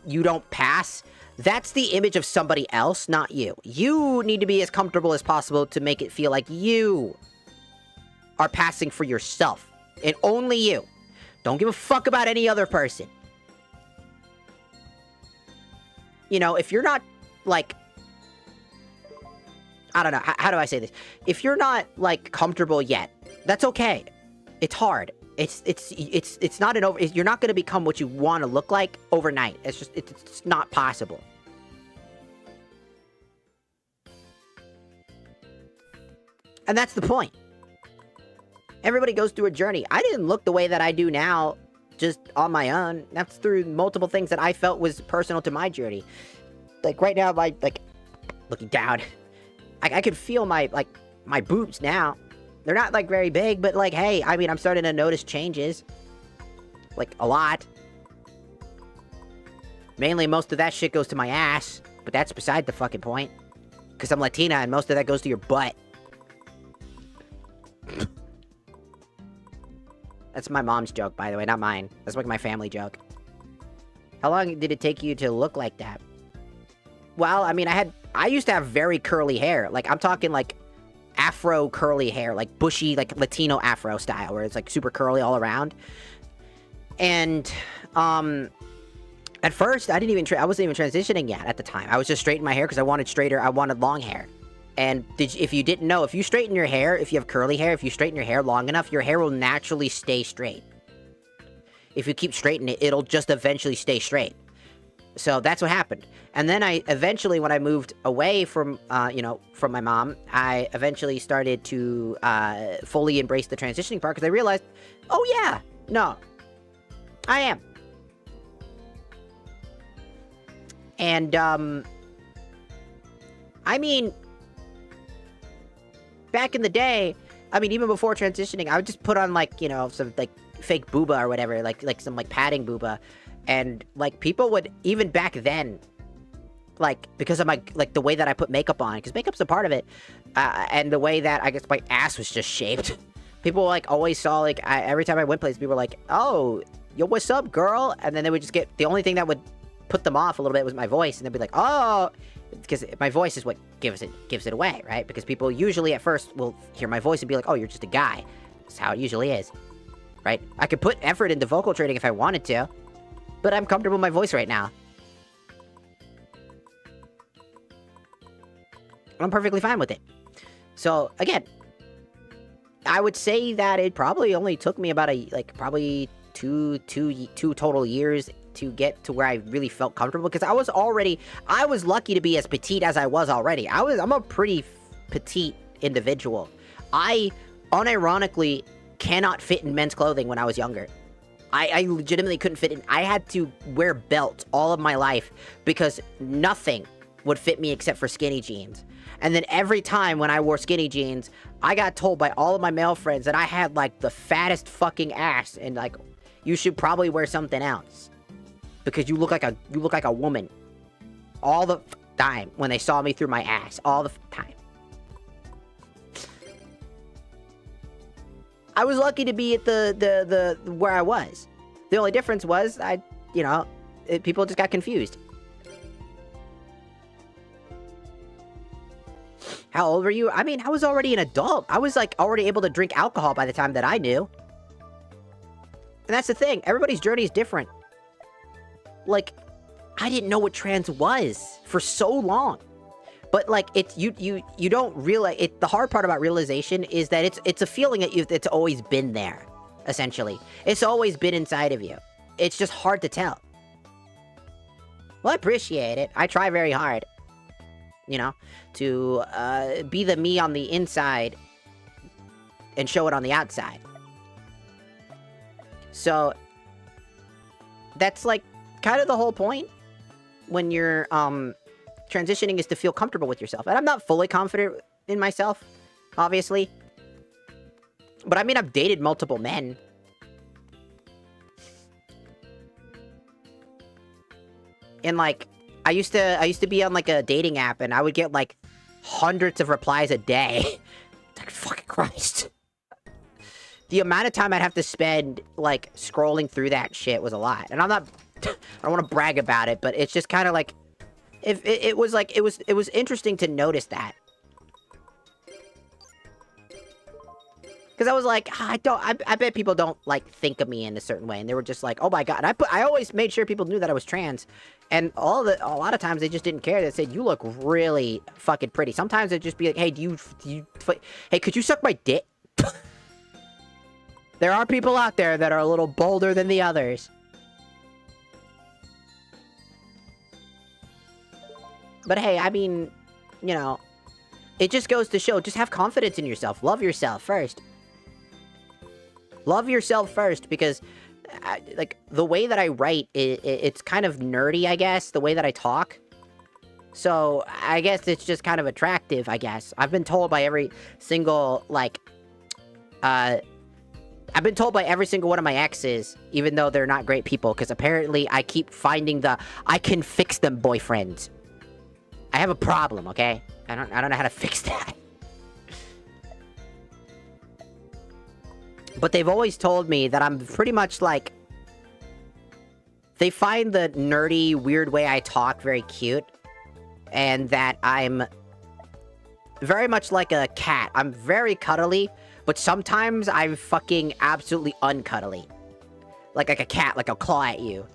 you don't pass, that's the image of somebody else, not you. You need to be as comfortable as possible to make it feel like you are passing for yourself. And only you. Don't give a fuck about any other person. You know, if you're not, like... I don't know, how do I say this? If you're not, like, comfortable yet, that's okay. It's hard. It's not an over... You're not gonna become what you want to look like overnight. It's just... It's not possible. And that's the point. Everybody goes through a journey. I didn't look the way that I do now just on my own. That's through multiple things that I felt was personal to my journey. Like, right now, like, looking down, I could feel my boobs now. They're not, like, very big, but, like, hey, I mean, I'm starting to notice changes. Like, a lot. Mainly, most of that shit goes to my ass, but that's beside the fucking point. Because I'm Latina, and most of that goes to your butt. That's my mom's joke, by the way, not mine. That's like my family joke. How long did it take you to look like that? Well, I mean, I used to have very curly hair. Like, I'm talking, like, afro curly hair. Like, bushy, like, Latino afro style, where it's, like, super curly all around. And, at first, I wasn't even transitioning yet at the time. I was just straightening my hair because I wanted long hair. And if you didn't know, if you straighten your hair, if you have curly hair, if you straighten your hair long enough, your hair will naturally stay straight. If you keep straightening it, it'll just eventually stay straight. So that's what happened. And then eventually, when I moved away from, from my mom, I eventually started to fully embrace the transitioning part because I realized, oh yeah, no, I am. And, I mean... Back in the day, I mean, even before transitioning, I would just put on, like, you know, some, like, fake booba or whatever, like some, like, padding booba. And, like, people would, even back then, like, because of my, like, the way that I put makeup on, because makeup's a part of it, and the way that, I guess, my ass was just shaped. People, like, always saw, like, every time I went places, people were like, oh, yo, what's up, girl? And then they would just get, the only thing that would put them off a little bit was my voice, and they'd be like, oh... Because my voice is what gives it away, right? Because people usually at first will hear my voice and be like, oh, you're just a guy. That's how it usually is, right? I could put effort into vocal training if I wanted to, but I'm comfortable with my voice right now. I'm perfectly fine with it. So, again, I would say that it probably only took me about probably two total years to get to where I really felt comfortable, because I was lucky to be as petite as I was already. I'm a pretty petite individual. I unironically cannot fit in men's clothing when I was younger. I legitimately couldn't fit in. I had to wear belts all of my life because nothing would fit me except for skinny jeans. And then every time when I wore skinny jeans, I got told by all of my male friends that I had, like, the fattest fucking ass, and, like, you should probably wear something else. Because you look like a woman. All the time when they saw me through my ass. All the time. I was lucky to be at the where I was. The only difference was people just got confused. How old were you? I mean, I was already an adult. I was, like, already able to drink alcohol by the time that I knew. And that's the thing. Everybody's journey is different. Like, I didn't know what trans was for so long. But, like, it's, you don't realize, the hard part about realization is that it's a feeling that it's always been there, essentially. It's always been inside of you. It's just hard to tell. Well, I appreciate it. I try very hard, to be the me on the inside and show it on the outside. So, that's, like, kind of the whole point when you're transitioning, is to feel comfortable with yourself. And I'm not fully confident in myself, obviously. But I mean, I've dated multiple men. And, like, I used to be on, like, a dating app, and I would get, like, hundreds of replies a day. Like, fucking Christ. The amount of time I'd have to spend, like, scrolling through that shit was a lot. And I don't want to brag about it, but it's just kind of like, it was interesting to notice that. Because I was like, I bet people don't, like, think of me in a certain way. And they were just like, oh my god. And I always made sure people knew that I was trans. And a lot of times they just didn't care. They said, you look really fucking pretty. Sometimes they'd just be like, hey, hey, could you suck my dick? There are people out there that are a little bolder than the others. But hey, I mean, you know, it just goes to show, just have confidence in yourself. Love yourself first. Love yourself first, because, like, the way that I write, it's kind of nerdy, I guess, the way that I talk. So, I guess it's just kind of attractive, I guess. I've been told by every single, like, I've been told by every single one of my exes, even though they're not great people, because apparently I keep finding the I can fix them boyfriends. I have a problem, okay? I don't know how to fix that. But they've always told me that I'm pretty much like... They find the nerdy, weird way I talk very cute. And that I'm very much like a cat. I'm very cuddly, but sometimes I'm fucking absolutely uncuddly. Like a cat, like I'll claw at you.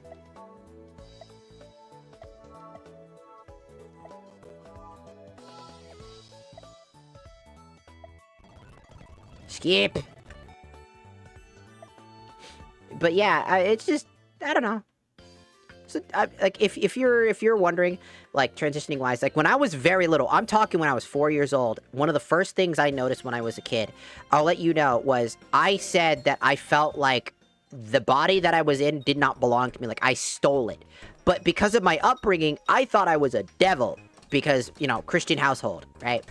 Skip. But yeah, it's just, I don't know. So, like, if you're wondering, like, transitioning wise, like, when I was very little, I'm talking when I was 4 years old, one of the first things I noticed when I was a kid, I'll let you know, was I said that I felt like the body that I was in did not belong to me, like, I stole it. But because of my upbringing, I thought I was a devil, because, you know, Christian household, right?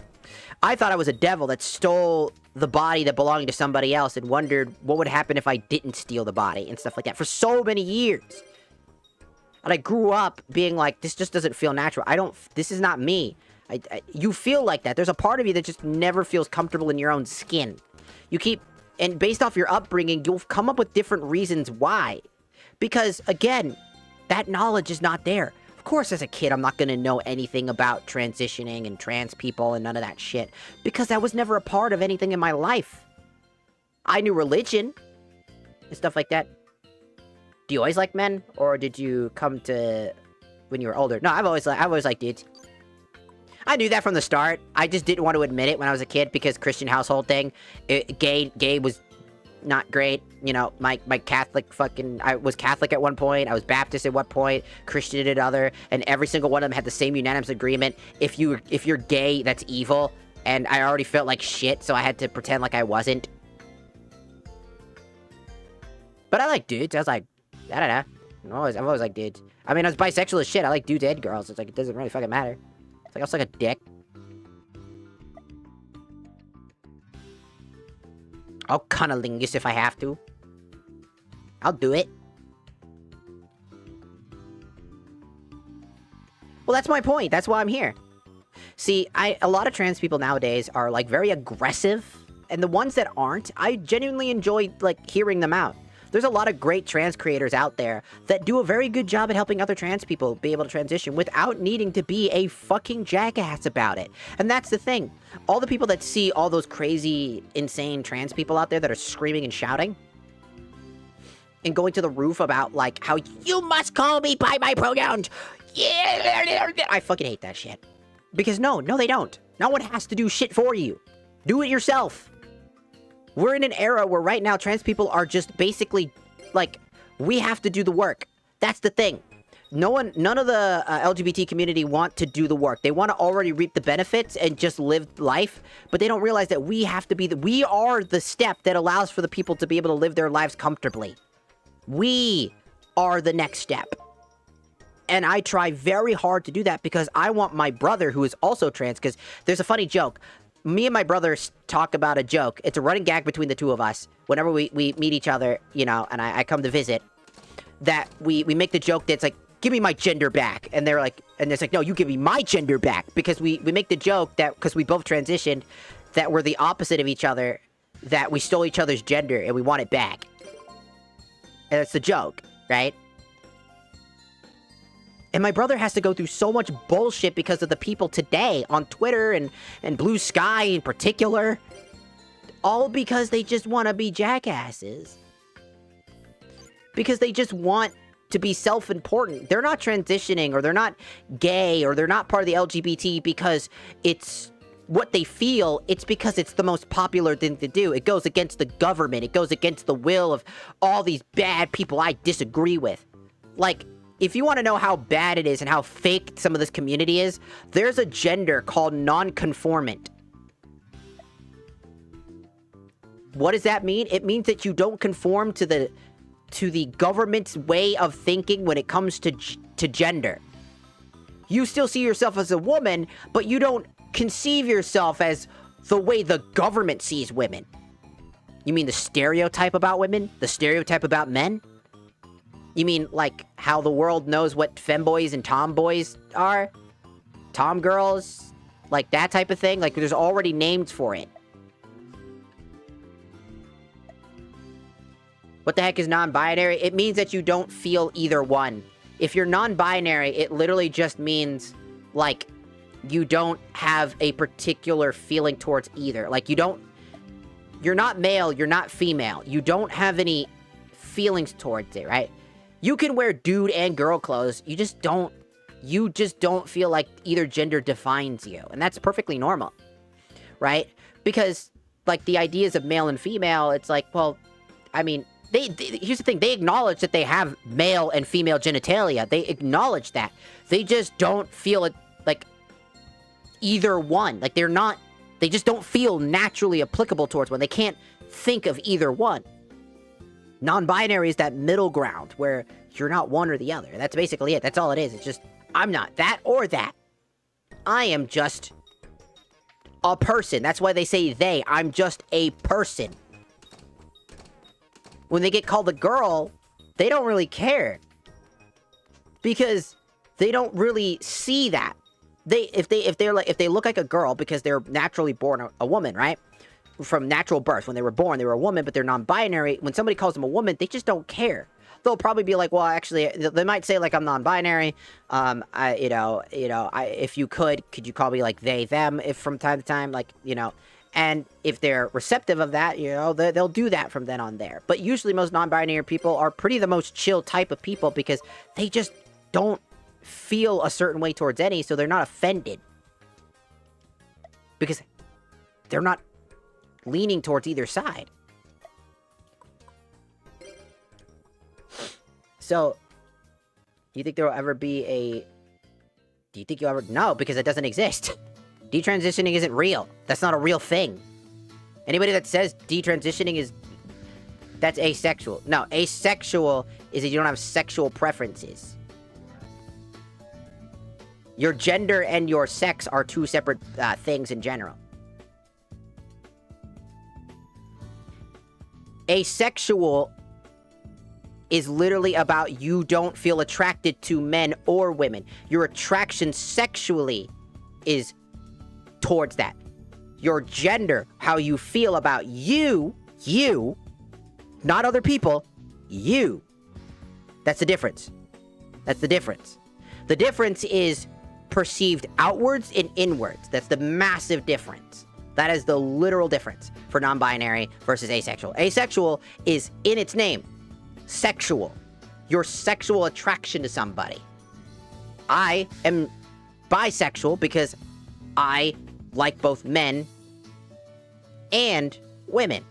I thought I was a devil that stole the body that belonged to somebody else and wondered what would happen if I didn't steal the body and stuff like that for so many years. And I grew up being like, this just doesn't feel natural. This is not me. You feel like that. There's a part of you that just never feels comfortable in your own skin. And based off your upbringing, you'll come up with different reasons why. Because, again, that knowledge is not there. Of course, as a kid, I'm not gonna know anything about transitioning and trans people and none of that shit. Because that was never a part of anything in my life. I knew religion and stuff like that. Do you always like men, or did you come to when you were older? No, I've always liked dudes. I knew that from the start. I just didn't want to admit it when I was a kid because Christian household thing. Gay was not great. You know, my Catholic I was Catholic at one point. I was Baptist at one point. Christian at other, and every single one of them had the same unanimous agreement. If you're gay, that's evil. And I already felt like shit, so I had to pretend like I wasn't. But I like dudes. I was like, I don't know. I've always liked dudes. I mean, I was bisexual as shit. I like dudes and girls. It's like, it doesn't really fucking matter. It's like, I'll suck a dick. I'll cunnilingus if I have to. I'll do it. Well, that's my point. That's why I'm here. See, a lot of trans people nowadays are, like, very aggressive. And the ones that aren't, I genuinely enjoy, like, hearing them out. There's a lot of great trans creators out there that do a very good job at helping other trans people be able to transition without needing to be a fucking jackass about it. And that's the thing. All the people that see all those crazy, insane trans people out there that are screaming and shouting and going to the roof about, like, how you must call me by my pronouns. Yeah, I fucking hate that shit. Because no, they don't. No one has to do shit for you. Do it yourself. We're in an era where right now trans people are just basically, like, we have to do the work. That's the thing. None of the LGBT community want to do the work. They want to already reap the benefits and just live life, but they don't realize that we have to be we are the step that allows for the people to be able to live their lives comfortably. We are the next step. And I try very hard to do that because I want my brother, who is also trans, because there's a funny joke. Me and my brother talk about a joke. It's a running gag between the two of us. Whenever we meet each other, you know, and I come to visit, that we make the joke that's like, give me my gender back. And they're like, and it's like, no, you give me my gender back. Because we make the joke that, because we both transitioned, that we're the opposite of each other, that we stole each other's gender and we want it back. And it's the joke, right? And my brother has to go through so much bullshit because of the people today on Twitter and Blue Sky in particular. All because they just want to be jackasses. Because they just want to be self-important. They're not transitioning, or they're not gay, or they're not part of the LGBT because it's what they feel. It's because it's the most popular thing to do. It goes against the government. It goes against the will of all these bad people I disagree with. Like, if you want to know how bad it is and how fake some of this community is, there's a gender called non-conformant. What does that mean? It means that you don't conform to the government's way of thinking when it comes to gender. You still see yourself as a woman, but you don't conceive yourself as the way the government sees women. You mean the stereotype about women? The stereotype about men? You mean, like, how the world knows what femboys and tomboys are? Tomgirls? Like, that type of thing? Like, there's already names for it. What the heck is non-binary? It means that you don't feel either one. If you're non-binary, it literally just means, like, you don't have a particular feeling towards either. Like, you're not male, you're not female. You don't have any feelings towards it, right? You can wear dude and girl clothes, you just don't feel like either gender defines you. And that's perfectly normal, right? Because, like, the ideas of male and female, it's like, well, I mean, here's the thing, they acknowledge that they have male and female genitalia. They acknowledge that. They just don't feel it, like, either one. Like, they just don't feel naturally applicable towards one. They can't think of either one. Non-binary is that middle ground where you're not one or the other. That's basically it. That's all it is. It's just, I'm not that or that. I am just a person. That's why they say they. I'm just a person. When they get called a girl, they don't really care. Because they don't really see that. If they look like a girl because they're naturally born a woman, right? From natural birth. When they were born, they were a woman, but they're non-binary. When somebody calls them a woman, they just don't care. They'll probably be like, well, actually, they might say, like, I'm non-binary. If you could you call me, like, they, them, if from time to time, like, and if they're receptive of that, they'll do that from then on there. But usually most non-binary people are pretty the most chill type of people because they just don't feel a certain way towards any, so they're not offended. Because they're not leaning towards either side. So, do you think there will ever be no, because it doesn't exist. Detransitioning isn't real. That's not a real thing. Anybody that says detransitioning that's asexual. No, asexual is that you don't have sexual preferences. Your gender and your sex are two separate things in general. Asexual is literally about you don't feel attracted to men or women. Your attraction sexually is towards that. Your gender, how you feel about you, not other people, you. That's the difference. That's the difference. The difference is perceived outwards and inwards. That's the massive difference. That is the literal difference for non-binary versus asexual. Asexual is, in its name, sexual. Your sexual attraction to somebody. I am bisexual because I like both men and women.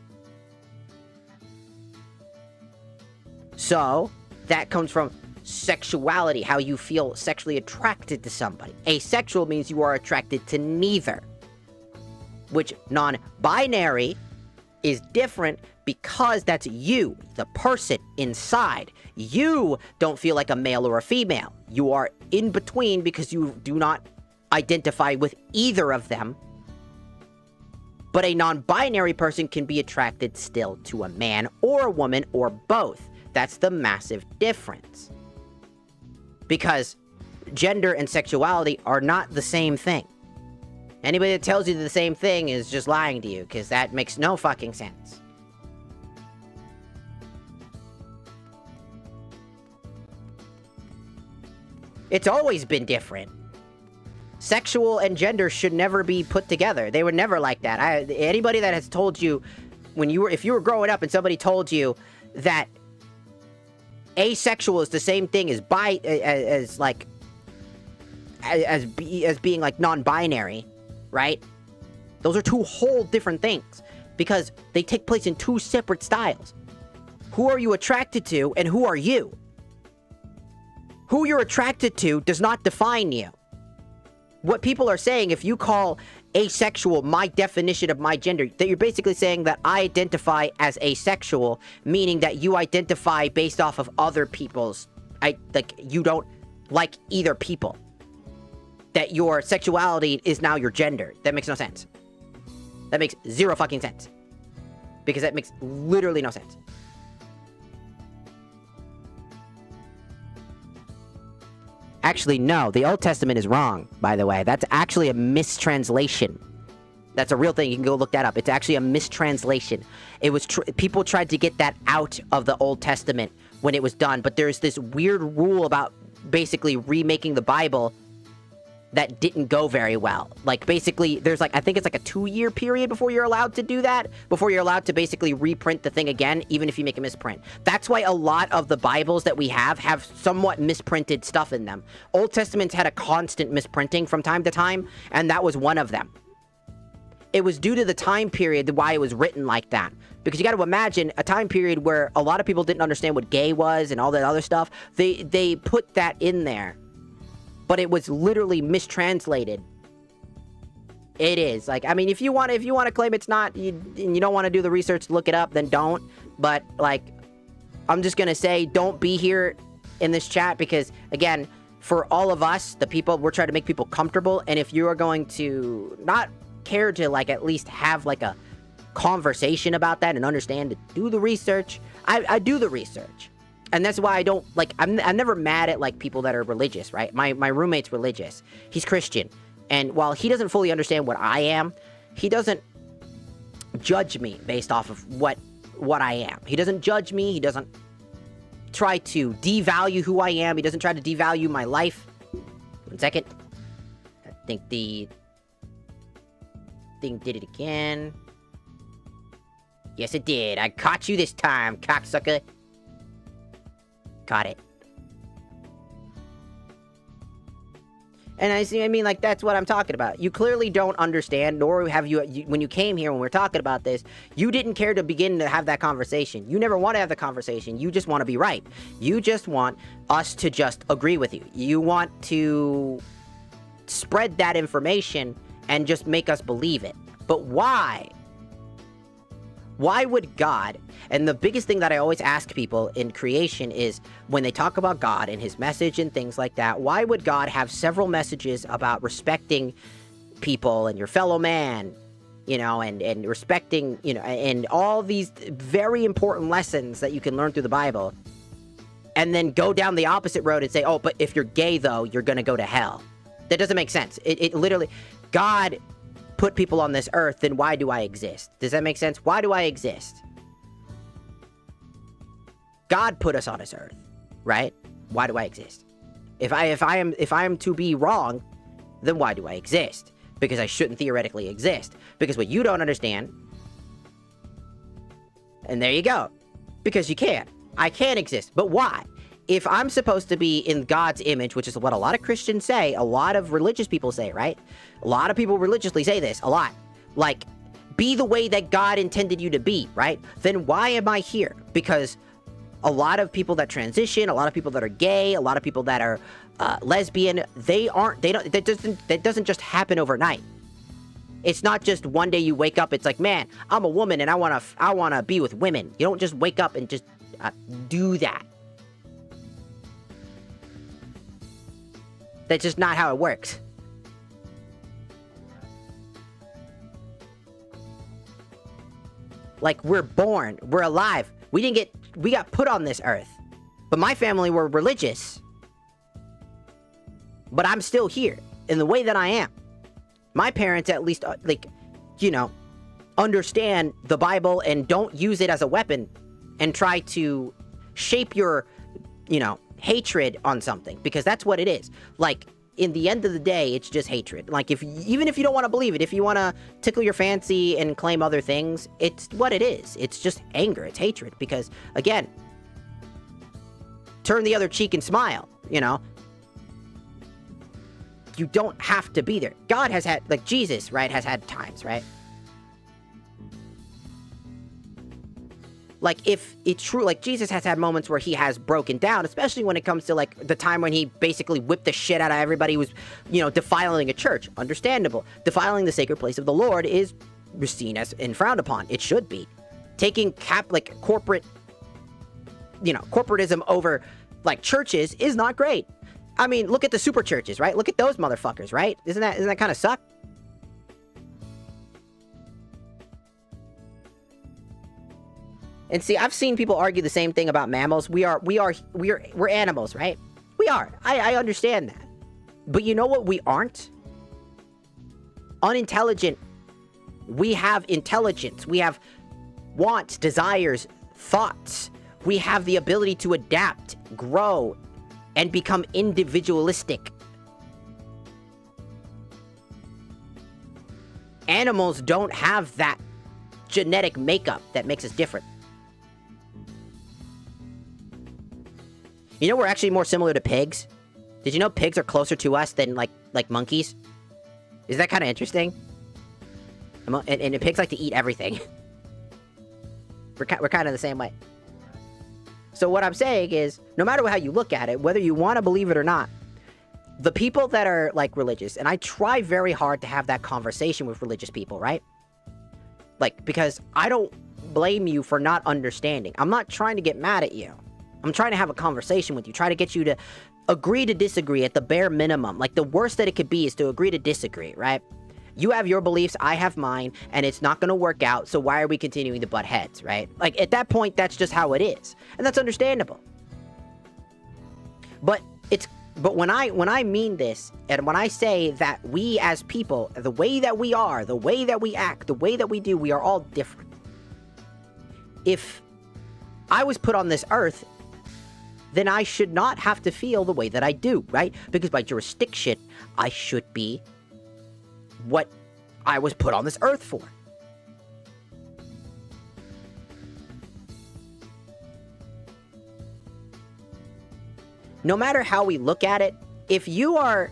So, that comes from sexuality, how you feel sexually attracted to somebody. Asexual means you are attracted to neither. Which non-binary is different because that's you, the person inside. You don't feel like a male or a female. You are in between because you do not identify with either of them. But a non-binary person can be attracted still to a man or a woman or both. That's the massive difference. Because gender and sexuality are not the same thing. Anybody that tells you the same thing is just lying to you, because that makes no fucking sense. It's always been different. Sexual and gender should never be put together. They were never like that. Anybody that has told you if you were growing up and somebody told you that asexual is the same thing as being like non-binary, right? Those are two whole different things because they take place in two separate styles. Who are you attracted to and who are you? Who you're attracted to does not define you. What people are saying, if you call asexual my definition of my gender, that you're basically saying that I identify as asexual, meaning that you identify based off of other people's, you don't like either people. That your sexuality is now your gender. That makes no sense. That makes zero fucking sense. Because that makes literally no sense. Actually, no, the Old Testament is wrong, by the way. That's actually a mistranslation. That's a real thing. You can go look that up. It's actually a mistranslation. It was people tried to get that out of the Old Testament when it was done, but there's this weird rule about basically remaking the Bible that didn't go very well. Like, basically, there's like, I think it's like a 2-year period before you're allowed to do that, before you're allowed to basically reprint the thing again, even if you make a misprint. That's why a lot of the Bibles that we have somewhat misprinted stuff in them. Old Testaments had a constant misprinting from time to time, and that was one of them. It was due to the time period why it was written like that. Because you got to imagine a time period where a lot of people didn't understand what gay was and all that other stuff. They put that in there. But it was literally mistranslated. It is. Like, I mean, if you want to claim it's not, and you don't want to do the research to look it up, then don't. But, like, I'm just going to say, don't be here in this chat because, again, for all of us, the people, we're trying to make people comfortable. And if you are going to not care to, like, at least have, like, a conversation about that and understand to do the research, I do the research. And that's why I don't, like, I'm never mad at, like, people that are religious, right? My roommate's religious. He's Christian. And while he doesn't fully understand what I am, he doesn't judge me based off of what I am. He doesn't judge me. He doesn't try to devalue who I am. He doesn't try to devalue my life. 1 second. I think the thing did it again. Yes, it did. I caught you this time, cocksucker. Got it. And I mean, like, that's what I'm talking about. You clearly don't understand, nor have you, when you came here, when we were talking about this, you didn't care to begin to have that conversation. You never want to have the conversation. You just want to be right. You just want us to just agree with you. You want to spread that information and just make us believe it. But why? Why would God, and the biggest thing that I always ask people in creation is, when they talk about God and his message and things like that, why would God have several messages about respecting people and your fellow man, you know, and respecting, you know, and all these very important lessons that you can learn through the Bible, and then go down the opposite road and say, oh, but if you're gay, though, you're gonna go to hell? That doesn't make sense. It literally, God put people on this earth, then why do I exist? Does that make sense? Why do I exist? God put us on this earth, right? Why do I exist? If I am to be wrong, then why do I exist? Because I shouldn't theoretically exist. Because what you don't understand, and there you go. Because you can't. I can't exist. But why? If I'm supposed to be in God's image, which is what a lot of Christians say, a lot of religious people say, right? A lot of people religiously say this a lot. Like, be the way that God intended you to be, right? Then why am I here? Because a lot of people that transition, a lot of people that are gay, a lot of people that are lesbian, that doesn't just happen overnight. It's not just one day you wake up, it's like, man, I'm a woman and I wanna be with women. You don't just wake up and just do that. That's just not how it works. Like, we're born, we're alive. We got put on this earth. But my family were religious. But I'm still here, in the way that I am. My parents at least, like, you know, understand the Bible and don't use it as a weapon and try to shape your, you know, hatred on something, because that's what it is. Like, in the end of the day, it's just hatred. Like, even if you don't want to believe it, if you want to tickle your fancy and claim other things, it's what it is. It's just anger. It's hatred. Because, again, turn the other cheek and smile, you know? You don't have to be there. God has had, like, Jesus, right, has had times, right? Like, if it's true, like, Jesus has had moments where he has broken down, especially when it comes to, like, the time when he basically whipped the shit out of everybody who was, you know, defiling a church. Understandable. Defiling the sacred place of the Lord is seen as and frowned upon. It should be. Taking corporate, you know, corporatism over, like, churches is not great. I mean, look at the super churches, right? Look at those motherfuckers, right? Isn't that kind of suck? And see, I've seen people argue the same thing about mammals. We're animals, right? We are. I understand that. But you know what we aren't? Unintelligent. We have intelligence. We have wants, desires, thoughts. We have the ability to adapt, grow, and become individualistic. Animals don't have that genetic makeup that makes us different. You know, we're actually more similar to pigs. Did you know pigs are closer to us than like monkeys? Is that kind of interesting? And pigs like to eat everything. We're kind of the same way. So what I'm saying is, no matter how you look at it, whether you want to believe it or not, the people that are, like, religious, and I try very hard to have that conversation with religious people, right? Like, because I don't blame you for not understanding. I'm not trying to get mad at you. I'm trying to have a conversation with you, try to get you to agree to disagree at the bare minimum. Like, the worst that it could be is to agree to disagree, right? You have your beliefs, I have mine, and it's not going to work out, so why are we continuing to butt heads, right? Like, at that point, that's just how it is. And that's understandable. But when I mean this, and when I say that we as people, the way that we are, the way that we act, the way that we do, we are all different. If I was put on this earth, then I should not have to feel the way that I do, right? Because by jurisdiction, I should be what I was put on this earth for. No matter how we look at it, if you are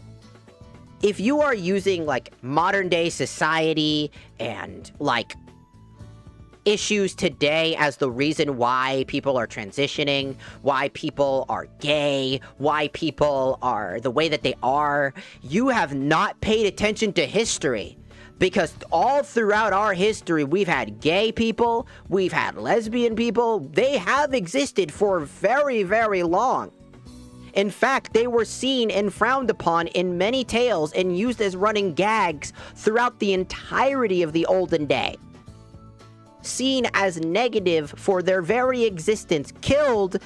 using, like, modern day society and, like, issues today as the reason why people are transitioning, why people are gay, why people are the way that they are, you have not paid attention to history. Because all throughout our history, we've had gay people, we've had lesbian people. They have existed for very, very long. In fact, they were seen and frowned upon in many tales and used as running gags throughout the entirety of the olden day. Seen as negative for their very existence, killed,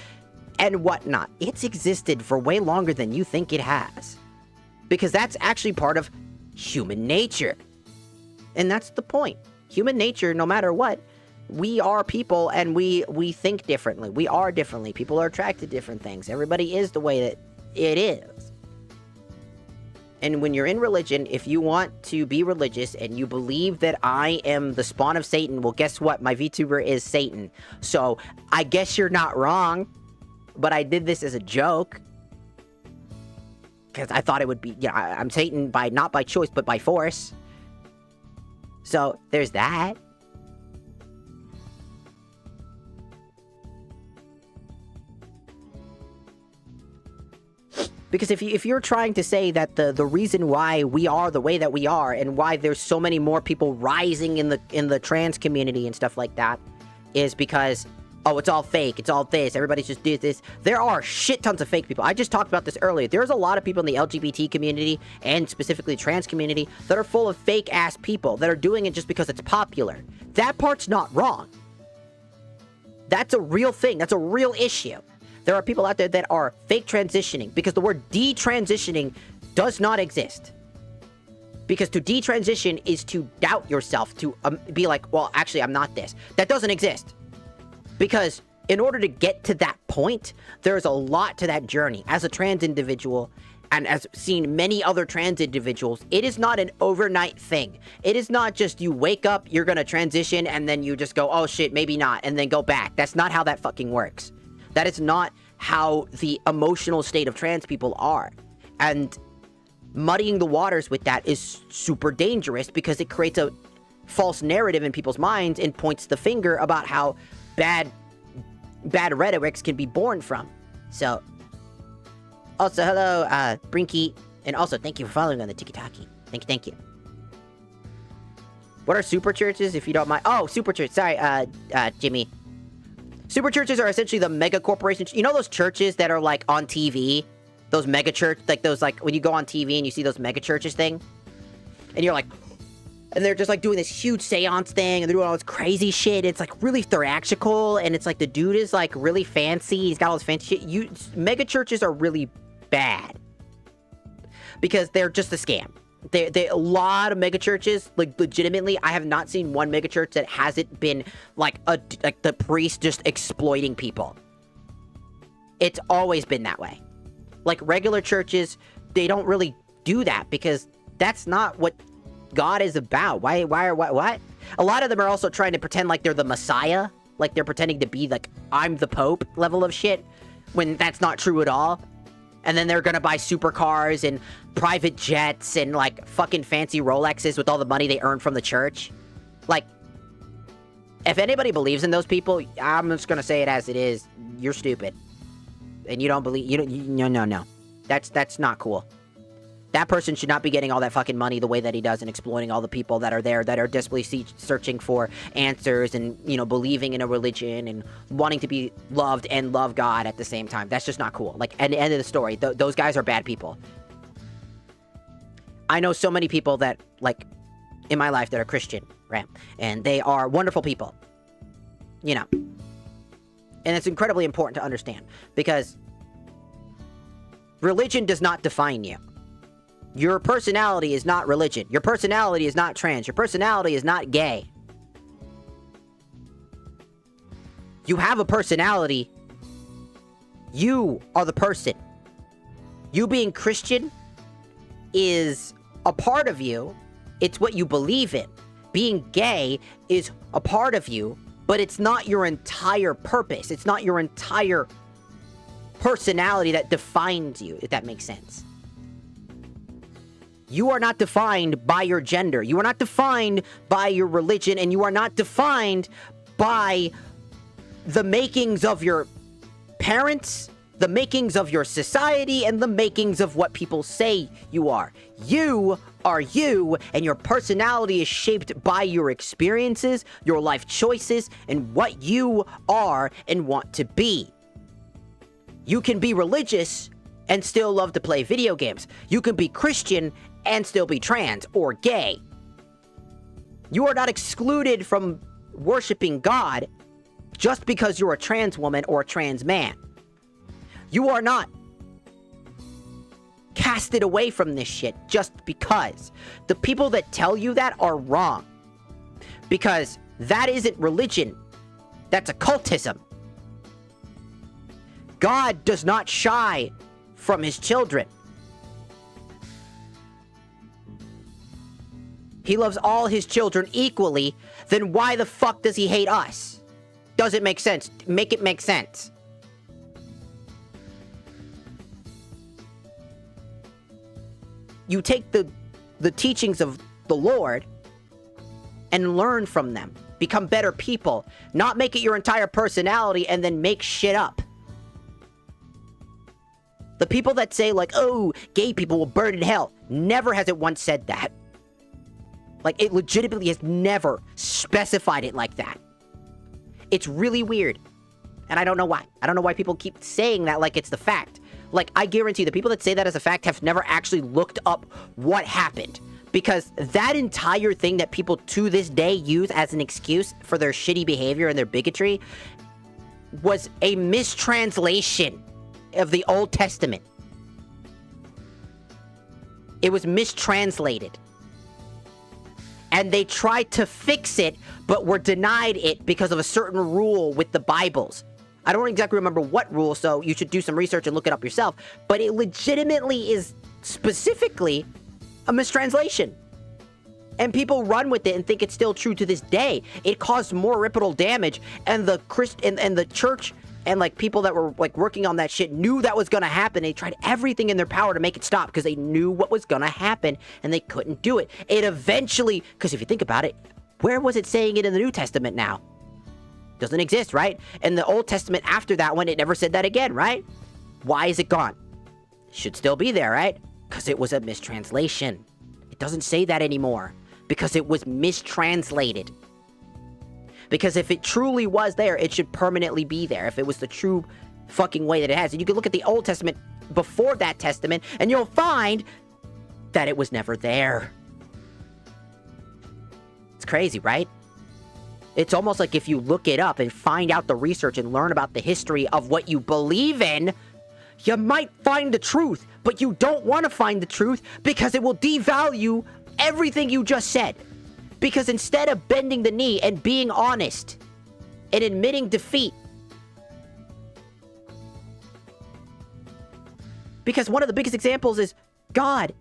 and whatnot. It's existed for way longer than you think it has. Because that's actually part of human nature. And that's the point. Human nature, no matter what, we are people and we think differently. We are differently. People are attracted to different things. Everybody is the way that it is. And when you're in religion, if you want to be religious and you believe that I am the spawn of Satan, well, guess what? My VTuber is Satan. So I guess you're not wrong, but I did this as a joke. Because I thought it would be, you know, I'm Satan not by choice, but by force. So there's that. Because if you're trying to say that the reason why we are the way that we are and why there's so many more people rising in the trans community and stuff like that is because, oh, it's all fake, it's all this, everybody's just did this. There are shit tons of fake people. I just talked about this earlier. There's a lot of people in the LGBT community and specifically the trans community that are full of fake ass people that are doing it just because it's popular. That part's not wrong. That's a real thing. That's a real issue. There are people out there that are fake transitioning because the word detransitioning does not exist. Because to detransition is to doubt yourself, to be like, well, actually, I'm not this. That doesn't exist. Because in order to get to that point, there's a lot to that journey. As a trans individual, and has seen many other trans individuals, it is not an overnight thing. It is not just you wake up, you're gonna transition, and then you just go, oh shit, maybe not, and then go back. That's not how that fucking works. That is not how the emotional state of trans people are. And muddying the waters with that is super dangerous because it creates a false narrative in people's minds and points the finger about how bad rhetorics can be born from. So, also, hello, Brinky, and also thank you for following on the Tiki-Taki. Thank you. What are super churches, if you don't mind? Oh, super church, sorry, Jimmy. Super churches are essentially the mega corporations. You know those churches that are, like, on TV? Those mega church, like, those, like, when you go on TV and you see those mega churches thing? And you're like, and they're just, like, doing this huge seance thing, and they're doing all this crazy shit. It's, like, really theatrical, and it's, like, the dude is, like, really fancy. He's got all this fancy shit. Mega churches are really bad because they're just a scam. A lot of mega churches, like, legitimately, I have not seen one mega church that hasn't been like the priest just exploiting people. It's always been that way. Like, regular churches, they don't really do that because that's not what God is about. What? A lot of them are also trying to pretend like they're the Messiah, like they're pretending to be like, I'm the Pope level of shit, when that's not true at all. And then they're gonna buy supercars and private jets and, like, fucking fancy Rolexes with all the money they earn from the church. Like, if anybody believes in those people, I'm just gonna say it as it is. You're stupid. And you don't believe, no. That's not cool. That person should not be getting all that fucking money the way that he does and exploiting all the people that are there, that are desperately searching for answers and, you know, believing in a religion and wanting to be loved and love God at the same time. That's just not cool. Like, at the end of the story, those guys are bad people. I know so many people that, like, in my life that are Christian, right? And they are wonderful people. You know. And it's incredibly important to understand because religion does not define you. Your personality is not religion. Your personality is not trans. Your personality is not gay. You have a personality. You are the person. You being Christian is a part of you. It's what you believe in. Being gay is a part of you, but it's not your entire purpose. It's not your entire personality that defines you, if that makes sense. You are not defined by your gender. You are not defined by your religion, and you are not defined by the makings of your parents, the makings of your society, and the makings of what people say you are. You are you, and your personality is shaped by your experiences, your life choices, and what you are and want to be. You can be religious and still love to play video games. You can be Christian and still be trans or gay. You are not excluded from worshiping God just because you're a trans woman or a trans man. You are not casted away from this shit just because. The people that tell you that are wrong. Because that isn't religion. That's occultism. God does not shy from his children. He loves all his children equally. Then why the fuck does he hate us? Does it make sense? Make it make sense. You take the teachings of the Lord and learn from them. Become better people. Not make it your entire personality and then make shit up. The people that say, like, oh, gay people will burn in hell. Never has it once said that. Like, it legitimately has never specified it like that. It's really weird. And I don't know why. I don't know why people keep saying that like it's the fact. Like, I guarantee the people that say that as a fact have never actually looked up what happened. Because that entire thing that people to this day use as an excuse for their shitty behavior and their bigotry was a mistranslation of the Old Testament. It was mistranslated. And they tried to fix it, but were denied it because of a certain rule with the Bibles. I don't exactly remember what rule, so you should do some research and look it up yourself. But it legitimately is specifically a mistranslation. And people run with it and think it's still true to this day. It caused more ripple damage, and the and the church and like people that were like working on that shit knew that was gonna happen. They tried everything in their power to make it stop because they knew what was gonna happen, and they couldn't do it. It eventually, because if you think about it, where was it saying it in the New Testament now? Doesn't exist, right? And the Old Testament after that one, it never said that again, right? Why is it gone? Should still be there, right? Because it was a mistranslation. It doesn't say that anymore. Because it was mistranslated. Because if it truly was there, it should permanently be there. If it was the true fucking way that it has. And you can look at the Old Testament before that testament, and you'll find that it was never there. It's crazy, right? It's almost like if you look it up and find out the research and learn about the history of what you believe in, you might find the truth, but you don't want to find the truth because it will devalue everything you just said. Because instead of bending the knee and being honest and admitting defeat, because one of the biggest examples is God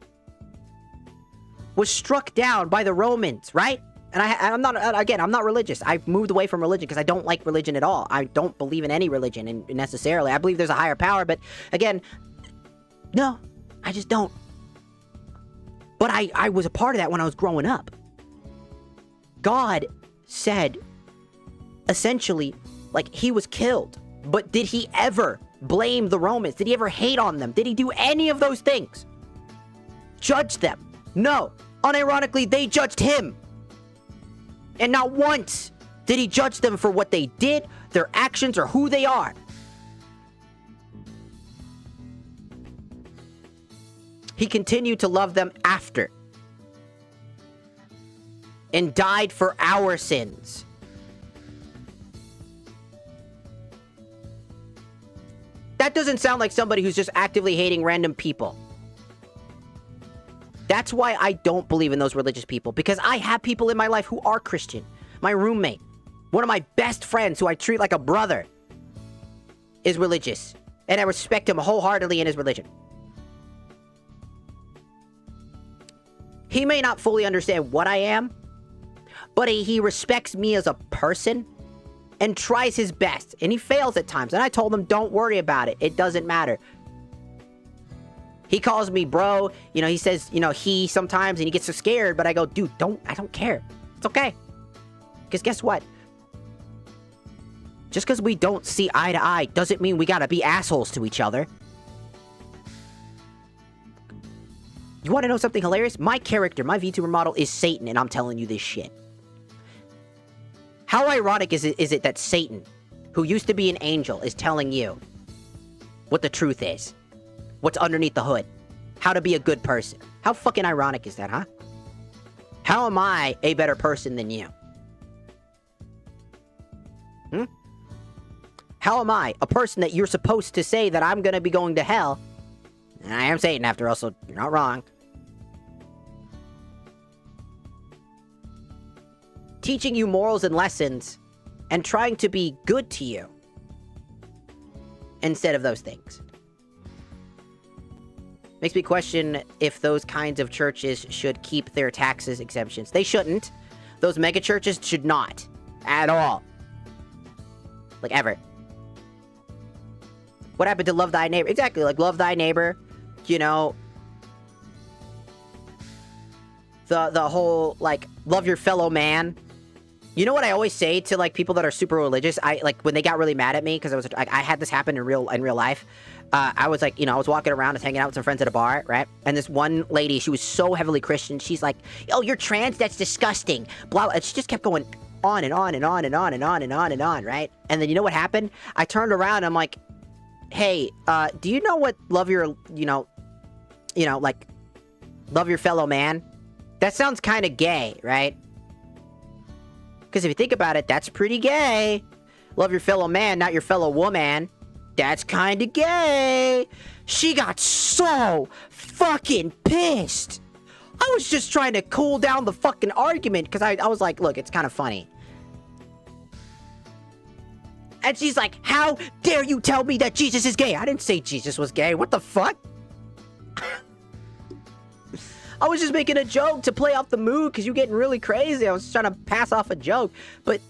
was struck down by the Romans, right? And I'm not religious. I've moved away from religion because I don't like religion at all. I don't believe in any religion necessarily. I believe there's a higher power, but again, no, I just don't. But I was a part of that when I was growing up. God said, essentially, like, he was killed. But did he ever blame the Romans? Did he ever hate on them? Did he do any of those things? Judge them? No. Unironically, they judged him. And not once did he judge them for what they did, their actions, or who they are. He continued to love them after. And died for our sins. That doesn't sound like somebody who's just actively hating random people. That's why I don't believe in those religious people. Because I have people in my life who are Christian. My roommate, one of my best friends who I treat like a brother, is religious. And I respect him wholeheartedly in his religion. He may not fully understand what I am, but he respects me as a person and tries his best. And he fails at times. And I told him, don't worry about it. It doesn't matter. He calls me bro. You know, he says, you know, he sometimes, and he gets so scared. But I go, dude, I don't care. It's okay. Because guess what? Just because we don't see eye to eye doesn't mean we gotta be assholes to each other. You want to know something hilarious? My character, my VTuber model, is Satan, and I'm telling you this shit. How ironic is it that Satan, who used to be an angel, is telling you what the truth is? What's underneath the hood? How to be a good person? How fucking ironic is that, huh? How am I a better person than you? How am I a person that you're supposed to say that I'm gonna be going to hell? And I am Satan after all, so you're not wrong. Teaching you morals and lessons and trying to be good to you instead of those things. Makes me question if those kinds of churches should keep their taxes exemptions. They shouldn't. Those mega churches should not. At all. Like, ever. What happened to love thy neighbor? Exactly, like, love thy neighbor. You know, the whole, like, love your fellow man. You know what I always say to, like, people that are super religious? Like, when they got really mad at me, because I had this happen in real life. I was, like, you know, I was walking around, I was hanging out with some friends at a bar, right? And this one lady, she was so heavily Christian, she's like, oh, you're trans? That's disgusting. Blah, blah. And she just kept going on and on and on and on and on and on and on, right? And then you know what happened? I turned around and I'm like, hey, do you know what love your, like, love your fellow man? That sounds kind of gay, right? Because if you think about it, that's pretty gay. Love your fellow man, not your fellow woman. That's kind of gay. She got so fucking pissed. I was just trying to cool down the fucking argument because I was like, look, it's kind of funny. And she's like, how dare you tell me that Jesus is gay? I didn't say Jesus was gay. What the fuck? I was just making a joke to play off the mood because you're getting really crazy. I was trying to pass off a joke, but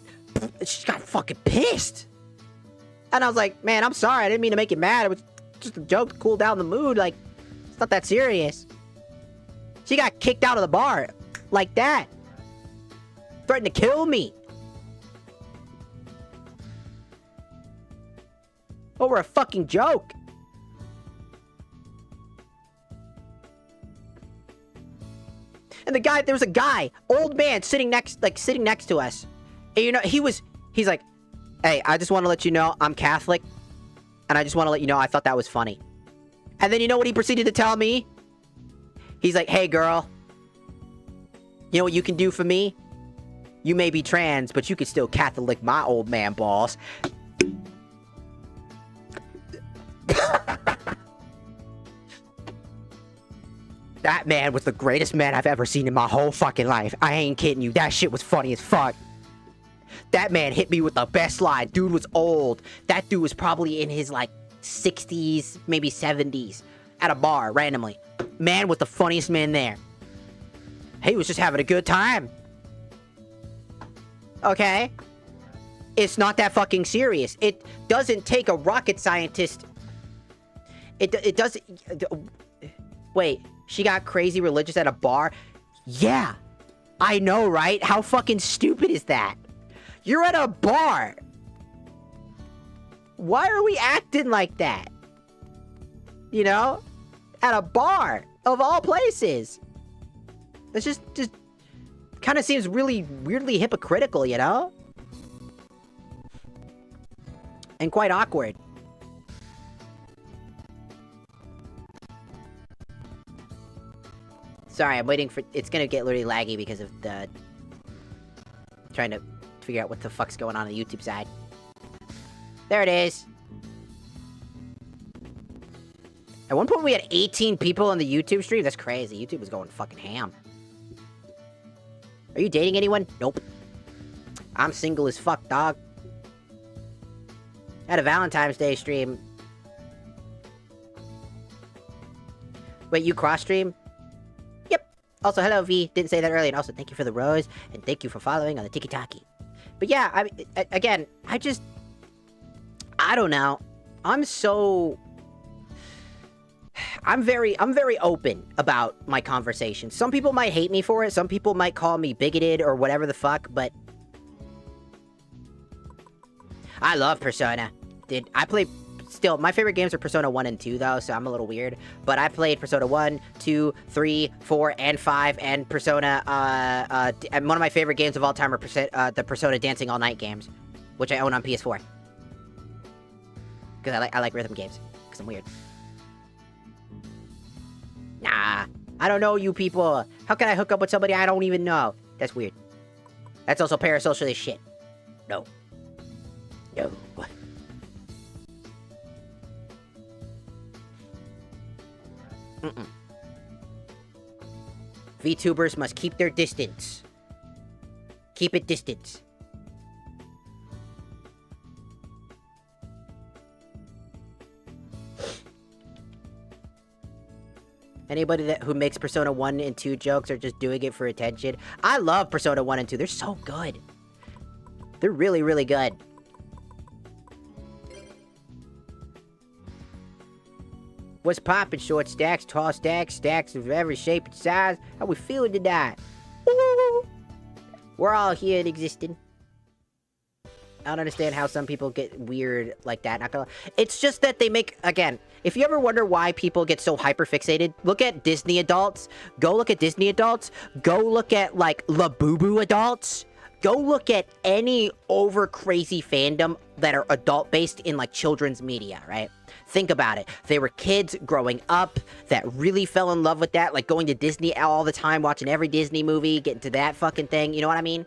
she got fucking pissed. And I was like, man, I'm sorry. I didn't mean to make you mad. It was just a joke to cool down the mood. Like, it's not that serious. She got kicked out of the bar like that. Threatened to kill me. Over a fucking joke. And the guy, there was a guy, old man, sitting next to us. And you know, he's like, hey, I just want to let you know I'm Catholic. And I just want to let you know I thought that was funny. And then you know what he proceeded to tell me? He's like, hey girl, you know what you can do for me? You may be trans, but you can still Catholic my old man balls. That man was the greatest man I've ever seen in my whole fucking life. I ain't kidding you. That shit was funny as fuck. That man hit me with the best line. Dude was old. That dude was probably in his, like, 60s, maybe 70s. At a bar, randomly. Man was the funniest man there. He was just having a good time. Okay? It's not that fucking serious. It doesn't take a rocket scientist. It doesn't... Wait, she got crazy religious at a bar? Yeah. I know, right? How fucking stupid is that? You're at a bar. Why are we acting like that? You know? At a bar, of all places. It's just kind of seems really weirdly hypocritical, you know? And quite awkward. Sorry, I'm waiting for... It's gonna get literally laggy because of the... Trying to figure out what the fuck's going on the YouTube side. There it is. At one point we had 18 people on the YouTube stream. That's crazy. YouTube was going fucking ham. Are you dating anyone? Nope. I'm single as fuck, dog. I had a Valentine's Day stream. Wait, you cross-stream? Yep. Also, hello, V. Didn't say that earlier. And also, thank you for the rose. And thank you for following on the Tiki-Taki. But yeah, I mean, again, I don't know. I'm very open about my conversation. Some people might hate me for it. Some people might call me bigoted or whatever the fuck, but... I love Persona. Still, my favorite games are Persona 1 and 2, though, so I'm a little weird. But I played Persona 1, 2, 3, 4, and 5, and Persona, and one of my favorite games of all time are the Persona Dancing All Night games, which I own on PS4. Because I like rhythm games, because I'm weird. Nah, I don't know you people. How can I hook up with somebody I don't even know? That's weird. That's also parasocial as shit. No. No. VTubers must keep their distance. Keep it distance. Anybody who makes Persona 1 and 2 jokes are just doing it for attention. I love Persona 1 and 2. They're so good. They're really, really good. What's poppin'? Short stacks, tall stacks, stacks of every shape and size. How we feeling tonight? Woo! We're all here and existing. I don't understand how some people get weird like that. Not gonna... It's just that they make... Again, if you ever wonder why people get so hyper-fixated, look at Disney adults. Go look at Disney adults. Go look at, like, Labubu adults. Go look at any over-crazy fandom that are adult-based in, like, children's media, right? Think about it. They were kids growing up that really fell in love with that, like going to Disney all the time, watching every Disney movie, getting to that fucking thing. You know what I mean?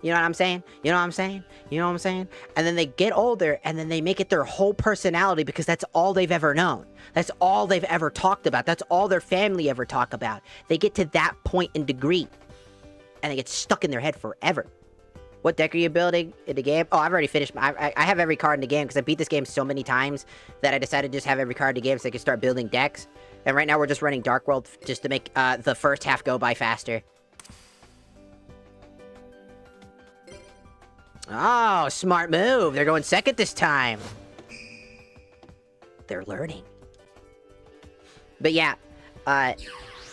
You know what I'm saying? You know what I'm saying? You know what I'm saying? And then they get older, and then they make it their whole personality because that's all they've ever known. That's all they've ever talked about. That's all their family ever talk about. They get to that point in degree, and they get stuck in their head forever. What deck are you building in the game? Oh, I've already finished. I have every card in the game because I beat this game so many times that I decided to just have every card in the game so I could start building decks. And right now we're just running Dark World just to make the first half go by faster. Oh, smart move. They're going second this time. They're learning. But yeah,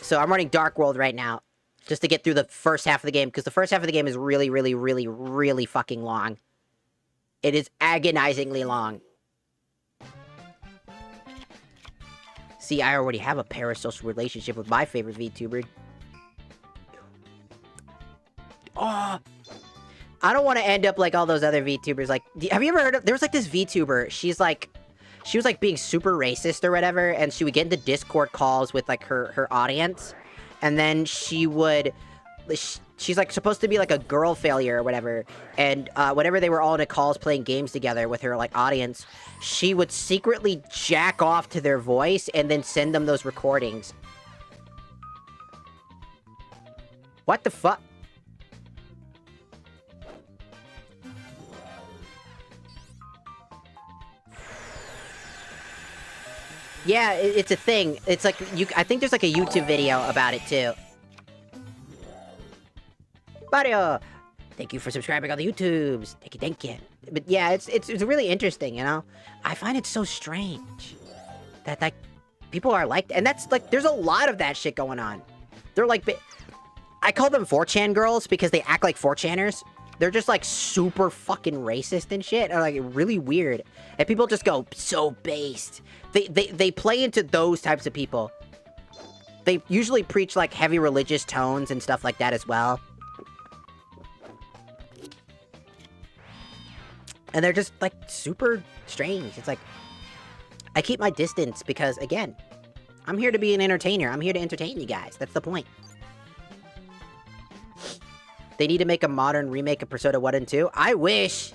so I'm running Dark World right now. Just to get through the first half of the game, because the first half of the game is really, really, really, really fucking long. It is agonizingly long. See, I already have a parasocial relationship with my favorite VTuber. Oh, I don't want to end up like all those other VTubers. Like, have you ever heard of... There was like this VTuber, she was like being super racist or whatever, and she would get into Discord calls with like her audience. And then she would... She's like supposed to be like a girl failure or whatever. And whenever they were all in a calls playing games together with her like audience, she would secretly jack off to their voice and then send them those recordings. What the fuck? Yeah, it's a thing. It's like, I think there's like a YouTube video about it too. Mario! Thank you for subscribing on the YouTubes. Thank you, thank you. But yeah, it's really interesting, you know? I find it so strange that, like, people are like... And that's, like, there's a lot of that shit going on. They're like... I call them 4chan girls because they act like 4chaners. They're just, like, super fucking racist and shit. And, like, really weird. And people just go, so based. They play into those types of people. They usually preach, like, heavy religious tones and stuff like that as well. And they're just, like, super strange. It's like, I keep my distance because, again, I'm here to be an entertainer. I'm here to entertain you guys. That's the point. They need to make a modern remake of Persona 1 and 2. I wish.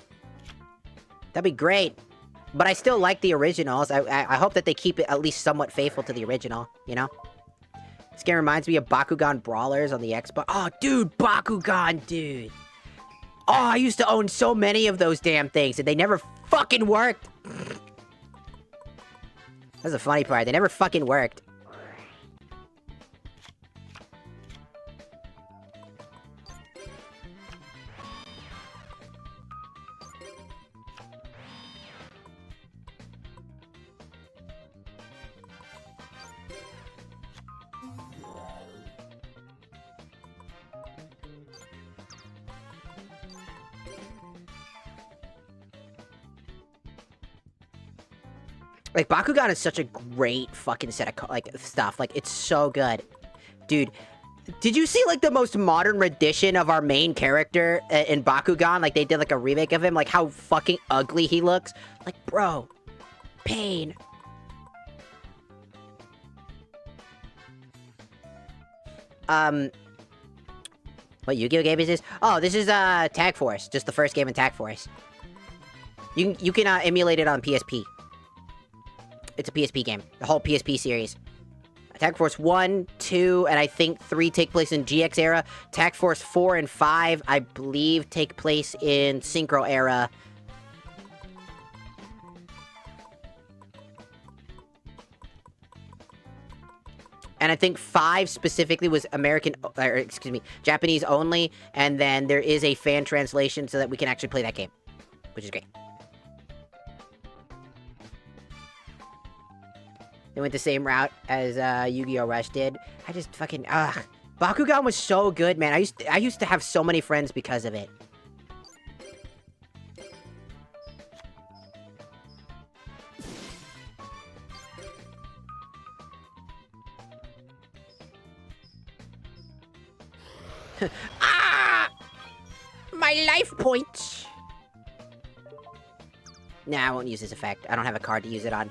That'd be great. But I still like the originals. I hope that they keep it at least somewhat faithful to the original, you know? This game reminds me of Bakugan Brawlers on the Xbox. Oh, dude, Bakugan, dude. Oh, I used to own so many of those damn things, and they never fucking worked. That's the funny part. They never fucking worked. Like, Bakugan is such a great fucking set of, like, stuff. Like, it's so good. Dude, did you see, like, the most modern rendition of our main character in Bakugan? Like, they did, like, a remake of him? Like, how fucking ugly he looks? Like, bro. Pain. What Yu-Gi-Oh game is this? Oh, this is, Tag Force. Just the first game in Tag Force. You can emulate it on PSP. It's a PSP game. The whole PSP series. Tag Force 1, 2, and I think 3 take place in GX era. Tag Force 4 and 5, I believe, take place in Synchro era. And I think 5 specifically was Japanese only, and then there is a fan translation so that we can actually play that game, which is great. They went the same route as Yu-Gi-Oh! Rush did. I just fucking Bakugan was so good, man. I used to have so many friends because of it. Ah! My life points. Nah, I won't use this effect. I don't have a card to use it on.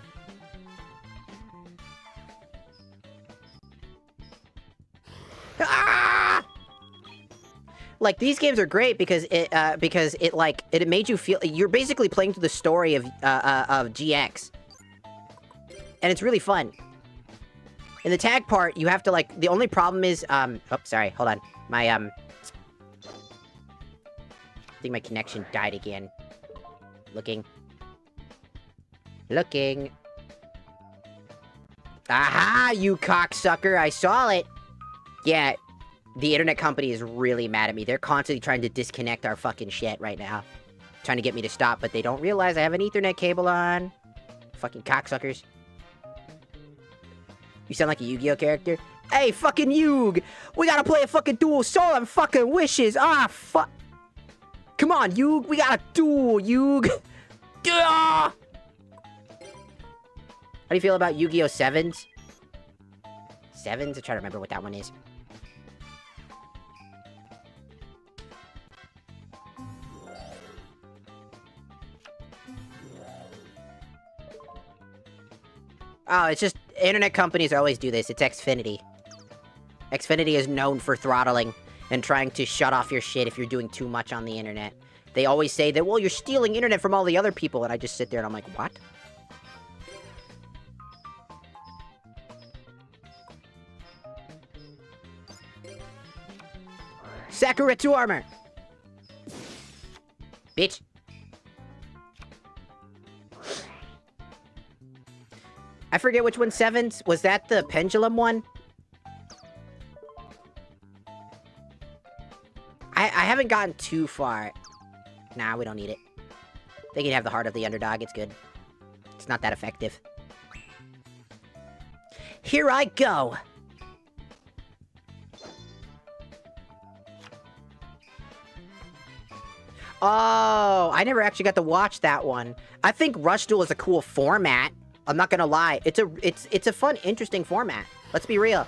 Ah! Like, these games are great because it made you feel you're basically playing through the story of GX, and it's really fun. In the tag part, you have to, like, the only problem is oh, sorry, hold on, my think my connection died again. Looking. Looking. Aha, you cocksucker! I saw it! Yeah, the internet company is really mad at me. They're constantly trying to disconnect our fucking shit right now. Trying to get me to stop, but they don't realize I have an Ethernet cable on. Fucking cocksuckers. You sound like a Yu-Gi-Oh character. Hey, fucking Yug! We gotta play a fucking duel soul and fucking wishes! Ah, fuck! Come on, Yug! We gotta duel, Yug! How do you feel about Yu-Gi-Oh! 7s? 7s? I'm trying to remember what that one is. Oh, it's just, internet companies always do this. It's Xfinity. Xfinity is known for throttling and trying to shut off your shit if you're doing too much on the internet. They always say that, well, you're stealing internet from all the other people, and I just sit there and I'm like, what? Sakuretsu armor! Bitch. I forget which one 7s. Was that the pendulum one? I haven't gotten too far. Nah, we don't need it. They can have the heart of the underdog. It's good. It's not that effective. Here I go! Oh, I never actually got to watch that one. I think Rush Duel is a cool format. I'm not gonna lie. It's a fun, interesting format. Let's be real.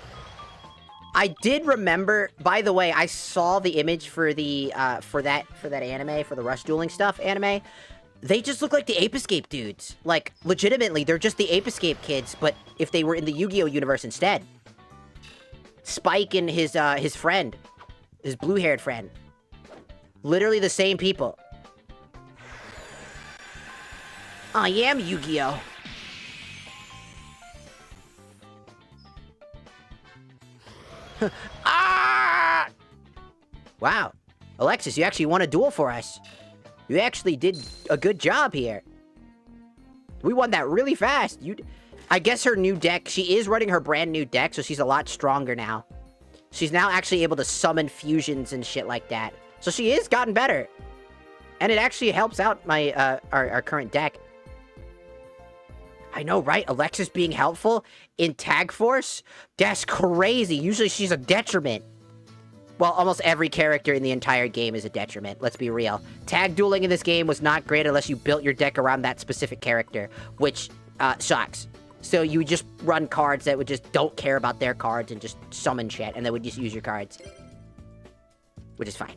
I did remember, by the way, I saw the image for the for that anime, for the Rush Dueling stuff anime. They just look like the Ape Escape dudes. Like, legitimately, they're just the Ape Escape kids, but if they were in the Yu-Gi-Oh universe instead. Spike and his friend, his blue-haired friend. Literally the same people. I am Yu-Gi-Oh! Ah! Wow. Alexis, you actually won a duel for us. You actually did a good job here. We won that really fast. I guess her new deck, she is running her brand new deck, so she's a lot stronger now. She's now actually able to summon fusions and shit like that. So she is gotten better. And it actually helps out my, our current deck. I know, right? Alexis being helpful in Tag Force? That's crazy. Usually she's a detriment. Well, almost every character in the entire game is a detriment. Let's be real. Tag dueling in this game was not great unless you built your deck around that specific character, which sucks. So you just run cards that would just don't care about their cards and just summon shit, and they would just use your cards. Which is fine.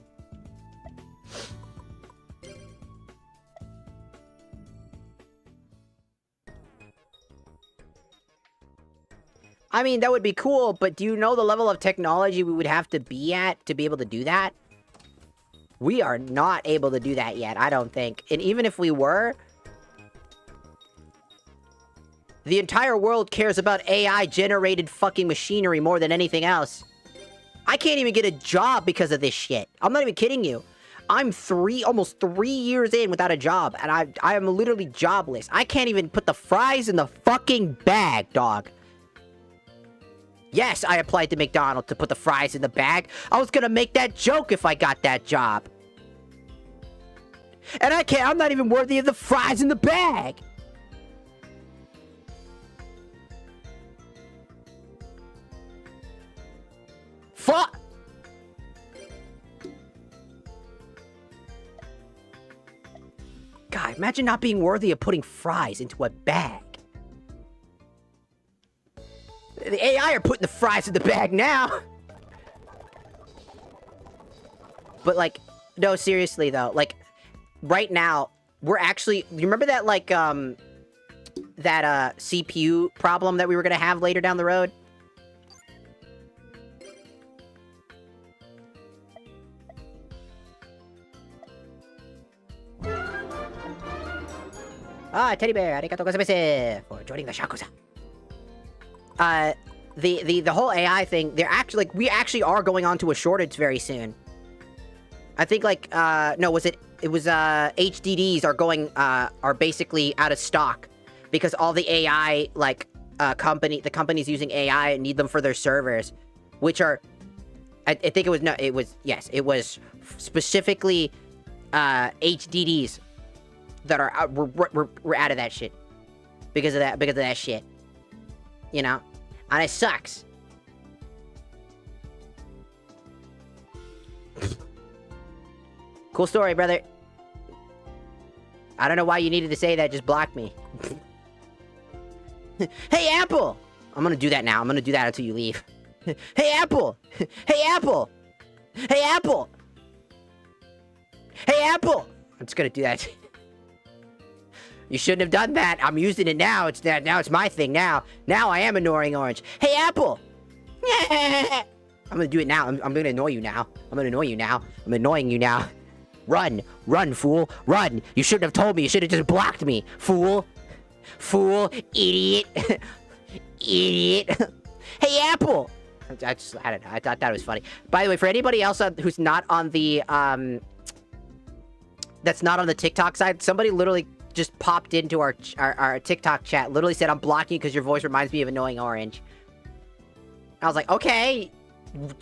I mean, that would be cool, but do you know the level of technology we would have to be at to be able to do that? We are not able to do that yet, I don't think. And even if we were, the entire world cares about AI-generated fucking machinery more than anything else. I can't even get a job because of this shit. I'm not even kidding you. I'm almost 3 years in without a job, and I am literally jobless. I can't even put the fries in the fucking bag, dog. Yes, I applied to McDonald's to put the fries in the bag. I was gonna make that joke if I got that job. And I'm not even worthy of the fries in the bag. Fuck! God, imagine not being worthy of putting fries into a bag. The AI are putting the fries in the bag now! But, like, no, seriously, though. Like, right now, we're actually... You remember that, like, that, CPU problem that we were gonna have later down the road? Ah, teddy bear, arigatou gozaimasu for joining the Shakusa. The whole AI thing, they're actually, like, we actually are going on to a shortage very soon. I think, like, no, was it HDDs are going, are basically out of stock because all the AI, like, the companies using AI need them for their servers, which are, I think it was specifically, HDDs that are out, we're out of that shit. Because of that shit. You know? And it sucks. Cool story, brother. I don't know why you needed to say that, just block me. Hey, Apple! I'm gonna do that now. I'm gonna do that until you leave. Hey, Apple! Hey, Apple! Hey, Apple! Hey, Apple! I'm just gonna do that. You shouldn't have done that. I'm using it now. Now it's my thing now. Now I am annoying Orange. Hey, Apple! I'm gonna do it now. I'm gonna annoy you now. I'm gonna annoy you now. I'm annoying you now. Run! Run, fool! Run! You shouldn't have told me. You should have just blocked me, fool! Fool! Idiot! Idiot! Hey, Apple! I don't know. I thought that was funny. By the way, for anybody else who's not on the, that's not on the TikTok side, somebody literally just popped into our TikTok chat, literally said, I'm blocking you because your voice reminds me of Annoying Orange. I was like, okay,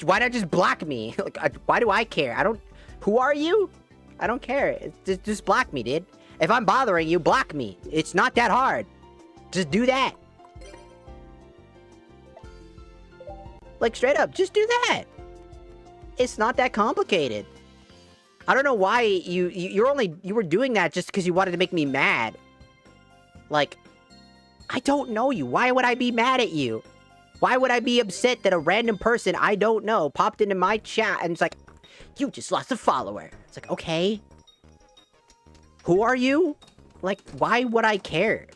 why not just block me? Like, why do I care? Who are you? I don't care. Just block me, dude. If I'm bothering you, block me. It's not that hard. Just do that. Like, straight up, just do that. It's not that complicated. I don't know why you were doing that just because you wanted to make me mad. Like, I don't know you. Why would I be mad at you? Why would I be upset that a random person I don't know popped into my chat and it's like, you just lost a follower. It's like, okay. Who are you? Like, why would I care?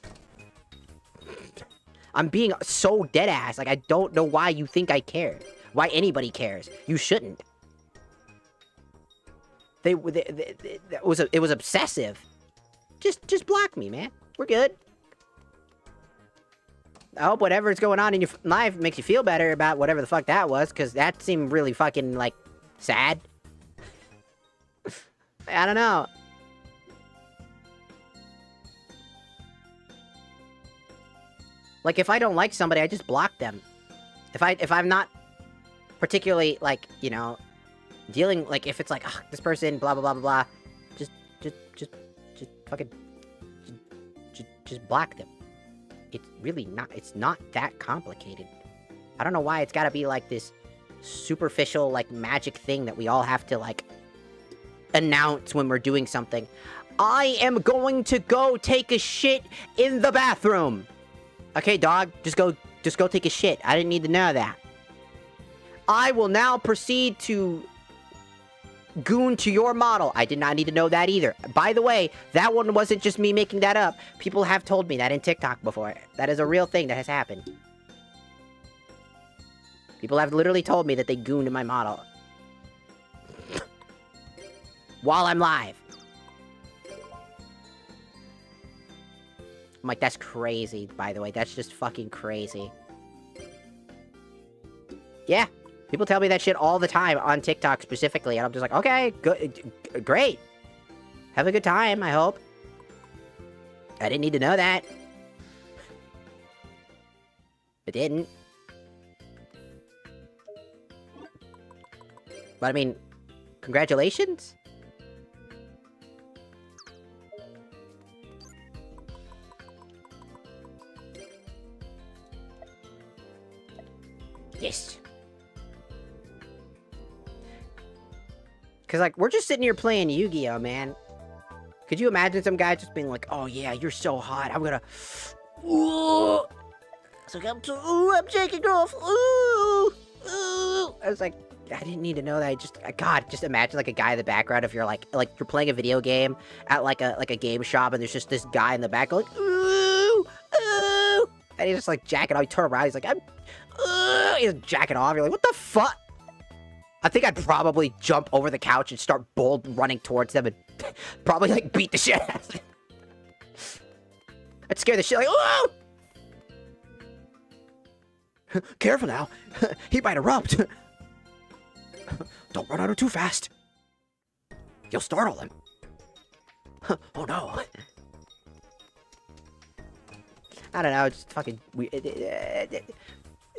I'm being so deadass. Like, I don't know why you think I care. Why anybody cares. You shouldn't. It was obsessive. Just block me, man. We're good. I hope whatever's going on in your life makes you feel better about whatever the fuck that was, because that seemed really fucking, like, sad. I don't know. Like, if I don't like somebody, I just block them. If I'm not particularly, like, you know, dealing, like, if it's like, oh, this person, blah, blah, blah, blah, blah, just fucking, just block them. It's really not, it's not that complicated. I don't know why it's gotta be, like, this superficial, like, magic thing that we all have to, like, announce when we're doing something. I am going to go take a shit in the bathroom. Okay, dog, just go take a shit. I didn't need to know that. I will now proceed to goon to your model. I did not need to know that either. By the way, that one wasn't just me making that up. People have told me that in TikTok before. That is a real thing that has happened. People have literally told me that they gooned my model. While I'm live. I'm like, that's crazy, by the way. That's just fucking crazy. Yeah. People tell me that shit all the time on TikTok specifically, and I'm just like, okay, good, great. Have a good time, I hope. I didn't need to know that. I didn't. But I mean, congratulations? Yes. Cause like, we're just sitting here playing Yu-Gi-Oh, man. Could you imagine some guy just being like, oh yeah, you're so hot, I'm gonna... Ooh! It's like, I'm shaking off, ooh! Ooh! I was like, I didn't need to know that. God, just imagine like a guy in the background if you're like you're playing a video game at like a game shop and there's just this guy in the back going, ooh! Ooh! And he's just like jacking off, you turn around, he's like, he's jacking off, you're like, what the fuck? I think I'd probably jump over the couch and start bold running towards them and probably, like, beat the shit out of them. I'd scare the shit, like, oh! Careful now. He might erupt. Don't run out too fast. You'll startle him. Oh no. I don't know, it's just fucking weird.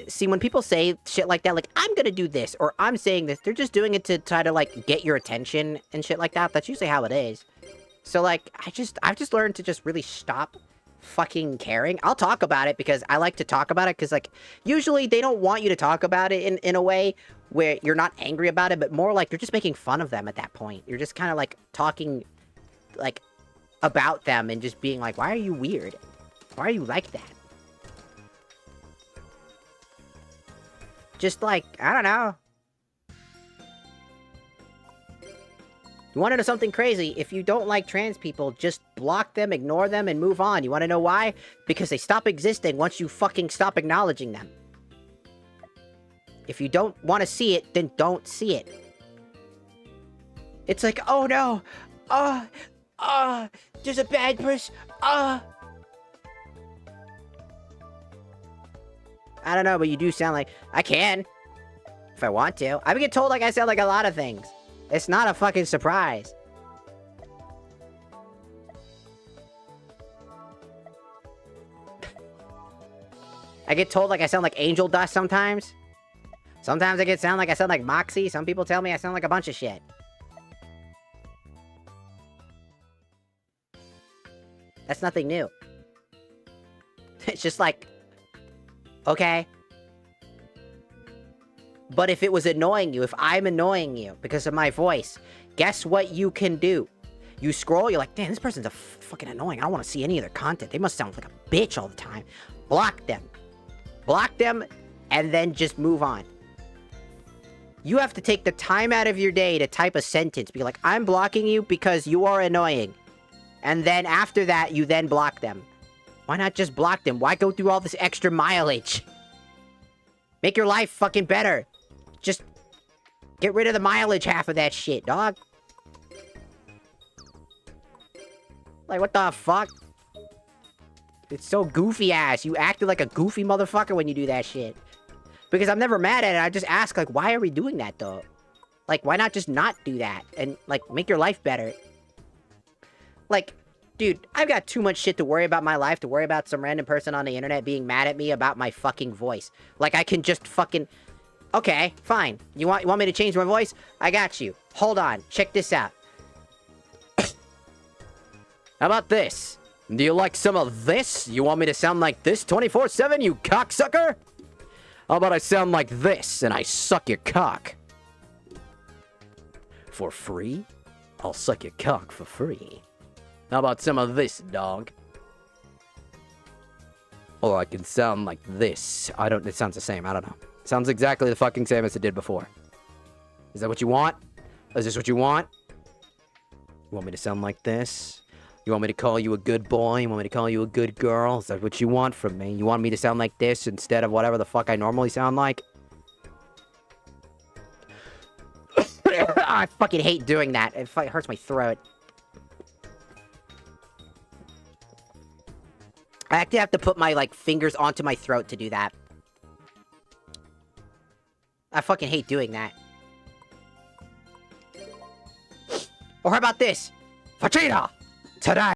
See, when people say shit like that, like, I'm gonna do this, or I'm saying this, they're just doing it to try to, like, get your attention and shit like that. That's usually how it is. So, like, I've just learned to just really stop fucking caring. I'll talk about it because I like to talk about it, because, like, usually they don't want you to talk about it in a way where you're not angry about it, but more like you're just making fun of them at that point. You're just kind of, like, talking, like, about them and just being like, why are you weird? Why are you like that? Just like, I don't know. You want to know something crazy? If you don't like trans people, just block them, ignore them, and move on. You want to know why? Because they stop existing once you fucking stop acknowledging them. If you don't want to see it, then don't see it. It's like, oh no! There's a bad person! I don't know, but you do sound like... I can. If I want to. I get told like I sound like a lot of things. It's not a fucking surprise. I get told like I sound like angel dust sometimes. Sometimes I sound like Moxie. Some people tell me I sound like a bunch of shit. That's nothing new. It's just like... Okay. But if it was annoying you, if I'm annoying you because of my voice, guess what you can do? You scroll, you're like, damn, this person's fucking annoying. I don't want to see any of their content. They must sound like a bitch all the time. Block them. Block them, and then just move on. You have to take the time out of your day to type a sentence. Be like, I'm blocking you because you are annoying. And then after that, you then block them. Why not just block them? Why go through all this extra mileage? Make your life fucking better. Just get rid of the mileage half of that shit, dog. Like, what the fuck? It's so goofy ass. You acted like a goofy motherfucker when you do that shit. Because I'm never mad at it. I just ask, like, why are we doing that, though? Like, why not just not do that? And, like, make your life better. Like... Dude, I've got too much shit to worry about my life, to worry about some random person on the internet being mad at me about my fucking voice. Like, I can just fucking... Okay, fine. You want me to change my voice? I got you. Hold on. Check this out. How about this? Do you like some of this? You want me to sound like this 24/7, you cocksucker? How about I sound like this, and I suck your cock? For free? I'll suck your cock for free. How about some of this, dog? Or I can sound like this. It sounds the same, I don't know. It sounds exactly the fucking same as it did before. Is that what you want? Is this what you want? You want me to sound like this? You want me to call you a good boy? You want me to call you a good girl? Is that what you want from me? You want me to sound like this instead of whatever the fuck I normally sound like? I fucking hate doing that. It hurts my throat. I actually have to put my, like, fingers onto my throat to do that. I fucking hate doing that. Or how about this? Vegeta! Today!